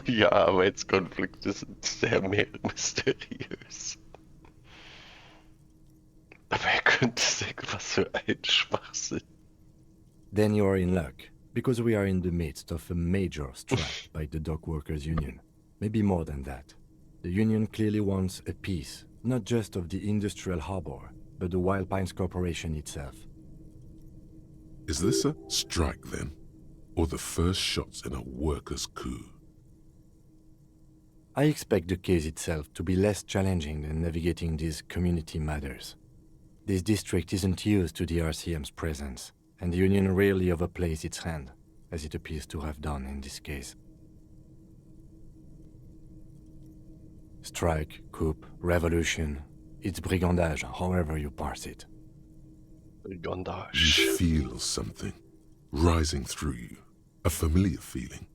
S1: Ja, Arbeitskonflikte sind sehr mysteriös. Aber er könnte sagen, was für ein Schwachsinn.
S8: Then you are in luck, because we are in the midst of a major strike by the dock workers union. Maybe more than that. The union clearly wants a piece, not just of the industrial harbor, but the Wild Pines Corporation itself.
S4: Is this a strike then? Or the first shots in a workers' coup?
S8: I expect the case itself to be less challenging than navigating these community matters. This district isn't used to the RCM's presence, and the union rarely overplays its hand, as it appears to have done in this case. Strike, coup, revolution, it's brigandage, however you parse it.
S1: Brigandage.
S4: You feel something rising through you, a familiar feeling,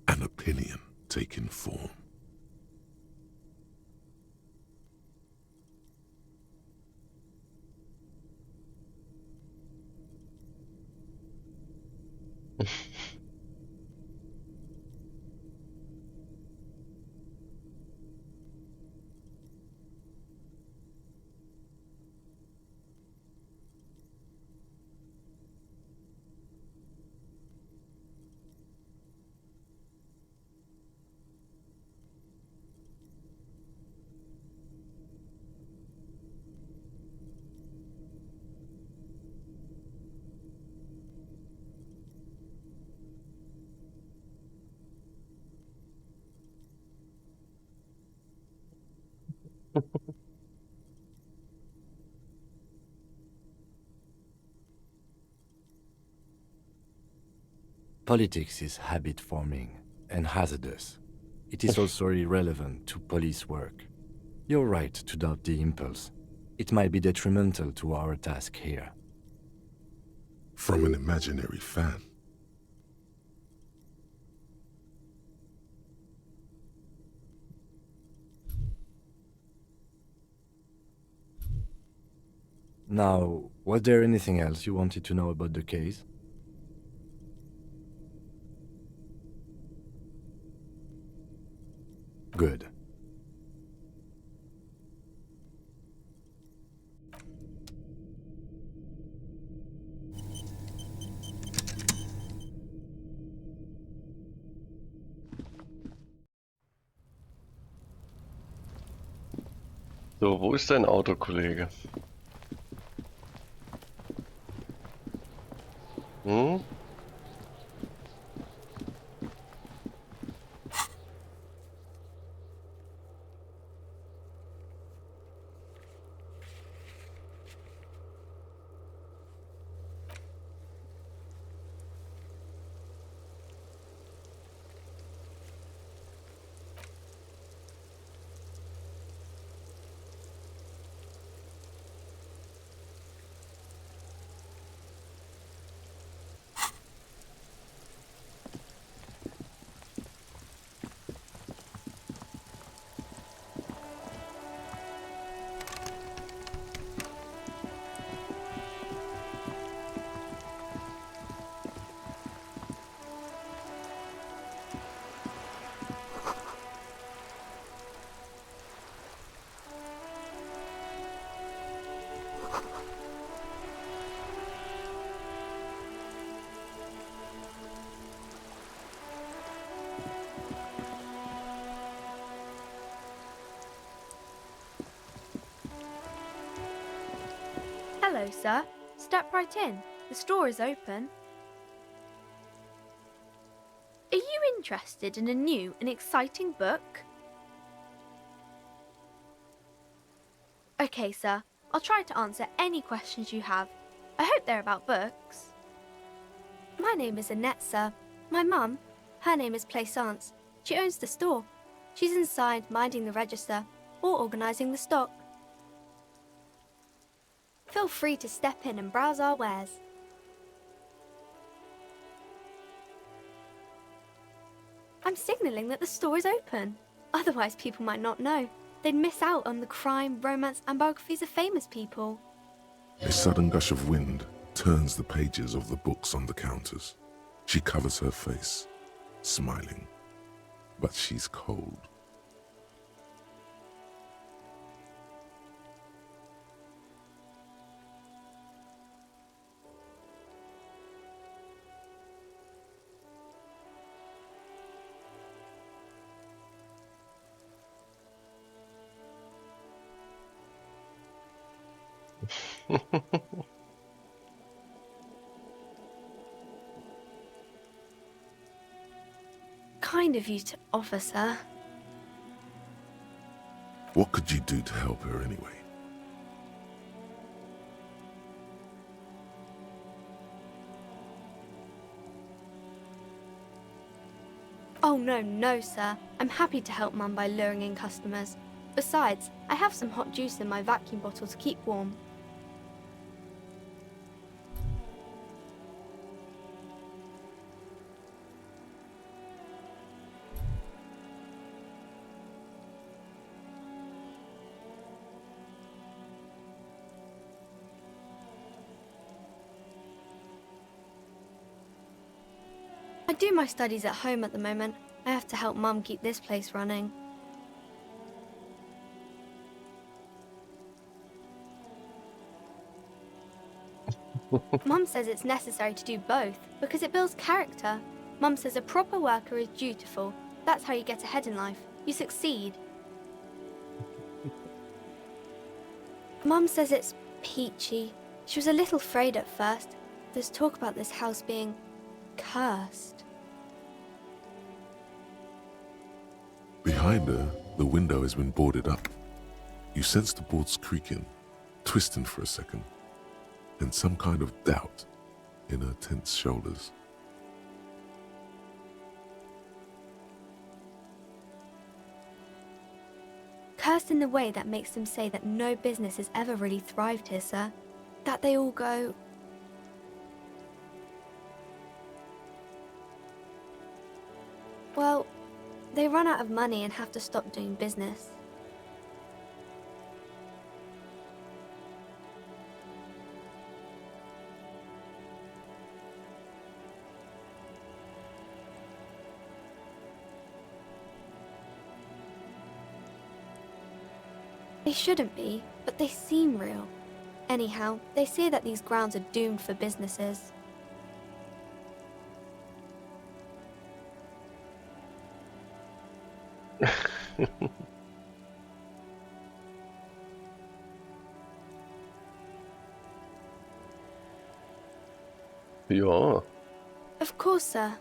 S4: an opinion taking form.
S8: Politics is habit-forming and hazardous. It is also irrelevant to police work. You're right to doubt the impulse. It might be detrimental to our task here.
S4: From an imaginary fan.
S8: Now, was there anything else you wanted to know about the case? Good.
S1: So, wo ist dein Auto, Kollege? Hm?
S20: Hello, sir. Step right in. The store is open. Are you interested in a new and exciting book? Okay, sir. I'll try to answer any questions you have. I hope they're about books. My name is Annette, sir. My mum, her name is Plaisance. She owns the store. She's inside minding the register or organising the stock. Feel free to step in and browse our wares. I'm signalling that the store is open. Otherwise, people might not know. They'd miss out on the crime, romance, and biographies of famous people.
S4: A sudden gush of wind turns the pages of the books on the counters. She covers her face, smiling, but she's cold.
S20: Kind of you to offer, sir.
S4: What could you do to help her anyway?
S20: Oh, no, sir. I'm happy to help Mum by luring in customers. Besides, I have some hot juice in my vacuum bottle to keep warm. I do my studies at home at the moment. I have to help Mum keep this place running. Mum says it's necessary to do both because it builds character. Mum says a proper worker is dutiful. That's how you get ahead in life. You succeed. Mum says it's peachy. She was a little afraid at first. There's talk about this house being cursed.
S4: Behind her, the window has been boarded up. You sense the boards creaking, twisting for a second, and some kind of doubt in her tense shoulders.
S20: Cursed in the way that makes them say that no business has ever really thrived here, sir. That they all go... Well, they run out of money and have to stop doing business. They shouldn't be, but they seem real. Anyhow, they say that these grounds are doomed for businesses.
S1: Ja.
S20: Of course, sir.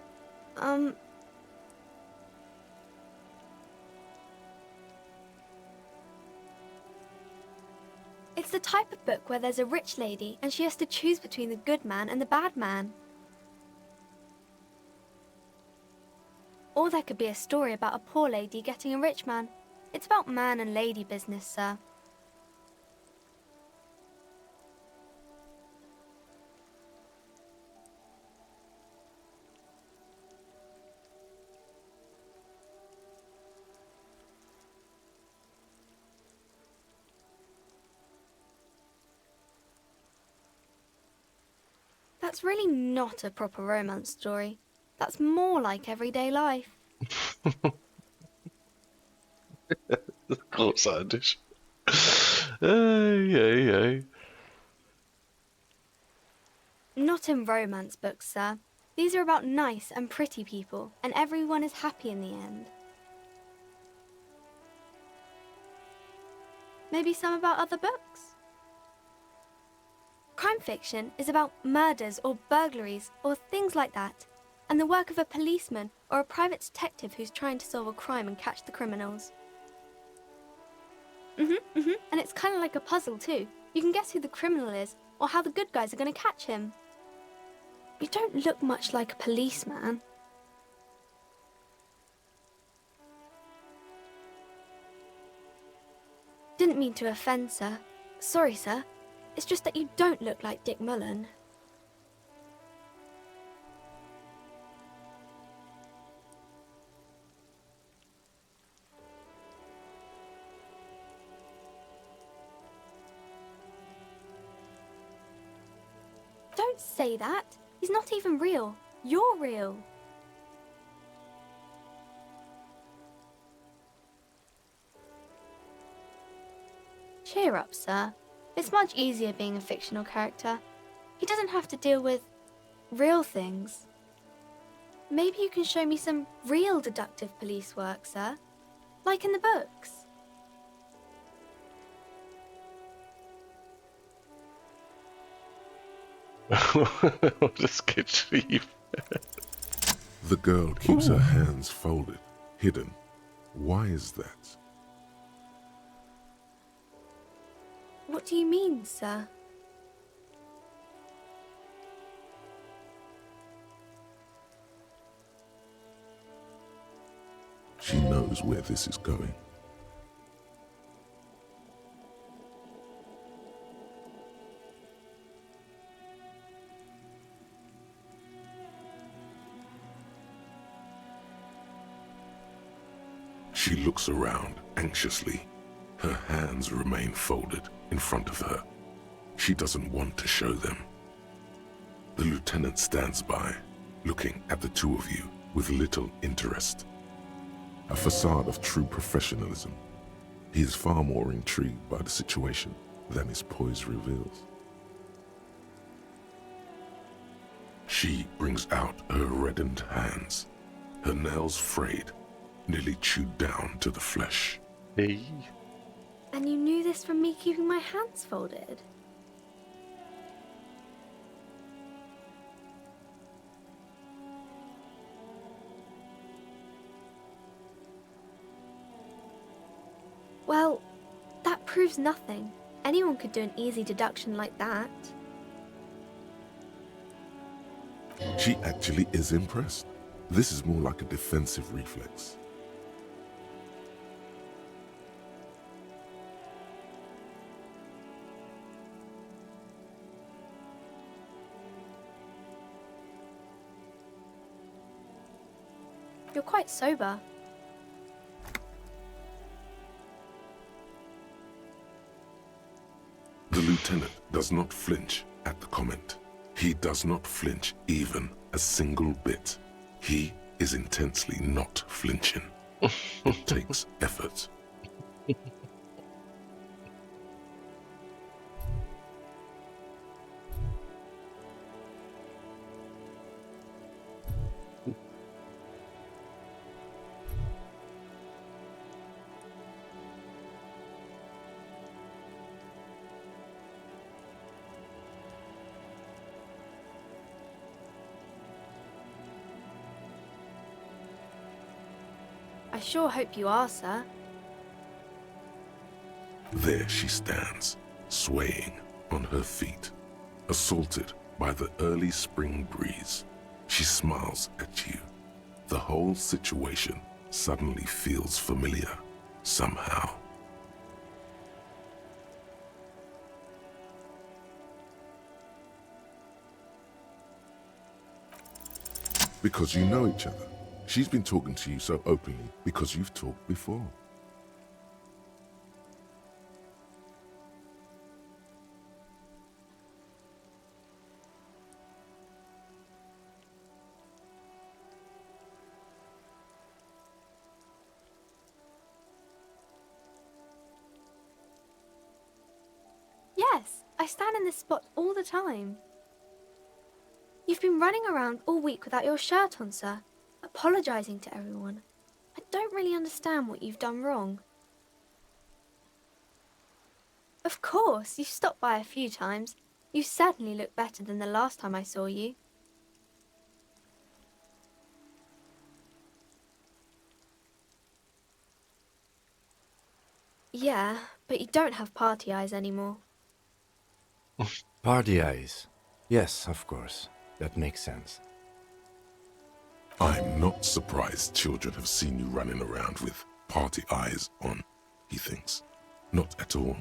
S20: It's the type of book where there's a rich lady and she has to choose between the good man and the bad man. Or there could be a story about a poor lady getting a rich man. It's about man and lady business, sir. That's really not a proper romance story. That's more like everyday life.
S1: Großartig. Ei.
S20: Not in romance books, sir. These are about nice and pretty people, and everyone is happy in the end. Maybe some about other books? Crime fiction is about murders or burglaries or things like that. and the work of a policeman or a private detective who's trying to solve a crime and catch the criminals. And it's kind of like a puzzle too. You can guess who the criminal is or how the good guys are going to catch him. You don't look much like a policeman. Didn't mean to offend, sir. Sorry, sir. It's just that you don't look like Dick Mullen. Don't say that. He's not even real. You're real. Cheer up, sir. It's much easier being a fictional character. He doesn't have to deal with real things. Maybe you can show me some real deductive police work, sir. Like in the books.
S1: Das geht schief.
S4: The girl keeps her hands folded, hidden. Why is that?
S20: What do you mean, sir?
S4: She knows where this is going. She looks around anxiously. Her hands remain folded in front of her. She doesn't want to show them. The lieutenant stands by, looking at the two of you with little interest. A facade of true professionalism. He is far more intrigued by the situation than his poise reveals. She brings out her reddened hands, her nails frayed, nearly chewed down to the flesh.
S1: Hey.
S20: And you knew this from me keeping my hands folded? Well, that proves nothing. Anyone could do an easy deduction like that.
S4: She actually is impressed. This is more like a defensive reflex.
S20: You're quite sober.
S4: The lieutenant does not flinch at the comment. He does not flinch even a single bit. He is intensely not flinching. It takes effort.
S20: I sure hope you are, sir.
S4: There she stands, swaying on her feet, assaulted by the early spring breeze. She smiles at you. The whole situation suddenly feels familiar, somehow. Because you know each other. She's been talking to you so openly because you've talked before.
S20: Yes, I stand in this spot all the time. You've been running around all week without your shirt on, sir, apologising to everyone. I don't really understand what you've done wrong. Of course, you've stopped by a few times. You certainly look better than the last time I saw you. Yeah, but you don't have party eyes anymore.
S8: Party eyes. Yes, of course. That makes sense.
S4: I'm not surprised children have seen you running around with party eyes on, he thinks. Not at all.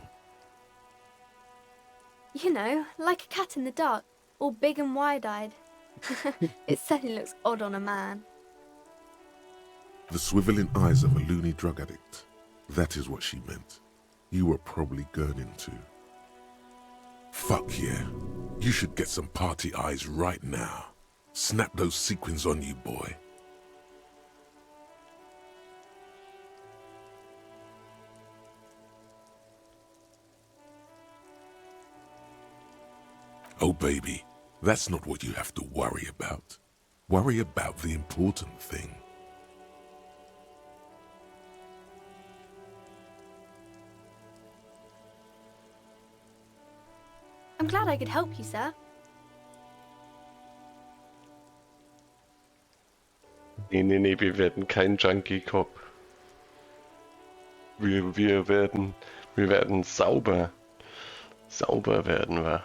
S20: You know, like a cat in the dark, all big and wide-eyed. It certainly looks odd on a man.
S4: The swiveling eyes of a loony drug addict. That is what she meant. You were probably gurning too. Fuck yeah. You should get some party eyes right now. Snap those sequins on you, boy. Oh baby, that's not what you have to worry about. Worry about the important thing.
S20: I'm glad I could help you, sir.
S1: Nee, wir werden kein Junkie-Cop. Wir werden sauber. Sauber werden wir.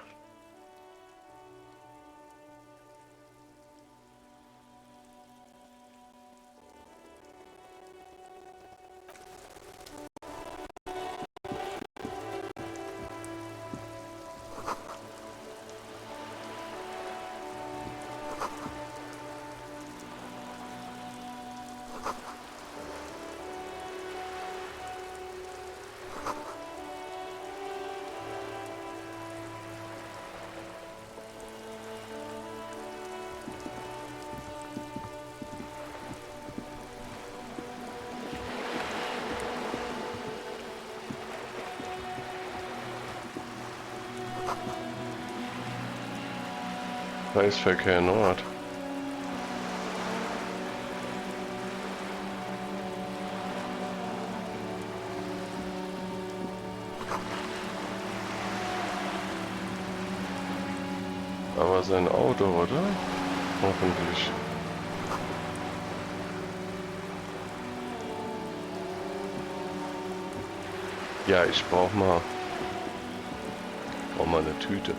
S1: Kreisverkehr Nord. Aber sein Auto, oder? Hoffentlich. Ja, ich brauch mal eine Tüte.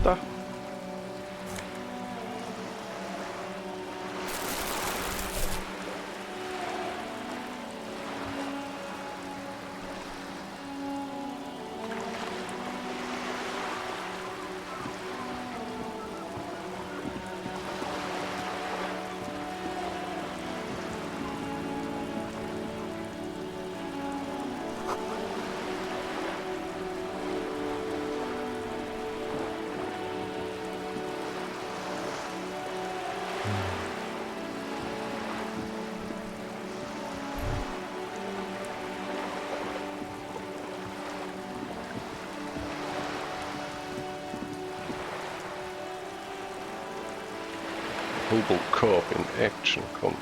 S1: Da. Robocop in Action, komm.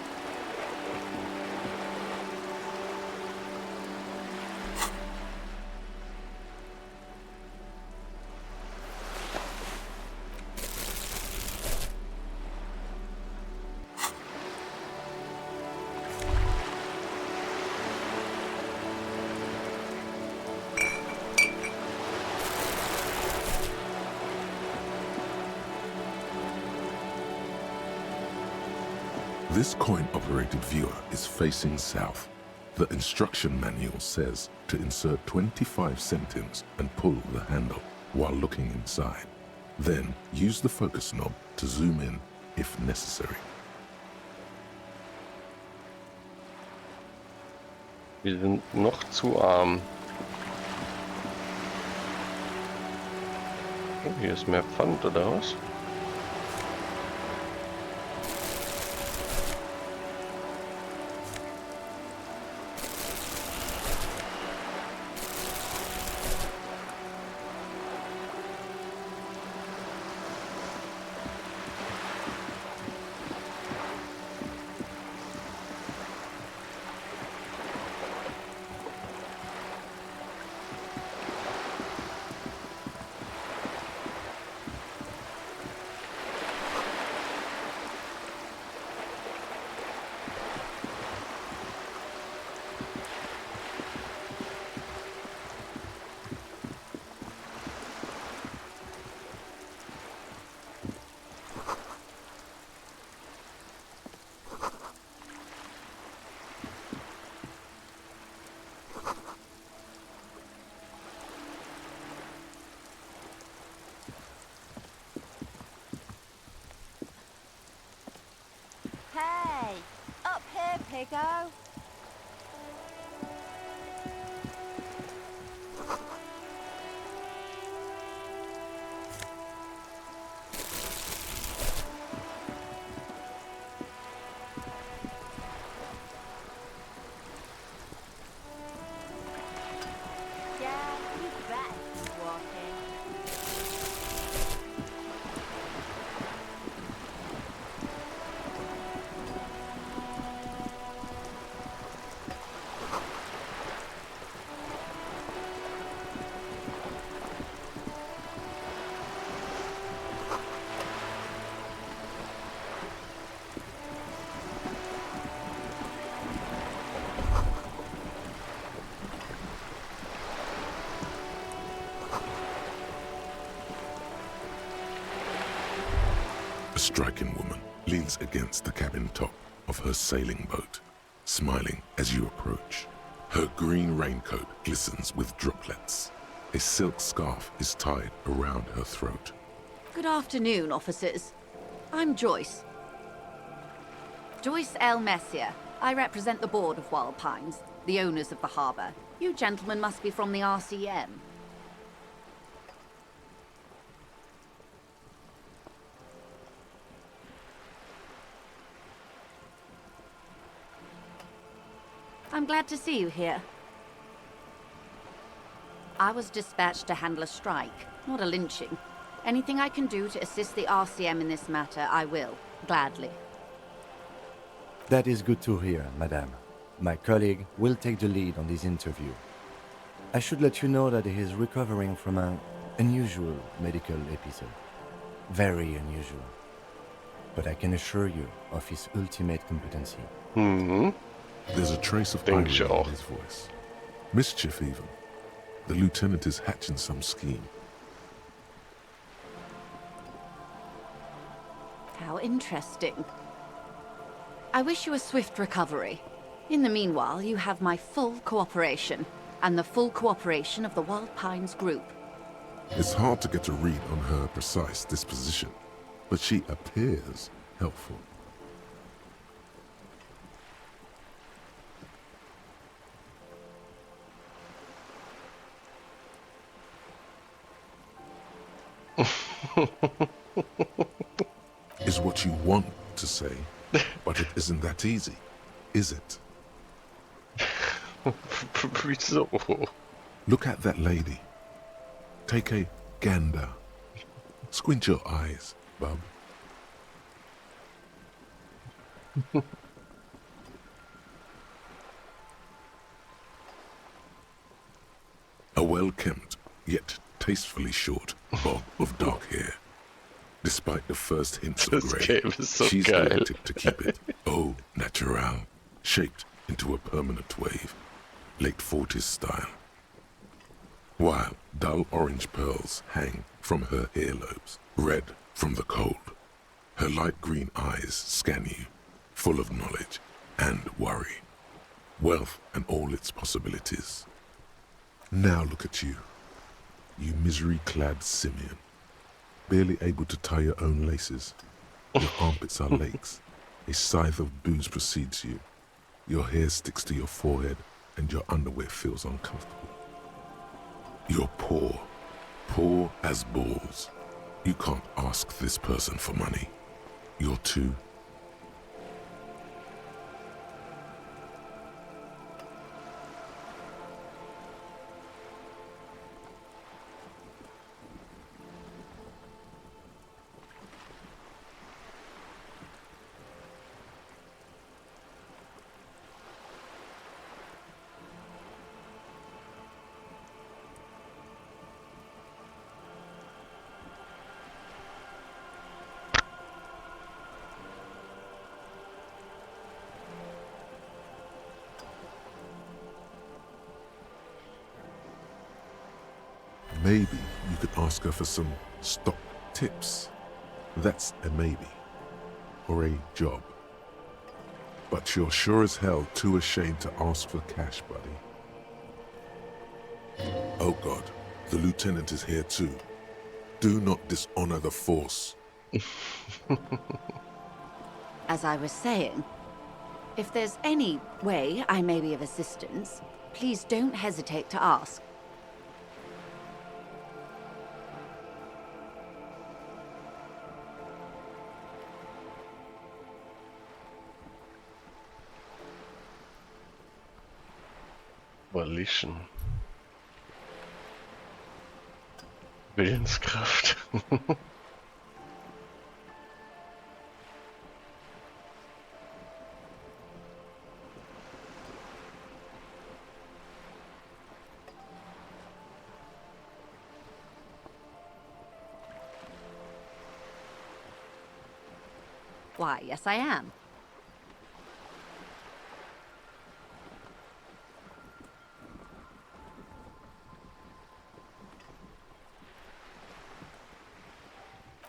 S4: This coin-operated viewer is facing south. The instruction manual says to insert 25 centimes and pull the handle while looking inside. Then use the focus knob to zoom in if necessary.
S1: Wir sind noch zu arm. Oh, hier ist mehr Pfand, oder was?
S7: Piggo. Yeah, you bet he's walking.
S4: A striking woman leans against the cabin top of her sailing boat, smiling as you approach. Her green raincoat glistens with droplets. A silk scarf is tied around her throat.
S21: Good afternoon, officers. I'm Joyce. Joyce L. Messier. I represent the board of Wild Pines, the owners of the harbour. You gentlemen must be from the RCM. I'm glad to see you here. I was dispatched to handle a strike, not a lynching. Anything I can do to assist the RCM in this matter, I will, gladly.
S8: That is good to hear, madame. My colleague will take the lead on this interview. I should let you know that he is recovering from an unusual medical episode. Very unusual. But I can assure you of his ultimate competency.
S4: There's a trace of irony in his voice. Mischief, even. The lieutenant is hatching some scheme.
S21: How interesting. I wish you a swift recovery. In the meanwhile, you have my full cooperation, and the full cooperation of the Wild Pines group.
S4: It's hard to get a read on her precise disposition, but she appears helpful. Is what you want to say, but it isn't that easy, is it? Look at that lady. Take a gander. Squint your eyes, bub. A well-kempt, yet tastefully short bob of dark hair. Despite the first hints of grey, she's elected to keep it au natural, shaped into a permanent wave, late 40s style. While dull orange pearls hang from her earlobes, red from the cold. Her light green eyes scan you, full of knowledge and worry, wealth and all its possibilities. Now look at you, you misery-clad simian. Barely able to tie your own laces. Your armpits are lakes. A scythe of booze precedes you. Your hair sticks to your forehead and your underwear feels uncomfortable. You're poor. Poor as balls. You can't ask this person for money. You're too... Maybe you could ask her for some stock tips. That's a maybe. Or a job. But you're sure as hell too ashamed to ask for cash, buddy. Oh God, the lieutenant is here too. Do not dishonor the force.
S21: As I was saying, If there's any way I may be of assistance, please don't hesitate to ask.
S1: Volition. Willenskraft.
S21: Why, yes I am.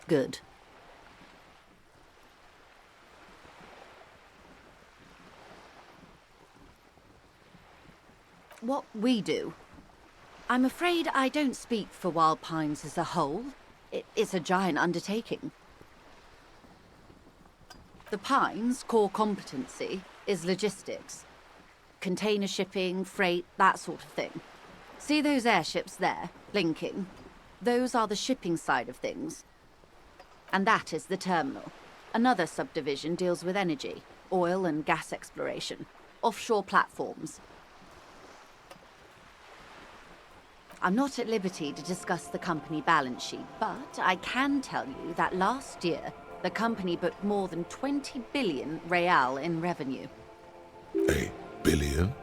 S21: Good. What we do. I'm afraid I don't speak for Wild Pines as a whole. It's a giant undertaking. The Pines' core competency is logistics. Container shipping, freight, that sort of thing. See those airships there, blinking? Those are the shipping side of things. And that is the terminal. Another subdivision deals with energy, oil and gas exploration, offshore platforms. I'm not at liberty to discuss the company balance sheet, but I can tell you that last year, the company booked more than 20 billion real in revenue.
S4: A billion?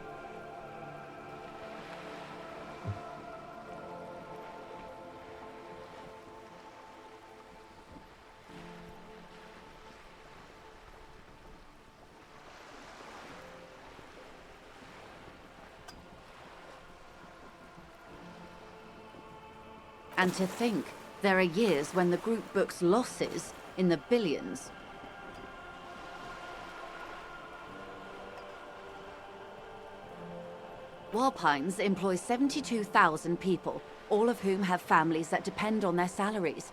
S21: And to think, there are years when the group books losses in the billions. Wild Pines employs 72,000 people, all of whom have families that depend on their salaries.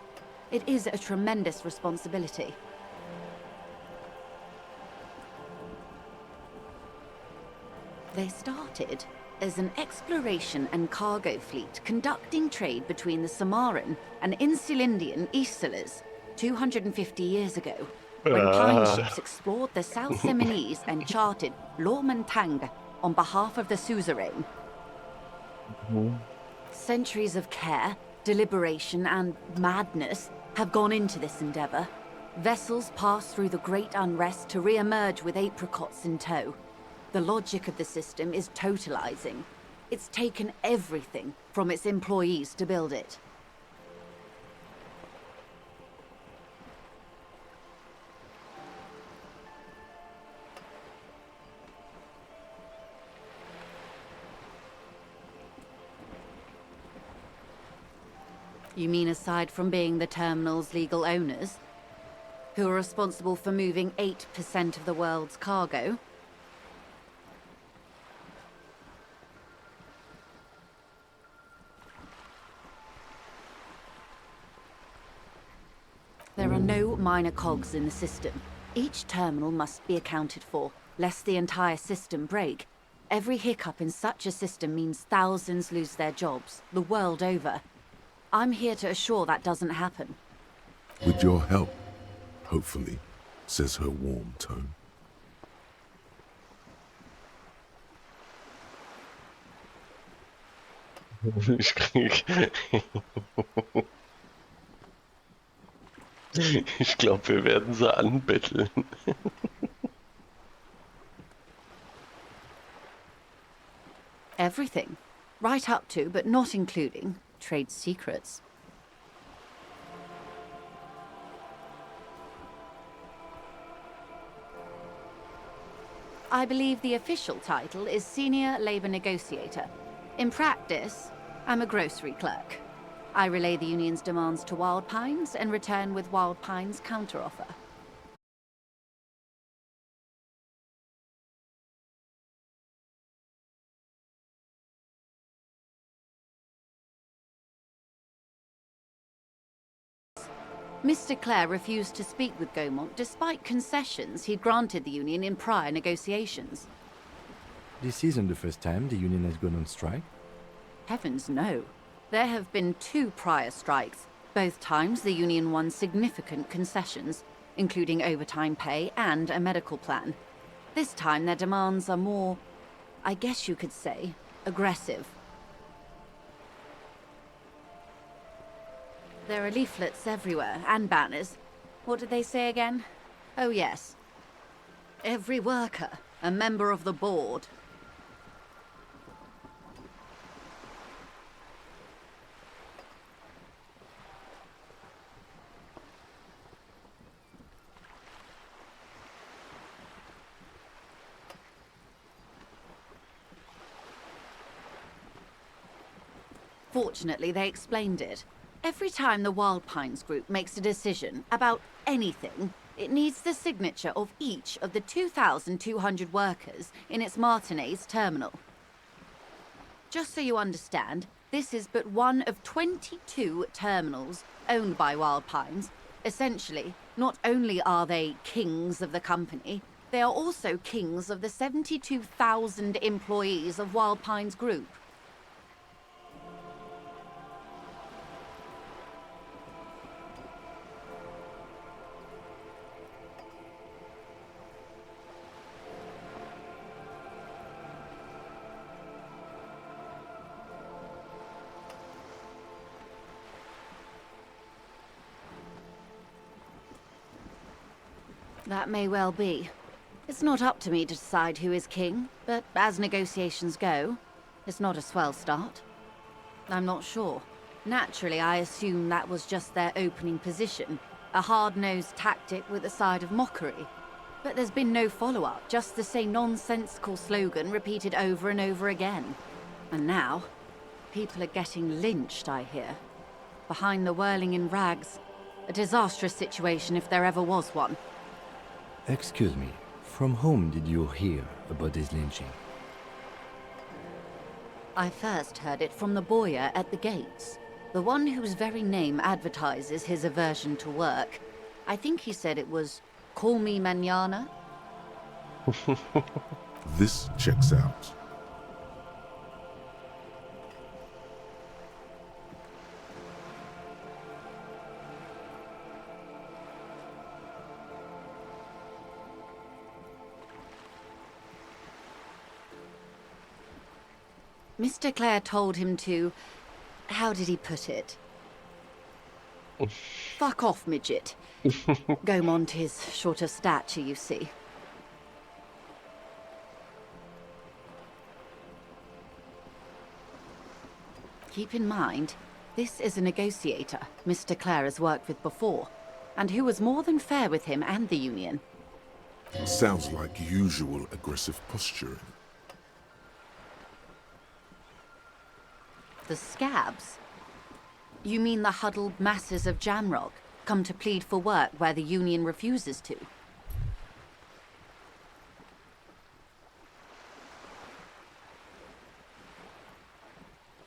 S21: It is a tremendous responsibility. They started as an exploration and cargo fleet conducting trade between the Samaran and Insulindian Isolas 250 years ago, when Pine ships explored the South Seminese and charted Lomantang on behalf of the suzerain. Centuries of care, deliberation, and madness have gone into this endeavor. Vessels pass through the Great Unrest to re-emerge with apricots in tow. The logic of the system is totalizing. It's taken everything from its employees to build it. You mean aside from being the terminal's legal owners, who are responsible for moving 8% of the world's cargo? There are no minor cogs in the system. Each terminal must be accounted for, lest the entire system break. Every hiccup in such a system means thousands lose their jobs, the world over. I'm here to assure that doesn't happen.
S4: With your help, hopefully, says her warm tone.
S1: Ich krieg... Ich glaube, wir werden sie anbetteln.
S21: Everything. Right up to, but not including, trade secrets. I believe the official title is Senior Labor Negotiator. In practice, I'm a grocery clerk. I relay the union's demands to Wild Pines and return with Wild Pines' counteroffer. Mr. Clare refused to speak with Gaumont despite concessions he'd granted the Union in prior negotiations.
S8: This isn't the first time the Union has gone on strike.
S21: Heavens no. There have been 2 prior strikes. Both times the Union won significant concessions, including overtime pay and a medical plan. This time their demands are more, I guess you could say, aggressive. There are leaflets everywhere, and banners. What did they say again? Oh yes. Every worker, a member of the board. Fortunately, they explained it. Every time the Wild Pines group makes a decision about anything, it needs the signature of each of the 2,200 workers in its Martinez terminal. Just so you understand, this is but one of 22 terminals owned by Wild Pines. Essentially, not only are they kings of the company, they are also kings of the 72,000 employees of Wild Pines Group. That may well be. It's not up to me to decide who is king, but as negotiations go, it's not a swell start. I'm not sure. Naturally, I assume that was just their opening position, a hard-nosed tactic with a side of mockery. But there's been no follow-up, just the same nonsensical slogan repeated over and over again. And now, people are getting lynched, I hear. Behind the whirling in rags. A disastrous situation if there ever was one.
S8: Excuse me, from whom did you hear about this lynching?
S21: I first heard it from the bowyer at the gates. The one whose very name advertises his aversion to work. I think he said it was, "Call me mañana."
S4: This checks out.
S21: Mr. Clare told him to... how did he put it? Fuck off, midget. Gaumont is short of stature, you see. Keep in mind, this is a negotiator Mr. Clare has worked with before, and who was more than fair with him and the Union.
S4: Sounds like usual aggressive posturing.
S21: The scabs? You mean the huddled masses of Jamrock come to plead for work where the Union refuses to?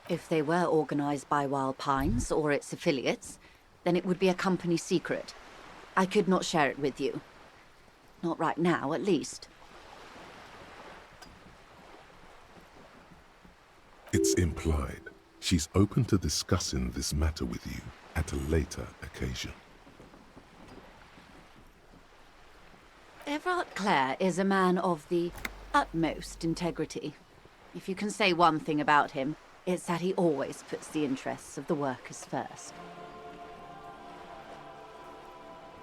S21: If they were organized by Wild Pines or its affiliates, then it would be a company secret. I could not share it with you. Not right now, at least.
S4: It's implied. She's open to discussing this matter with you at a later occasion.
S21: Everard Clare is a man of the utmost integrity. If you can say one thing about him, it's that he always puts the interests of the workers first.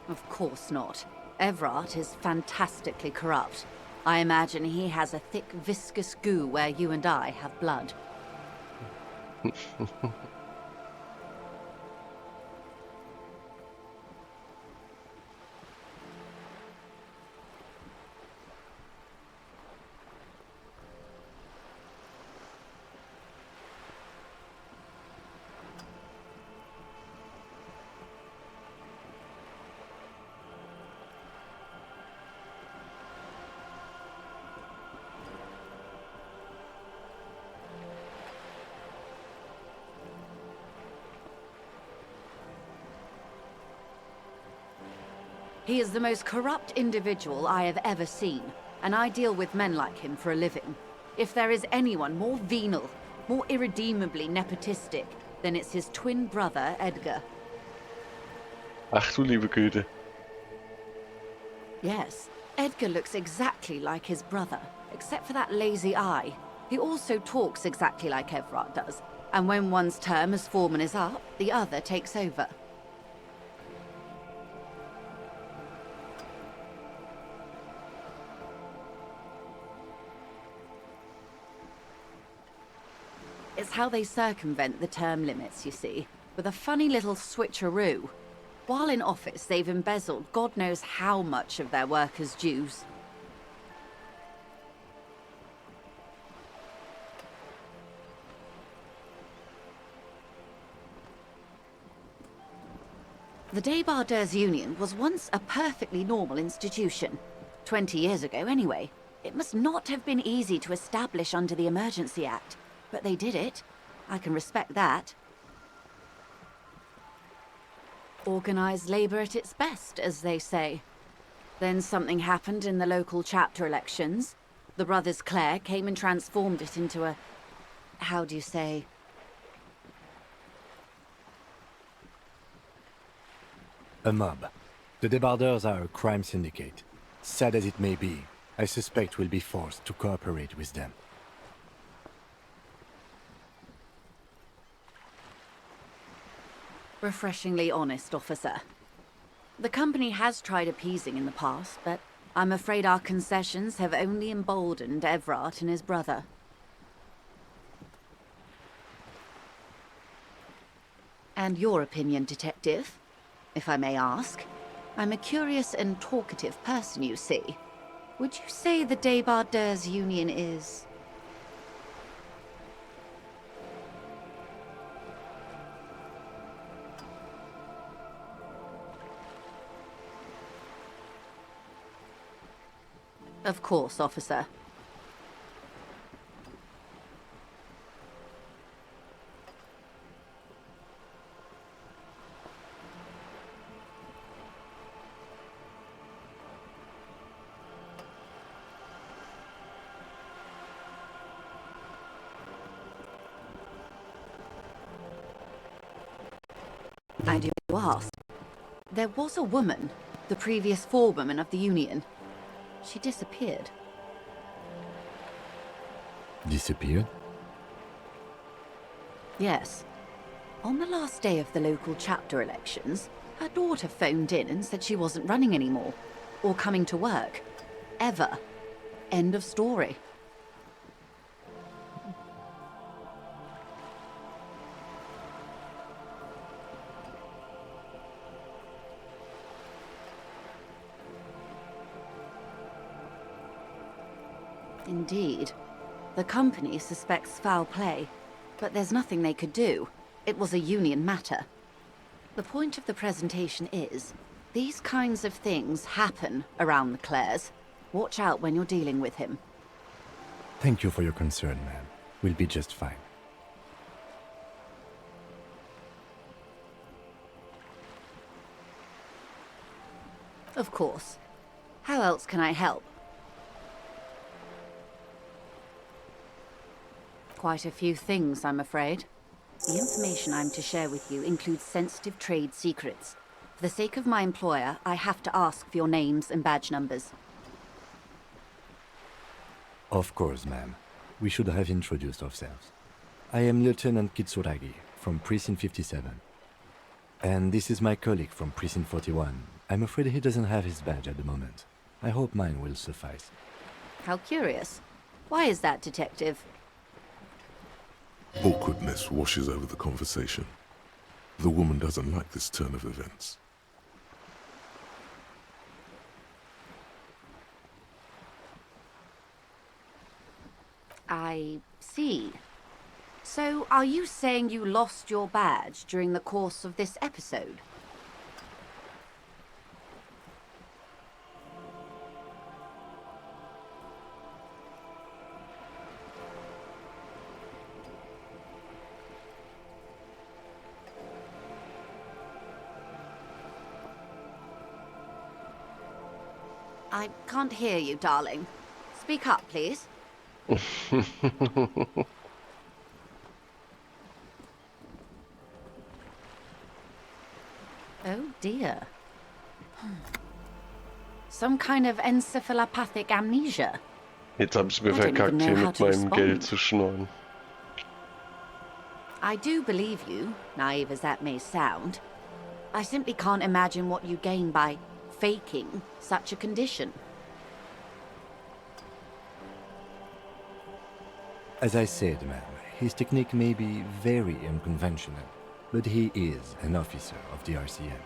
S21: Of course not. Everard is fantastically corrupt. I imagine he has a thick, viscous goo where you and I have blood. He is the most corrupt individual I have ever seen, and I deal with men like him for a living. If there is anyone more venal, more irredeemably nepotistic, then it's his twin brother, Edgar.
S1: Ach du liebe Güte.
S21: Yes, Edgar looks exactly like his brother, except for that lazy eye. He also talks exactly like Evrart does, and when one's term as foreman is up, the other takes over. It's how they circumvent the term limits, you see, with a funny little switcheroo. While in office, they've embezzled God knows how much of their workers' dues. The Debardeurs Union was once a perfectly normal institution. 20 years ago, anyway. It must not have been easy to establish under the Emergency Act, but they did it. I can respect that. Organised labour at its best, as they say. Then something happened in the local chapter elections. The brothers Clare came and transformed it into a... how do you say...
S8: A mob. The Debardeurs are a crime syndicate. Sad as it may be, I suspect we'll be forced to cooperate with them.
S21: Refreshingly honest, officer. The company has tried appeasing in the past, but I'm afraid our concessions have only emboldened Evrart and his brother. And your opinion, Detective? If I may ask. I'm a curious and talkative person, you see. Would you say the Debardeurs Union is... Of course, officer. I do ask. There was a woman, the previous forewoman of the Union. She disappeared.
S8: Disappeared?
S21: Yes. On the last day of the local chapter elections, her daughter phoned in and said she wasn't running anymore, or coming to work. Ever. End of story. Indeed. The company suspects foul play, but there's nothing they could do. It was a union matter. The point of the presentation is, these kinds of things happen around the Clares. Watch out when you're dealing with him.
S8: Thank you for your concern, ma'am. We'll be just fine.
S21: Of course. How else can I help? Quite a few things, I'm afraid. The information I'm to share with you includes sensitive trade secrets. For the sake of my employer, I have to ask for your names and badge numbers.
S8: Of course, ma'am. We should have introduced ourselves. I am Lieutenant Kitsuragi, from Precinct 57. And this is my colleague from Precinct 41. I'm afraid he doesn't have his badge at the moment. I hope mine will suffice.
S21: How curious. Why is that, Detective?
S4: Awkwardness washes over the conversation. The woman doesn't like this turn of events.
S21: I see. So, are you saying you lost your badge during the course of this episode? I can't hear you, darling. Speak up, please. Oh dear. Some kind of encephalopathic amnesia.
S1: Jetzt habe ich mir
S21: I don't even
S1: verkackt,
S21: know
S1: hier
S21: how
S1: mit
S21: to
S1: meinem Geld
S21: respond.
S1: zu schnorren.
S21: I do believe you, naive as that may sound. I simply can't imagine what you gain by faking such a condition.
S8: As I said, ma'am, his technique may be very unconventional, but he is an officer of the RCM.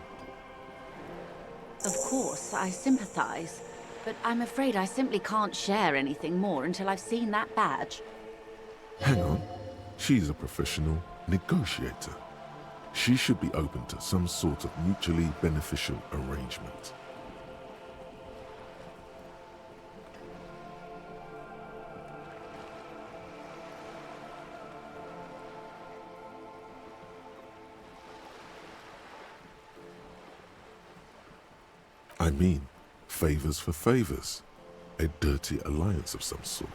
S21: Of course, I sympathize, but I'm afraid I simply can't share anything more until I've seen that badge.
S4: Hang on. She's a professional negotiator. She should be open to some sort of mutually beneficial arrangement. I mean, favors for favors. A dirty alliance of some sort.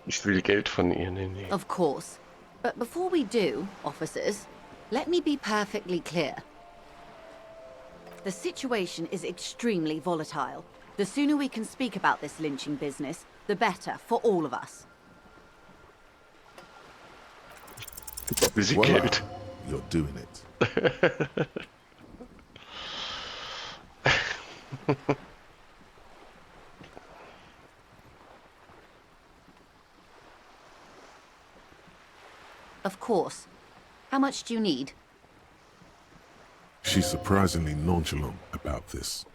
S1: Ich will Geld von ihr, nee.
S21: Of course. But before we do, officers, let me be perfectly clear. The situation is extremely volatile. The sooner we can speak about this lynching business, the better for all of us.
S1: Busy
S4: Voila,
S1: Geld.
S4: you're doing it.
S21: Of course. How much do you need?
S4: She's surprisingly nonchalant about this.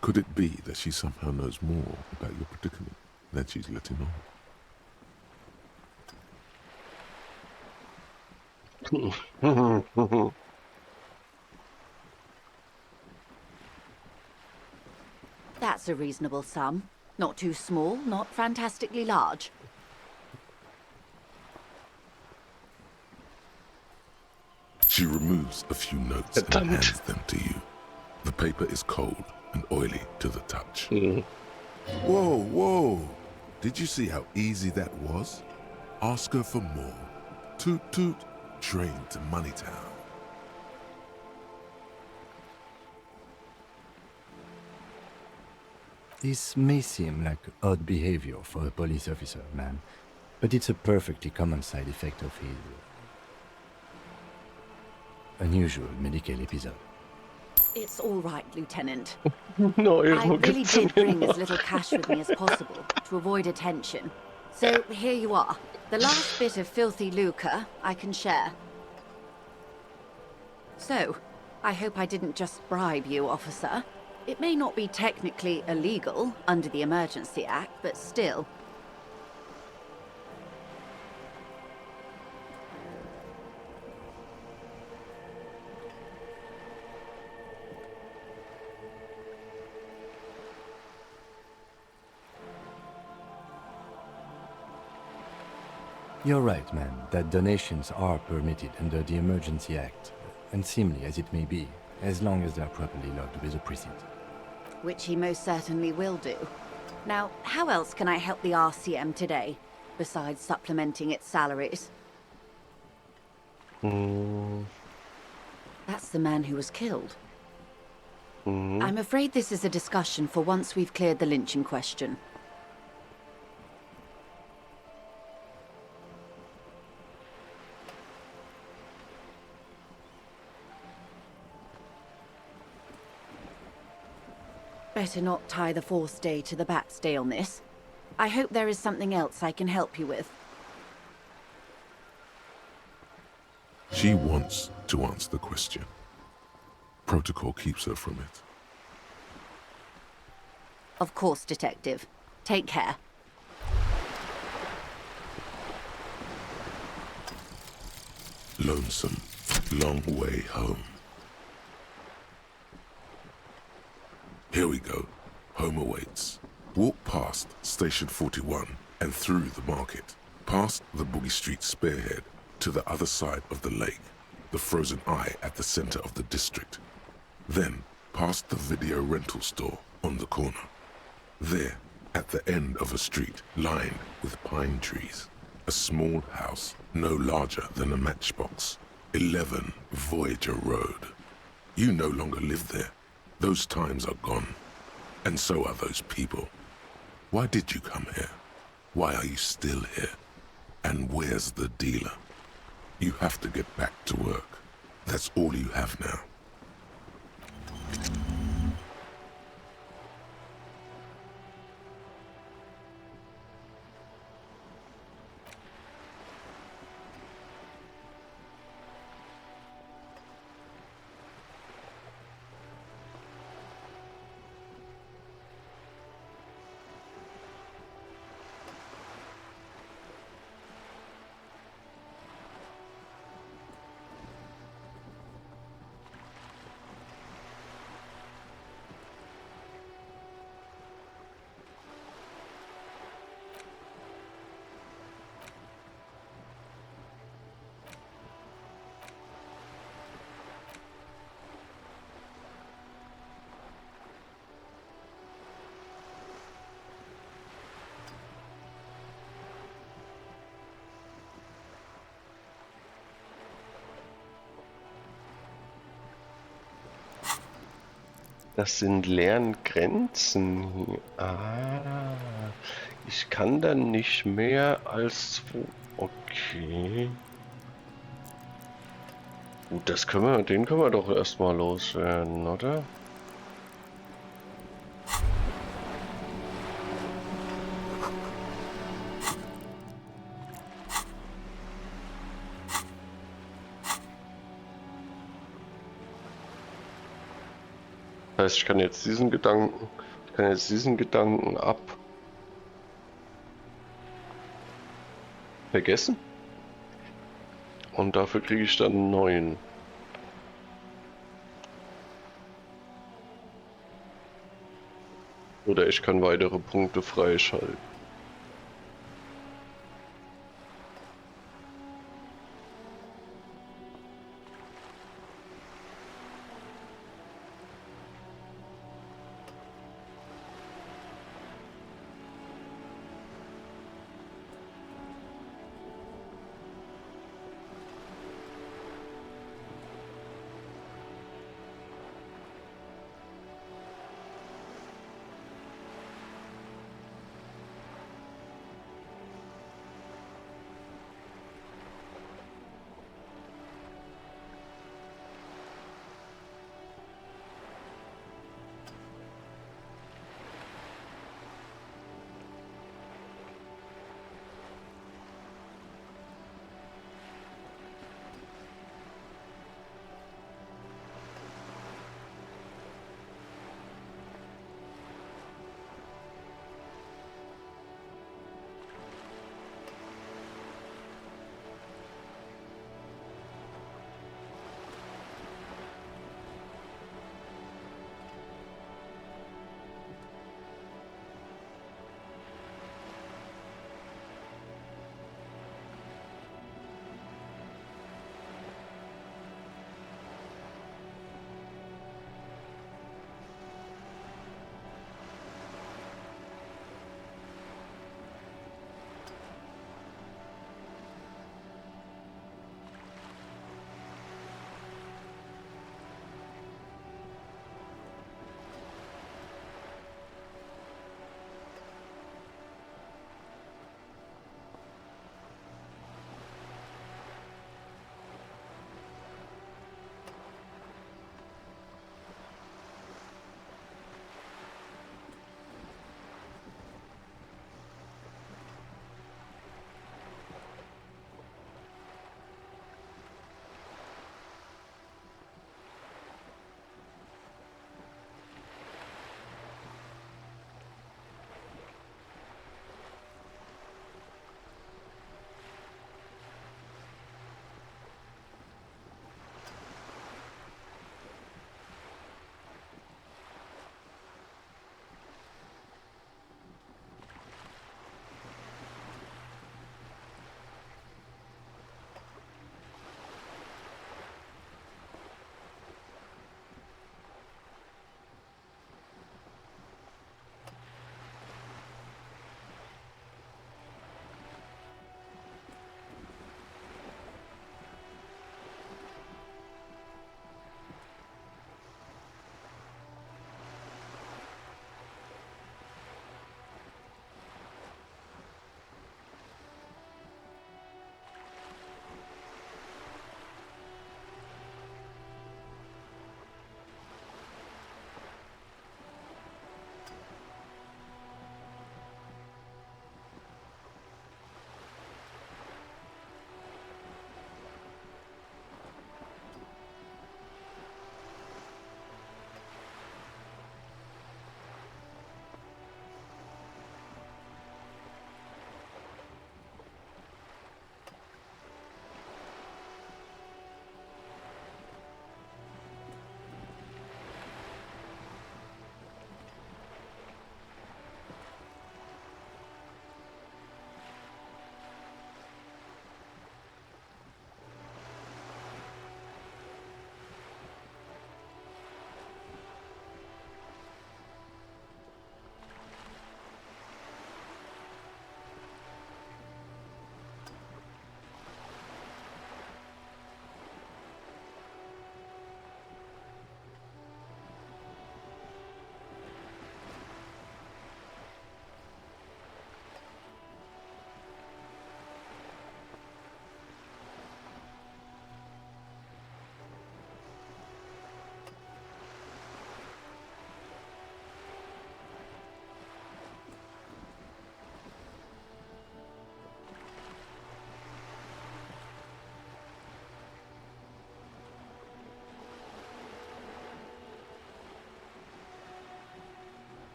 S4: Could it be that she somehow knows more about your predicament than she's letting on?
S21: That's a reasonable sum. Not too small, not fantastically large.
S4: She removes a few notes and hands them to you. The paper is cold and oily to the touch. Whoa, whoa! Did you see how easy that was? Ask her for more. Toot toot, train to Moneytown.
S8: This may seem like odd behavior for a police officer, ma'am, but it's a perfectly common side effect of his unusual medical episode.
S21: It's all right, Lieutenant.
S1: No,
S21: I really did bring as little cash with me as possible to avoid attention. So here you are. The last bit of filthy lucre I can share. So, I hope I didn't just bribe you, officer. It may not be technically illegal under the Emergency Act, but still.
S8: You're right, ma'am, that donations are permitted under the Emergency Act, unseemly as it may be, as long as they're properly logged with a precinct.
S21: Which he most certainly will do. Now, how else can I help the RCM today, besides supplementing its salaries? That's the man who was killed. I'm afraid this is a discussion for once we've cleared the lynching question. Better not tie the fourth day to the bat's day on this. I hope there is something else I can help you with.
S4: She wants to answer the question. Protocol keeps her from it.
S21: Of course, Detective. Take care.
S4: Lonesome, long way home. Here we go. Home awaits. Walk past Station 41 and through the market, past the Boogie Street spearhead, to the other side of the lake, the frozen eye at the center of the district. Then, past the video rental store on the corner. There, at the end of a street lined with pine trees, a small house no larger than a matchbox. 11 Voyager Road. You no longer live there. Those times are gone. And so are those people. Why did you come here? Why are you still here? And where's the dealer? You have to get back to work. That's all you have now.
S1: Das sind Lerngrenzen hier. Ah, ich kann dann nicht mehr als 2. Okay. Gut, den können wir doch erstmal loswerden, oder? Das heißt, ich kann jetzt diesen Gedanken vergessen. Und dafür kriege ich dann einen neuen. Oder ich kann weitere Punkte freischalten.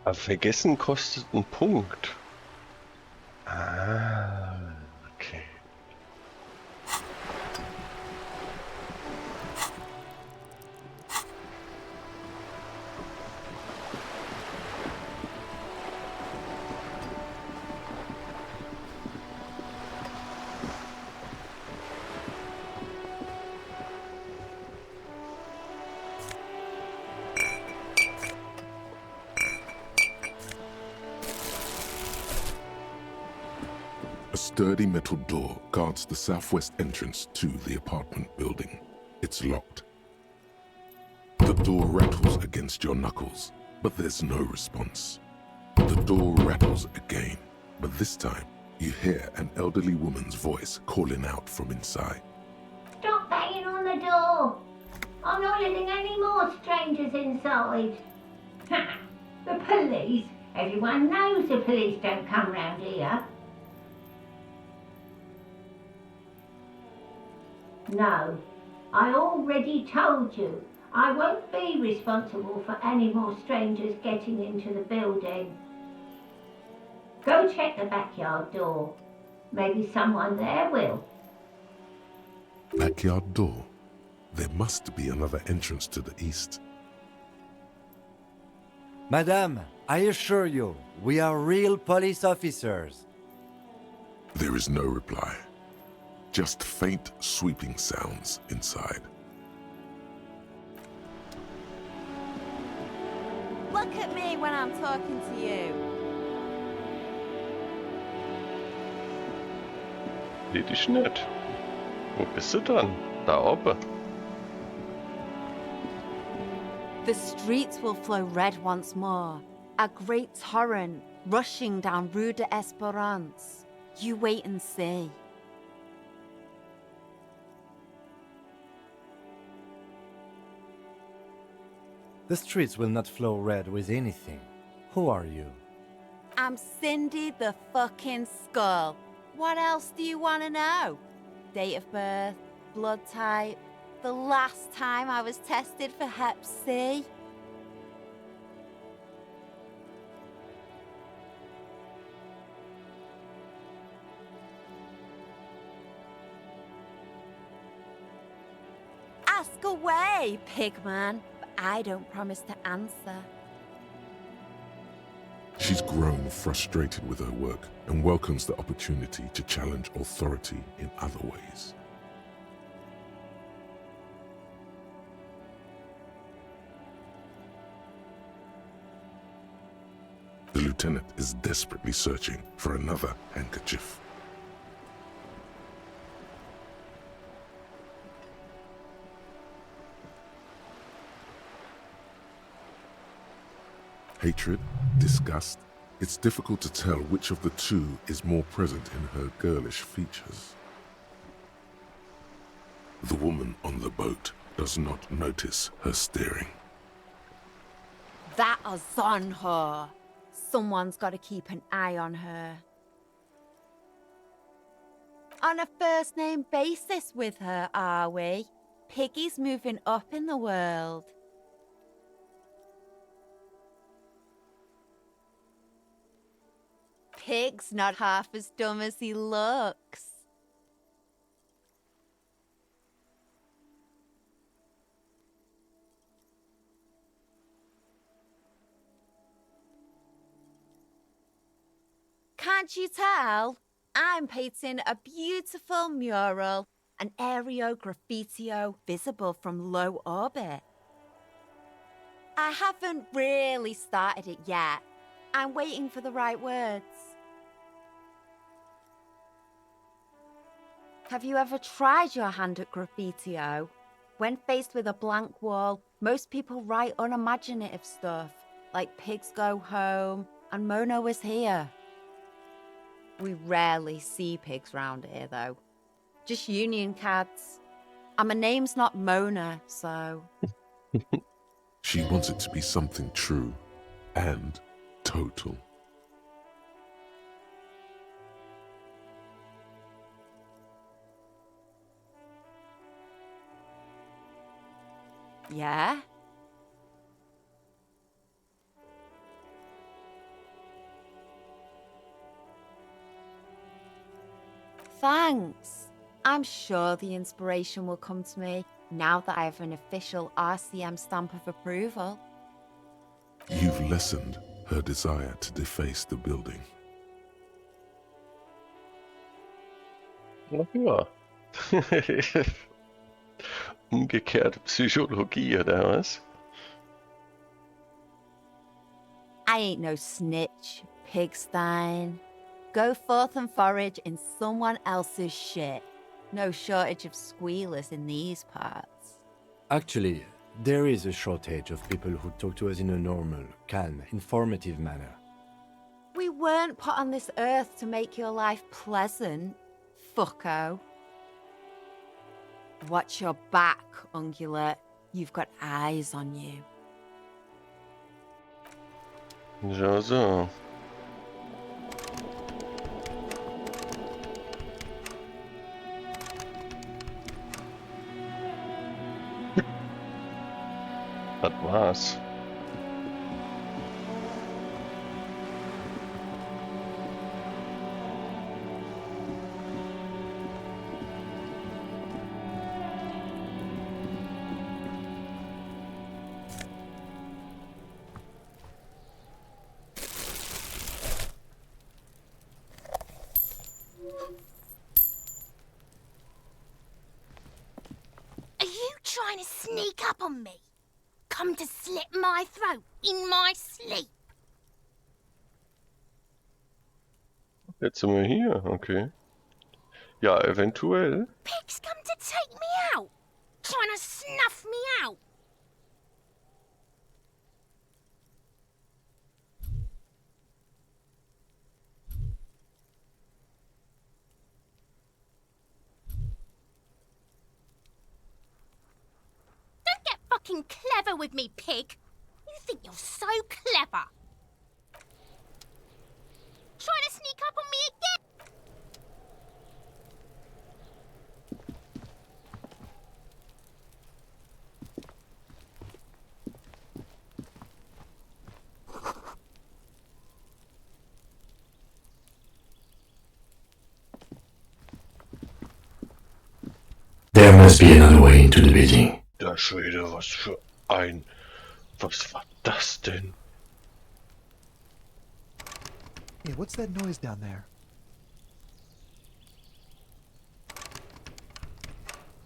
S1: Aber vergessen kostet einen Punkt. Ah, okay.
S4: A sturdy metal door guards the southwest entrance to the apartment building. It's locked. The door rattles against your knuckles, but there's no response. The door rattles again, but this time you hear an elderly woman's voice calling out from inside.
S3: Stop banging on the door! I'm not letting any more strangers inside. The police? Everyone knows the police don't come round here. No, I already told you. I won't be responsible for any more strangers getting into the building. Go check the backyard door. Maybe someone there will.
S4: Backyard door? There must be another entrance to the east.
S22: Madame, I assure you, we are real police officers.
S4: There is no reply. Just faint, sweeping sounds inside.
S23: Look at me when I'm talking to you.
S1: Seh dich nicht. Wo bist du dann? Da oben.
S23: The streets will flow red once more, a great torrent rushing down Rue de Espérance. You wait and see.
S22: The streets will not flow red with anything. Who are you?
S23: I'm Cindy the fucking Skull. What else do you want to know? Date of birth, blood type, the last time I was tested for Hep C. Ask away, pigman, but I don't promise to answer.
S4: She's grown frustrated with her work and welcomes the opportunity to challenge authority in other ways. The lieutenant is desperately searching for another handkerchief. Hatred, disgust, it's difficult to tell which of the two is more present in her girlish features. The woman on the boat does not notice her staring.
S23: That is on her. Someone's got to keep an eye on her. On a first-name basis with her, are we? Piggy's moving up in the world. Pig's not half as dumb as he looks. Can't you tell? I'm painting a beautiful mural, an aereo graffitio visible from low orbit. I haven't really started it yet. I'm waiting for the right words. Have you ever tried your hand at graffitio? When faced with a blank wall, most people write unimaginative stuff, like pigs go home and Mono is here. We rarely see pigs round here, though. Just union cats. And my name's not Mona, so...
S4: She wants it to be something true and total.
S23: Yeah? Thanks. I'm sure the inspiration will come to me now that I have an official RCM stamp of approval.
S4: You've lessened her desire to deface the building.
S1: Ach ja. Umgekehrte Psychologie, oder was?
S23: I ain't no snitch, Pigstein. Go forth and forage in someone else's shit. No shortage of squealers in these parts.
S8: Actually, there is a shortage of people who talk to us in a normal, calm, informative manner.
S23: We weren't put on this earth to make your life pleasant, fucko. Watch your back, Ungulate. You've got eyes on you.
S1: So. Das war's.
S12: Are you trying to sneak up on me? Come to slit my throat in my sleep?
S1: Jetzt sind wir hier, okay. Ja, eventuell.
S12: Pigs come to take me out. Trying to snuff me out. Don't get fucking clever with me, pig. You think you're so clever. Trying to sneak up on me again?
S8: There must be another way into the building.
S1: Der Schwede, was für ein... Was war das denn?
S14: Hey, what's that noise down there?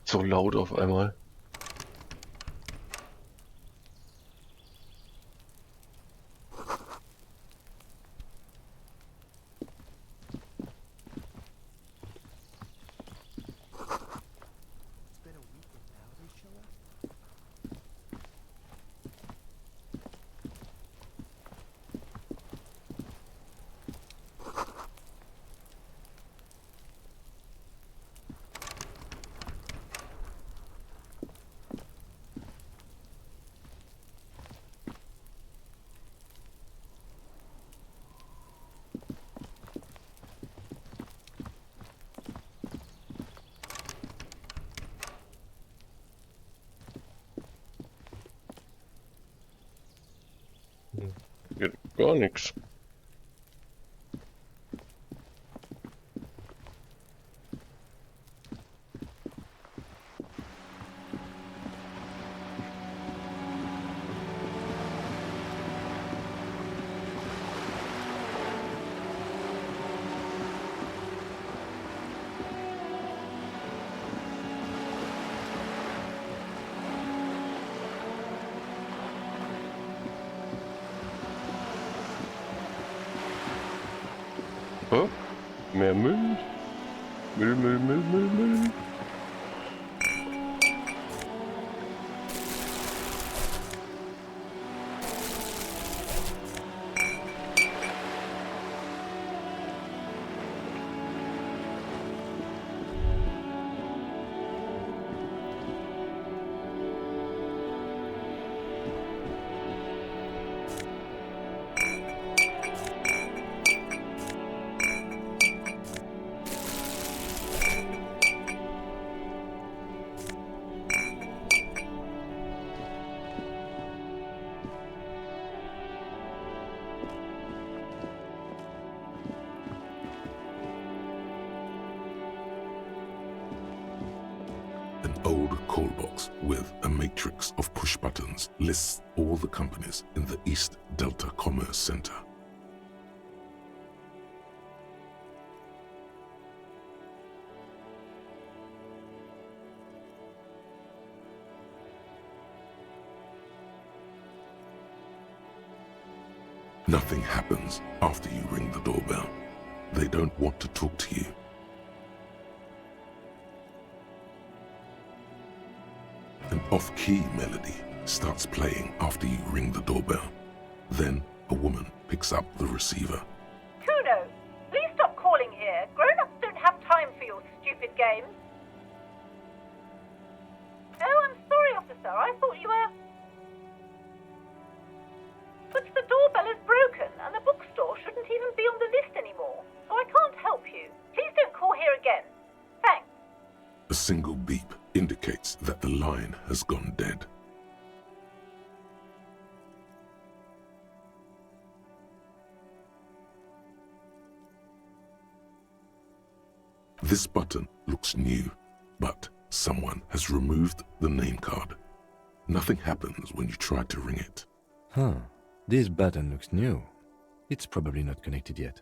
S1: So laut auf einmal. Geht gar nichts. Oh, mehr Müll. Müll.
S4: gold call box with a matrix of push buttons lists all the companies in the East Delta Commerce Center. Nothing happens after you ring the doorbell. They don't want to talk to you. An off-key melody starts playing after you ring the doorbell. Then a woman picks up the receiver.
S11: Kuno, please stop calling here. Grown-ups don't have time for your stupid games. Oh, I'm sorry, officer. I thought you were... But the doorbell is broken, and the bookstore shouldn't even be on the list anymore, so I can't help you. Please don't call here again. Thanks.
S4: A single beep indicates that the line has gone dead. This button looks new, but someone has removed the name card. Nothing happens when you try to ring it.
S8: Huh. This button looks new. It's probably not connected yet.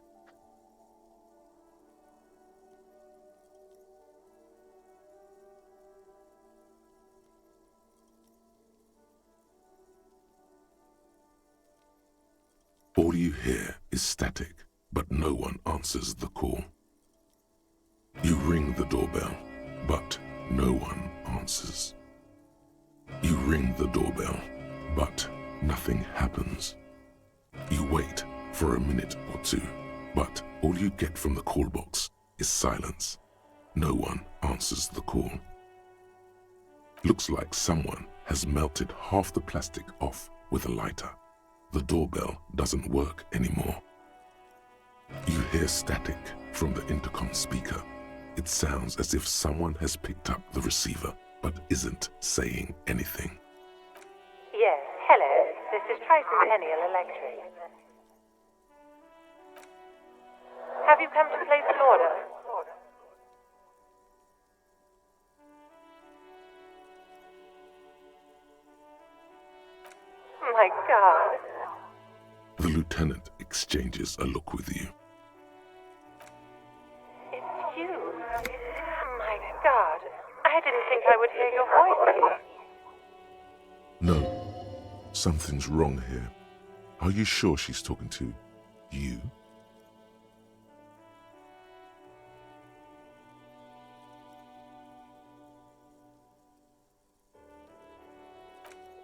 S4: All you hear is static, but no one answers the call. You ring the doorbell, but no one answers. You ring the doorbell, but nothing happens. You wait for a minute or two, but all you get from the call box is silence. No one answers the call. Looks like someone has melted half the plastic off with a lighter. The doorbell doesn't work anymore. You hear static from the intercom speaker. It sounds as if someone has picked up the receiver but isn't saying anything.
S11: Yes, hello. This is Tricentennial Electric. Have you come to place an order? My God.
S4: The lieutenant exchanges a look with you.
S11: It's you. My God. I didn't think I would hear your voice.
S4: No, something's wrong here. Are you sure she's talking to you?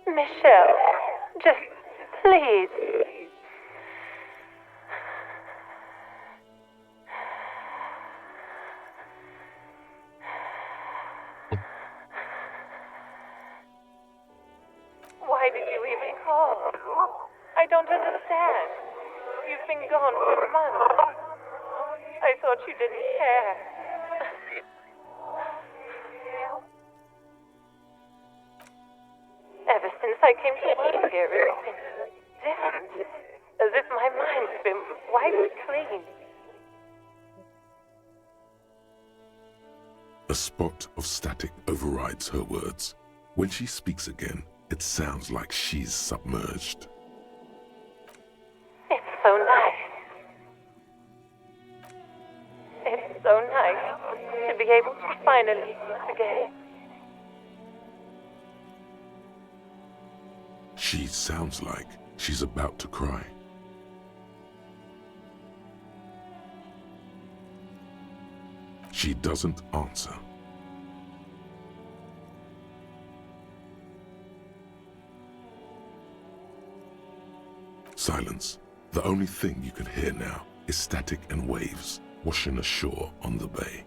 S11: Michelle, just please. Why did you even call? I don't understand. You've been gone for months. I thought you didn't care. Ever since I came to work here, it's been different. As if my mind's been wiped clean.
S4: A spot of static overrides her words. When she speaks again, it sounds like she's submerged.
S11: It's so nice. It's so nice to be able to finally meet again.
S4: She sounds like she's about to cry. She doesn't answer. Silence. The only thing you can hear now is static and waves washing ashore on the bay.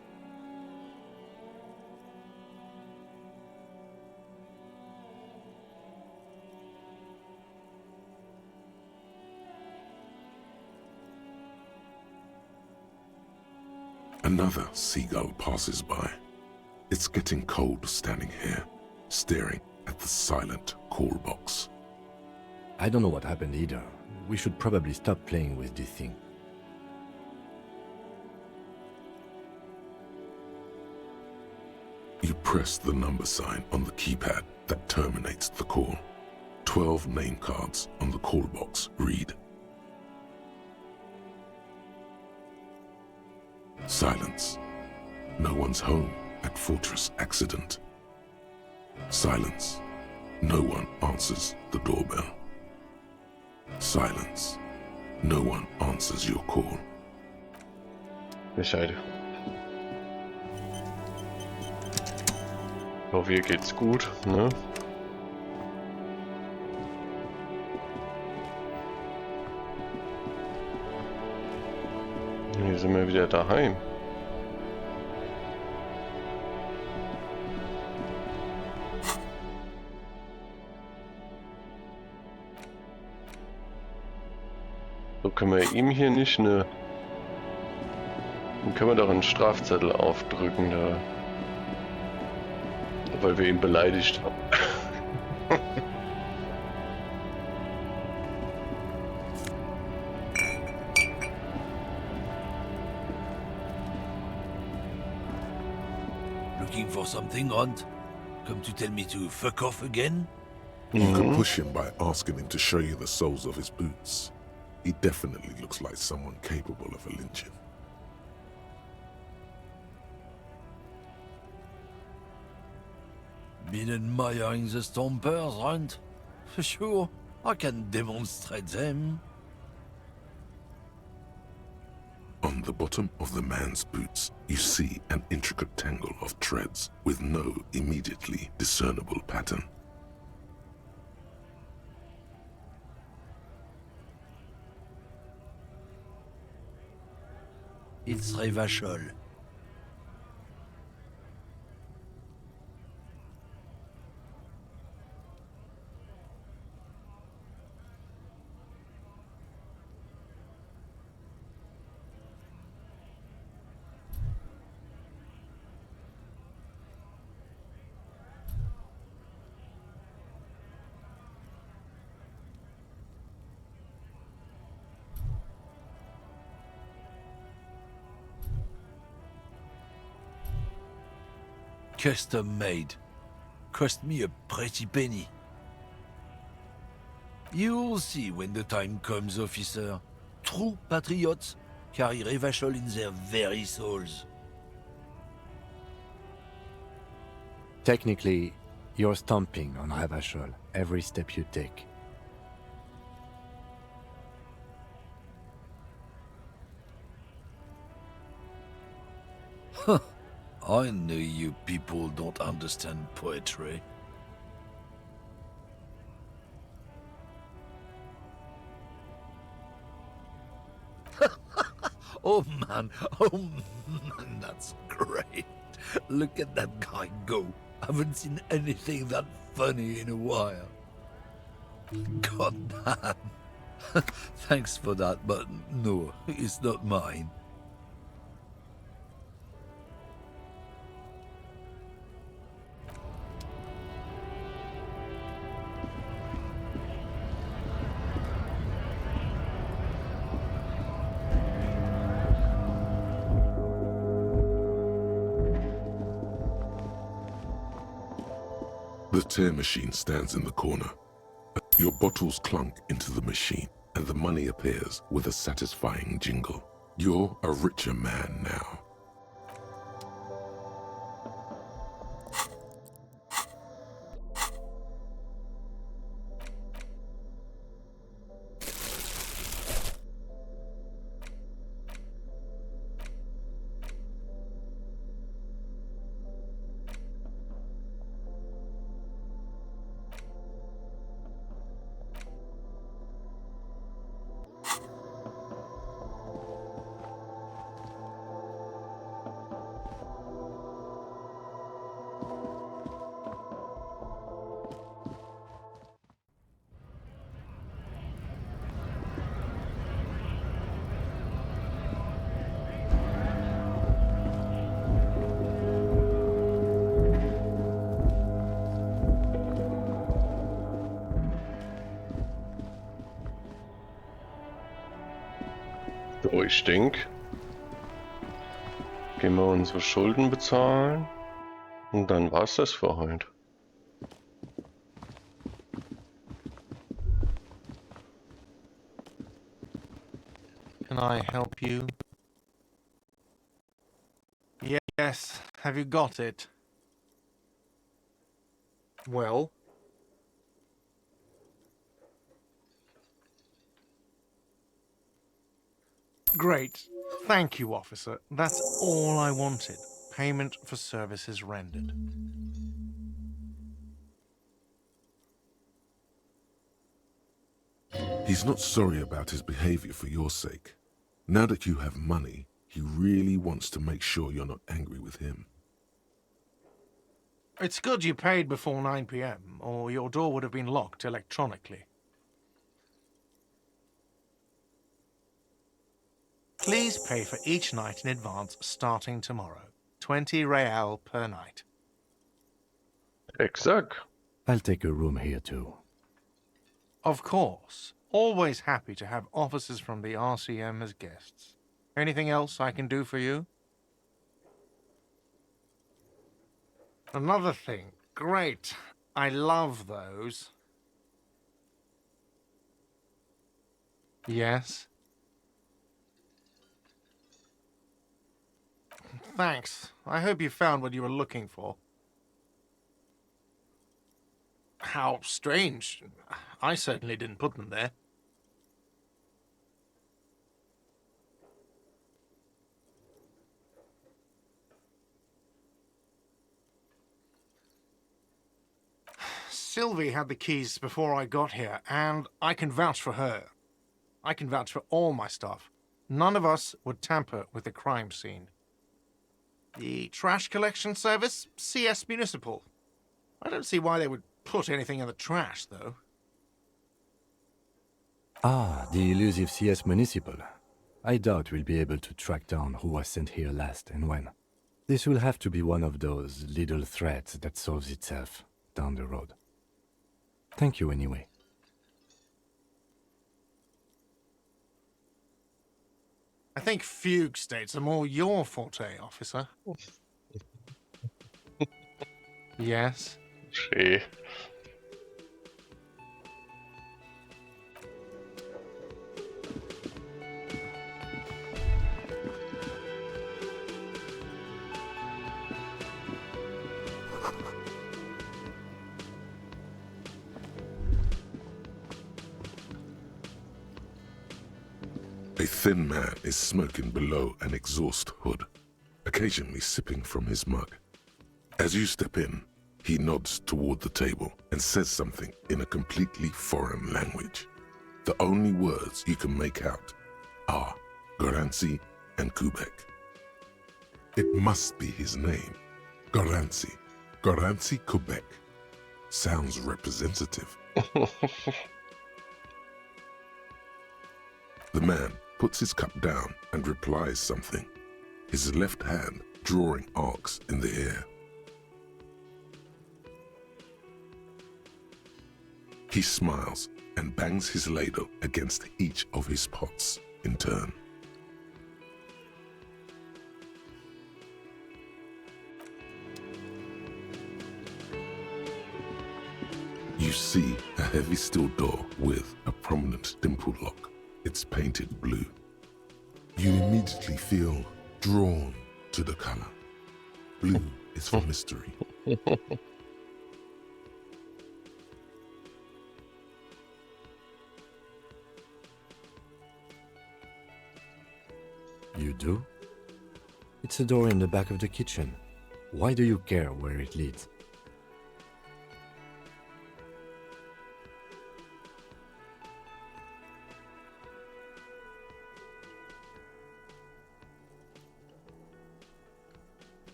S4: Another seagull passes by. It's getting cold standing here, staring at the silent call box.
S8: I don't know what happened either. We should probably stop playing with this thing.
S4: You press the number sign on the keypad that terminates the call. 12 name cards on the call box read: silence. No one's home at Fortress Accident. Silence. No one answers the doorbell. Silence. No one answers your call.
S1: Bescheid. Ich hoffe, ihr geht's gut, ne? Hier sind wir wieder daheim. So, können wir ihm hier nicht eine... Dann können wir doch einen Strafzettel aufdrücken, da... Weil wir ihn beleidigt haben.
S15: Looking for something, Hunt? Come to tell me to fuck off again?
S4: You could push him by asking him to show you the soles of his boots. He definitely looks like someone capable of a lynching.
S15: Been admiring the stompers, Hunt? For sure, I can demonstrate them.
S4: On the bottom of the man's boots, you see an intricate tangle of treads with no immediately discernible pattern.
S15: It's Revachol. Custom made. Cost me a pretty penny. You'll see when the time comes, officer. True patriots carry Revachol in their very souls.
S8: Technically, you're stomping on Revachol every step you take.
S15: Huh. I know you people don't understand poetry. Oh man, that's great. Look at that guy go. Haven't seen anything that funny in a while. God damn. Thanks for that, but no, it's not mine.
S4: The tear machine stands in the corner. Your bottles clunk into the machine, and the money appears with a satisfying jingle. You're a richer man now.
S1: So, ich denke, gehen wir unsere Schulden bezahlen. Und dann war's das für heute.
S6: Can I help you? Yes, have you got it? Well? Great. Thank you, officer. That's all I wanted. Payment for services rendered.
S4: He's not sorry about his behavior for your sake. Now that you have money, he really wants to make sure you're not angry with him.
S6: It's good you paid before 9 p.m., or your door would have been locked electronically. Please pay for each night in advance starting tomorrow. 20 real per night.
S1: Exact.
S8: I'll take a room here too.
S6: Of course. Always happy to have officers from the RCM as guests. Anything else I can do for you? Another thing. Great. I love those. Yes? Thanks. I hope you found what you were looking for. How strange. I certainly didn't put them there. Sylvie had the keys before I got here, and I can vouch for her. I can vouch for all my staff. None of us would tamper with the crime scene. The trash collection service? CS Municipal. I don't see why they would put anything in the trash, though.
S8: Ah, the elusive CS Municipal. I doubt we'll be able to track down who was sent here last and when. This will have to be one of those little threats that solves itself down the road. Thank you anyway.
S6: I think fugue states are more your forte, officer. Yes?
S1: She.
S4: A thin man is smoking below an exhaust hood, occasionally sipping from his mug. As you step in, he nods toward the table and says something in a completely foreign language. The only words you can make out are Goranci and Kubek. It must be his name, Goranci. Goranci Kubek. Sounds representative. The man puts his cup down and replies something, his left hand drawing arcs in the air. He smiles and bangs his ladle against each of his pots in turn. You see a heavy steel door with a prominent dimple lock. It's painted blue. You immediately feel drawn to the color. Blue is for mystery.
S8: You do? It's a door in the back of the kitchen. Why do you care where it leads?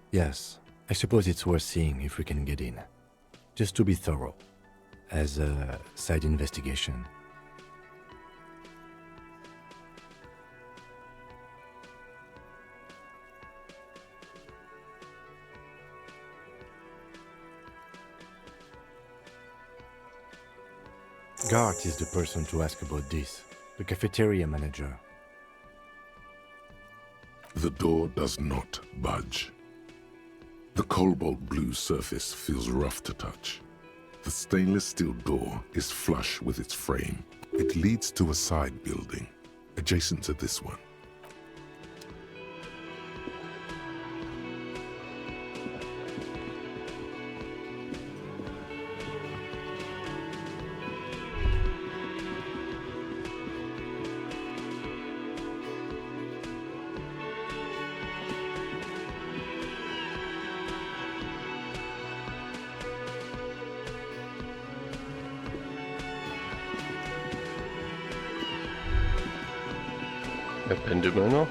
S8: Yes, I suppose it's worth seeing if we can get in. Just to be thorough, as a side investigation. Gart is the person to ask about this. the cafeteria manager.
S4: The door does not budge. The cobalt blue surface feels rough to touch. The stainless steel door is flush with its frame. It leads to a side building, adjacent to this one.
S1: Wer pennt immer noch?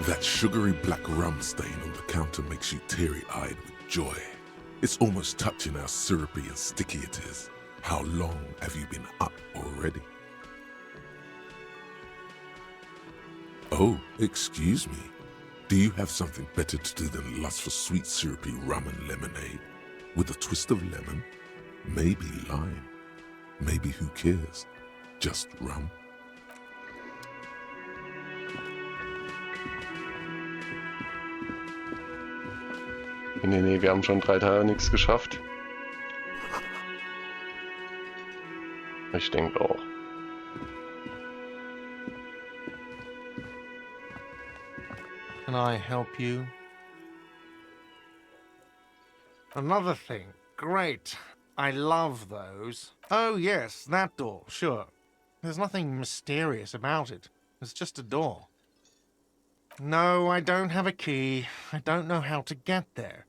S4: That sugary black rum stain on the counter makes you teary-eyed with joy. It's almost touching how syrupy and sticky it is. How long have you been up already? Oh, excuse me. Do you have something better to do than lust for sweet syrupy rum and lemonade? With a twist of lemon? Maybe lime. Maybe who cares? Just rum.
S1: Nee, wir haben schon 3 Tage nichts geschafft. Ich denke auch.
S6: Can I help you? Another thing. Great. I love those. Oh, yes, that door. Sure. There's nothing mysterious about it. It's just a door. No, I don't have a key. I don't know how to get there.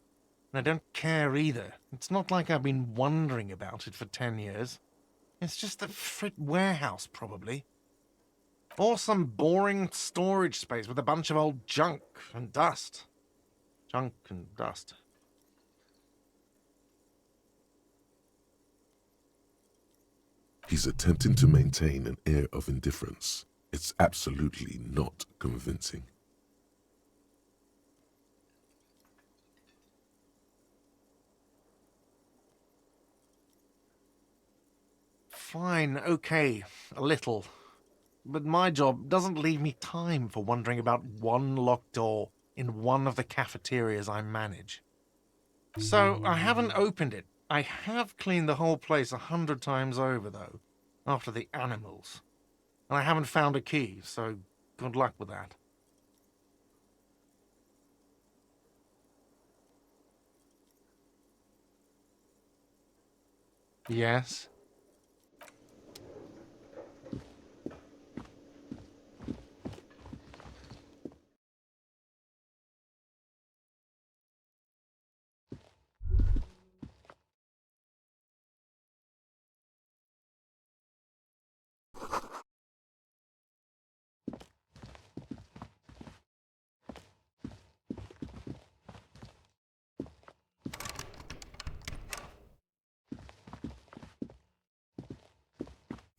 S6: And I don't care either. It's not like I've been wondering about it for 10 years. It's just a frit warehouse, probably. Or some boring storage space with a bunch of old junk and dust. Junk and dust.
S4: He's attempting to maintain an air of indifference. It's absolutely not convincing.
S6: Fine, okay, a little. But my job doesn't leave me time for wondering about one locked door in one of the cafeterias I manage. So I haven't opened it. I have cleaned the whole place 100 times over, though, after the animals. And I haven't found a key, so good luck with that. Yes?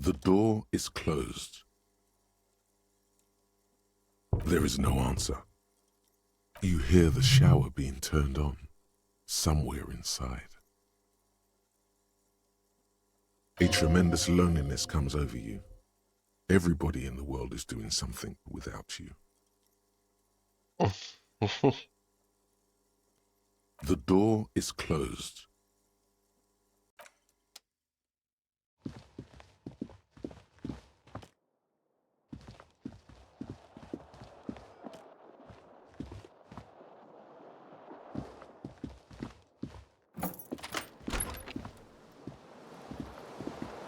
S4: The door is closed. There is no answer. You hear the shower being turned on, somewhere inside. A tremendous loneliness comes over you. Everybody in the world is doing something without you. The door is closed.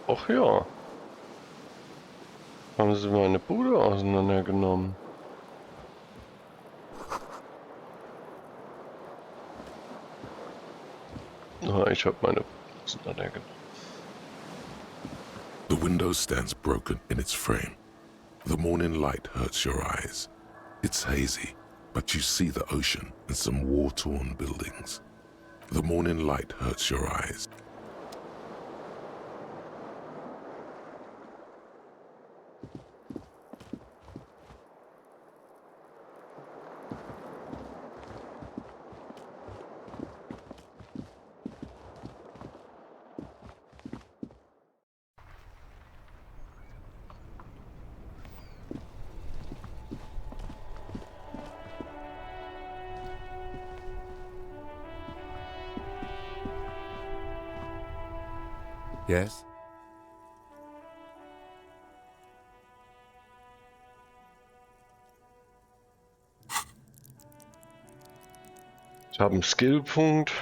S1: Och ja. Haben sie meine Bude auseinandergenommen. Ah, ich habe meine Bude auseinandergenommen.
S4: The window stands broken in its frame. The morning light hurts your eyes. It's hazy, but you see the ocean and some war-torn buildings. The morning light hurts your eyes.
S22: Yes?
S1: Ich habe einen Skillpunkt.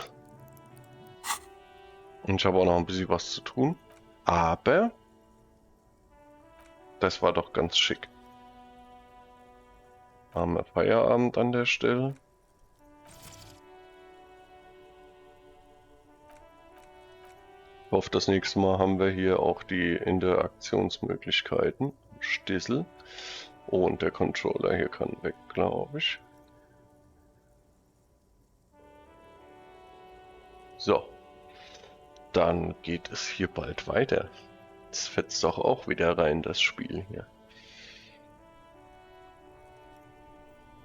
S1: Und ich habe auch noch ein bisschen was zu tun. Aber das war doch ganz schick. Haben wir Feierabend an der Stelle. Ich hoffe, das nächste Mal haben wir hier auch die Interaktionsmöglichkeiten. Stissel. Oh, und der Controller hier kann weg, glaube ich. So. Dann geht es hier bald weiter. Jetzt fetzt doch auch wieder rein, das Spiel hier.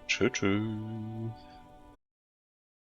S1: Tschüss.